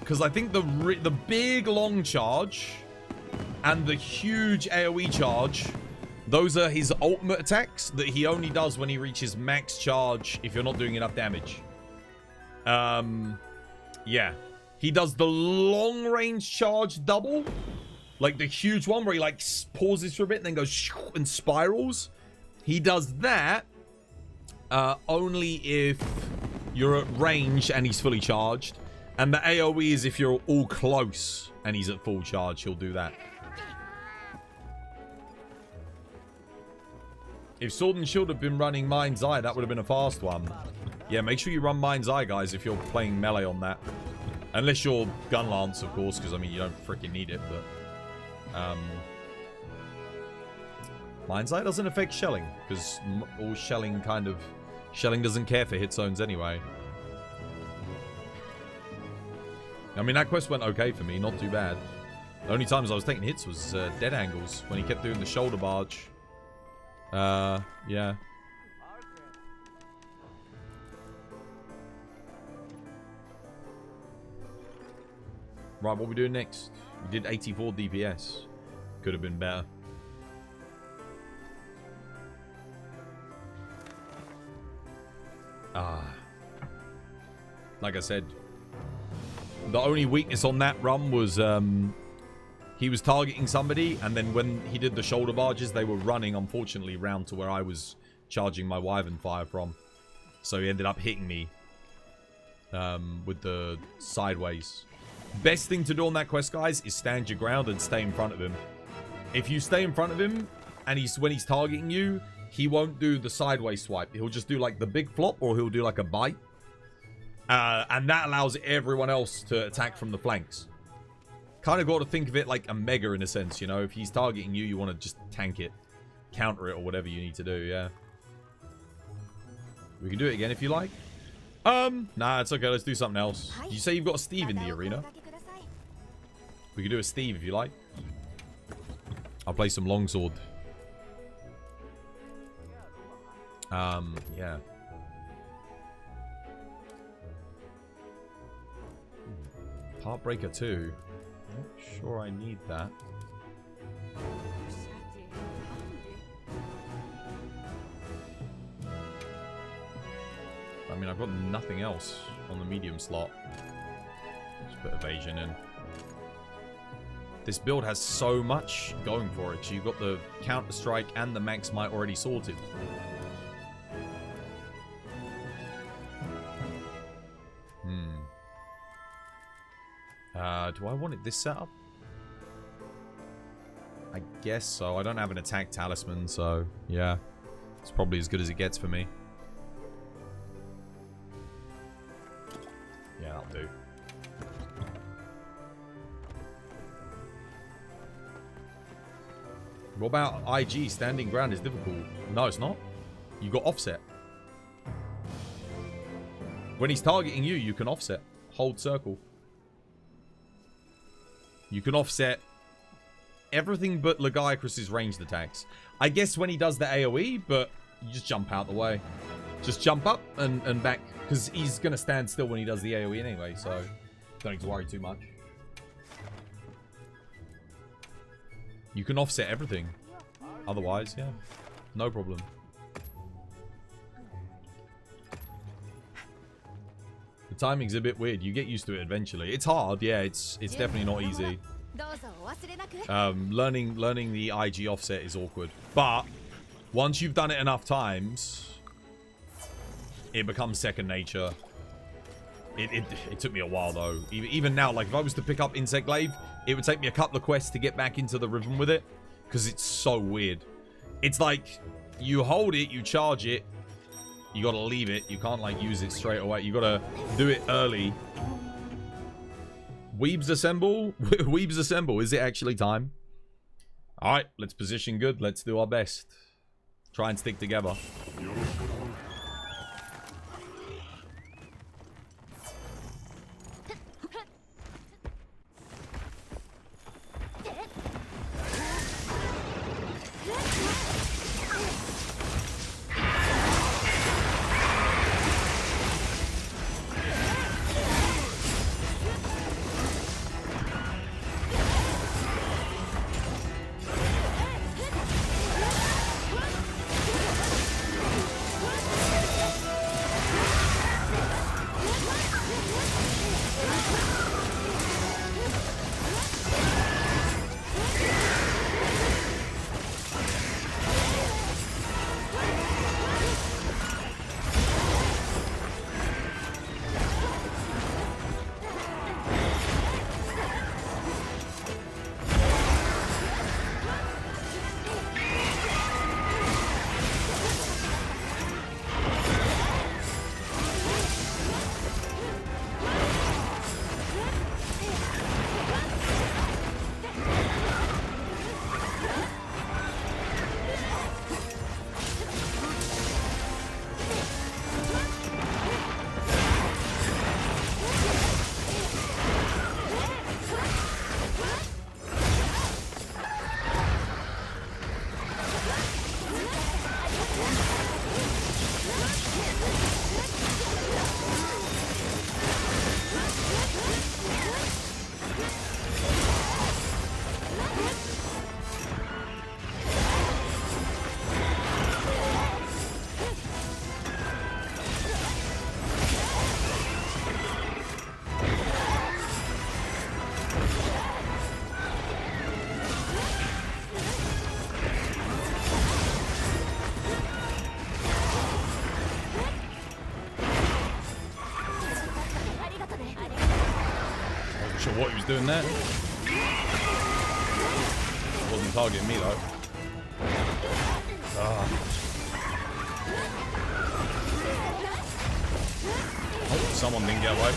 Because I think the big long charge and the huge AoE charge, those are his ultimate attacks that he only does when he reaches max charge if you're not doing enough damage. Yeah. He does the long range charge double. Like the huge one where he like pauses for a bit and then goes and spirals. He does that only if you're at range and he's fully charged. And the AoE is if you're all close and he's at full charge, he'll do that. If Sword and Shield had been running Mind's Eye, that would have been a fast one. Yeah, make sure you run Mind's Eye, guys, if you're playing melee on that. Unless you're Gun Lance, of course, because, I mean, you don't freaking need it, but... Mind's Eye doesn't affect shelling, because all shelling kind of... Shelling doesn't care for hit zones anyway. I mean, that quest went okay for me, not too bad. The only times I was taking hits was dead angles, when he kept doing the shoulder barge. Yeah. Right, what are we doing next? We did 84 DPS. Could have been better. Like I said, the only weakness on that run was he was targeting somebody, and then when he did the shoulder barges, they were running, unfortunately, round to where I was charging my Wyvern fire from. So he ended up hitting me with the sideways. Best thing to do on that quest, guys, is stand your ground and stay in front of him. If you stay in front of him, and when he's targeting you, he won't do the sideways swipe. He'll just do like the big flop, or he'll do like a bite. And that allows everyone else to attack from the flanks. Kind of got to think of it like a mega in a sense, you know. If he's targeting you, you want to just tank it, counter it, or whatever you need to do, yeah. We can do it again if you like. Nah, it's okay. Let's do something else. You say you've got a Steve in the arena. We can do a Steve if you like. I'll play some longsword. Yeah. Heartbreaker 2. Not sure I need that. I mean, I've got nothing else on the medium slot. Just put evasion in. This build has so much going for it. You've got the counter strike and the max might already sorted. Do I want it this setup? I guess so. I don't have an attack talisman, so yeah. It's probably as good as it gets for me. Yeah, that'll do. What about IG? Standing ground is difficult. No, it's not. You got offset. When he's targeting you, you can offset. Hold circle. You can offset everything but Lagiacrus's ranged attacks. I guess when he does the AoE, but you just jump out the way. Just jump up and back. Because he's going to stand still when he does the AoE anyway, so don't need to worry too much. You can offset everything. Otherwise, yeah. No problem. The timing's a bit weird. You get used to it eventually. It's hard, yeah. It's definitely not easy. Learning the IG offset is awkward. But once you've done it enough times, it becomes second nature. It took me a while though. Even now, like if I was to pick up Insect Glaive, it would take me a couple of quests to get back into the rhythm with it. Because it's so weird. It's like, you hold it, you charge it, you gotta leave it. You can't like use it straight away. You gotta do it early. Weebs assemble? Weebs assemble. Is it actually time? Alright, let's position good. Let's do our best. Try and stick together. What he was doing there. Wasn't targeting me though. Oh, someone didn't get away.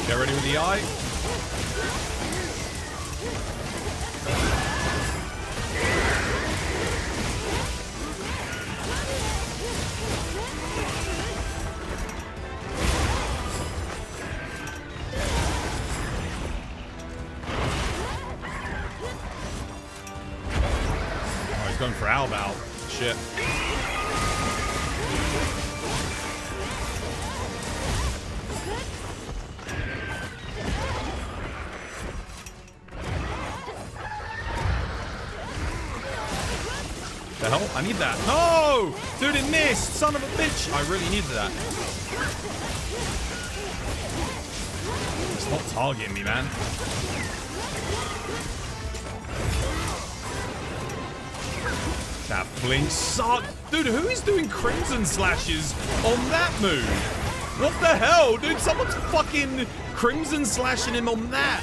Get ready with the eye. Oh, he's going for Alval. Shit. The hell? I need that. No! Dude, it missed! Son of a bitch! I really needed that. It's not targeting me, man. That flinch sucked. Dude, who is doing crimson slashes on that move? What the hell? Dude, someone's fucking crimson slashing him on that.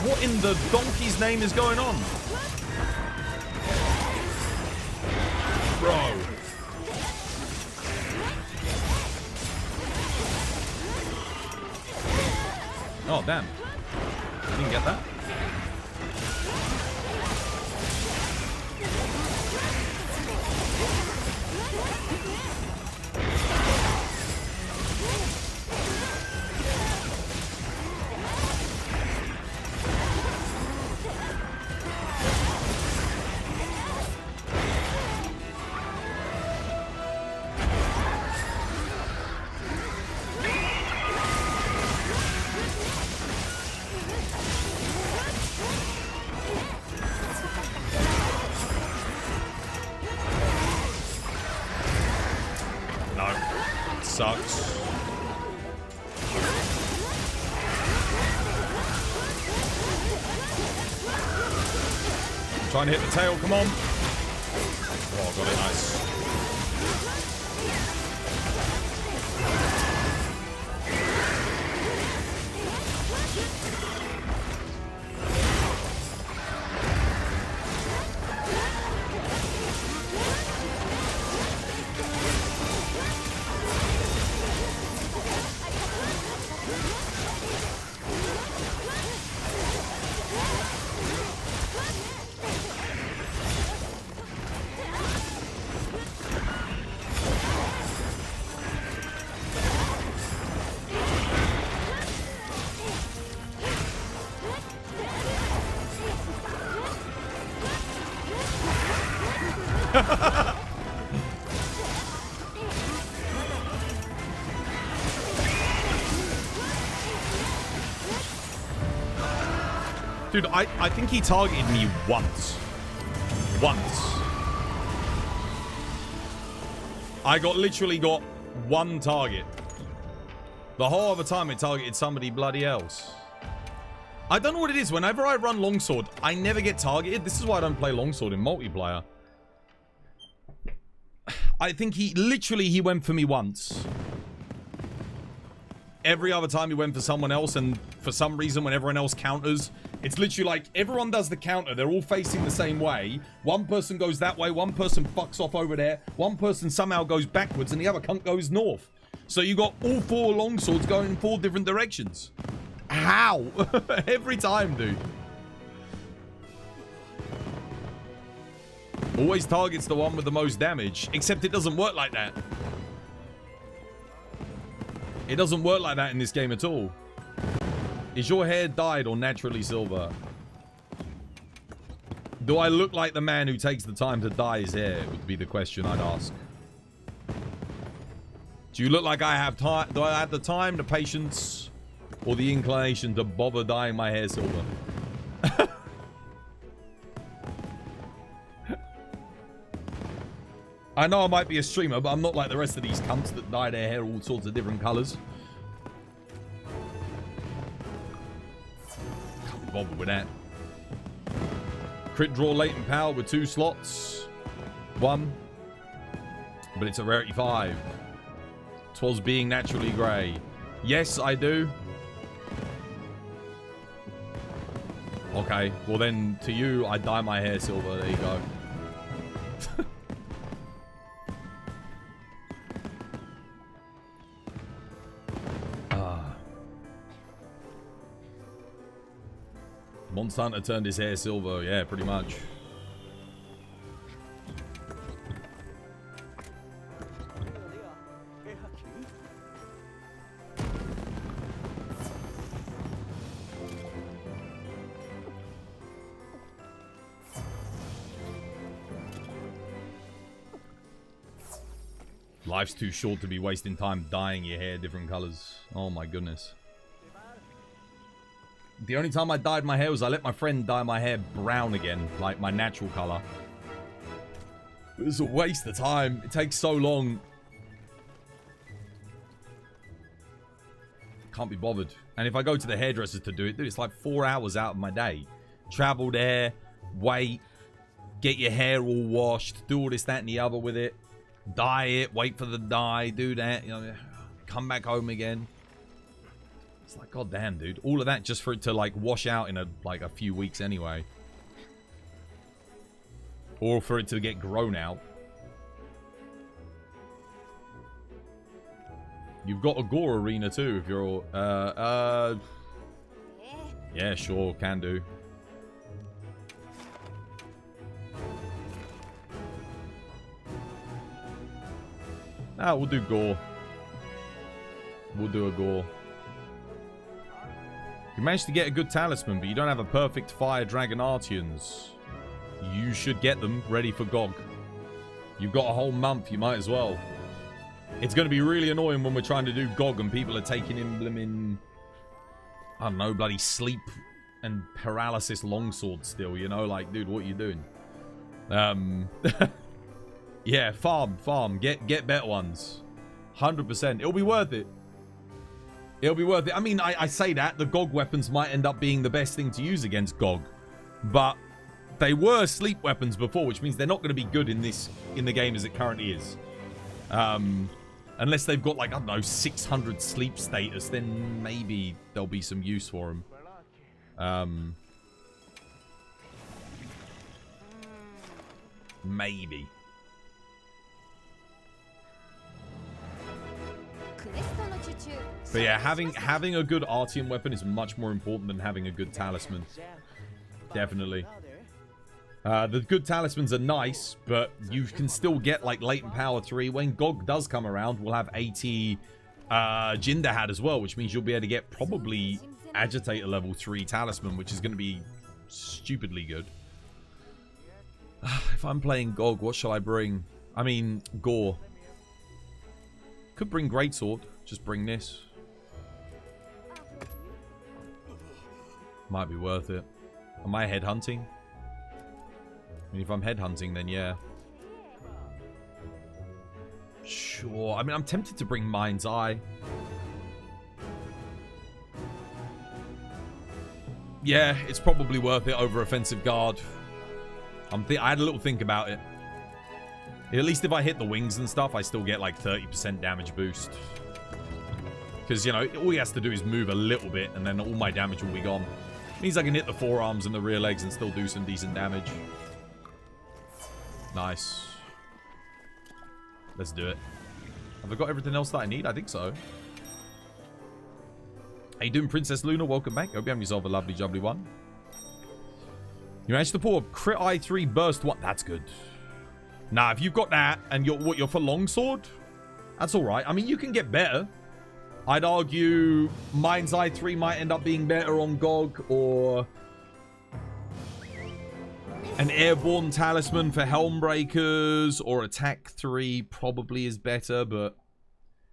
What in the donkey's name is going on? Bro. Oh, damn. I didn't get that. Sucks. Trying to hit the tail, come on. Oh, got it, nice. Dude, I think he targeted me once. I literally got one target. The whole other time it targeted somebody bloody else. I don't know what it is. Whenever I run longsword, I never get targeted. This is why I don't play longsword in multiplayer. I think he went for me once. Every other time he went for someone else, and for some reason when everyone else counters, it's literally like everyone does the counter. They're all facing the same way. One person goes that way, one person fucks off over there, one person somehow goes backwards, and the other cunt goes north. So you got all four longswords going in 4 different directions. How? Every time, dude. Always targets the one with the most damage, except it doesn't work like that. It doesn't work like that in this game at all. Is your hair dyed or naturally silver? Do I look like the man who takes the time to dye his hair? Would be the question I'd ask. Do you look like I have time? Do I have the time, the patience, or the inclination to bother dyeing my hair silver? I know I might be a streamer, but I'm not like the rest of these cunts that dye their hair all sorts of different colors. Can't be bothered with that. Crit draw latent power with 2 slots. 1. But it's a rarity 5. 'Twas being naturally grey. Yes, I do. Okay, well then, to you, I dye my hair silver. There you go. Monster Hunter turned his hair silver. Yeah, pretty much. Life's too short to be wasting time dyeing your hair different colors. Oh my goodness. The only time I dyed my hair was I let my friend dye my hair brown again, like my natural color. It was a waste of time. It takes so long. Can't be bothered. And if I go to the hairdresser to do it, dude, it's like 4 hours out of my day. Travel there, wait, get your hair all washed, do all this, that, and the other with it. Dye it, wait for the dye, do that, you know, come back home again. It's like, goddamn, dude. All of that just for it to, like, wash out in, a few weeks anyway. Or for it to get grown out. You've got a gore arena, too, if you're... Yeah, sure, can do. Ah, we'll do gore. We'll do a gore. You managed to get a good talisman, but you don't have a perfect Fire Dragon Artians. You should get them ready for GOG. You've got a whole month, you might as well. It's going to be really annoying when we're trying to do GOG and people are taking in blimmin', I don't know, bloody sleep and paralysis longsword still, you know? Like, dude, what are you doing? Yeah, farm. Get better ones. 100%. It'll be worth it. It'll be worth it. I mean, I say that. The GOG weapons might end up being the best thing to use against GOG. But they were sleep weapons before, which means they're not going to be good in the game as it currently is. Unless they've got, like, I don't know, 600 sleep status, then maybe there'll be some use for them. Maybe. But yeah, having a good Artium weapon is much more important than having a good talisman. Definitely. The good talismans are nice, but you can still get, like, latent power 3. When GOG does come around, we'll have 80 Jindahat as well, which means you'll be able to get probably Agitator level 3 talisman, which is going to be stupidly good. If I'm playing GOG, what shall I bring? I mean, Gore. Could bring Greatsword. Just bring this. Might be worth it. Am I headhunting? I mean, if I'm headhunting, then yeah. Sure. I mean, I'm tempted to bring Mind's Eye. Yeah, it's probably worth it over Offensive Guard. I had a little think about it. At least if I hit the wings and stuff, I still get like 30% damage boost. Because, you know, all he has to do is move a little bit, and then all my damage will be gone. Means I can hit the forearms and the rear legs and still do some decent damage. Nice. Let's do it. Have I got everything else that I need? I think so. How you doing, Princess Luna? Welcome back. Hope you have yourself a lovely, jubbly one. You managed to pull a crit I3 burst one. That's good. Nah, if you've got that and you're for longsword, that's all right. I mean, you can get better. I'd argue Mind's Eye 3 might end up being better on GOG, or an Airborne Talisman for Helmbreakers, or Attack 3 probably is better, but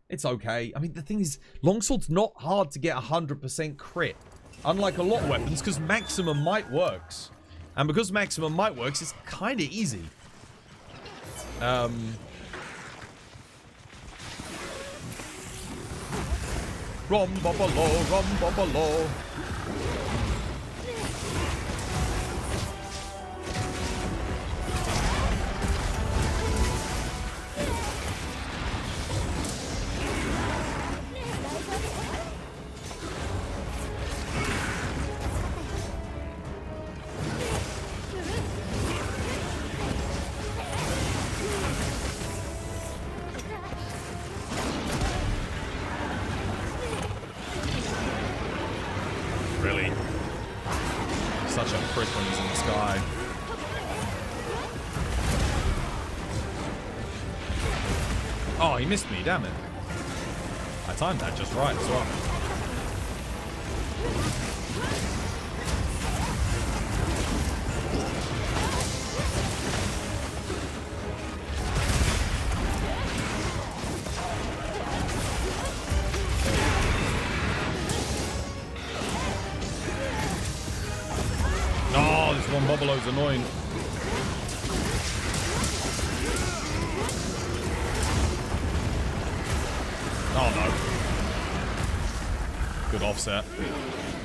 it's okay. I mean, the thing is, Longsword's not hard to get 100% crit, unlike a lot of weapons, because Maximum Might works. And because Maximum Might works, it's kind of easy. Rum-ba-ba-lo. Really? Such a prick when he's in the sky. Oh, he missed me, damn it. I timed that just right as well. Bobbolo's annoying. Oh no. Good offset.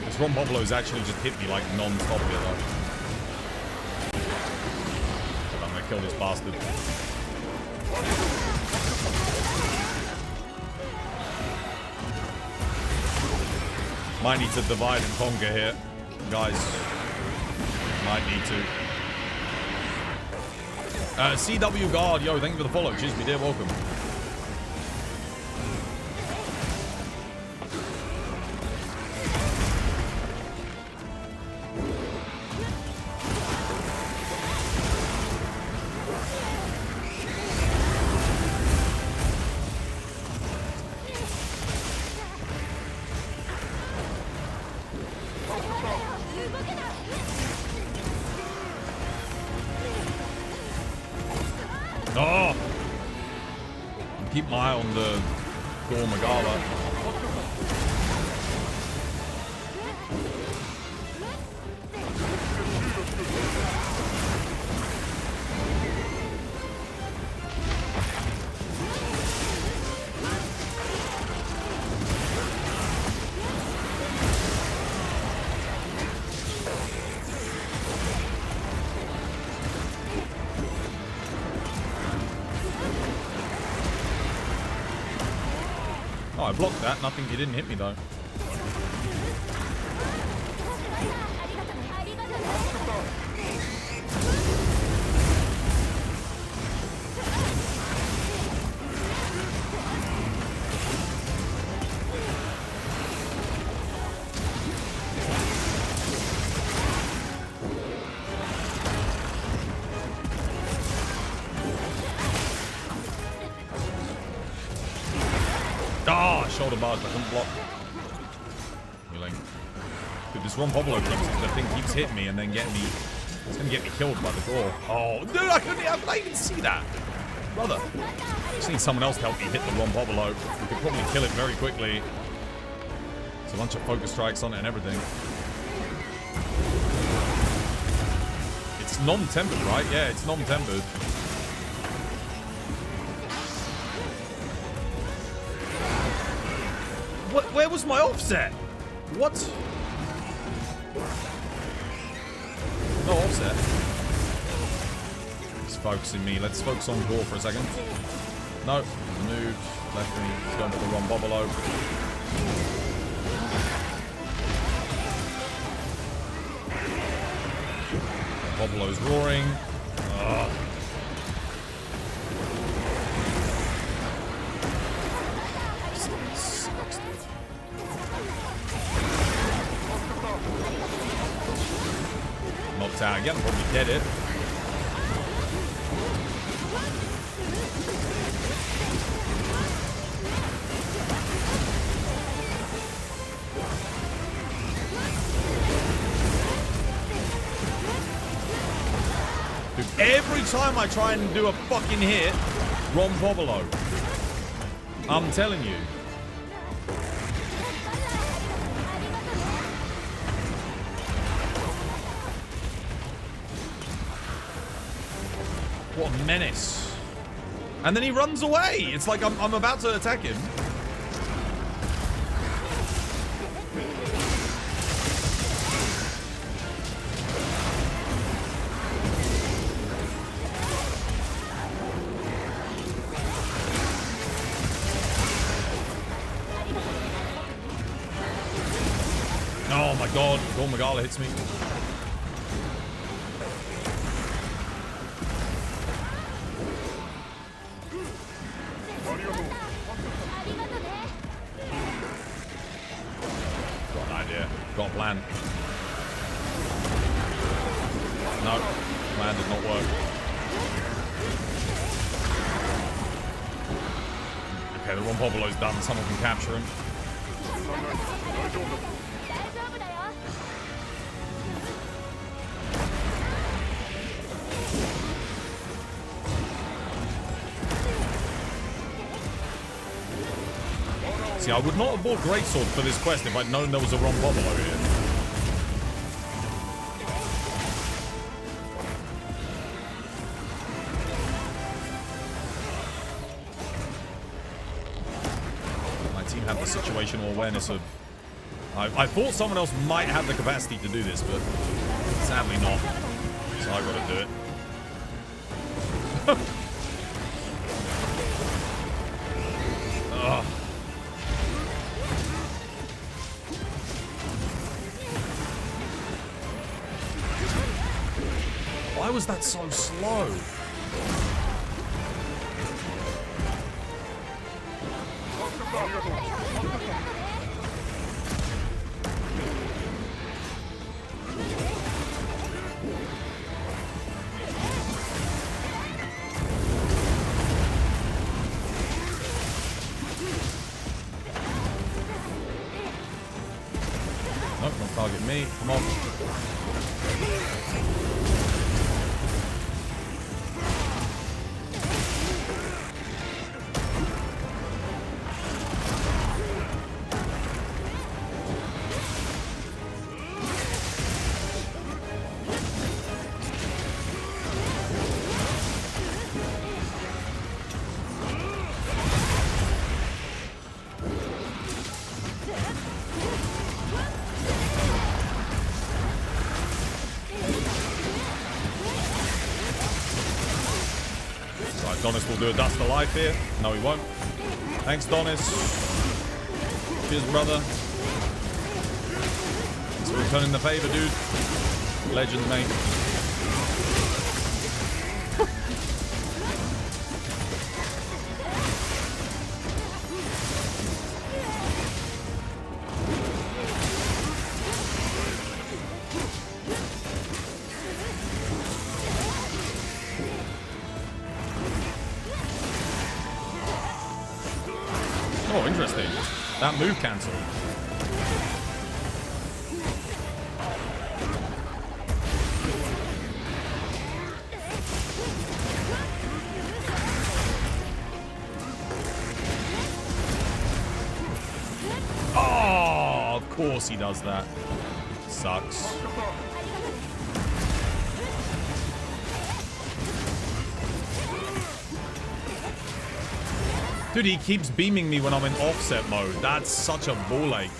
This Ron Bobbolo's actually just hit me like non-stop here though. But I'm gonna kill this bastard. Might need to divide and conquer here, guys. Might need to. CW Guard, yo, thank you for the follow. Cheers, me dear, welcome. Oh! Keep my eye on the Gogmazios. Oh, I blocked that. Nothing. He didn't hit me though. Shoulder bars, but I couldn't block. Healing. Dude, this Ron Bobbolo the thing keeps hitting me and then getting me. It's gonna get me killed by the door. Oh, dude, I couldn't even see that. Brother. I just need someone else to help me hit the Ron Bobbolo. We could probably kill it very quickly. There's a bunch of focus strikes on it and everything. It's non-tempered, right? Yeah, it's non-tempered. Where was my offset? What? No offset. He's focusing me. Let's focus on Gore for a second. No. Moved. Left me. He's going for the Ron Bobbolo. Bobbolo's roaring. Ugh. Knocked out again, probably dead it. Dude, every time I try and do a fucking hit, Ron Bobbolo. I'm telling you. What a menace. And then he runs away. It's like I'm about to attack him. Oh my god, Gogmazios hits me. Got an idea. Got a plan. No, plan did not work. Okay, the Ron Bobbolo's done. Someone can capture him. See, I would not have bought Greatsword for this quest if I'd known there was a Ron Bobbolo here. team have the situational awareness of... I thought someone else might have the capacity to do this, but sadly not. So I gotta do it. Ugh. Why was that so slow? Nope, don't target me. Come on. Donis will do a dust of life here. No, he won't. Thanks, Donis. Cheers, brother. Thanks for returning the favor, dude. Legend, mate. Oh, interesting. That move cancelled. Oh, of course he does that. Sucks. Dude, he keeps beaming me when I'm in offset mode. That's such a ball ache.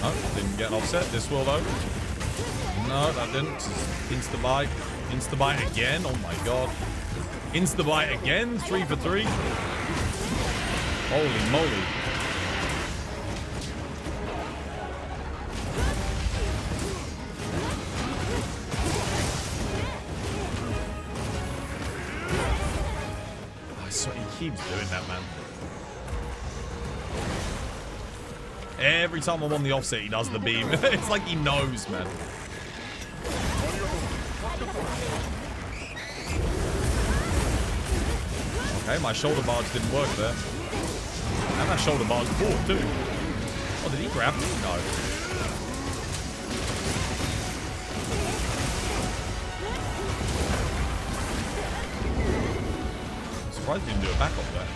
Oh, didn't get an offset. This will, though. No, that didn't. Insta-buy. Insta-buy again? Oh my god. Insta-buy again? 3 for 3? Holy moly. Oh, so he keeps doing that, man. Every time I'm on the offset, he does the beam. It's like he knows, man. Okay, my shoulder barge didn't work there. And that shoulder barge forward too. Oh, did he grab me? No. I'm surprised he didn't do a back off there.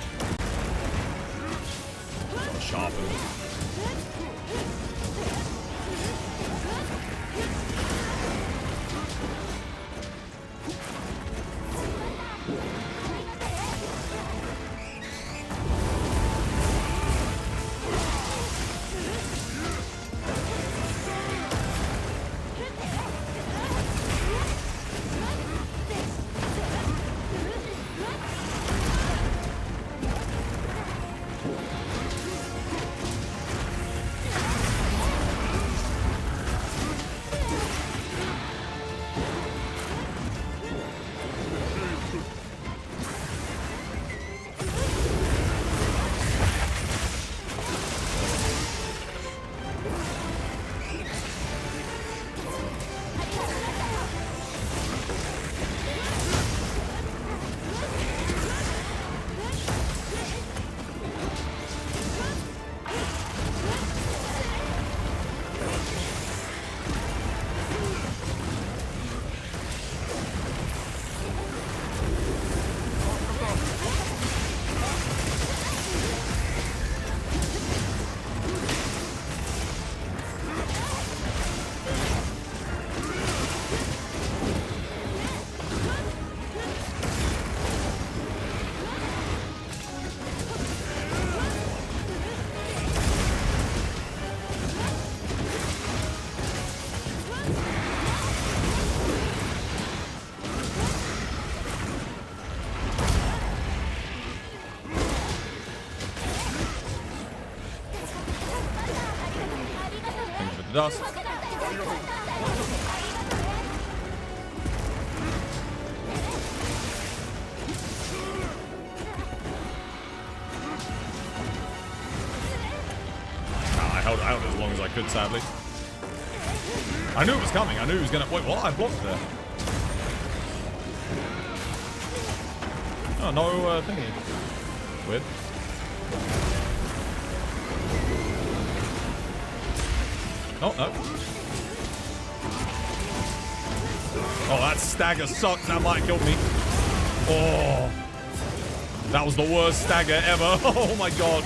Gotta sharpen. the dust. I held it out as long as I could, sadly. I knew it was coming. I knew it was gonna. Wait, what? I blocked there. Oh, no thingy. Weird. Oh, no. Oh, that stagger sucked. That might have killed me. Oh. That was the worst stagger ever. Oh, my God.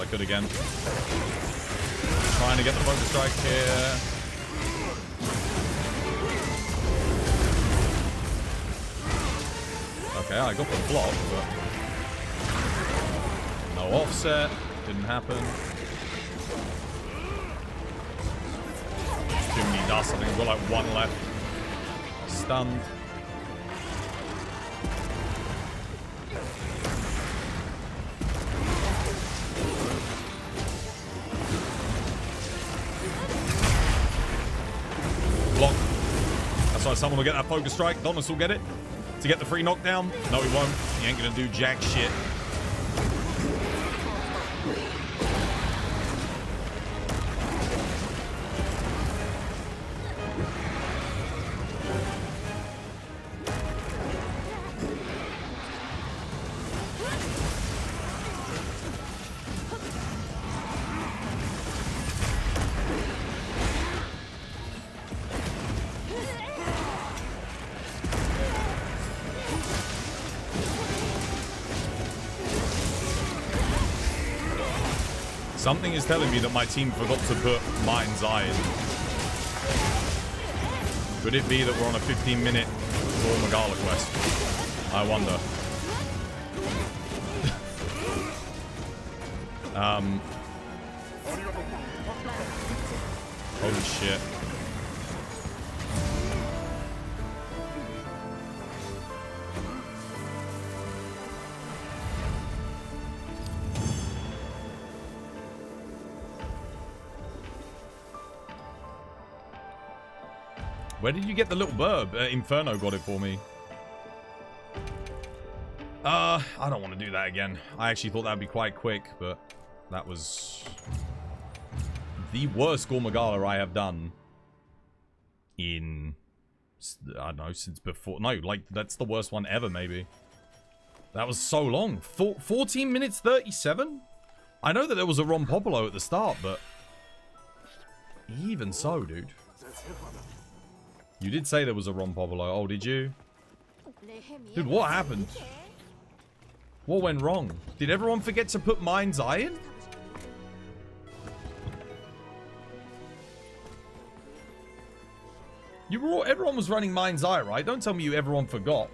Good again. Trying to get the focus strike here. Okay, I got the block, but no offset. Didn't happen. Too many dust. I think we've got like one left. Stunned. Block. That's why someone will get that focus strike. Donis will get it to get the free knockdown. No, he won't. He ain't gonna do jack shit. Something is telling me that my team forgot to put Mind's Eye in. Could it be that we're on a 15-minute Gogmazios quest? I wonder. Holy shit. Where did you get the little burb? Inferno got it for me. I don't want to do that again. I actually thought that'd be quite quick, but that was the worst Gogmazios I have done in, I don't know, since before. No, like, that's the worst one ever, maybe. That was so long. 14 minutes 37? I know that there was a Ron Popolo at the start, but even so, dude. You did say there was a Ron Popolo. Oh, did you? Dude, what happened? What went wrong? Did everyone forget to put Mind's Eye in? Everyone was running Mind's Eye, right? Don't tell me everyone forgot.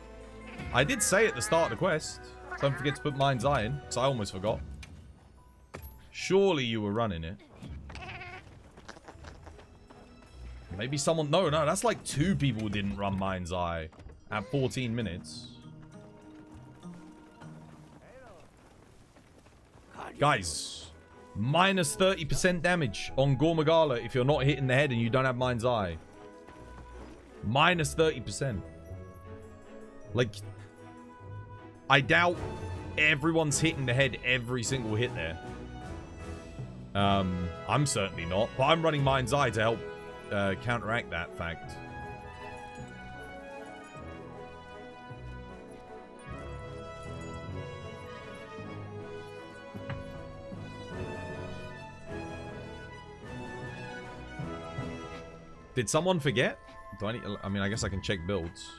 I did say at the start of the quest, don't forget to put Mind's Eye in, because I almost forgot. Surely you were running it. Maybe someone... No, that's like 2 people who didn't run Mind's Eye at 14 minutes. Guys, minus 30% damage on Gogmazios if you're not hitting the head and you don't have Mind's Eye. Minus 30%. Like, I doubt everyone's hitting the head every single hit there. I'm certainly not, but I'm running Mind's Eye to help counteract that fact. Did someone forget? Do I need, I mean, I guess I can check builds.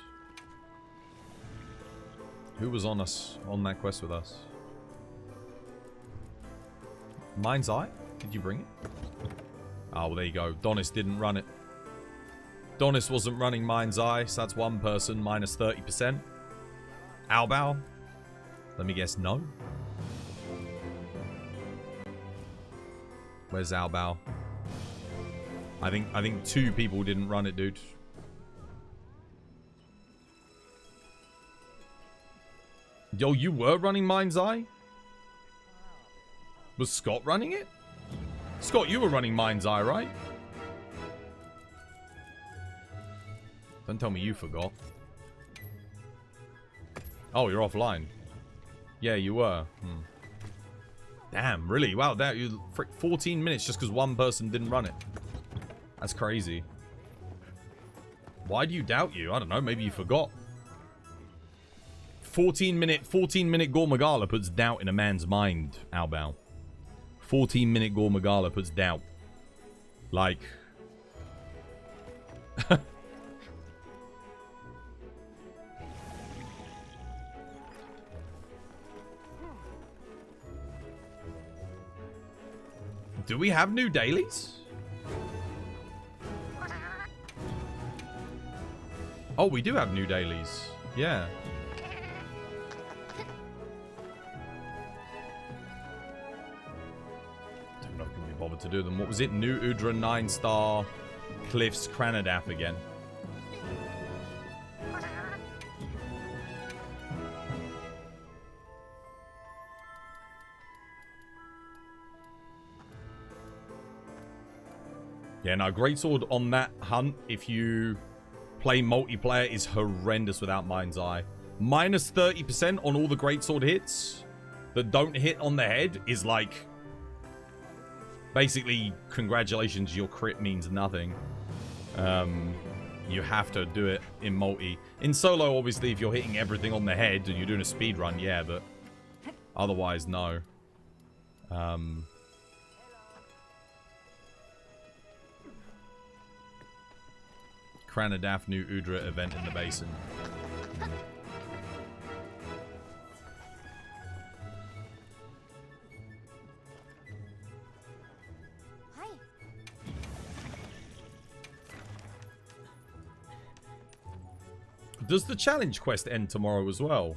Who was on that quest with us? Mind's Eye? Did you bring it? Oh, well, there you go. Donis didn't run it. Donis wasn't running Mind's Eye, so that's one person, minus 30%. Albao? Let me guess, no? Where's Albao? I think 2 people didn't run it, dude. Yo, you were running Mind's Eye? Was Scott running it? Scott, you were running Mind's Eye, right? Don't tell me you forgot. Oh, you're offline. Yeah, you were. Damn, really? Wow, that you 14 minutes just because one person didn't run it. That's crazy. Why do you doubt you? I don't know. Maybe you forgot. 14-minute Gormagala puts doubt in a man's mind, Albao. 14-minute Gormagala puts doubt. Like... Do we have new dailies? Oh, we do have new dailies. Yeah. Don't know if I can be bothered to do them. What was it? Nu Udra 9-star Cliffs Cranadaf again. Yeah, now Greatsword on that hunt, if you play multiplayer, is horrendous without Mind's Eye. Minus 30% on all the Greatsword hits that don't hit on the head is like... Basically, congratulations, your crit means nothing. You have to do it in multi. In solo, obviously, if you're hitting everything on the head and you're doing a speed run, yeah, but otherwise, no. Cranadaf Nu Udra event in the basin. Hi. Does the challenge quest end tomorrow as well?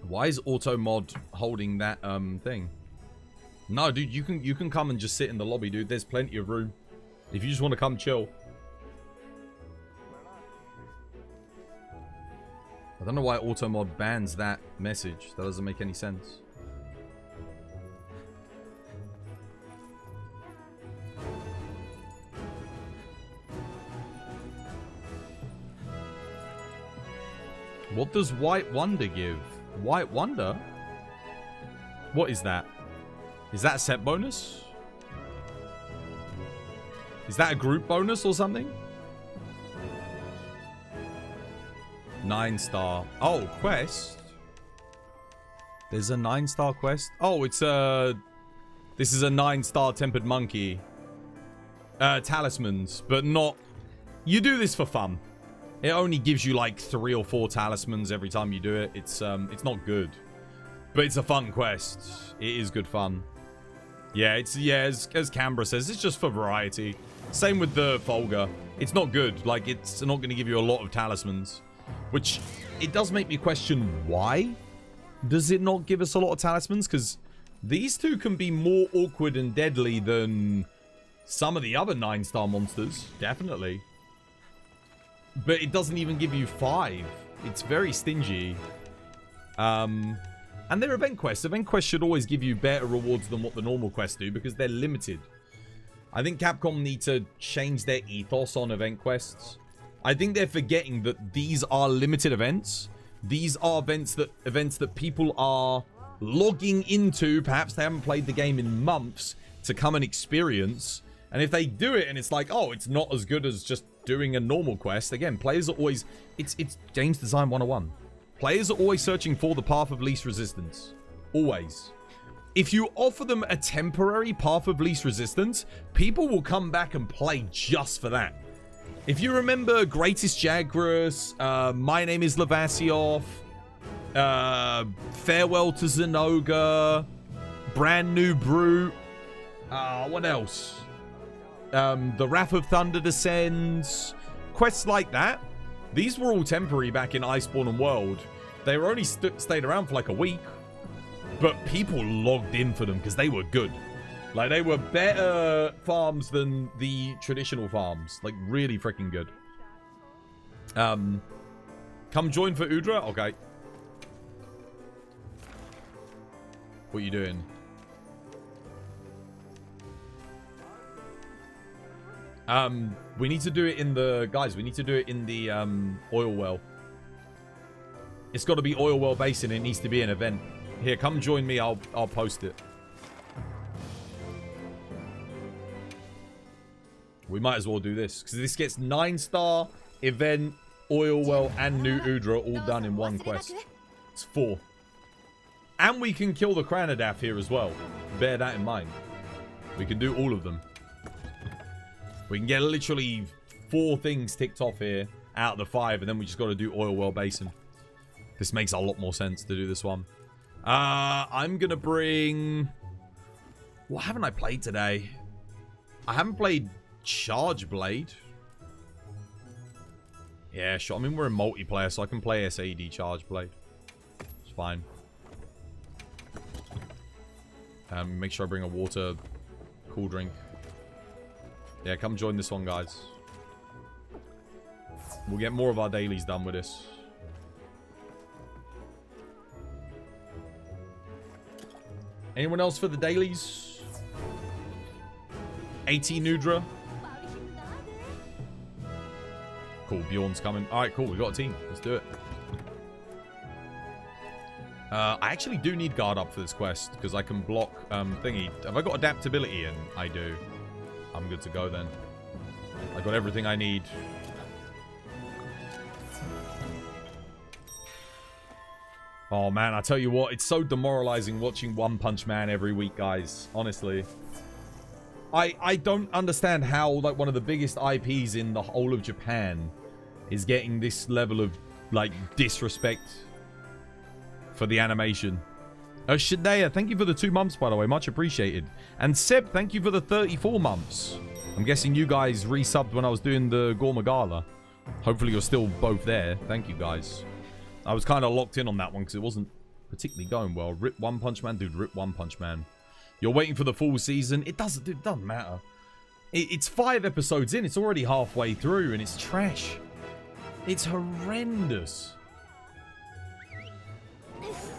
Why is Automod holding that thing? No, dude, you can come and just sit in the lobby, dude. There's plenty of room. If you just want to come chill. I don't know why Automod bans that message. That doesn't make any sense. What does White Wonder give? White Wonder? What is that? Is that a set bonus? Is that a group bonus or something? 9-star. Oh, quest. There's a 9-star quest. Oh, it's this is a 9-star tempered monkey. Talismans, but not... You do this for fun. It only gives you like 3 or 4 talismans every time you do it. It's not good. But it's a fun quest. It is good fun. Yeah, as Canberra says, it's just for variety. Same with the Folga. It's not good. Like, it's not going to give you a lot of talismans. Which, it does make me question why does it not give us a lot of talismans? Because these two can be more awkward and deadly than some of the other 9-star monsters. Definitely. But it doesn't even give you 5. It's very stingy. And they're event quests. Event quests should always give you better rewards than what the normal quests do because they're limited. I think Capcom need to change their ethos on event quests. I think they're forgetting that these are limited events. These are events that people are logging into. Perhaps they haven't played the game in months to come and experience. And if they do it and it's like, oh, it's not as good as just doing a normal quest. Again, players are always... It's Games Design 101. Players are always searching for the path of least resistance. Always. If you offer them a temporary path of least resistance, people will come back and play just for that. If you remember Greatest Jagras, My Name is Lavasioff, Farewell to Zenoga, Brand New Brute, what else? The Wrath of Thunder Descends, quests like that These were all temporary back in Iceborne and World. They were only stayed around for like a week. But people logged in for them because they were good. Like, they were better farms than the traditional farms. Like, really freaking good. Come join for Udra? Okay. What are you doing? We need to do it in the... Guys, we need to do it in the oil well. It's got to be oil well basin. It needs to be an event. Here, come join me. I'll post it. We might as well do this. Because this gets 9-star, event, oil well, and Nu Udra all done in one quest. It's 4. And we can kill the Kranadaf here as well. Bear that in mind. We can do all of them. We can get literally 4 things ticked off here out of the 5. And then we just got to do oil well basin. This makes a lot more sense to do this one. I'm going to bring... What haven't I played today? I haven't played Charge Blade. Yeah, sure. I mean, we're in multiplayer, so I can play SAD Charge Blade. It's fine. Make sure I bring a water cool drink. Yeah, come join this one, guys. We'll get more of our dailies done with this. Anyone else for the dailies? 18 Udra. Cool, Bjorn's coming. Alright, cool, we got a team. Let's do it. I actually do need guard up for this quest, because I can block thingy. Have I got adaptability? And I do. I'm good to go then. I got everything I need. Oh man, I tell you what, it's so demoralizing watching One Punch Man every week, guys. Honestly. I don't understand how, like, one of the biggest IPs in the whole of Japan is getting this level of, like, disrespect for the animation. Shadea, thank you for the 2 months, by the way. Much appreciated. And Seb, thank you for the 34 months. I'm guessing you guys resubbed when I was doing the Gormagala. Hopefully you're still both there. Thank you, guys. I was kind of locked in on that one because it wasn't particularly going well. Rip One Punch Man, dude. Rip One Punch Man. You're waiting for the full season. It doesn't matter. It's 5 episodes in. It's already halfway through and it's trash. It's horrendous.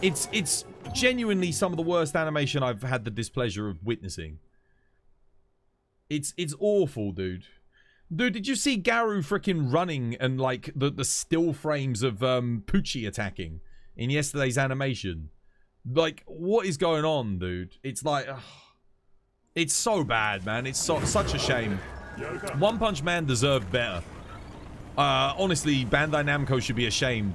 It's genuinely some of the worst animation I've had the displeasure of witnessing. It's awful, dude. Dude, did you see Garu freaking running and, like, the still frames of Pucci attacking in yesterday's animation? Like, what is going on, dude? It's like... it's so bad, man. It's such a shame. One Punch Man deserved better. Honestly, Bandai Namco should be ashamed.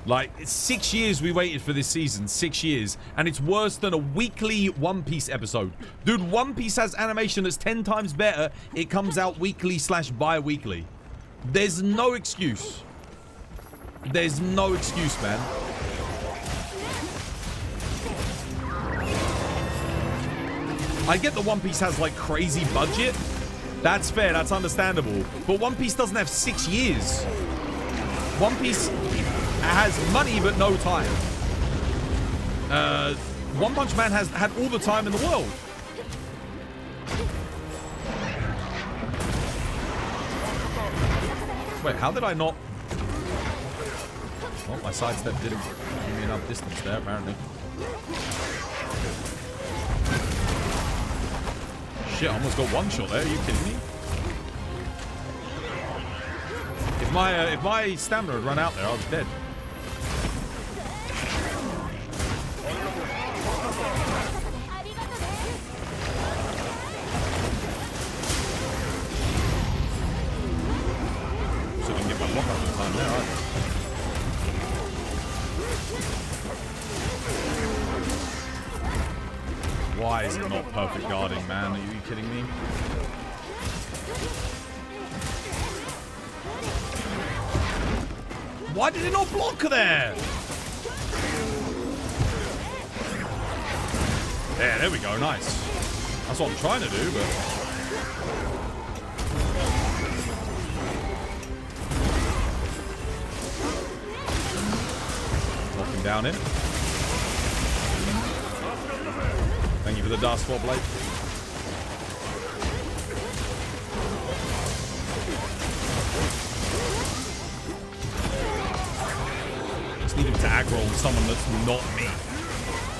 Like, it's 6 years we waited for this season. 6 years. And it's worse than a weekly One Piece episode. Dude, One Piece has animation that's 10 times better. It comes out weekly/bi-weekly. There's no excuse. There's no excuse, man. I get that One Piece has, like, crazy budget. That's fair. That's understandable. But One Piece doesn't have 6 years. One Piece... has money but no time. One Punch Man has had all the time in the world. Wait, how did I not... Well, my sidestep didn't give me enough distance there, apparently. Shit, I almost got one shot there. Are you kidding me? If my stamina had run out there, I was dead. So I can get my block up in time there, right? Why is it not perfect guarding, man? Are you kidding me? Why did it not block there? There we go. Nice. That's what I'm trying to do, but... down in. Thank you for the dust swap, Blake. Just need him to aggro on someone that's not me.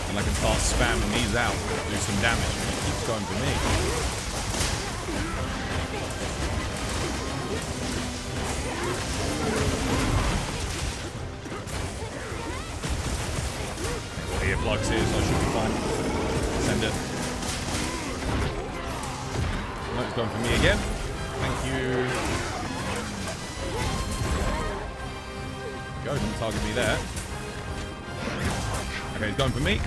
And I can start spamming these out, do some damage. He keeps going for me. Hitbox here, so I should be fine. Send it. No, he's going for me again. Thank you. Go, didn't target me there. Okay, he's going for me.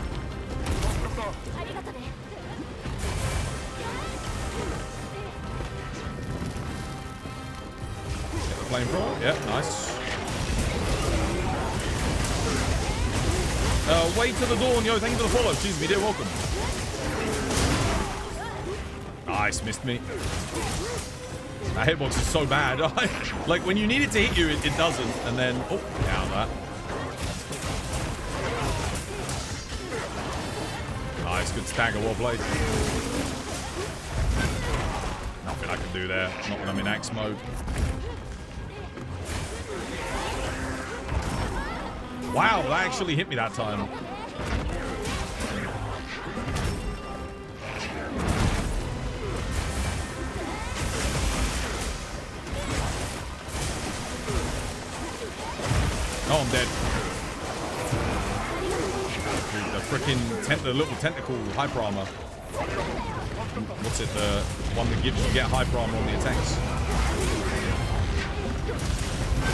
Get the flamethrower. Yeah, nice. Way to the dawn, yo. Thank you for the follow. Excuse me, dear. Welcome. Nice, missed me. That hitbox is so bad. Like, when you need it to hit you, it doesn't. And then, oh, down that. Nice, good stagger, well played. Nothing I can do there. Not when I'm in axe mode. Wow, that actually hit me that time. Oh, I'm dead. The freaking the little tentacle hyper armor. What's it? The one that gives you get hyper armor on the attacks.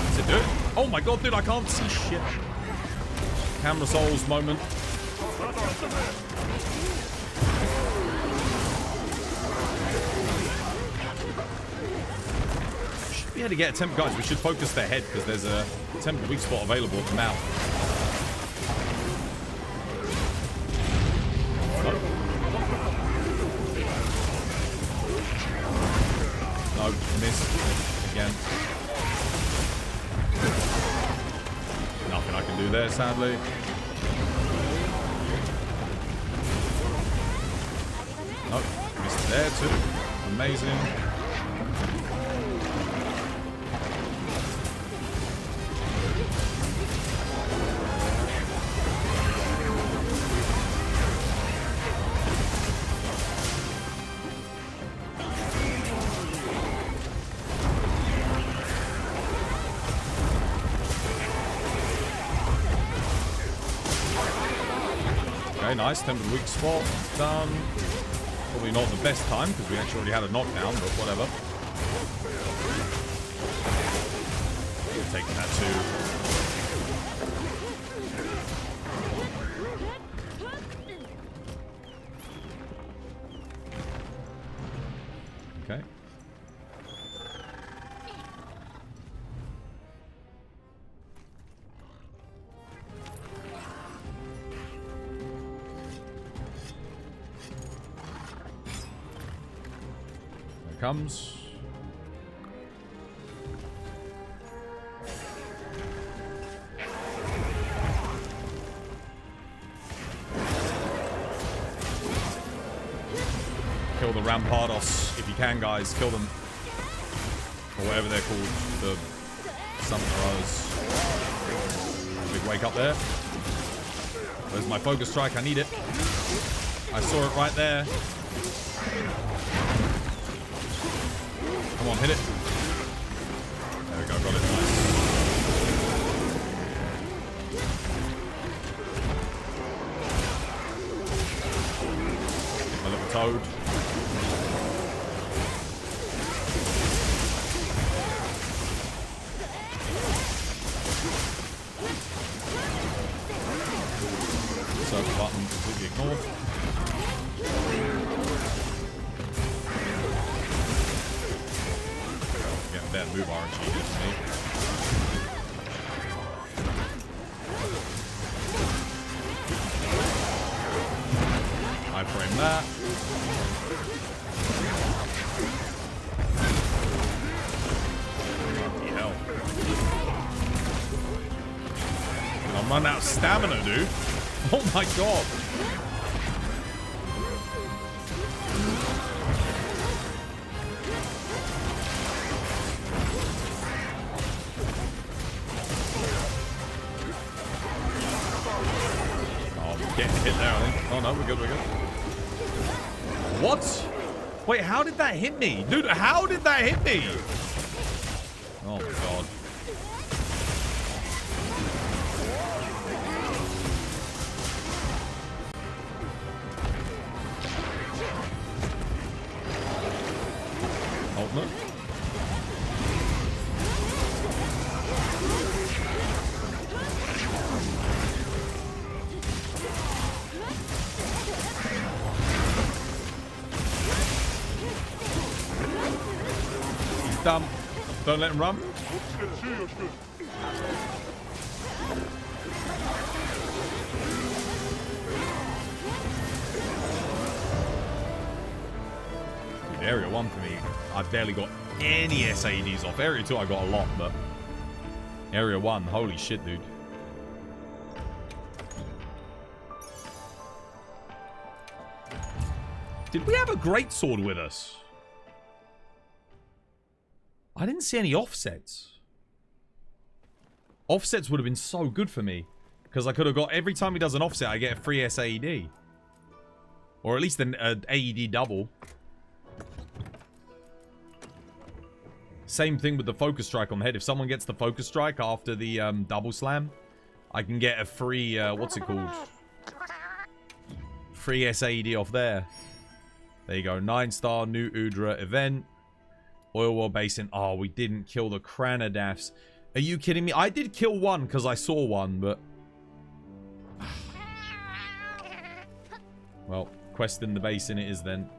Does it do it? Oh my god, dude, I can't see shit. Camera souls moment. Should be able to get a temp, guys. We should focus the head because there's a temp weak spot available at the mouth. No, missed again. Nothing I can do there, sadly. Nope, missed there too. Amazing. Nice, tempered weak spot done. Probably not the best time because we actually already had a knockdown, but whatever. Taking that too. Okay. Comes. Kill the Rampardos if you can, guys. Kill them. Or whatever they're called. The Summoners. Big wake up there. Where's my focus strike? I need it. I saw it right there. Come on, hit it. There we go, got it. Nice. Get my little toad. Circle button completely ignored. That move RNG did to me. I frame that. Bloody hell. I'm running out of stamina, dude. Oh my god. Oh, I'm getting hit there, I think. Oh no, we're good, we're good. What? Wait, how did that hit me? Dude, how did that hit me? Oh my god. Ultimate. He's dumb. Don't let him run. Dude, Area 1 for me, I barely got any SADs off. Area 2 I got a lot, but Area 1, holy shit, dude. Did we have a greatsword with us? I didn't see any offsets. Offsets would have been so good for me. Because I could have got, every time he does an offset, I get a free SAED. Or at least an AED double. Same thing with the focus strike on the head. If someone gets the focus strike after the double slam, I can get a free, what's it called? Free SAED off there. There you go. 9-star Nu Udra event. Oil Well Basin. Oh, we didn't kill the Cranadafs. Are you kidding me? I did kill one because I saw one, but... Well, quest in the basin it is then.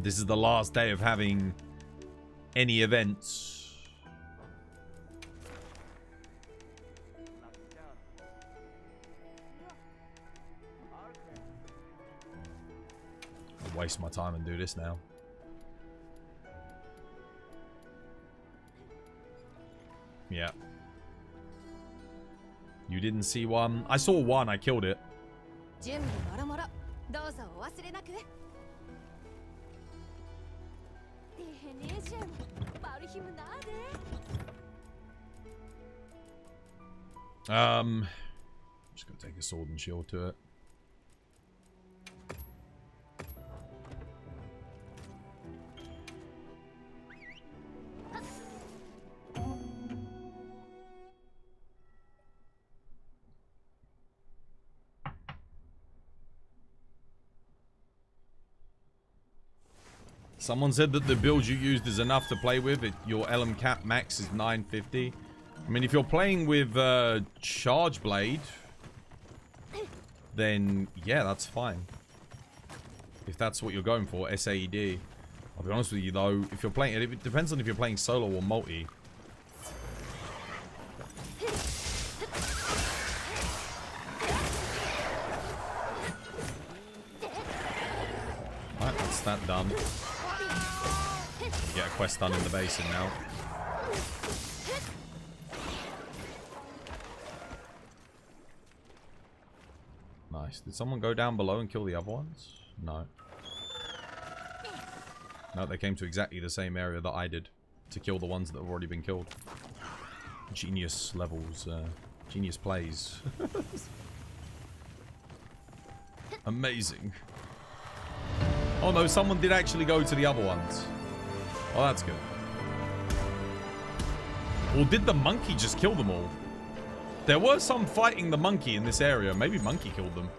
This is the last day of having any events. I'll waste my time and do this now. Yeah. You didn't see one? I saw one, I killed it. I'm just gonna take a sword and shield to it. Someone said that the build you used is enough to play with. Your LM cap max is 950. I mean, if you're playing with Charge Blade, then yeah, that's fine. If that's what you're going for, SAED. I'll be honest with you though, if you're playing, it depends on if you're playing solo or multi. Alright, that's that done. Get a quest done in the basin now. Nice. Did someone go down below and kill the other ones? No. No, they came to exactly the same area that I did to kill the ones that have already been killed. Genius levels, genius plays. Amazing. Oh no, someone did actually go to the other ones. Oh, that's good. Or did the monkey just kill them all? There were some fighting the monkey in this area. Maybe monkey killed them.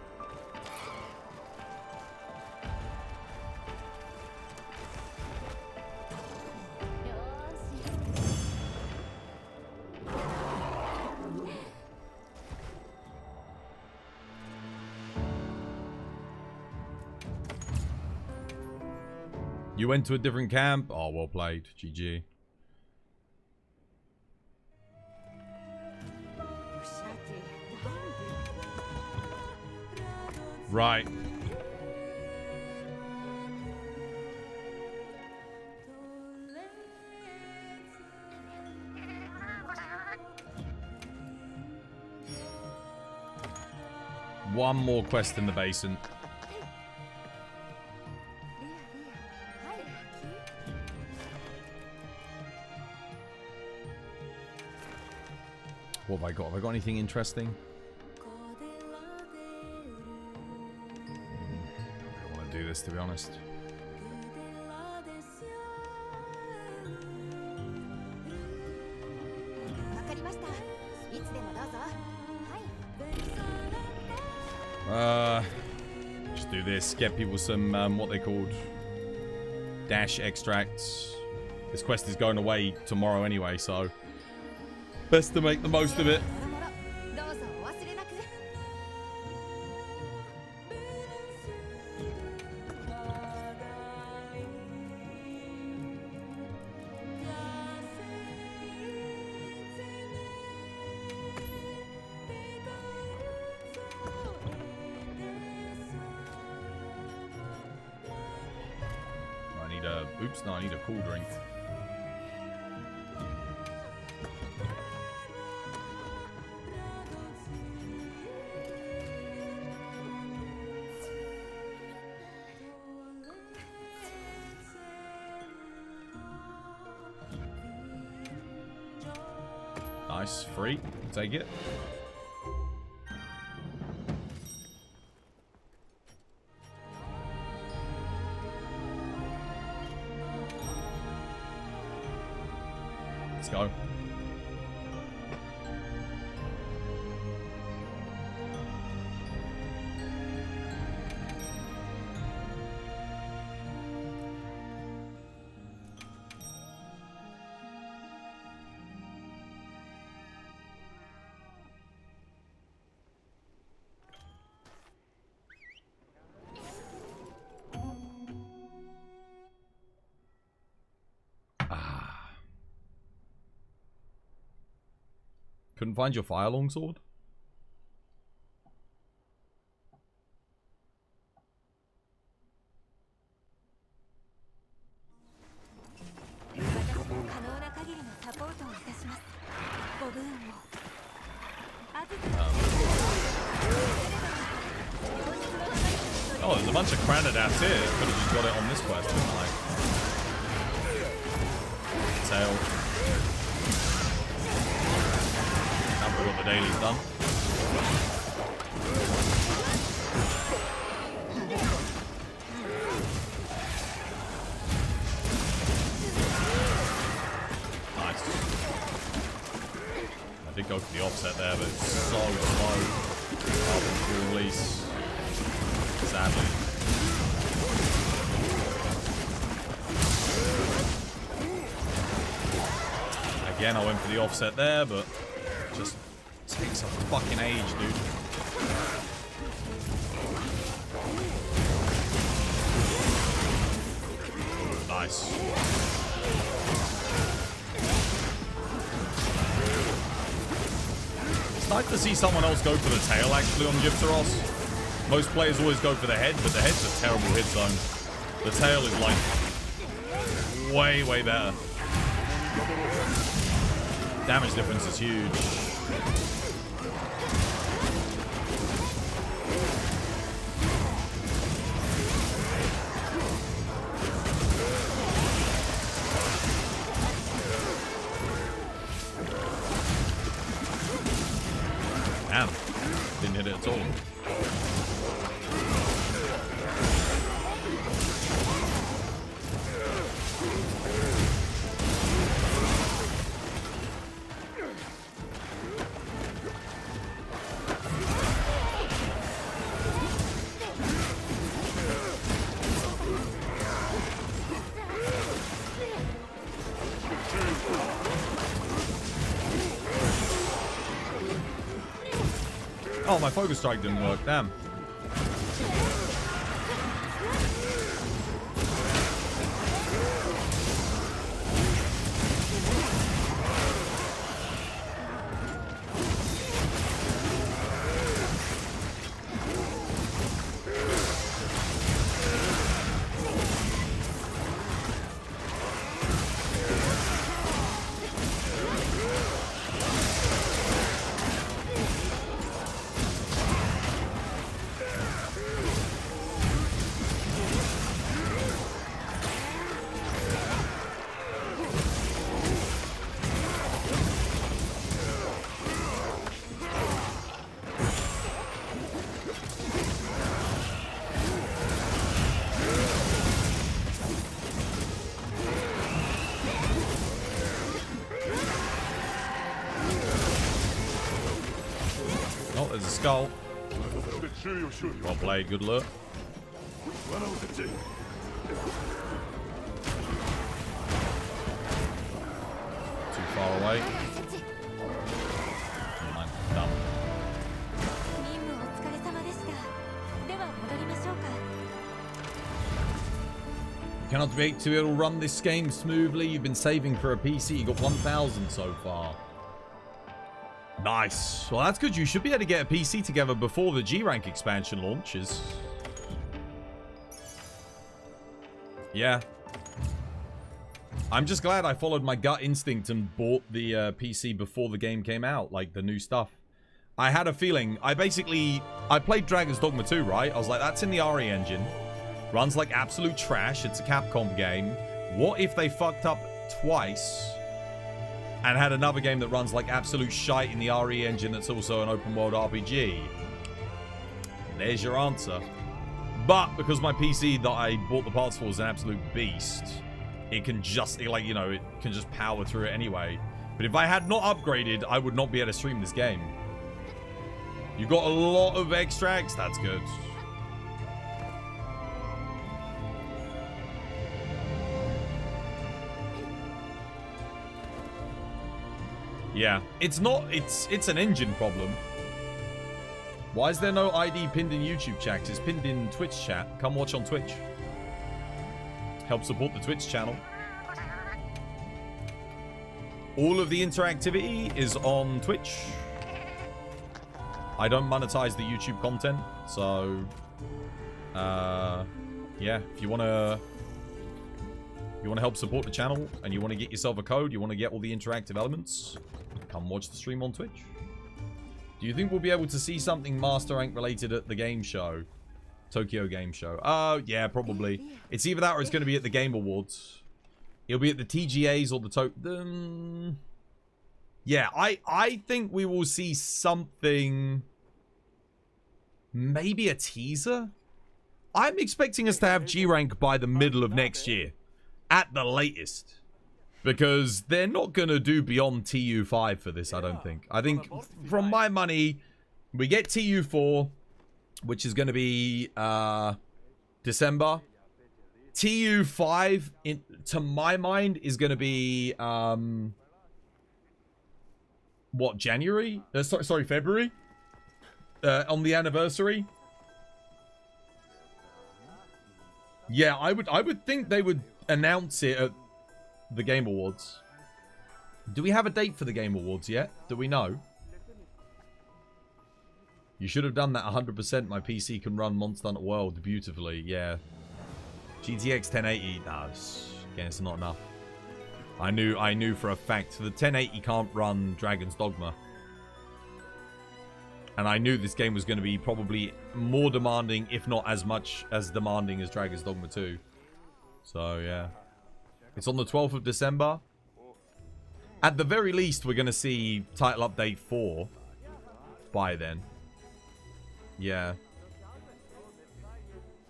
You went to a different camp? Oh, well played. GG. Right. one more quest in the basin. What have I got? Have I got anything interesting? I don't want to do this, to be honest. Just do this. Get people some, what they called dash extracts. This quest is going away tomorrow anyway, so best to make the most of it. Oops, no, I need a cool drink. Nice, free. Take it. Let's go. Couldn't find your fire longsword? Oh, there's a bunch of Cranadats here. Could have just got it on this quest, didn't I? Tail. Now we've got the dailies done. Nice. I did go for the offset there, but it's so slow. Full release. Sadly. Again, I went for the offset there, but it just takes a fucking age, dude. Nice. It's nice to see someone else go for the tail, actually, on Gypteros. Most players always go for the head, but the head's a terrible hit zone. The tail is, like, way, way better. Damage difference is huge. Damn. Didn't hit it at all. Oh, my focus strike didn't work. Damn. there's a skull. Well played, good luck. Too far away. I'm done. You cannot debate to it'll run this game smoothly. You've been saving for a PC. You got 1,000 so far. Nice. Well, that's good. You should be able to get a PC together before the G rank expansion launches. Yeah. I'm just glad I followed my gut instinct and bought the PC before the game came out, like the new stuff. I had a feeling. I played Dragon's Dogma 2, right? I was like, that's in the RE engine. Runs like absolute trash. It's a Capcom game. What if they fucked up twice and had another game that runs like absolute shite in the RE engine that's also an open world RPG? There's your answer. But because my PC that I bought the parts for is an absolute beast, it can just, like, you know, it can just power through it anyway. But if I had not upgraded, I would not be able to stream this game. You got a lot of extracts? That's good. Yeah, it's not, it's an engine problem. Why is there no ID pinned in YouTube chat? It's pinned in Twitch chat. Come watch on Twitch. Help support the Twitch channel. All of the interactivity is on Twitch. I don't monetize the YouTube content, so yeah, if you want to help support the channel and you want to get yourself a code, you want to get all the interactive elements, come watch the stream on Twitch. Do you think we'll be able to see something Master Rank related at the game show? Tokyo Game Show. Oh, yeah, probably. It's either that or it's going to be at the Game Awards. It'll be at the TGAs or the yeah, I think we will see something. Maybe a teaser? I'm expecting us to have G rank by the middle of next year. At the latest. Because they're not going to do beyond TU5 for this, I don't think. I think, from my money, we get TU4, which is going to be December. TU5, to my mind, is going to be, what, January? Sorry, February? On the anniversary? Yeah, I would think they would announce it at the Game Awards. Do we have a date for the Game Awards yet? Do we know? You should have done that 100%. My PC can run Monster Hunter World beautifully. Yeah. GTX 1080. Nah, again, it's not enough. I knew for a fact the 1080 can't run Dragon's Dogma. And I knew this game was going to be probably more demanding, if not as much as demanding as Dragon's Dogma 2. So, yeah. It's on the 12th of December. At the very least, we're going to see Title Update 4 by then. Yeah.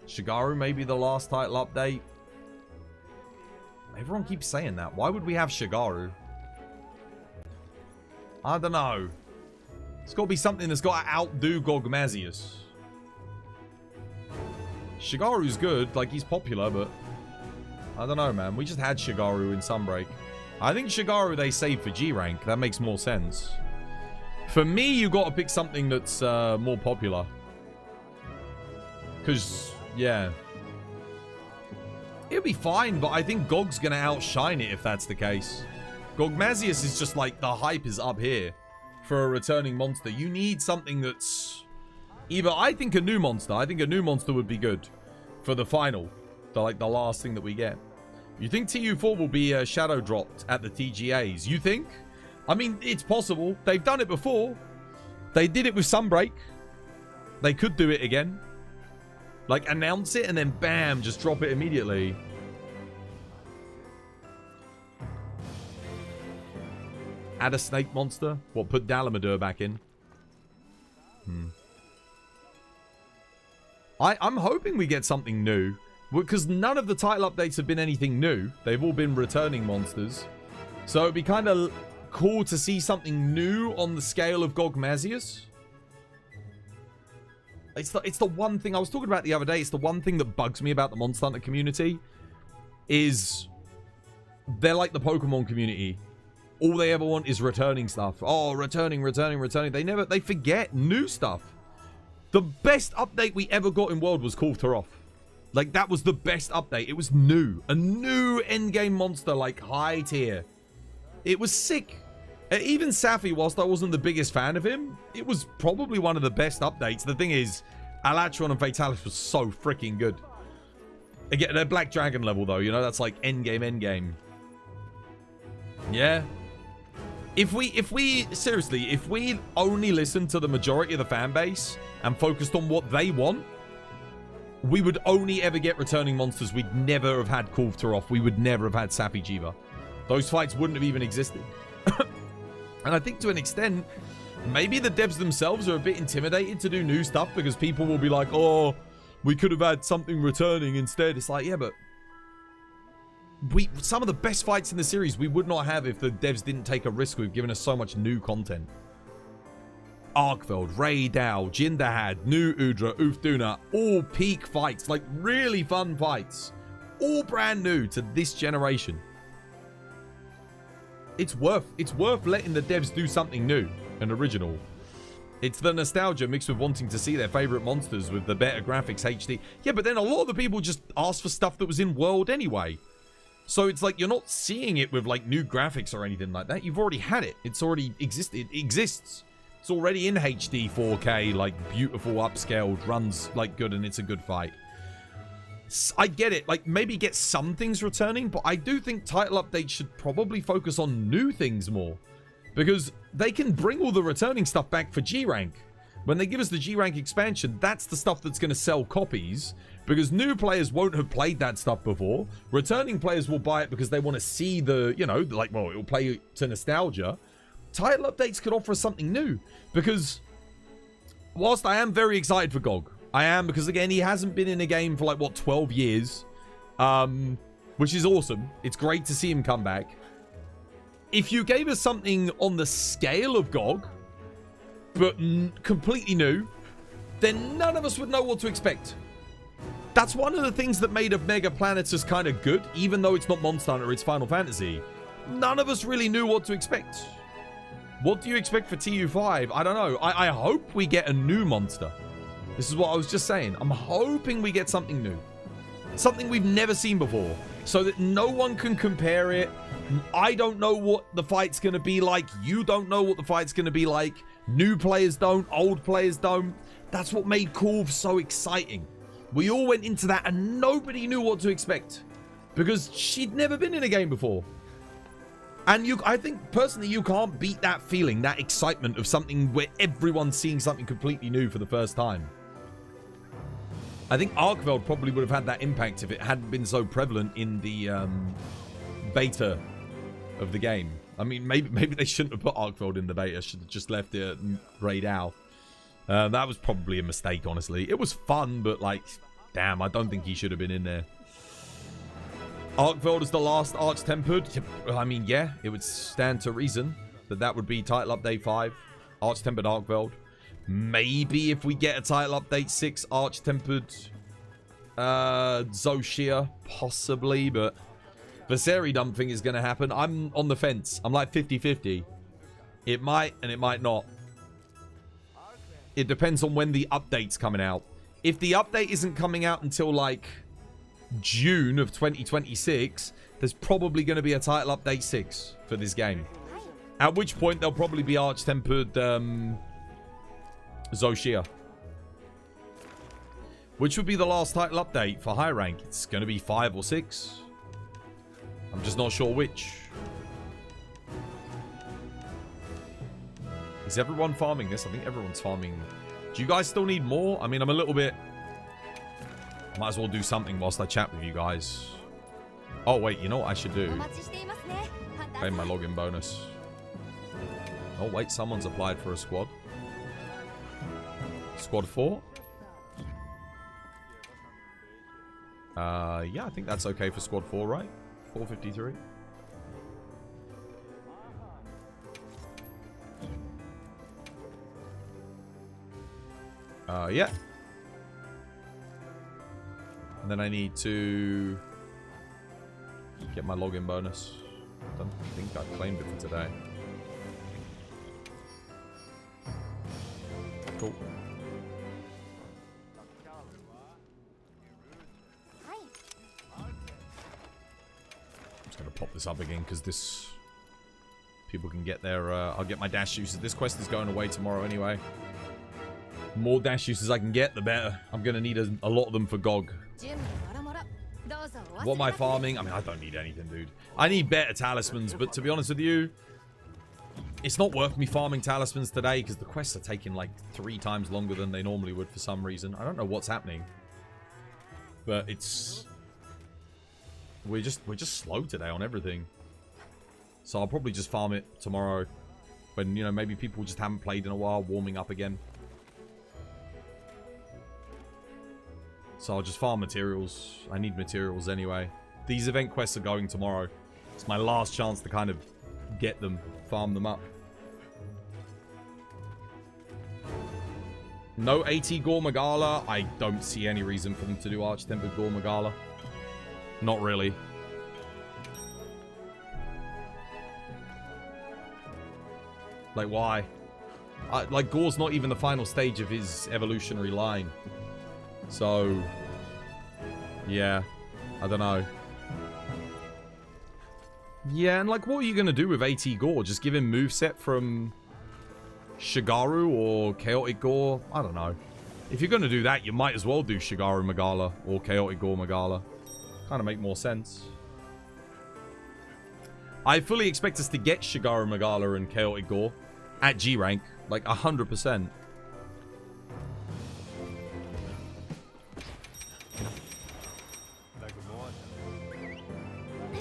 Shigaru may be the last title update. Everyone keeps saying that. Why would we have Shigaru? I don't know. It's got to be something that's got to outdo Gogmazios. Shigaru's good. Like, he's popular, but I don't know, man. We just had Shigaru in Sunbreak. I think Shigaru they saved for G rank. That makes more sense. For me, you got to pick something that's more popular. Because, yeah. It'll be fine, but I think Gog's going to outshine it if that's the case. Gogmazios is just like, the hype is up here for a returning monster. You need something that's either, I think a new monster. I think a new monster would be good for the final. The last thing that we get. You think TU4 will be shadow dropped at the TGAs? You think? I mean, it's possible. They've done it before. They did it with Sunbreak. They could do it again. Like, announce it and then bam, just drop it immediately. Add a snake monster? What, put Dalamadur back in? I'm hoping we get something new. Because none of the title updates have been anything new. They've all been returning monsters. So it'd be kind of cool to see something new on the scale of Gogmazios. It's the one thing I was talking about the other day. It's the one thing that bugs me about the Monster Hunter community is they're like the Pokemon community. All they ever want is returning stuff. Oh, returning. They forget new stuff. The best update we ever got in World was Kultharov. Like, that was the best update. It was new. A new endgame monster, like, high tier. It was sick. Even Safi, whilst I wasn't the biggest fan of him, it was probably one of the best updates. The thing is, Alatron and Fatalis was so freaking good. Again, they're Black Dragon level, though. You know, that's like endgame. Yeah. If we only listened to the majority of the fan base and focused on what they want, we would only ever get returning monsters. We'd never have had Kultharov. We would never have had Safi Jiva. Those fights wouldn't have even existed. And I think to an extent, maybe the devs themselves are a bit intimidated to do new stuff because people will be like, oh, we could have had something returning instead. It's like, yeah, but some of the best fights in the series we would not have if the devs didn't take a risk with giving us so much new content. Arkveld, Ray Dow, Jindahad, Nu Udra, Ufduna, all peak fights, like really fun fights. All brand new to this generation. It's worth letting the devs do something new and original. It's the nostalgia mixed with wanting to see their favorite monsters with the better graphics HD. Yeah, but then a lot of the people just asked for stuff that was in World anyway. So it's like you're not seeing it with like new graphics or anything like that. You've already had it. It's already existed. It exists. It's already in HD 4K, like beautiful, upscaled, runs like good, and it's a good fight. I get it. Like maybe get some things returning, but I do think title updates should probably focus on new things more. Because they can bring all the returning stuff back for G-Rank. When they give us the G-Rank expansion, that's the stuff that's going to sell copies. Because new players won't have played that stuff before. Returning players will buy it because they want to see the, you know, like, well, it'll play to nostalgia. Title updates could offer us something new. Because whilst I am very excited for Gog, I am, because again, he hasn't been in a game for like, what, 12 years. Which is awesome. It's great to see him come back. If you gave us something on the scale of Gog, but completely new, then none of us would know what to expect. That's one of the things that made Mega Planetus kind of good, even though it's not Monster Hunter, it's Final Fantasy. None of us really knew what to expect. What do you expect for TU5? I don't know. I hope we get a new monster. This is what I was just saying. I'm hoping we get something new. Something we've never seen before. So that no one can compare it. I don't know what the fight's going to be like. You don't know what the fight's going to be like. New players don't. Old players don't. That's what made Corv so exciting. We all went into that and nobody knew what to expect. Because she'd never been in a game before. And I think, personally, you can't beat that feeling, that excitement of something where everyone's seeing something completely new for the first time. I think Arkveld probably would have had that impact if it hadn't been so prevalent in the beta of the game. I mean, maybe they shouldn't have put Arkveld in the beta. Should have just left it at Raid Owl. That was probably a mistake, honestly. It was fun, but like, damn, I don't think he should have been in there. Arkveld is the last Arch Tempered. I mean, yeah, it would stand to reason that would be title update 5. Arch Tempered Arkveld. Maybe if we get a title update 6, Arch Tempered Zoshia, possibly, but Viseri dumping is going to happen. I'm on the fence. I'm like 50-50. It might and it might not. It depends on when the update's coming out. If the update isn't coming out until like June of 2026, there's probably going to be a title update 6 for this game. At which point there'll probably be Arch Tempered Zoshia. Which would be the last title update for high rank? It's going to be 5 or 6. I'm just not sure which. Is everyone farming this? I think everyone's farming. Do you guys still need more? I mean, I'm a little bit... Might as well do something whilst I chat with you guys. Oh, wait. You know what I should do? Pay my login bonus. Oh, wait. Someone's applied for a squad. Squad 4? Yeah, I think that's okay for squad 4, right? 453. Yeah. And then I need to get my login bonus. I don't think I claimed it for today. Cool. I'm just going to pop this up again because this... People can get their... I'll get my dash uses. This quest is going away tomorrow anyway. The more dash uses I can get, the better. I'm going to need a lot of them for GOG. What am I farming? I mean, I don't need anything, dude. I need better talismans, but to be honest with you, it's not worth me farming talismans today because the quests are taking like 3 times longer than they normally would for some reason. I don't know what's happening, but it's... We're just slow today on everything. So I'll probably just farm it tomorrow when, you know, maybe people just haven't played in a while, warming up again. So I'll just farm materials. I need materials anyway. These event quests are going tomorrow. It's my last chance to kind of get them, farm them up. No AT Gogmazios. I don't see any reason for them to do Arch Tempered Nu Udra. Not really. Like, why? Like, Gore's not even the final stage of his evolutionary line. So, yeah. I don't know. Yeah, and like, what are you going to do with AT Gore? Just give him moveset from Shigaru or Chaotic Gore? I don't know. If you're going to do that, you might as well do Shigaru Magala or Chaotic Gore Magala. Kind of make more sense. I fully expect us to get Shigaru Magala and Chaotic Gore at G rank, like 100%.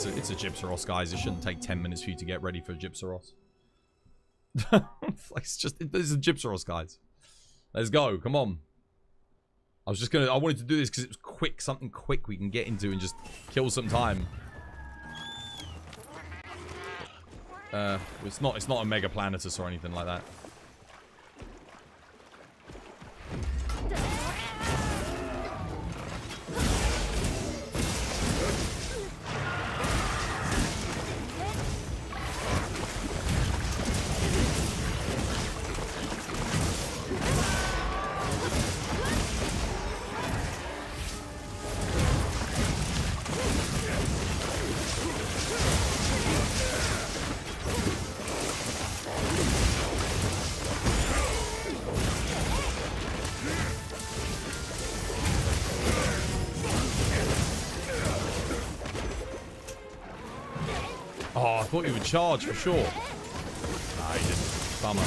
It's a Gypsaros, guys. It shouldn't take 10 minutes for you to get ready for Gypsaros. It's a Gypsaros, guys. Let's go. Come on. I wanted to do this because it was quick, something quick we can get into and just kill some time. It's not a Mega Planetus or anything like that. Oh, I thought he would charge for sure. Nah, he didn't. Bummer.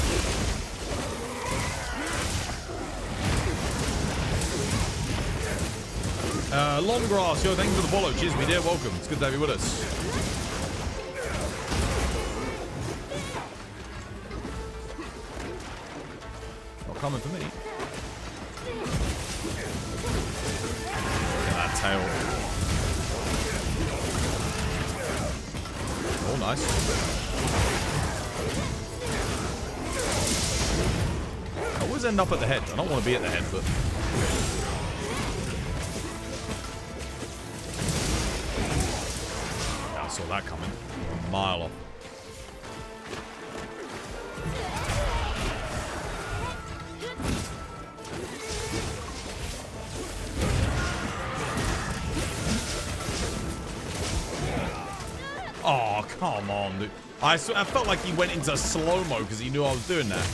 Long grass, yo, thank you for the follow. Cheers, me dear. Welcome. It's good to have you with us. Not coming for me. Look at that tail. Oh, nice. I always end up at the head. I don't want to be at the head, but... I saw that coming. A mile off. Oh, come on, dude. I felt like he went into slow-mo because he knew I was doing that.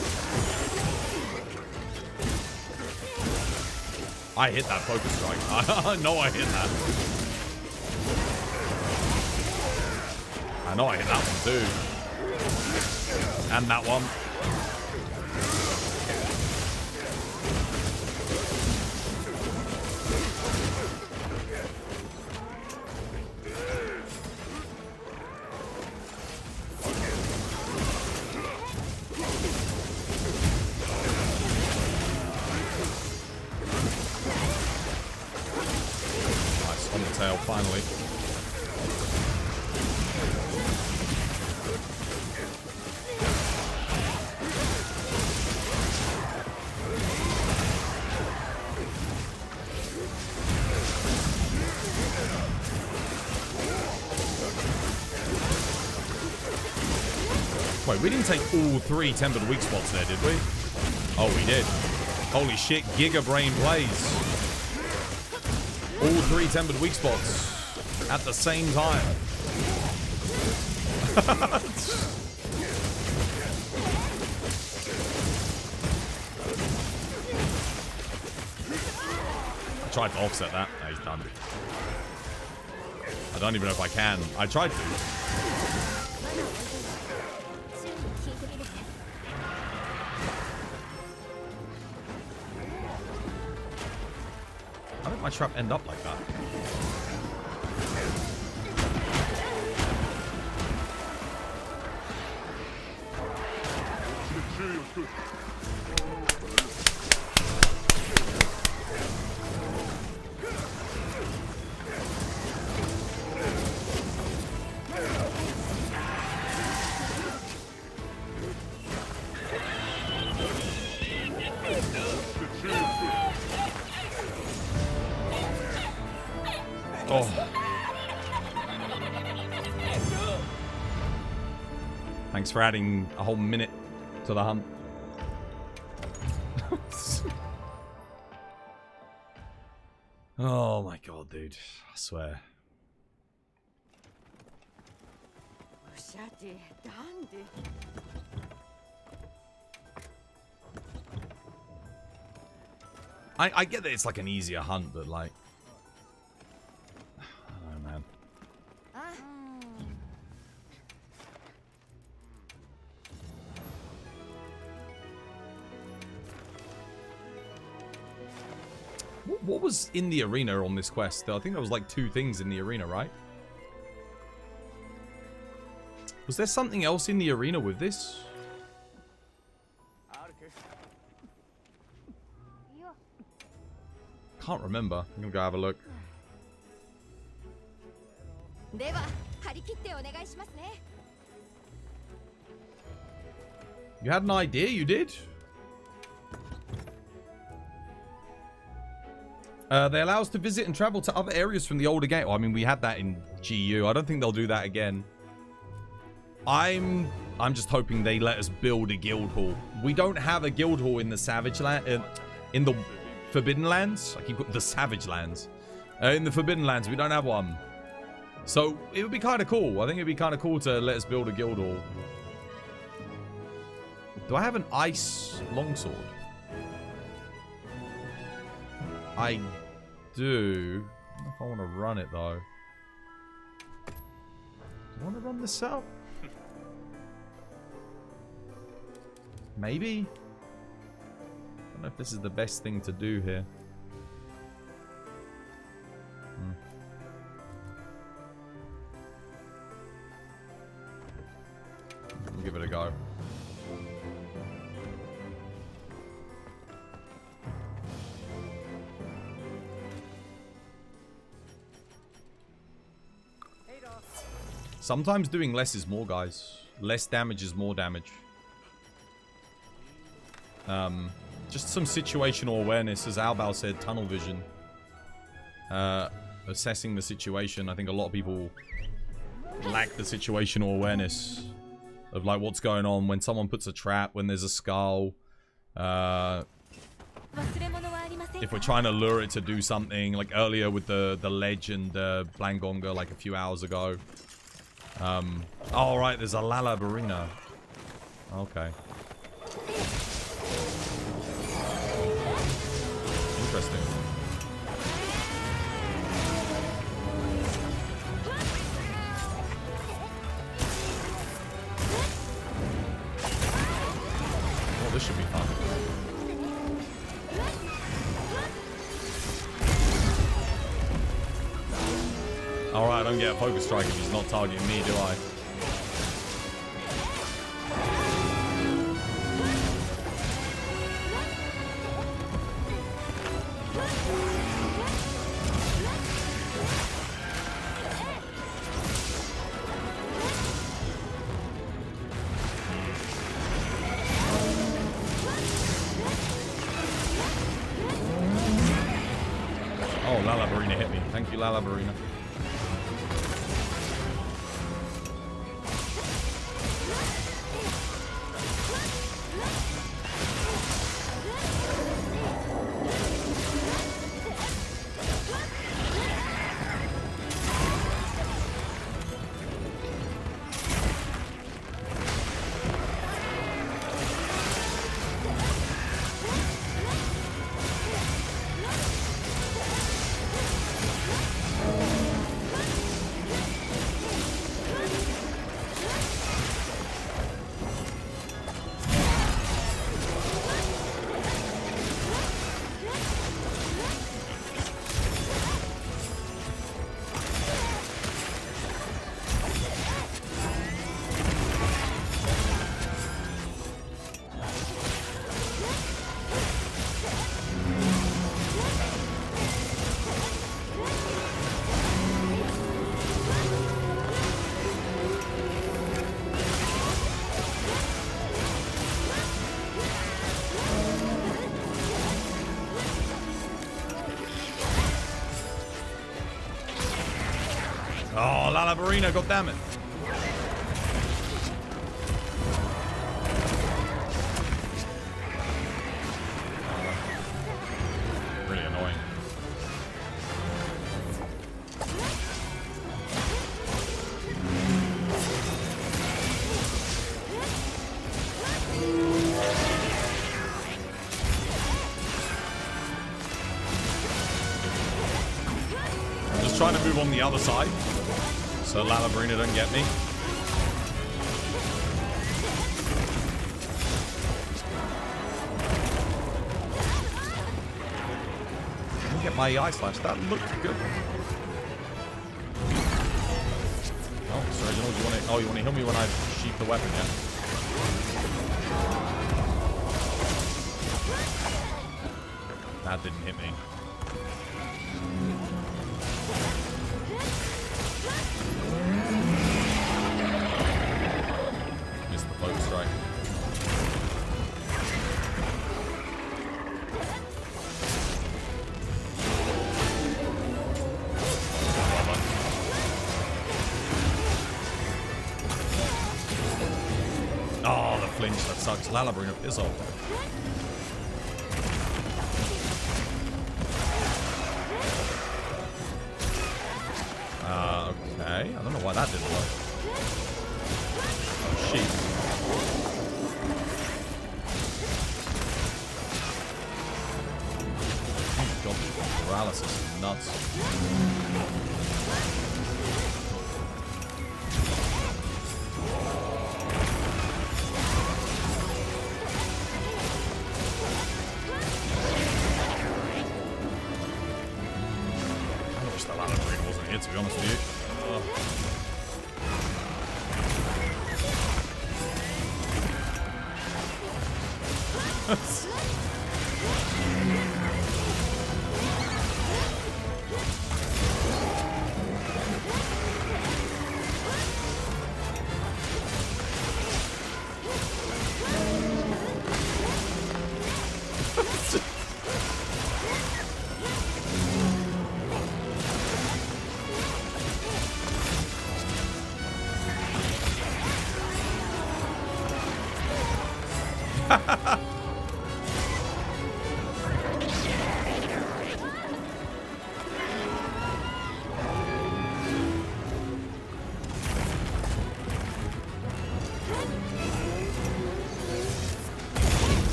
I hit that focus strike. I know I hit that. I know I hit that one too. And that one. Nice, on the tail, finally. Wait, we didn't take all 3 tempered weak spots there, did we? Oh, we did. Holy shit, Giga Brain plays. All 3 tempered weak spots at the same time. I tried to offset that. No, he's done. I don't even know if I can. I tried to. How did my trap end up like that? Oh. Thanks for adding a whole minute to the hunt. Oh my god, dude. I swear. I get that it's like an easier hunt, but like... I don't know, man. What was in the arena on this quest? I think there was like 2 things in the arena, right? Was there something else in the arena with this? Can't remember. I'm gonna go have a look. You had an idea, you did? They allow us to visit and travel to other areas from the older game. Well, I mean, we had that in GU. I don't think they'll do that again. I'm just hoping they let us build a guild hall. We don't have a guild hall in the Savage Land, in the Forbidden Lands. I keep putting the Savage Lands. In the Forbidden Lands, we don't have one. So it would be kind of cool. I think it'd be kind of cool to let us build a guild hall. Do I have an ice longsword? I do. I don't know if I want to run it though. Do I want to run this out? Maybe? I don't know if this is the best thing to do here. We'll give it a go. Sometimes doing less is more, guys. Less damage is more damage. Just some situational awareness, as Albao said, tunnel vision. Assessing the situation. I think a lot of people lack the situational awareness of like what's going on when someone puts a trap, when there's a skull. If we're trying to lure it to do something, like earlier with the ledge and Blangonga, like a few hours ago. Oh, right, there's a Lalabarina. Okay. Interesting. Oh, this should be fun. Alright, I don't get a focus strike if he's not targeting me, do I? Oh, Lalabarina hit me. Thank you, Lalabarina. Oh, La Barina, goddammit. Really annoying. I'm just trying to move on the other side so Lalabrina don't get me. Let me get my eye slash. That looked good. Oh, sorry, you want to? Oh, you want to heal me when I sheath the weapon? Yeah. That didn't hit me. Missed the float strike. Oh, the flinch. That sucks. Lalabrina, piss off. Okay. I don't know why that didn't work. Oh, sheep. Oh, God. Paralysis is nuts. To be honest with you.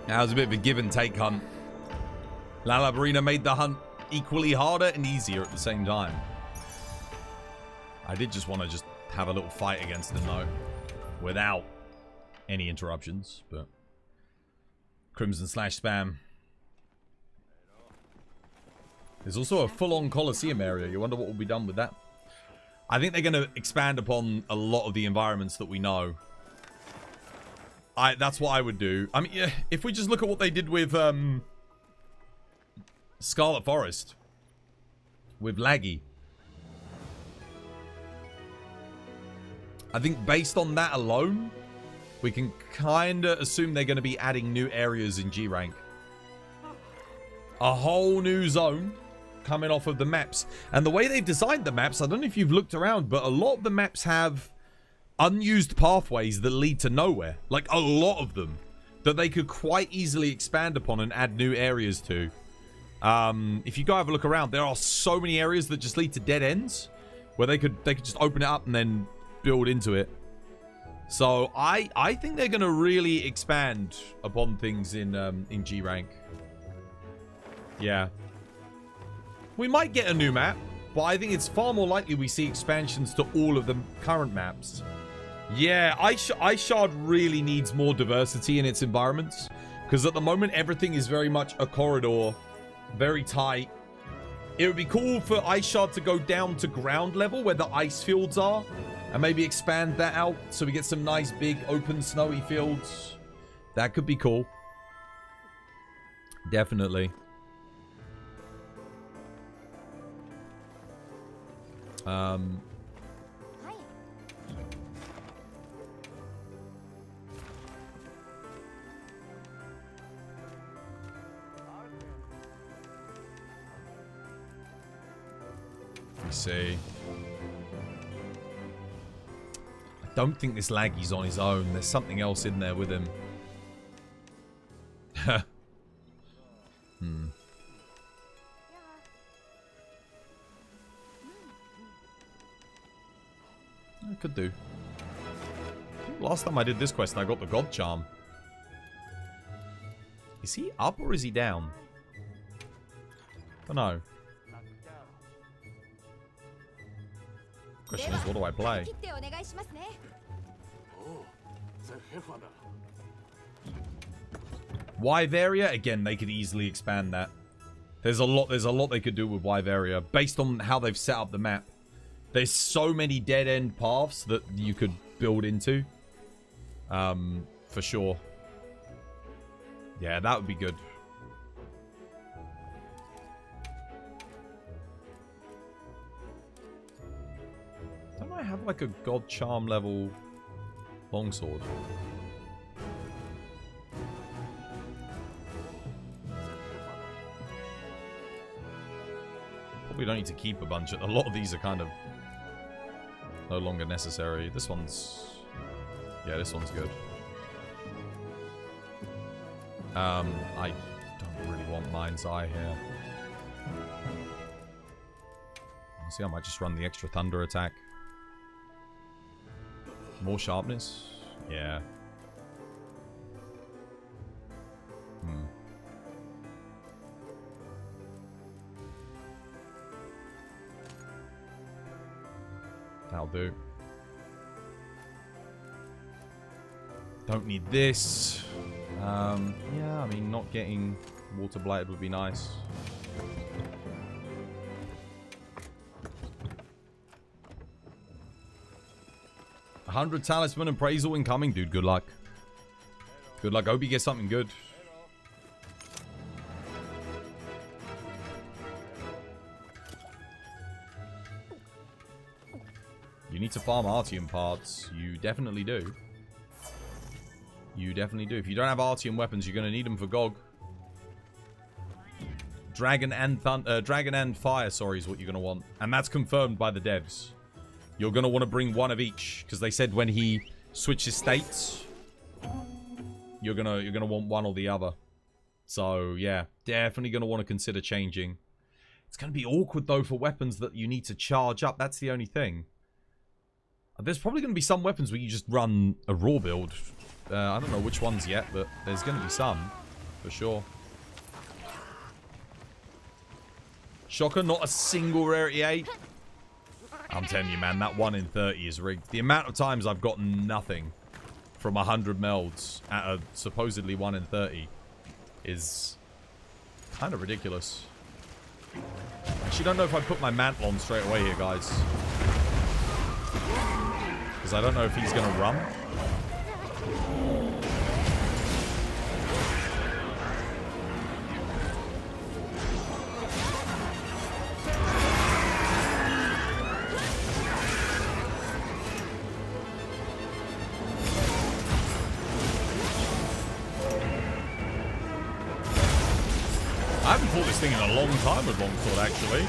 That was a bit of a give and take hunt. Lalabrina made the hunt equally harder and easier at the same time. I did just want to just have a little fight against them though, without any interruptions, but Crimson Slash spam. There's also a full-on Colosseum area. You wonder what will be done with that. I think they're going to expand upon a lot of the environments that we know. That's what I would do. I mean, yeah, if we just look at what they did with Scarlet Forest. With Laggy. I think based on that alone, we can kind of assume they're going to be adding new areas in G rank. A whole new zone coming off of the maps. And the way they've designed the maps, I don't know if you've looked around, but a lot of the maps have unused pathways that lead to nowhere. Like, a lot of them. That they could quite easily expand upon and add new areas to. If you go have a look around, there are so many areas that just lead to dead ends. Where they could just open it up and then build into it. So, I think they're going to really expand upon things in G rank. Yeah. We might get a new map, but I think it's far more likely we see expansions to all of the current maps. Yeah, Ishard really needs more diversity in its environments. Because at the moment, everything is very much a corridor. Very tight. It would be cool for Ishard to go down to ground level where the ice fields are. And maybe expand that out so we get some nice big open snowy fields. That could be cool. Definitely. Let me see. I don't think this laggy's on his own. There's something else in there with him. I could do. Last time I did this quest, I got the God Charm. Is he up or is he down? I don't know. Question is, what do I play? Wyveria? Again, they could easily expand that. There's a lot they could do with Wyveria based on how they've set up the map. There's so many dead-end paths that you could build into. For sure. Yeah, that would be good. Don't I have like a God Charm level longsword? Probably don't need to keep a bunch. A lot of these are kind of no longer necessary. This one's... yeah, this one's good. I don't really want Mind's Eye here. See, I might just run the extra thunder attack. More sharpness? Yeah. That'll do. Don't need this. Yeah, I mean, not getting water blighted would be nice. $100 talisman appraisal incoming, dude. Good luck. Good luck. Hope you get something good. You need to farm Artium parts. You definitely do. You definitely do. If you don't have Artium weapons, you're going to need them for Gog. Dragon and Fire, sorry, is what you're going to want. And that's confirmed by the devs. You're going to want to bring one of each. Because they said when he switches states, you're gonna want one or the other. So, yeah. Definitely going to want to consider changing. It's going to be awkward, though, for weapons that you need to charge up. That's the only thing. There's probably going to be some weapons where you just run a raw build. I don't know which ones yet, but there's going to be some. For sure. Shocker, not a single rarity 8. I'm telling you, man, that 1 in 30 is rigged. The amount of times I've gotten nothing from 100 melds at a supposedly 1 in 30 is kind of ridiculous. Actually, don't know if I put my mantle on straight away here, guys. Because I don't know if he's going to run. I haven't fought this thing in a long time with longsword, actually.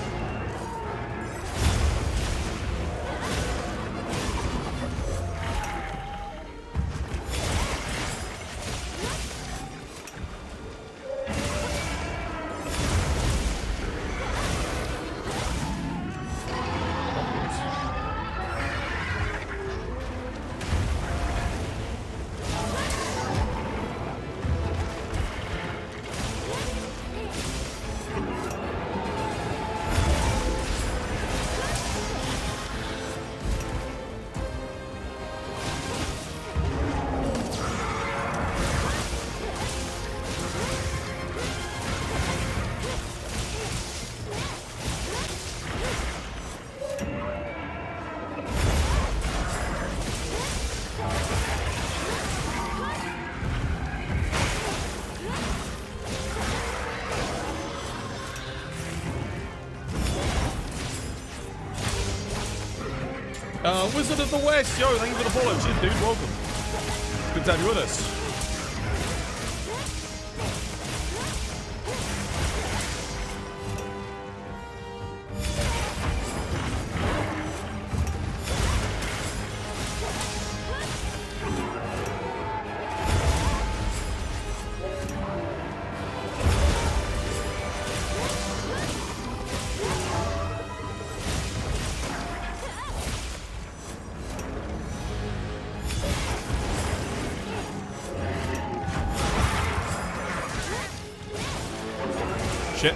Wizard of the West, yo, thank you for the follow. Cheers, dude. Welcome. Good to have you with us. Shit.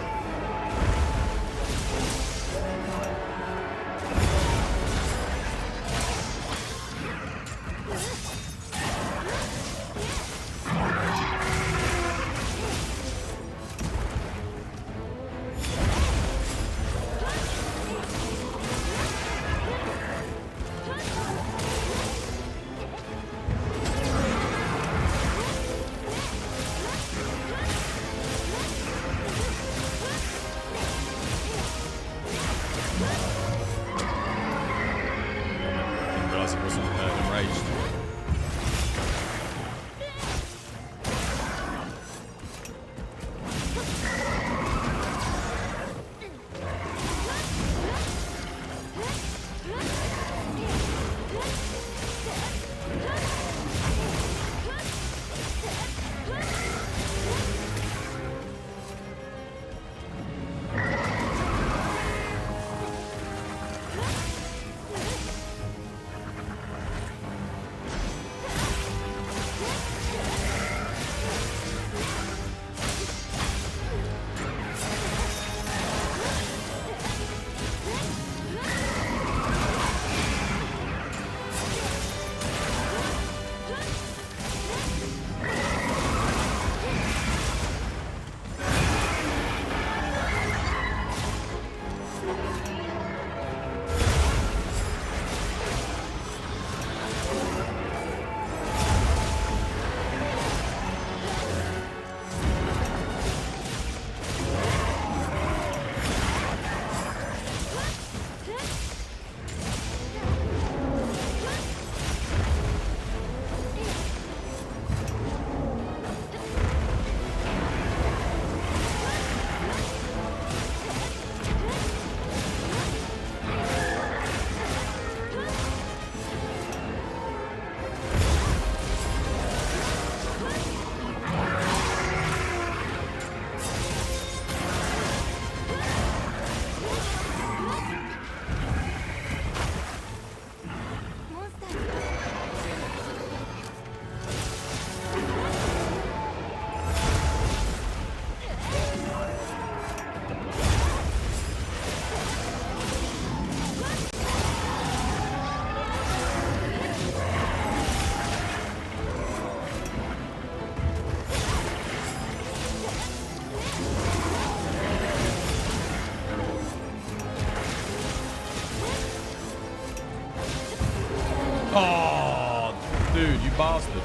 Oh, dude, you bastard.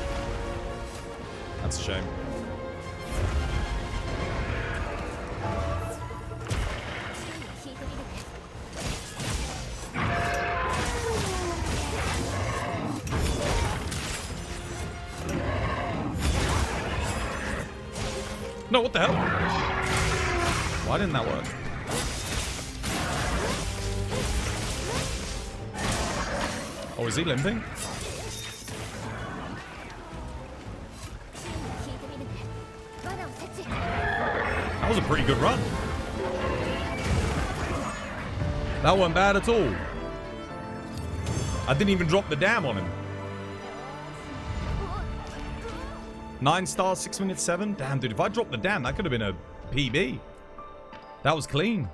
That's a shame. No, what the hell? Why didn't that work? Oh, is he limping? That was a pretty good run. That wasn't bad at all. I didn't even drop the dam on him. 9 stars, 6 minutes 7. Damn, dude, if I dropped the dam, that could have been a PB. That was clean.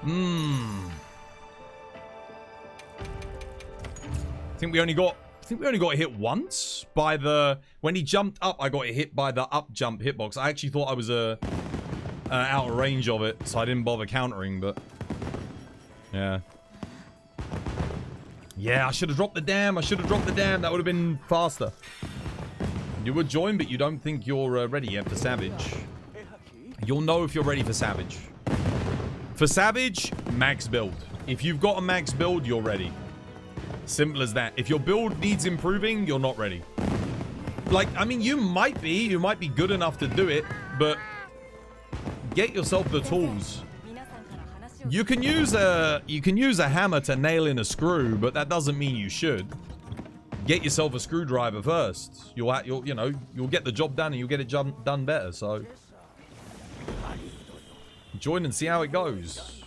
I think we only got hit once by the... When he jumped up, I got hit by the up jump hitbox. I actually thought I was out of range of it, so I didn't bother countering, but... Yeah. Yeah, I should have dropped the dam. That would have been faster. You would join, but you don't think you're ready yet for Savage. You'll know if you're ready for Savage. For Savage, max build. If you've got a max build, you're ready. Simple as that. If your build needs improving, you're not ready. Like, I mean, you might be good enough to do it, but get yourself the tools. You can use a hammer to nail in a screw, but that doesn't mean you should. Get yourself a screwdriver first. You'll get the job done and you'll get it done better. So join and see how it goes.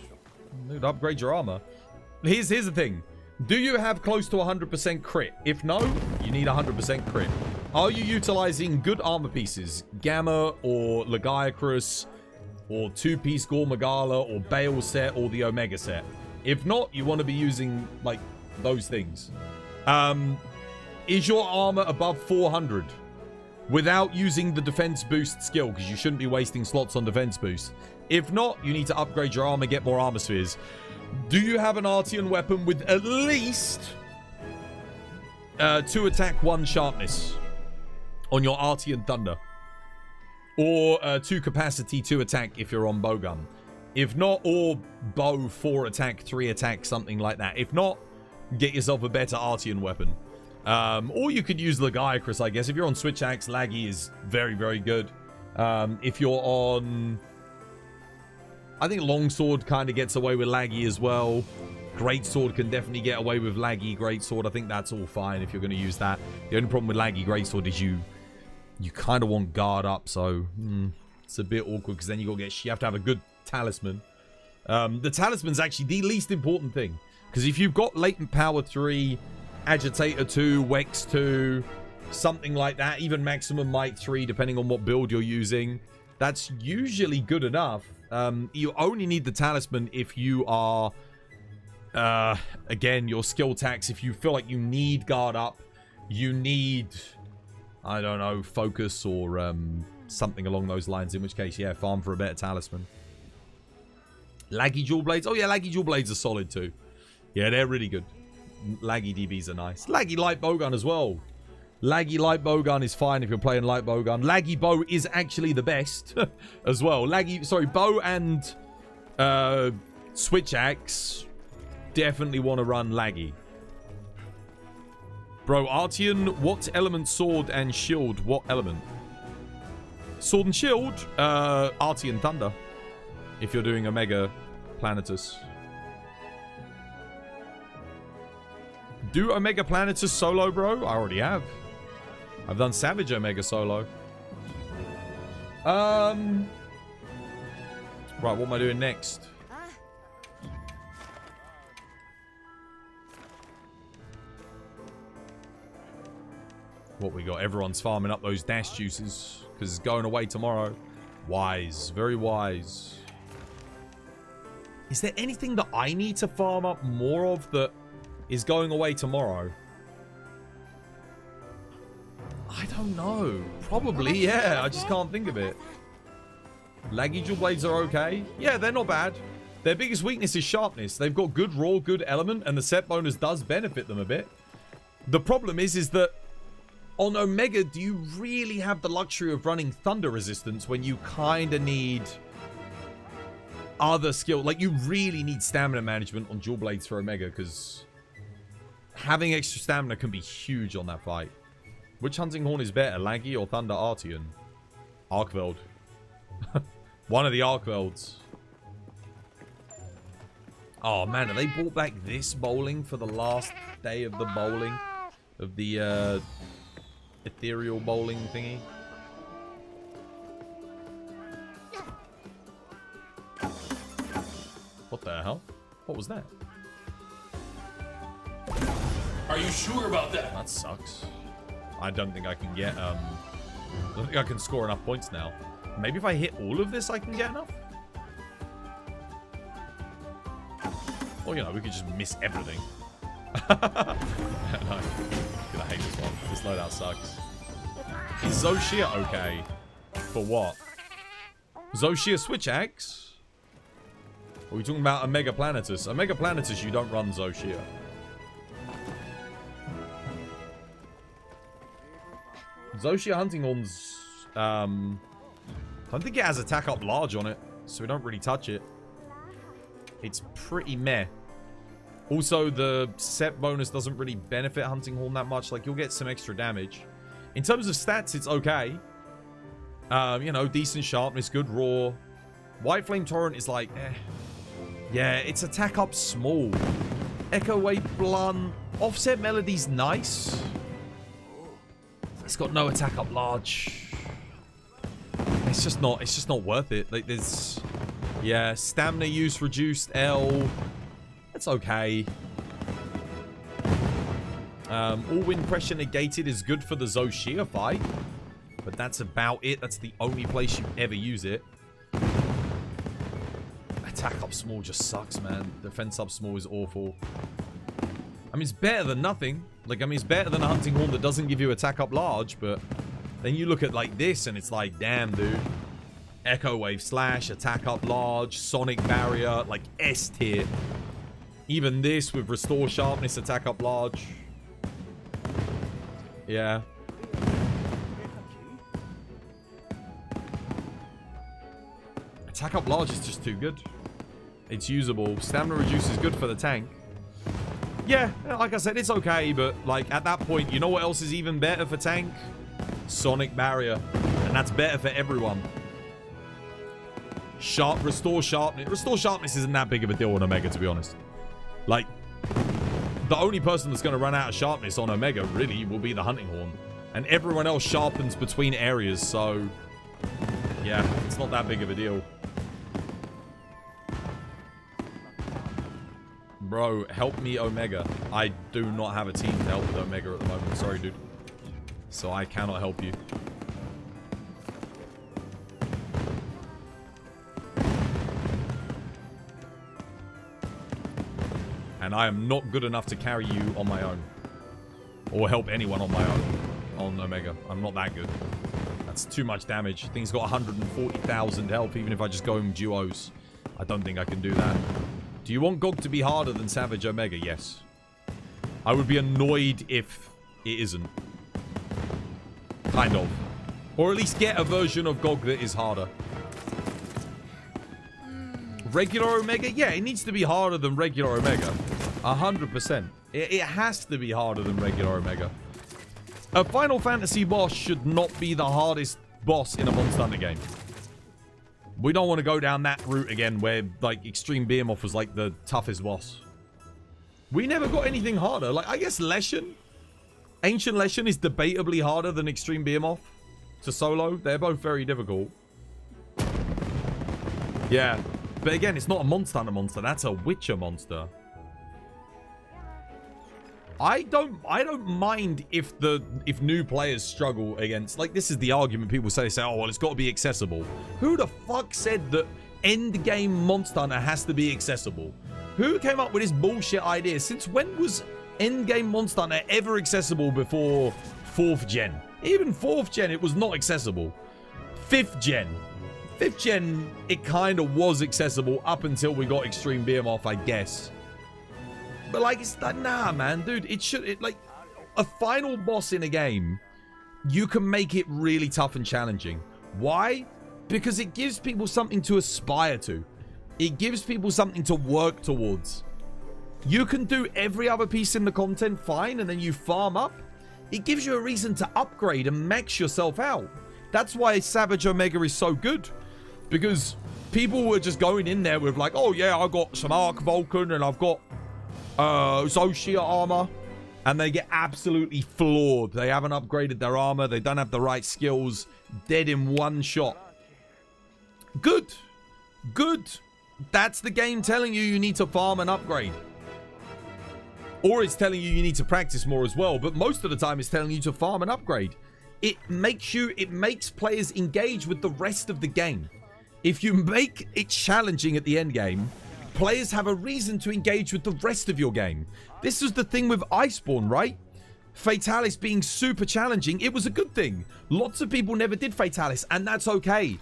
Dude, upgrade your armor. Here's the thing. Do you have close to 100% crit? If no, you need 100% crit. Are you utilizing good armor pieces? Gamma or Legiacrus or 2-piece Gormagala or Bale set or the Omega set? If not, you want to be using like those things. Is your armor above 400 without using the defense boost skill? Because you shouldn't be wasting slots on defense boost. If not, you need to upgrade your armor, get more armor spheres. Do you have an Artian weapon with at least 2 attack, 1 sharpness on your Artian Thunder? Or 2 capacity, 2 attack if you're on bowgun. If not, or bow 4 attack, 3 attack, something like that. If not, get yourself a better Artian weapon. Or you could use Legiacrus, I guess. If you're on Switch Axe, Laggy is very, very good. If you're on... I think Longsword kind of gets away with Laggy as well. Greatsword can definitely get away with Laggy Greatsword. I think that's all fine if you're going to use that. The only problem with Laggy Greatsword is you kind of want guard up, so it's a bit awkward because then you have to have a good talisman. The talisman's actually the least important thing, because if you've got Latent Power 3, Agitator 2, Wex 2, something like that, even Maximum Might 3, depending on what build you're using, that's usually good enough. You only need the talisman if you are, again, your skill tax. If you feel like you need guard up, you need, I don't know, focus or something along those lines, in which case, yeah, farm for a better talisman. Laggy Jewel Blades. Oh, yeah, Laggy Jewel Blades are solid too. Yeah, they're really good. Laggy DBs are nice. Laggy Light Bowgun as well. Laggy Light Bowgun is fine if you're playing Light Bowgun. Laggy Bow is actually the best as well. Bow and Switch Axe definitely want to run Laggy. Bro, Artian, what element sword and shield? What element? Sword and shield? Artian Thunder. If you're doing Omega Planetus. Do Omega Planetus solo, bro? I already have. I've done Savage Omega solo. Right, what am I doing next? What we got? Everyone's farming up those dash juices because it's going away tomorrow. Wise. Very wise. Is there anything that I need to farm up more of that is going away tomorrow? I don't know. Probably, yeah. I just can't think of it. Laggy Jewel Blades are okay. Yeah, they're not bad. Their biggest weakness is sharpness. They've got good raw, good element, and the set bonus does benefit them a bit. The problem is that on Omega, do you really have the luxury of running thunder resistance when you kind of need other skill? Like, you really need stamina management on Jewel Blades for Omega, because having extra stamina can be huge on that fight. Which Hunting Horn is better, Laggy or Thunder Artian? Arkveld. One of the Arkvelds. Oh, man, have they brought back this bowling for the last day of the bowling? Of the, ethereal bowling thingy? What the hell? What was that? Are you sure about that? That sucks. I don't think I can get, I don't think I can score enough points now. Maybe if I hit all of this, I can get enough? Or, you know, we could just miss everything. No. I hate this one. This loadout sucks. Is Zoshia okay? For what? Zoshia Switch Axe? Are we talking about Omega Planetus? Omega Planetus, you don't run Zoshia. Zoshia Hunting Horns, I don't think it has attack up large on it, so we don't really touch it. It's pretty meh. Also, the set bonus doesn't really benefit Hunting Horn that much. Like, you'll get some extra damage. In terms of stats, it's okay. You know, decent sharpness, good raw. White Flame Torrent is like, eh. Yeah, it's attack up small. Echo Wave blunt. Offset Melody's nice. It's got no attack up large. It's just not worth it. Like, there's, yeah, stamina use reduced L. It's okay. All wind pressure negated is good for the Zoshia fight. But that's about it. That's the only place you ever use it. Attack up small just sucks, man. Defense up small is awful. I mean, it's better than nothing. Like, I mean, it's better than a Hunting Horn that doesn't give you attack up large, but then you look at, like, this, and it's like, damn, dude. Echo Wave Slash, attack up large, Sonic Barrier, like, S tier. Even this with Restore Sharpness, attack up large. Yeah. Attack up large is just too good. It's usable. Stamina reduce is good for the tank. Yeah, like I said, it's okay, but like at that point, you know what else is even better for tank? Sonic Barrier. And that's better for everyone. Restore Sharpness. Restore Sharpness isn't that big of a deal on Omega, to be honest. Like, the only person that's going to run out of sharpness on Omega, really, will be the Hunting Horn. And everyone else sharpens between areas, so yeah, it's not that big of a deal. Bro, help me, Omega. I do not have a team to help with Omega at the moment. Sorry, dude. So I cannot help you. And I am not good enough to carry you on my own. Or help anyone on my own. On Omega. I'm not that good. That's too much damage. Thing's got 140,000 health, even if I just go in duos. I don't think I can do that. Do you want GOG to be harder than Savage Omega? Yes. I would be annoyed if it isn't. Kind of. Or at least get a version of GOG that is harder. Regular Omega? Yeah, it needs to be harder than regular Omega. 100%. It has to be harder than regular Omega. A Final Fantasy boss should not be the hardest boss in a Monster Hunter game. We don't want to go down that route again where, like, Extreme Behemoth was, like, the toughest boss. We never got anything harder. Like, I guess Leshen. Ancient Leshen is debatably harder than Extreme Behemoth to solo. They're both very difficult. Yeah. But again, it's not a Monster Hunter monster. That's a Witcher monster. I don't mind if new players struggle against, like, this is the argument people say, oh, well, it's got to be accessible. Who the fuck said that end game Monster Hunter has to be accessible? Who came up with this bullshit idea? Since when was end game Monster Hunter ever accessible before 4th gen? Even 4th gen, it was not accessible. 5th gen, it kind of was accessible up until we got Extreme Behemoth, I guess. But, like, it's like, nah, man, dude, like, a final boss in a game, you can make it really tough and challenging. Why? Because it gives people something to aspire to. It gives people something to work towards. You can do every other piece in the content fine, and then you farm up. It gives you a reason to upgrade and max yourself out. That's why Savage Omega is so good. Because people were just going in there with, like, oh, yeah, I've got some Arc Vulcan, and I've got Zoshia armor, and they get absolutely floored. They haven't upgraded their armor. They don't have the right skills. Dead in one shot. Good. That's the game telling you need to farm and upgrade. Or it's telling you need to practice more as well. But most of the time it's telling you to farm and upgrade. It makes players engage with the rest of the game. If you make it challenging at the end game, players have a reason to engage with the rest of your game. This was the thing with Iceborne, right? Fatalis being super challenging, it was a good thing. Lots of people never did Fatalis, and that's okay.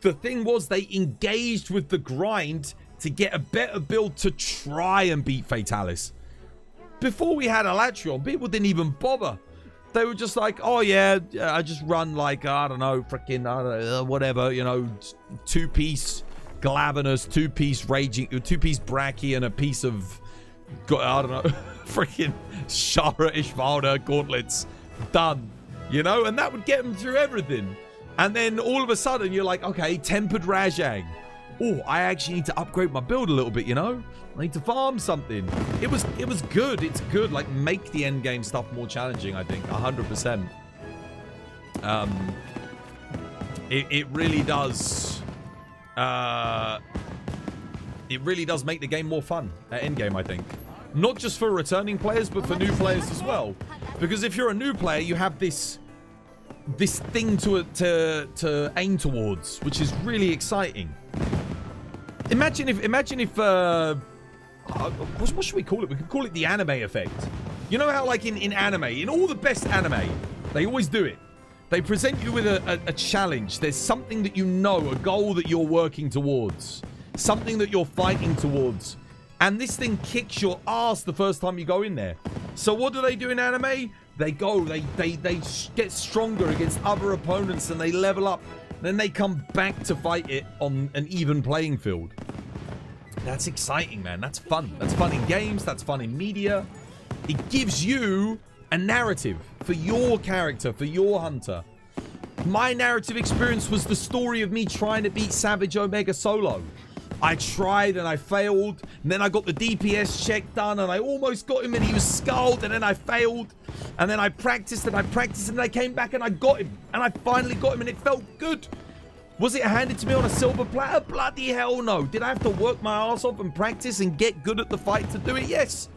The thing was, they engaged with the grind to get a better build to try and beat Fatalis. Before we had Alatreon, people didn't even bother. They were just like, oh yeah, I just run like, I don't know, freaking, whatever, you know, 2-piece Glavenus, 2-piece Raging, 2-piece Bracky, and a piece of got, I don't know, freaking Shara Ishvalda gauntlets done, you know, and that would get them through everything. And then all of a sudden you're like, okay, tempered Rajang. Oh, I actually need to upgrade my build a little bit, you know? I need to farm something. It was good. It's good. Like, make the end game stuff more challenging, I think. 100%. It really does. It really does make the game more fun at end game, I think. Not just for returning players, but for new players as well. Because if you're a new player, you have this thing to aim towards, which is really exciting. Imagine if what should we call it? We could call it the anime effect. You know how, like, in anime, in all the best anime, they always do it. They present you with a challenge. There's something that you know, a goal that you're working towards, something that you're fighting towards, and this thing kicks your ass the first time you go in there. So what do they do in anime? They get stronger against other opponents and they level up. Then they come back to fight it on an even playing field. That's exciting, man. That's fun. That's fun in games. That's fun in media. It gives you a narrative for your character, for your hunter. My narrative experience was the story of me trying to beat Savage Omega solo. I tried and I failed, and then I got the DPS check done and I almost got him and he was skulled, and then I failed, and then I practiced and I practiced and I came back and I got him, and I finally got him and it felt good. Was it handed to me on a silver platter? Bloody hell no. Did I have to work my ass off and practice and get good at the fight to do it? Yes.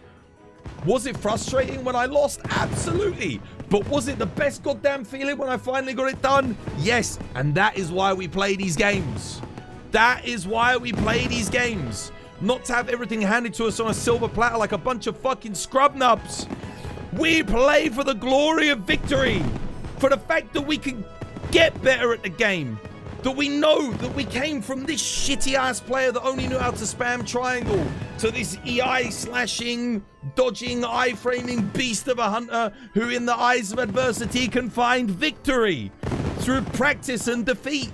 Was it frustrating when I lost? Absolutely. But was it the best goddamn feeling when I finally got it done? Yes. And that is why we play these games. That is why we play these games. Not to have everything handed to us on a silver platter like a bunch of fucking scrub nubs. We play for the glory of victory. For the fact that we can get better at the game. That we know that we came from this shitty ass player that only knew how to spam triangle to this EI slashing, dodging, eye-framing beast of a hunter who in the eyes of adversity can find victory through practice and defeat.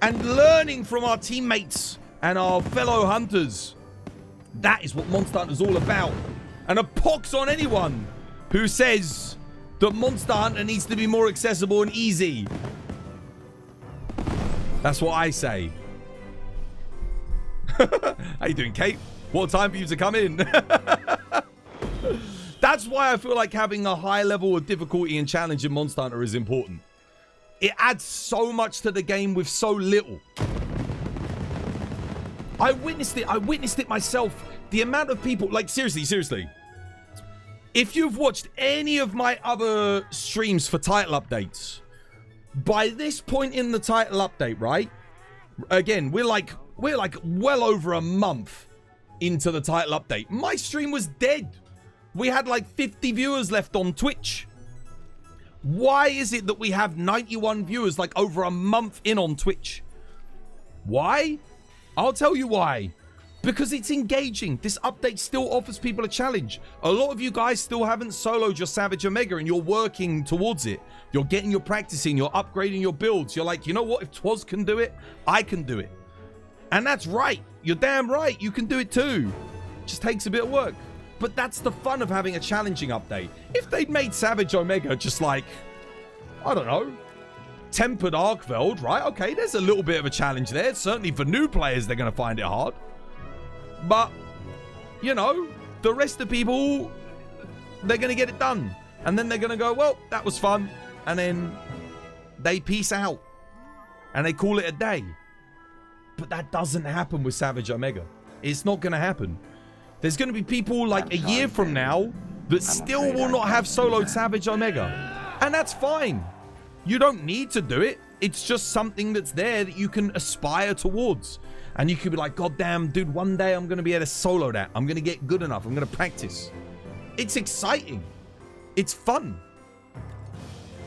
And learning from our teammates and our fellow hunters. That is what Monster Hunter is all about. And a pox on anyone who says that Monster Hunter needs to be more accessible and easy. That's what I say. How you doing, Kate? What time for you to come in? That's why I feel like having a high level of difficulty and challenge in Monster Hunter is important. It adds so much to the game with so little. I witnessed it myself. The amount of people, like, seriously. If you've watched any of my other streams for title updates, by this point in the title update, right? Again, we're like well over a month into the title update. My stream was dead. We had like 50 viewers left on Twitch. Why is it that we have 91 viewers like over a month in on Twitch? Why? I'll tell you why. Because it's engaging. This update still offers people a challenge. A lot of you guys still haven't soloed your Savage Omega and you're working towards it. You're getting your practice in. You're upgrading your builds. You're like, you know what? If Twas can do it, I can do it. And that's right. You're damn right. You can do it too. It just takes a bit of work. But that's the fun of having a challenging update. If they'd made Savage Omega just like, I don't know, Tempered Arkveld, right? Okay, there's a little bit of a challenge there. Certainly for new players, they're going to find it hard. But, you know, the rest of the people, they're going to get it done. And then they're going to go, well, that was fun. And then they peace out. And they call it a day. But that doesn't happen with Savage Omega. It's not going to happen. There's going to be people like a year from now that still will not have soloed Savage Omega. And that's fine. You don't need to do it. It's just something that's there that you can aspire towards. And you could be like, God damn, dude, one day I'm going to be able to solo that. I'm going to get good enough. I'm going to practice. It's exciting. It's fun.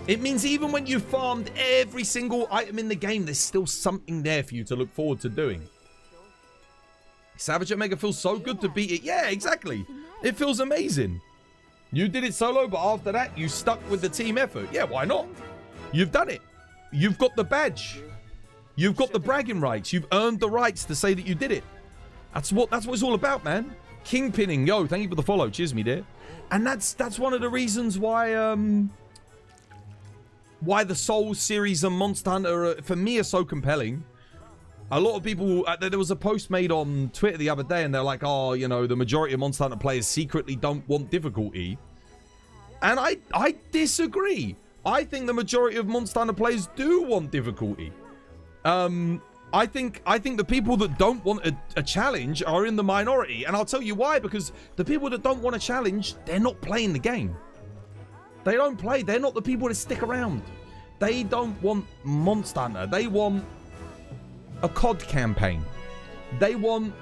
It means even when you've farmed every single item in the game, there's still something there for you to look forward to doing. Savage Omega feels so good to beat it. Yeah, exactly. It feels amazing. You did it solo, but after that, you stuck with the team effort. Yeah, why not? You've done it. You've got the badge. You've got the bragging rights. You've earned the rights to say that you did it. That's what it's all about, man. Kingpinning. Yo, thank you for the follow. Cheers, me dear. And that's one of the reasons why the Souls series and Monster Hunter, for me, are so compelling. A lot of people, there was a post made on Twitter the other day, and they're like, oh, you know, the majority of Monster Hunter players secretly don't want difficulty. And I disagree. I think the majority of Monster Hunter players do want difficulty. I think the people that don't want a challenge are in the minority. And I'll tell you why, because the people that don't want a challenge, they're not playing the game. They don't play. They're not the people that stick around. They don't want Monster Hunter. They want a COD campaign. They want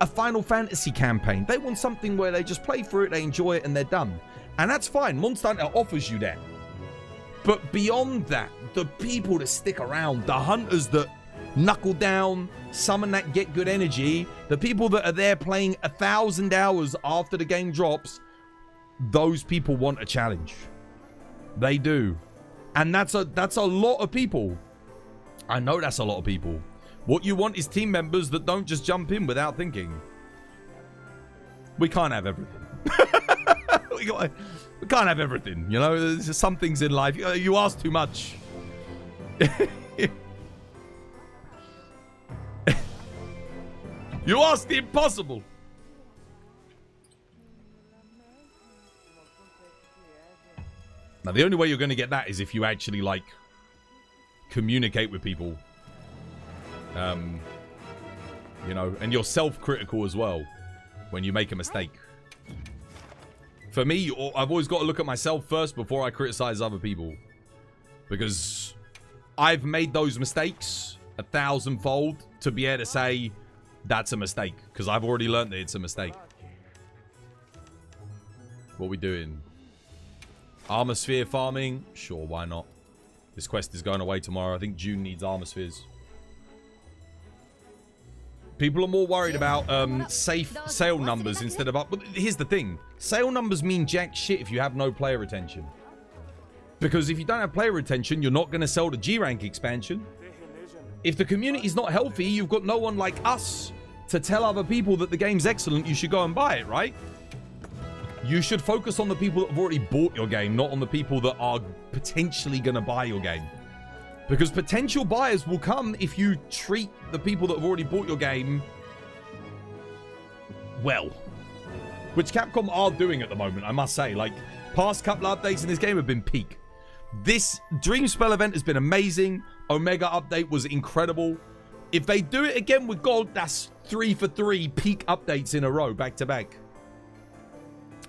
a Final Fantasy campaign. They want something where they just play through it, they enjoy it, and they're done. And that's fine. Monster Hunter offers you that. But beyond that, the people that stick around, the hunters that knuckle down, summon that get good energy, the people that are there playing 1,000 hours after the game drops, those people want a challenge. They do. And that's a lot of people. I know that's a lot of people. What you want is team members that don't just jump in without thinking. We can't have everything. we can't have everything, you know? There's just some things in life. You ask too much. You ask the impossible. Now, the only way you're going to get that is if you actually, like, communicate with people. You know, and you're self-critical as well when you make a mistake. For me, I've always got to look at myself first before I criticize other people. Because I've made those mistakes 1,000-fold to be able to say that's a mistake. Because I've already learned that it's a mistake. What are we doing? Armor sphere farming? Sure, why not? This quest is going away tomorrow. I think June needs armor spheres. People are more worried about safe sale numbers instead of up. But here's the thing. Sale numbers mean jack shit if you have no player retention. Because if you don't have player retention, you're not going to sell the G-Rank expansion. If the community's not healthy, you've got no one like us to tell other people that the game's excellent, you should go and buy it, right? You should focus on the people that have already bought your game, not on the people that are potentially going to buy your game. Because potential buyers will come if you treat the people that have already bought your game well. Which Capcom are doing at the moment, I must say. Like, past couple of updates in this game have been peak. This Dreamspell event has been amazing. Omega update was incredible. If they do it again with gold, that's 3 for 3 peak updates in a row, back to back.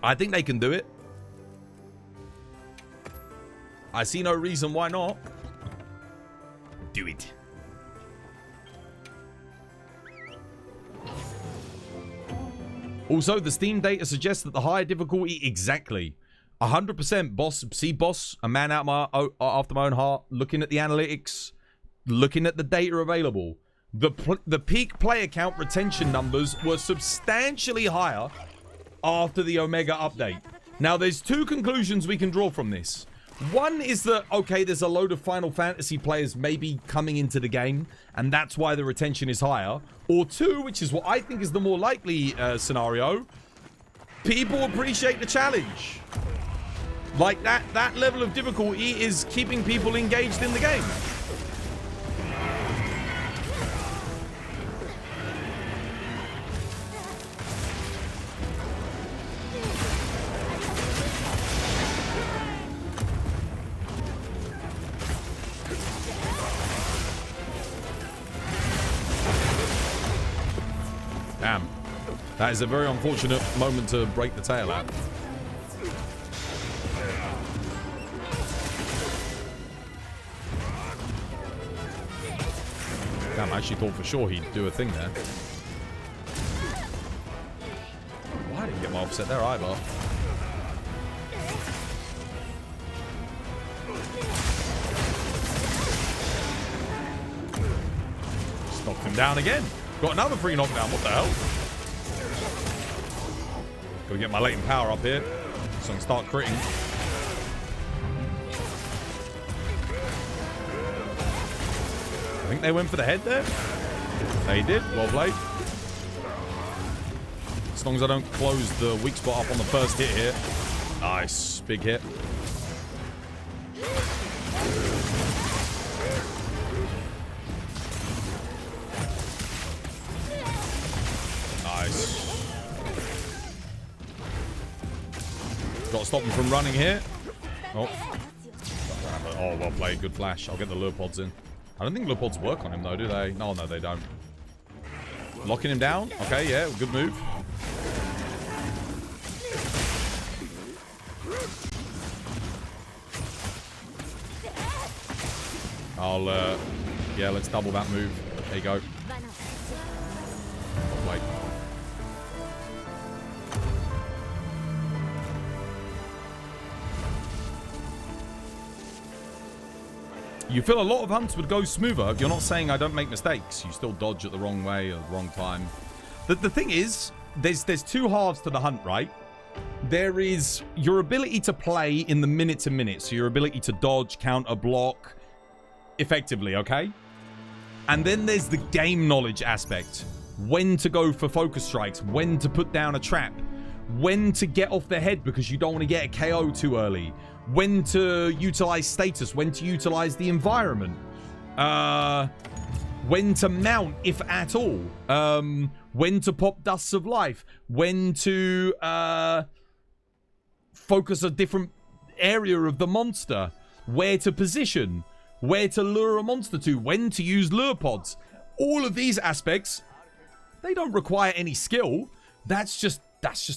I think they can do it. I see no reason why not. Do it. Also, the Steam data suggests that the higher difficulty, exactly. 100% boss, see boss, a man after my own heart, looking at the analytics, looking at the data available. The peak player count retention numbers were substantially higher after the Omega update. Now, there's two conclusions we can draw from this. One is that, okay, there's a load of Final Fantasy players maybe coming into the game, and that's why the retention is higher. Or two, which is what I think is the more likely scenario, people appreciate the challenge. Like, that level of difficulty is keeping people engaged in the game. Damn. That is a very unfortunate moment to break the tail at. Damn, I actually thought for sure he'd do a thing there. Why didn't get my offset there either? Just knocked him down again. Got another free knockdown. What the hell? Gotta get my latent power up here so I can start critting. I think they went for the head there. They did. Well played. As long as I don't close the weak spot up on the first hit here. Nice. Big hit. Nice. Got to stop him from running here. Oh. Oh, well played. Good flash. I'll get the lure pods in. I don't think lure pods work on him, though, do they? No, they don't. Locking him down. Okay, yeah. Good move. Yeah, let's double that move. There you go. Wait. You feel a lot of hunts would go smoother. You're not saying I don't make mistakes. You still dodge at the wrong way or the wrong time. The thing is, there's two halves to the hunt, right? There is your ability to play in the minute-to-minute. So your ability to dodge, counter, block effectively, okay? And then there's the game knowledge aspect. When to go for focus strikes, when to put down a trap, when to get off the head because you don't want to get a KO too early, when to utilize status, when to utilize the environment, when to mount, if at all, when to pop dusts of life, when to focus a different area of the monster, where to position, where to lure a monster to, when to use lure pods. All of these aspects, they don't require any skill. That's just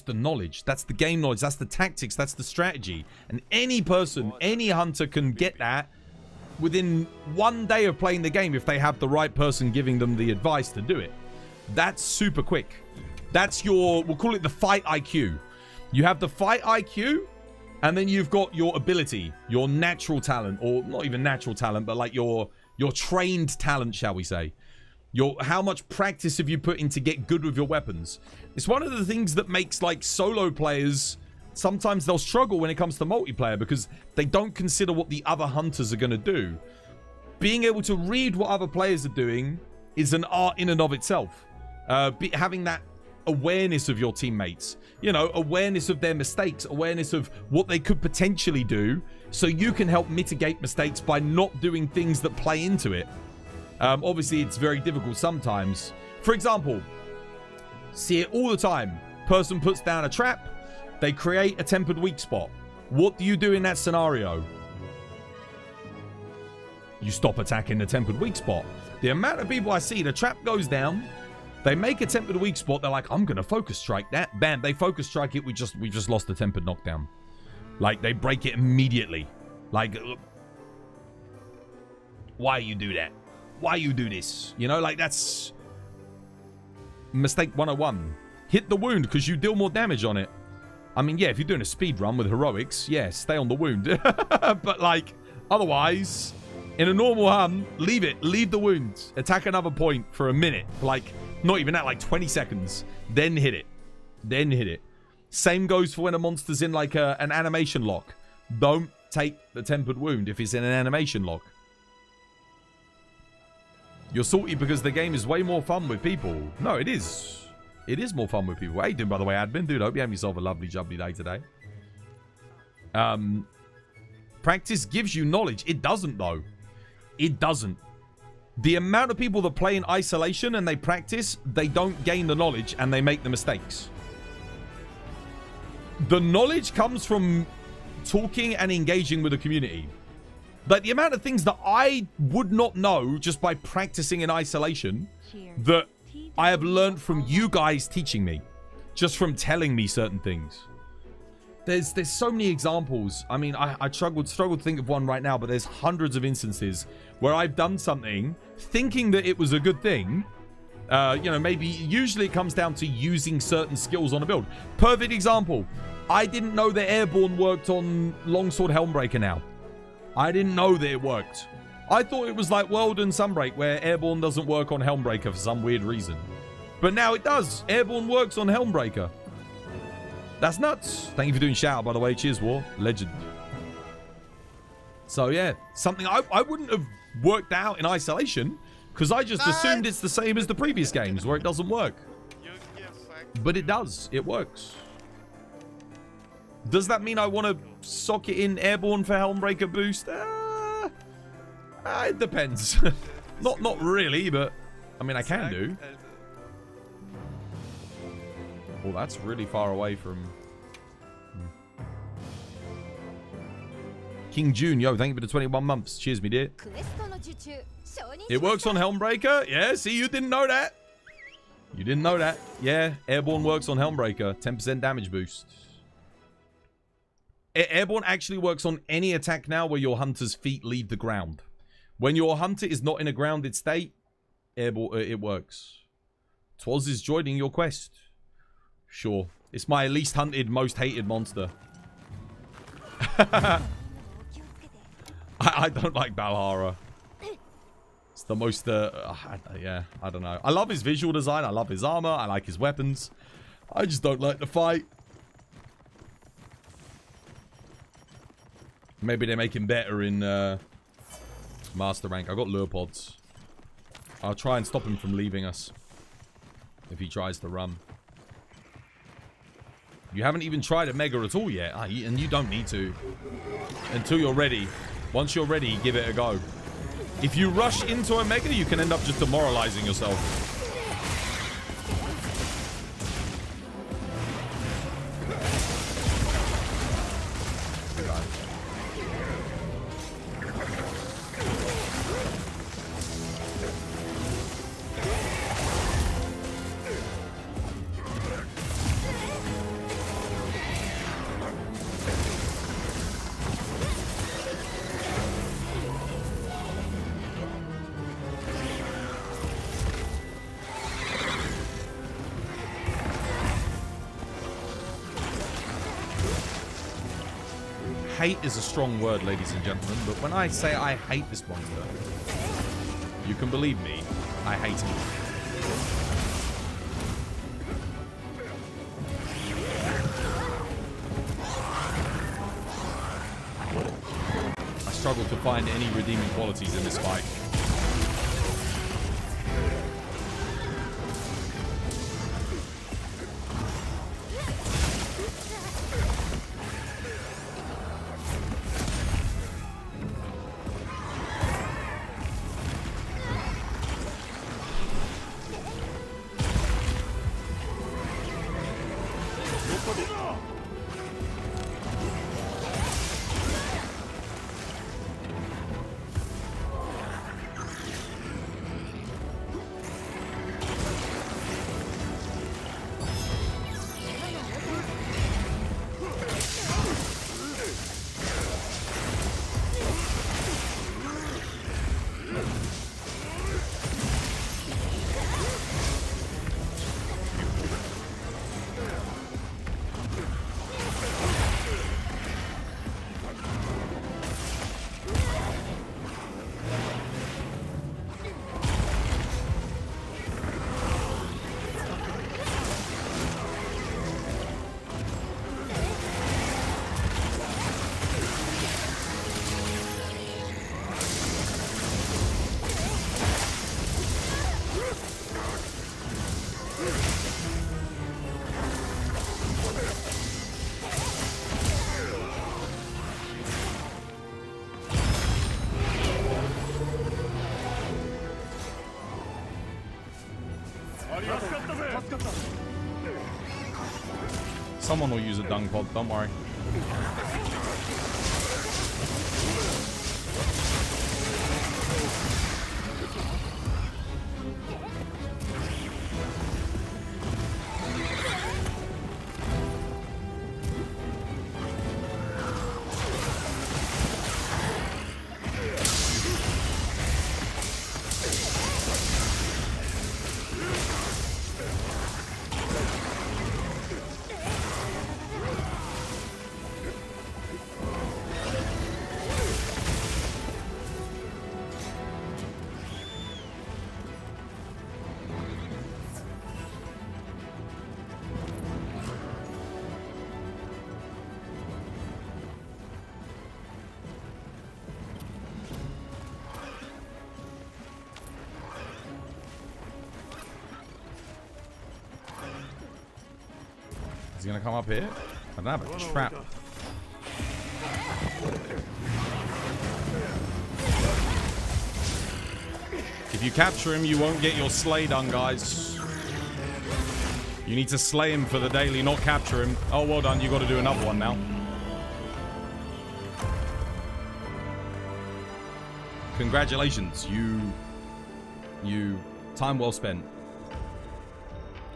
the knowledge. That's the game knowledge. That's the tactics. That's the strategy. And any person, any hunter can get that within one day of playing the game if they have the right person giving them the advice to do it. That's super quick. That's your, we'll call it the fight IQ. You have the fight IQ, and then you've got your ability, your natural talent, or not even natural talent, but like your trained talent, shall we say. How much practice have you put in to get good with your weapons? It's one of the things that makes like solo players, sometimes they'll struggle when it comes to multiplayer because they don't consider what the other hunters are going to do. Being able to read what other players are doing is an art in and of itself. Having that awareness of your teammates, you know, awareness of their mistakes, awareness of what they could potentially do, so you can help mitigate mistakes by not doing things that play into it. Obviously, it's very difficult sometimes. For example, see it all the time. Person puts down a trap. They create a tempered weak spot. What do you do in that scenario? You stop attacking the tempered weak spot. The amount of people I see, the trap goes down. They make a tempered weak spot. They're like, I'm going to focus strike that. Bam, they focus strike it. We just lost the tempered knockdown. Like, they break it immediately. Like, why you do that? Why you do this? You know, like, that's mistake 101. Hit the wound because you deal more damage on it. I mean, yeah, if you're doing a speed run with heroics, yeah, stay on the wound. But, like, otherwise, in a normal hunt, leave it. Leave the wound. Attack another point for a minute. Like, not even that, like 20 seconds. Then hit it. Then hit it. Same goes for when a monster's in, like, an animation lock. Don't take the tempered wound if it's in an animation lock. You're salty because the game is way more fun with people. No, it is. It is more fun with people. How you doing, by the way, admin? Dude, hope you have yourself a lovely, jubbly day today. Practice gives you knowledge. It doesn't, though. It doesn't. The amount of people that play in isolation and they practice, they don't gain the knowledge and they make the mistakes. The knowledge comes from talking and engaging with the community. Like, the amount of things that I would not know just by practicing in isolation that I have learned from you guys teaching me. Just from telling me certain things. There's so many examples. I mean, I struggle to think of one right now, but there's hundreds of instances where I've done something thinking that it was a good thing. You know, maybe usually it comes down to using certain skills on a build. Perfect example. I didn't know that airborne worked on Longsword Helmbreaker now. I didn't know that it worked. I thought it was like World and Sunbreak where airborne doesn't work on Helmbreaker for some weird reason. But now it does. Airborne works on Helmbreaker. That's nuts. Thank you for doing shout out, by the way. Cheers, War. Legend. So, yeah. Something I wouldn't have worked out in isolation because I just assumed it's the same as the previous games where it doesn't work. But it does. It works. Does that mean I want to socket in Airborne for Helmbreaker boost? It depends. not really, but I mean, I can do. Oh, that's really far away from... King June, yo, thank you for the 21 months. Cheers, me dear. It works on Helmbreaker? Yeah, see, you didn't know that. You didn't know that. Yeah, Airborne works on Helmbreaker. 10% damage boost. Airborne actually works on any attack now where your hunter's feet leave the ground. When your hunter is not in a grounded state, Airborne, it works. Twas is joining your quest. Sure. It's my least hunted, most hated monster. I don't like Balhara. It's the most, yeah, I don't know. I love his visual design. I love his armor. I like his weapons. I just don't like the fight. Maybe they make him better in Master Rank. I got lure pods. I'll try and stop him from leaving us if he tries to run. You haven't even tried a Mega at all yet, and you don't need to until you're ready. Once you're ready, give it a go. If you rush into a Mega, you can end up just demoralizing yourself. Hate is a strong word, ladies and gentlemen, but when I say I hate this monster, you can believe me, I hate it. I struggle to find any redeeming qualities in this fight. Someone will use a dung pod, don't worry. he gonna come up here? I don't have a trap. If you capture him, you won't get your slay done, guys. You need to slay him for the daily, not capture him. Oh, well done. You got to do another one now. Congratulations. You... Time well spent.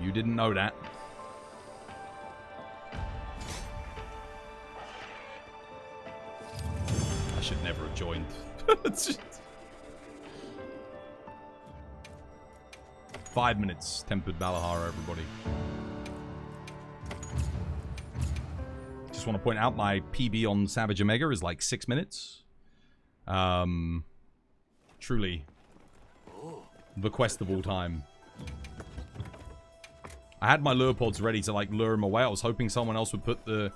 You didn't know that. I should never have joined. It's just... 5 minutes, Tempered Valahara, everybody. Just want to point out my PB on Savage Omega is like 6 minutes. Truly the quest of all time. I had my lure pods ready to like lure him away. I was hoping someone else would put the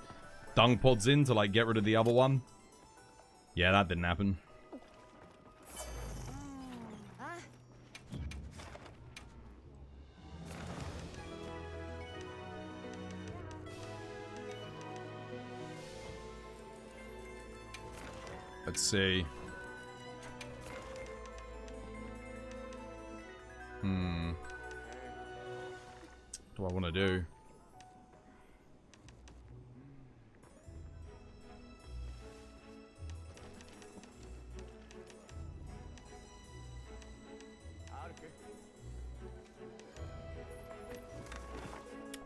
dung pods in to like get rid of the other one. Yeah, that didn't happen. Let's see. What do I want to do?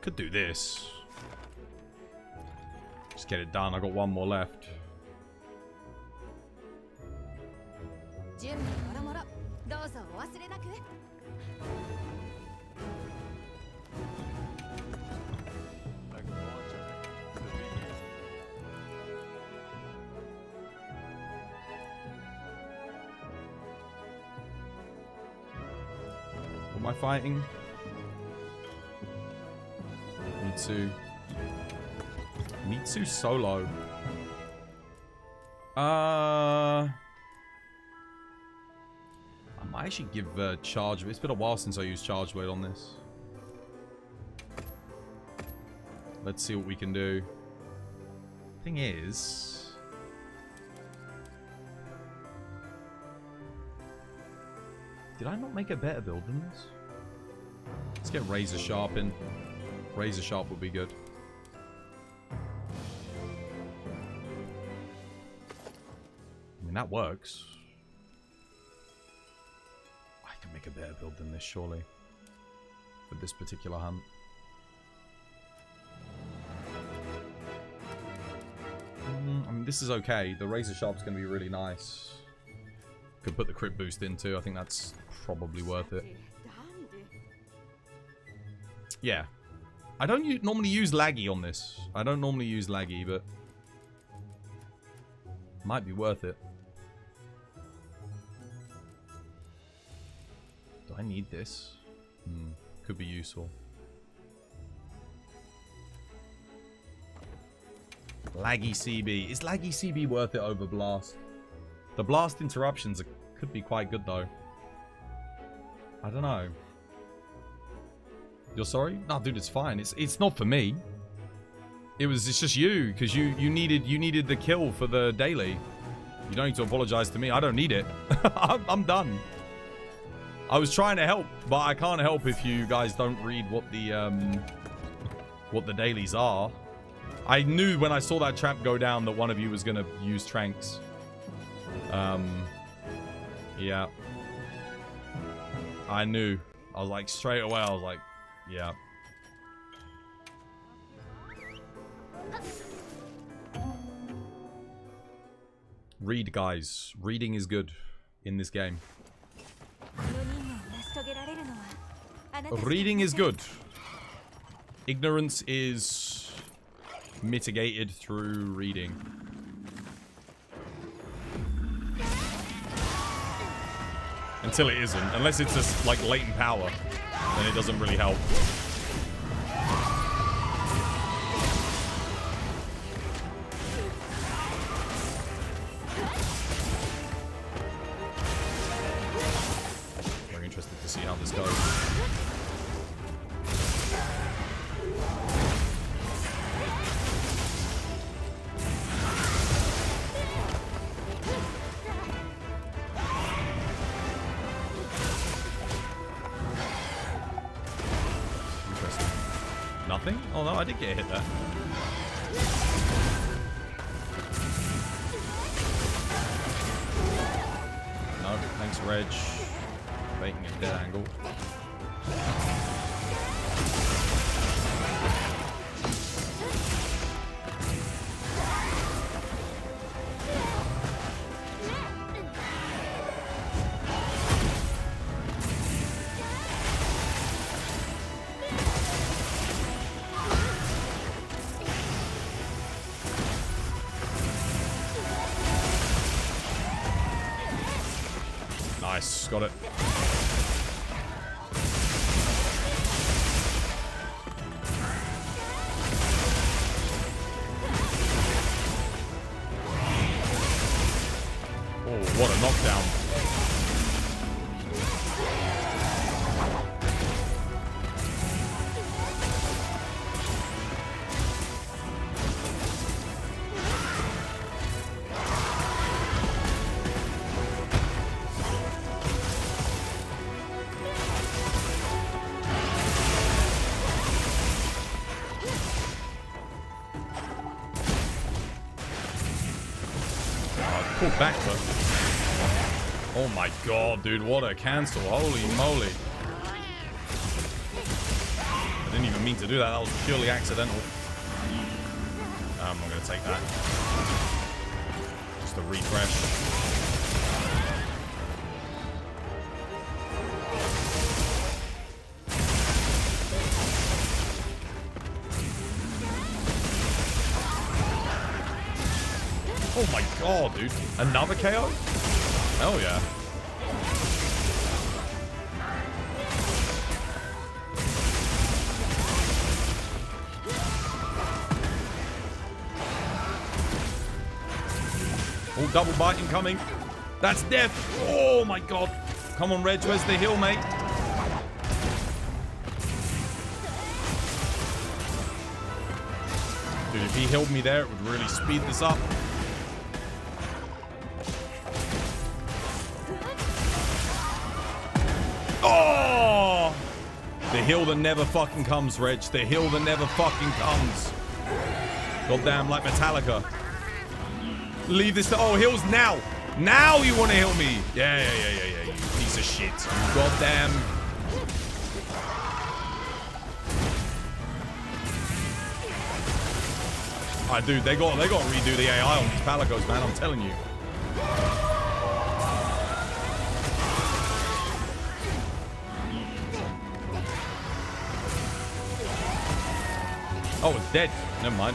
Could do this. Just get it done. I got one more left. What am I fighting? Mitsu solo. I might actually give charge. It's been a while since I used charge blade on this. Let's see what we can do. Thing is, did I not make a better build than this? Let's get Razor Sharp in. Razor Sharp would be good. I mean, that works. I can make a better build than this, surely. For this particular hunt. I mean, this is okay. The Razor Sharp's going to be really nice. Could put the crit boost in too. I think that's probably worth it. Yeah. I don't normally use laggy on this. I don't normally use laggy, but might be worth it. Do I need this? Could be useful. Laggy CB. Is laggy CB worth it over blast? The blast interruptions could be quite good though. I don't know. You're sorry? No, dude, it's fine. It's not for me. It's just you, because you needed the kill for the daily. You don't need to apologize to me. I don't need it. I'm done. I was trying to help, but I can't help if you guys don't read what the dailies are. I knew when I saw that trap go down that one of you was gonna use Tranks. Yeah. I knew. I was like, straight away, I was like, yeah. Read, guys. Reading is good in this game. Reading is good. Ignorance is mitigated through reading. Until it isn't. Unless it's just like latent power, then it doesn't really help. Very interested to see how this goes. Oh no, I did get hit there. No, thanks, Reg. Baiting a dead angle. Nice, got it. Oh, what a knockdown. Pull back though. Oh my god, dude, what a cancel. Holy moly. I didn't even mean to do that. That was purely accidental. I'm not going to take that. Just a refresh. Oh my god, dude. Another KO? Hell yeah. Oh, double bite incoming. That's death. Oh my god. Come on, Reg. Where's the heal, mate? Dude, if he healed me there, it would really speed this up. Oh! The heal that never fucking comes, Reg. The heal that never fucking comes. Goddamn, like Metallica. Leave this to... Oh, heals now. Now you want to heal me. Yeah. You piece of shit. You goddamn... Dude, they got to redo the AI on these Palicos, man. I'm telling you. Oh, it's dead. Never mind.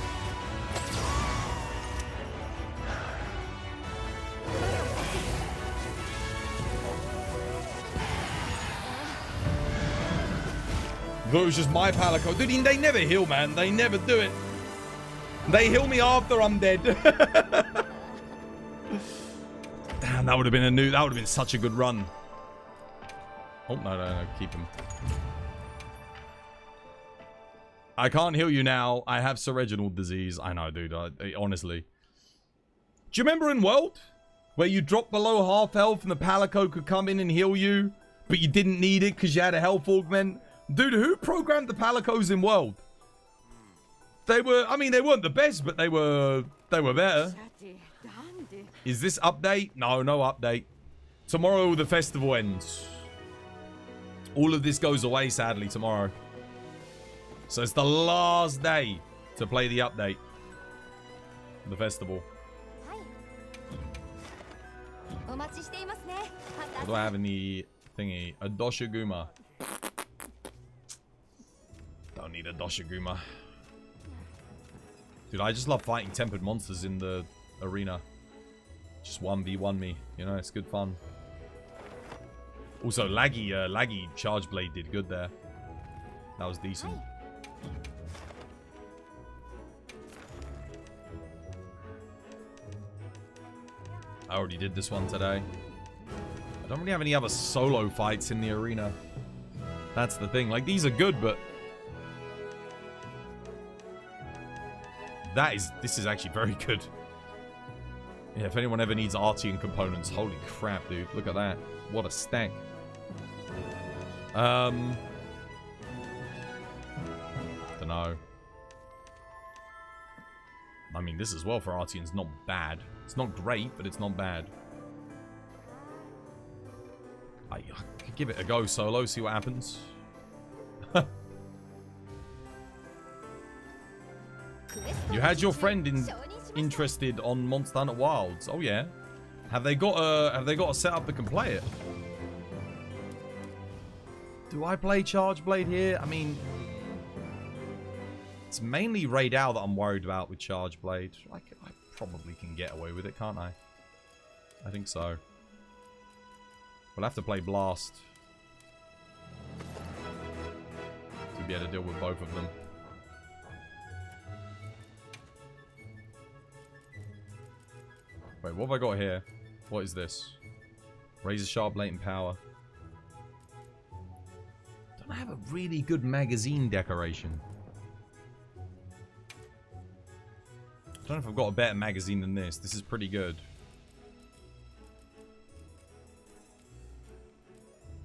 Thought it was just my Palico. Dude, they never heal, man. They never do it. They heal me after I'm dead. Damn, that would have been that would have been such a good run. Oh, no, keep him. I can't heal you now. I have cerebral disease. I know, dude. Honestly. Do you remember in World? Where you dropped below half health and the Palico could come in and heal you, but you didn't need it because you had a health augment? Dude, who programmed the Palicos in World? They were, I mean, they weren't the best, but they were better. Is this update? No update. Tomorrow the festival ends. All of this goes away, sadly, tomorrow. So it's the last day to play the update. The festival. What do I have in the thingy? A Doshiguma. Don't need a Doshiguma. Dude, I just love fighting tempered monsters in the arena. Just 1v1 me. You know, it's good fun. Also, laggy Charge Blade did good there. That was decent. I already did this one today. I don't really have any other solo fights in the arena. That's the thing. Like, these are good, but... This is actually very good. Yeah, if anyone ever needs Artian components, holy crap, dude. Look at that. What a stack. Dunno. I mean, this as well for Artian's not bad. It's not great, but it's not bad. I could give it a go solo, see what happens. You had your friend interested on Monster Hunter Wilds. Oh yeah. Have they got a setup that can play it? Do I play Charge Blade here? I mean, it's mainly Raid Owl that I'm worried about with Charge Blade. I probably can get away with it, can't I? I think so. We'll have to play Blast to be able to deal with both of them. Wait, what have I got here? What is this? Razor Sharp Latent Power. Don't I have a really good magazine decoration? I don't know if I've got a better magazine than this. This is pretty good.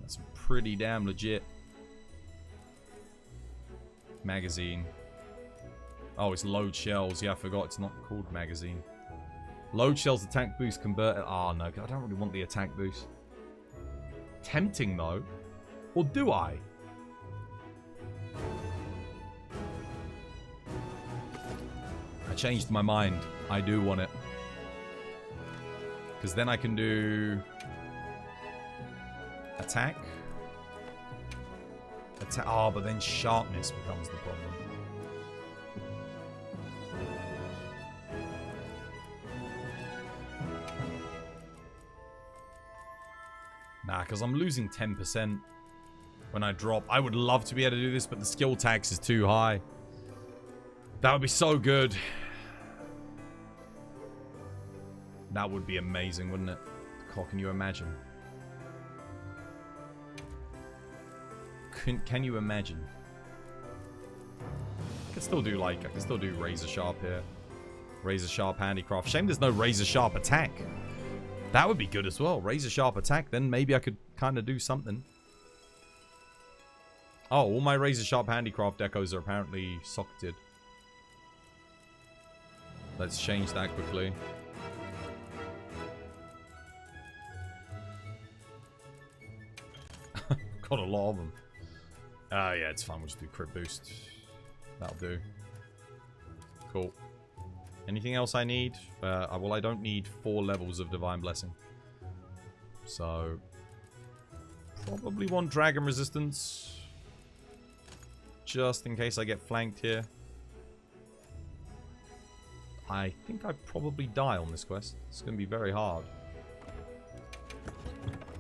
That's pretty damn legit. Magazine. Oh, it's load shells. Yeah, I forgot it's not called magazine. Load shells attack boost converted. Oh no, I don't really want the attack boost. Tempting though. Or do I? I changed my mind. I do want it. Because then I can do attack. Oh, but then sharpness becomes the problem. Nah, because I'm losing 10% when I drop. I would love to be able to do this, but the skill tax is too high. That would be so good. That would be amazing, wouldn't it? Can you imagine? Can you imagine? I can still do Razor Sharp here. Razor Sharp Handicraft. Shame there's no Razor Sharp Attack. That would be good as well. Razor Sharp Attack, then maybe I could kind of do something. Oh, all my Razor Sharp Handicraft decos are apparently socketed. Let's change that quickly. Got a lot of them. Yeah, it's fine. We'll just do crit boost. That'll do. Cool. Anything else I need? Well, I don't need 4 levels of Divine Blessing. So, probably want Dragon Resistance. Just in case I get flanked here. I think I probably die on this quest. It's going to be very hard.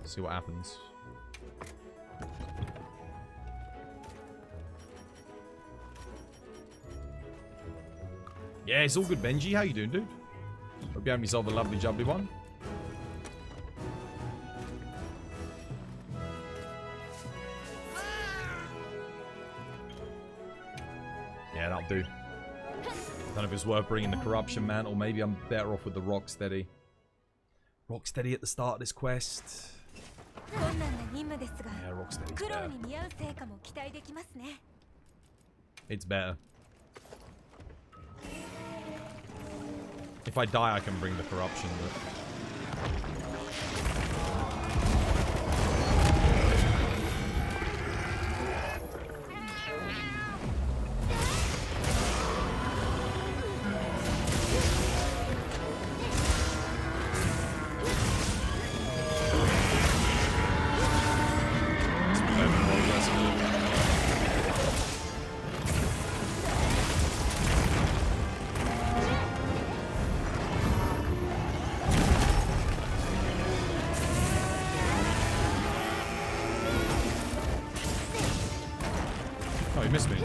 See what happens. Yeah, it's all good, Benji. How you doing, dude? Hope you have yourself a lovely, jubbly one. Yeah, that'll do. Don't know if it's worth bringing the Corruption Mantle. Maybe I'm better off with the Rocksteady. Rocksteady at the start of this quest. Yeah, Rocksteady's better. It's better. If I die, I can bring the Corruption, but... Oh, he missed me.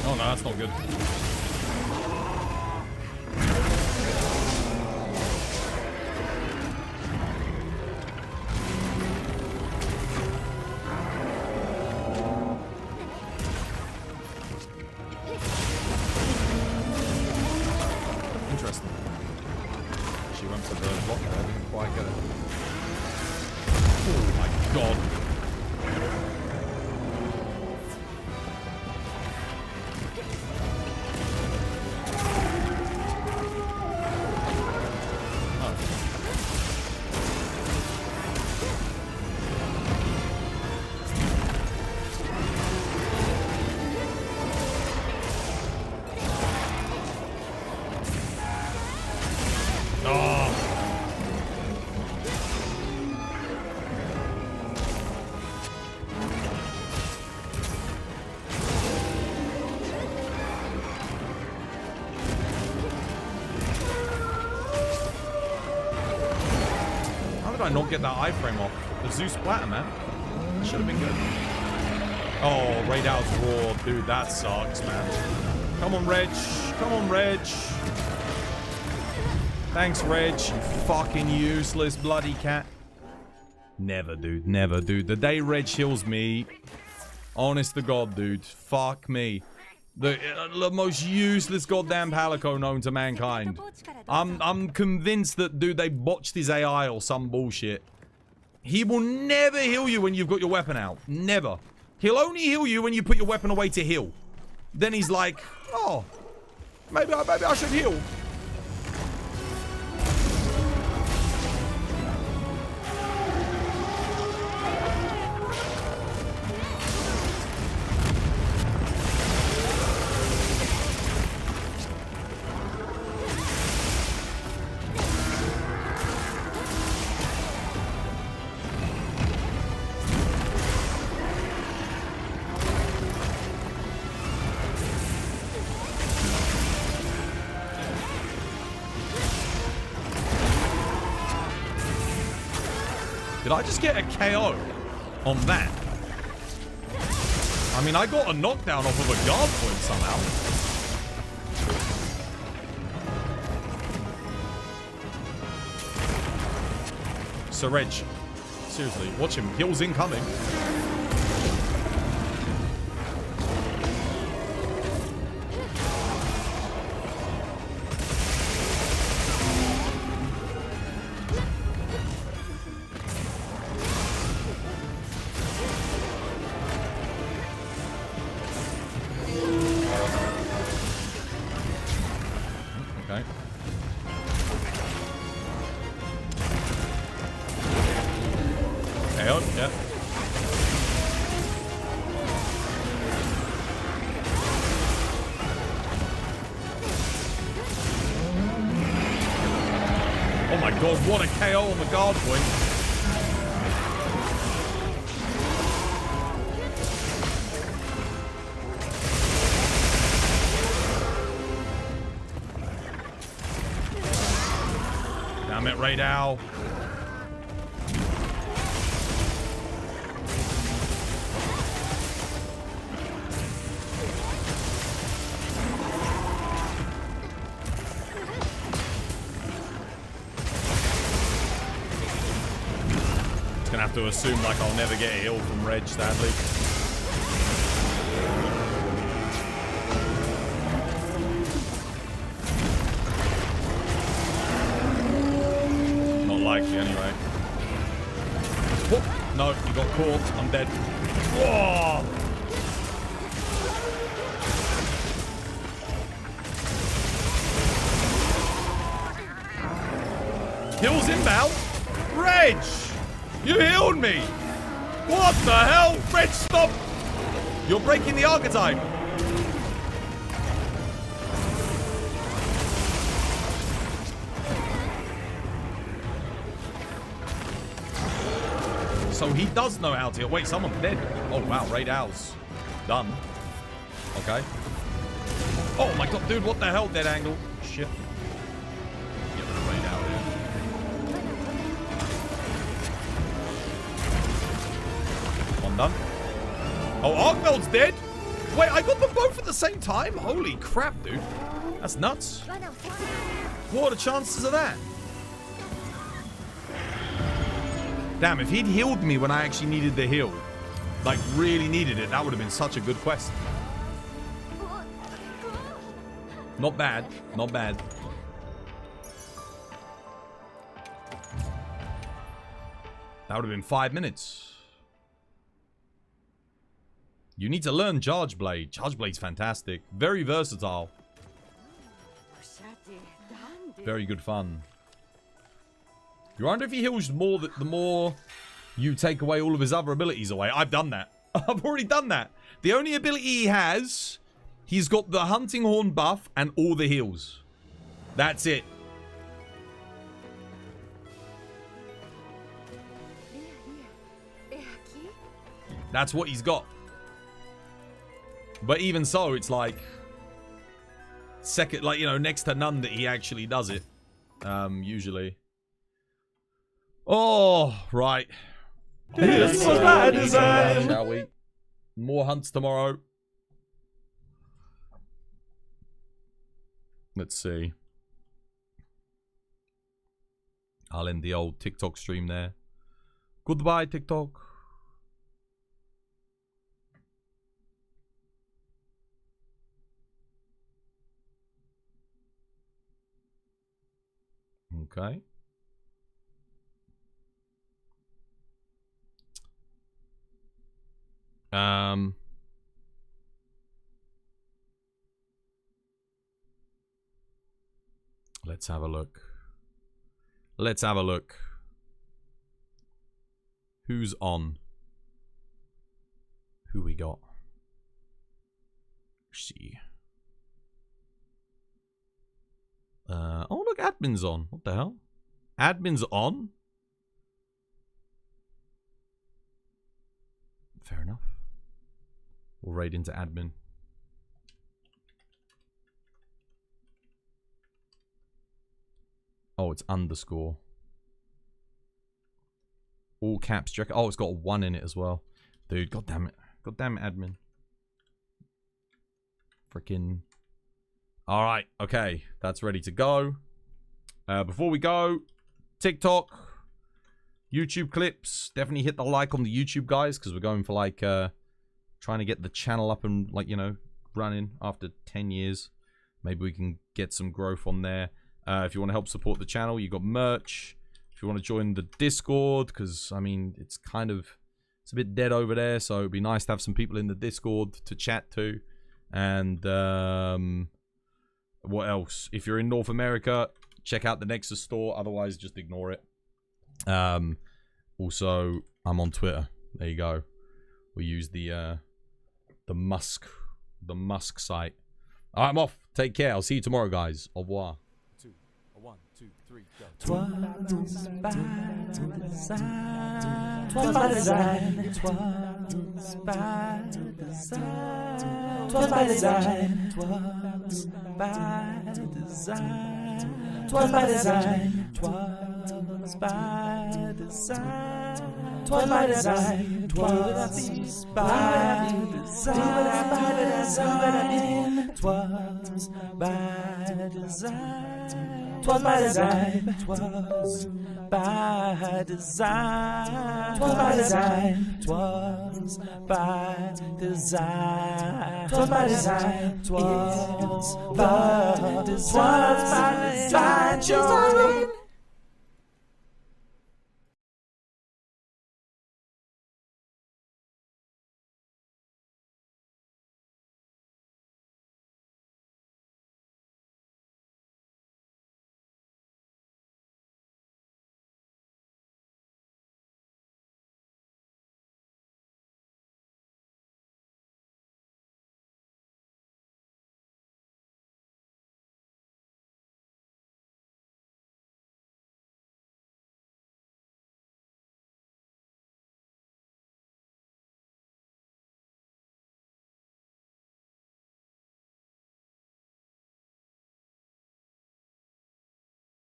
Oh no, that's not good. actually went for the block there. I didn't quite get it. Oh my god. I not get that iframe off? The Zeus Platter, man. Should have been good. Oh, Raidal's Roar. Dude, that sucks, man. Come on, Reg. Come on, Reg. Thanks, Reg. You fucking useless bloody cat. Never, dude. Never, dude. The day Reg heals me, honest to God, dude. Fuck me. The most useless goddamn palico known to mankind. I'm convinced that, dude, they botched his AI or some bullshit. He will never heal you when you've got your weapon out. Never. He'll only heal you when you put your weapon away to heal. Then he's like, oh, maybe I should heal. Did I just get a KO on that? I mean, I got a knockdown off of a guard point somehow. So, Reg, seriously, watch him. Heals incoming. What a KO on the guard point. Damn it, Raidal. To assume like I'll never get a heal from Reg, sadly. Not likely anyway. Oh, no, you got caught. I'm dead. Whoa! Kills inbound. Reg! You healed me! What the hell? Reg, stop! You're breaking the archetype! So he does know how to heal. Wait, someone's dead. Oh, wow. Raidal's done. Okay. Oh, my God, dude. What the hell? Dead angle. Shit. Get rid of Raidal here. Done. Oh, Argmeld's dead. Wait, I got them both at the same time? Holy crap, dude. That's nuts. What are the chances of that? Damn, if he'd healed me when I actually needed the heal, like really needed it, that would have been such a good quest. Not bad. Not bad. That would have been 5 minutes. You need to learn Charge Blade. Charge Blade's fantastic. Very versatile. Very good fun. You wonder if he heals more the more you take away all of his other abilities away. I've done that. I've already done that. The only ability he has, he's got the Hunting Horn buff and all the heals. That's it. That's what he's got. But even so, it's like second, like, you know, next to none that he actually does it. Usually. Oh, right. It's by design. Shall we? More hunts tomorrow. Let's see. I'll end the old TikTok stream there. Goodbye, TikTok. Okay. Let's have a look. Let's have a look. Who's on? Who we got? Let's see. Oh, look, admin's on. What the hell? Admin's on? Fair enough. We'll raid into admin. Oh, it's underscore. All caps. Oh, it's got a 1 in it as well. Dude, god damn it. God damn it, admin. Freaking. Alright, okay. That's ready to go. Before we go, TikTok, YouTube clips. Definitely hit the like on the YouTube, guys, because we're going for, like, trying to get the channel up and, like, you know, running after 10 years. Maybe we can get some growth on there. If you want to help support the channel, you got merch. If you want to join the Discord, because, I mean, it's kind of, it's a bit dead over there, so it'd be nice to have some people in the Discord to chat to. And, what else? If you're in North America, check out the Nexus store. Otherwise, just ignore it. Also, I'm on Twitter. There you go. We use the Musk site. All right, I'm off. Take care. I'll see you tomorrow, guys. Au revoir. 1, 2, 3, go. Twas by design. Twas by design. Twas by design. Twas by design. Twas by design. Twas by design. Twas by design. Twas by design. Twas by design. Twas by design. Twas by design. Twas by design. Twas by design. Twas by design. Twas by design. Twas by design. Twas by design.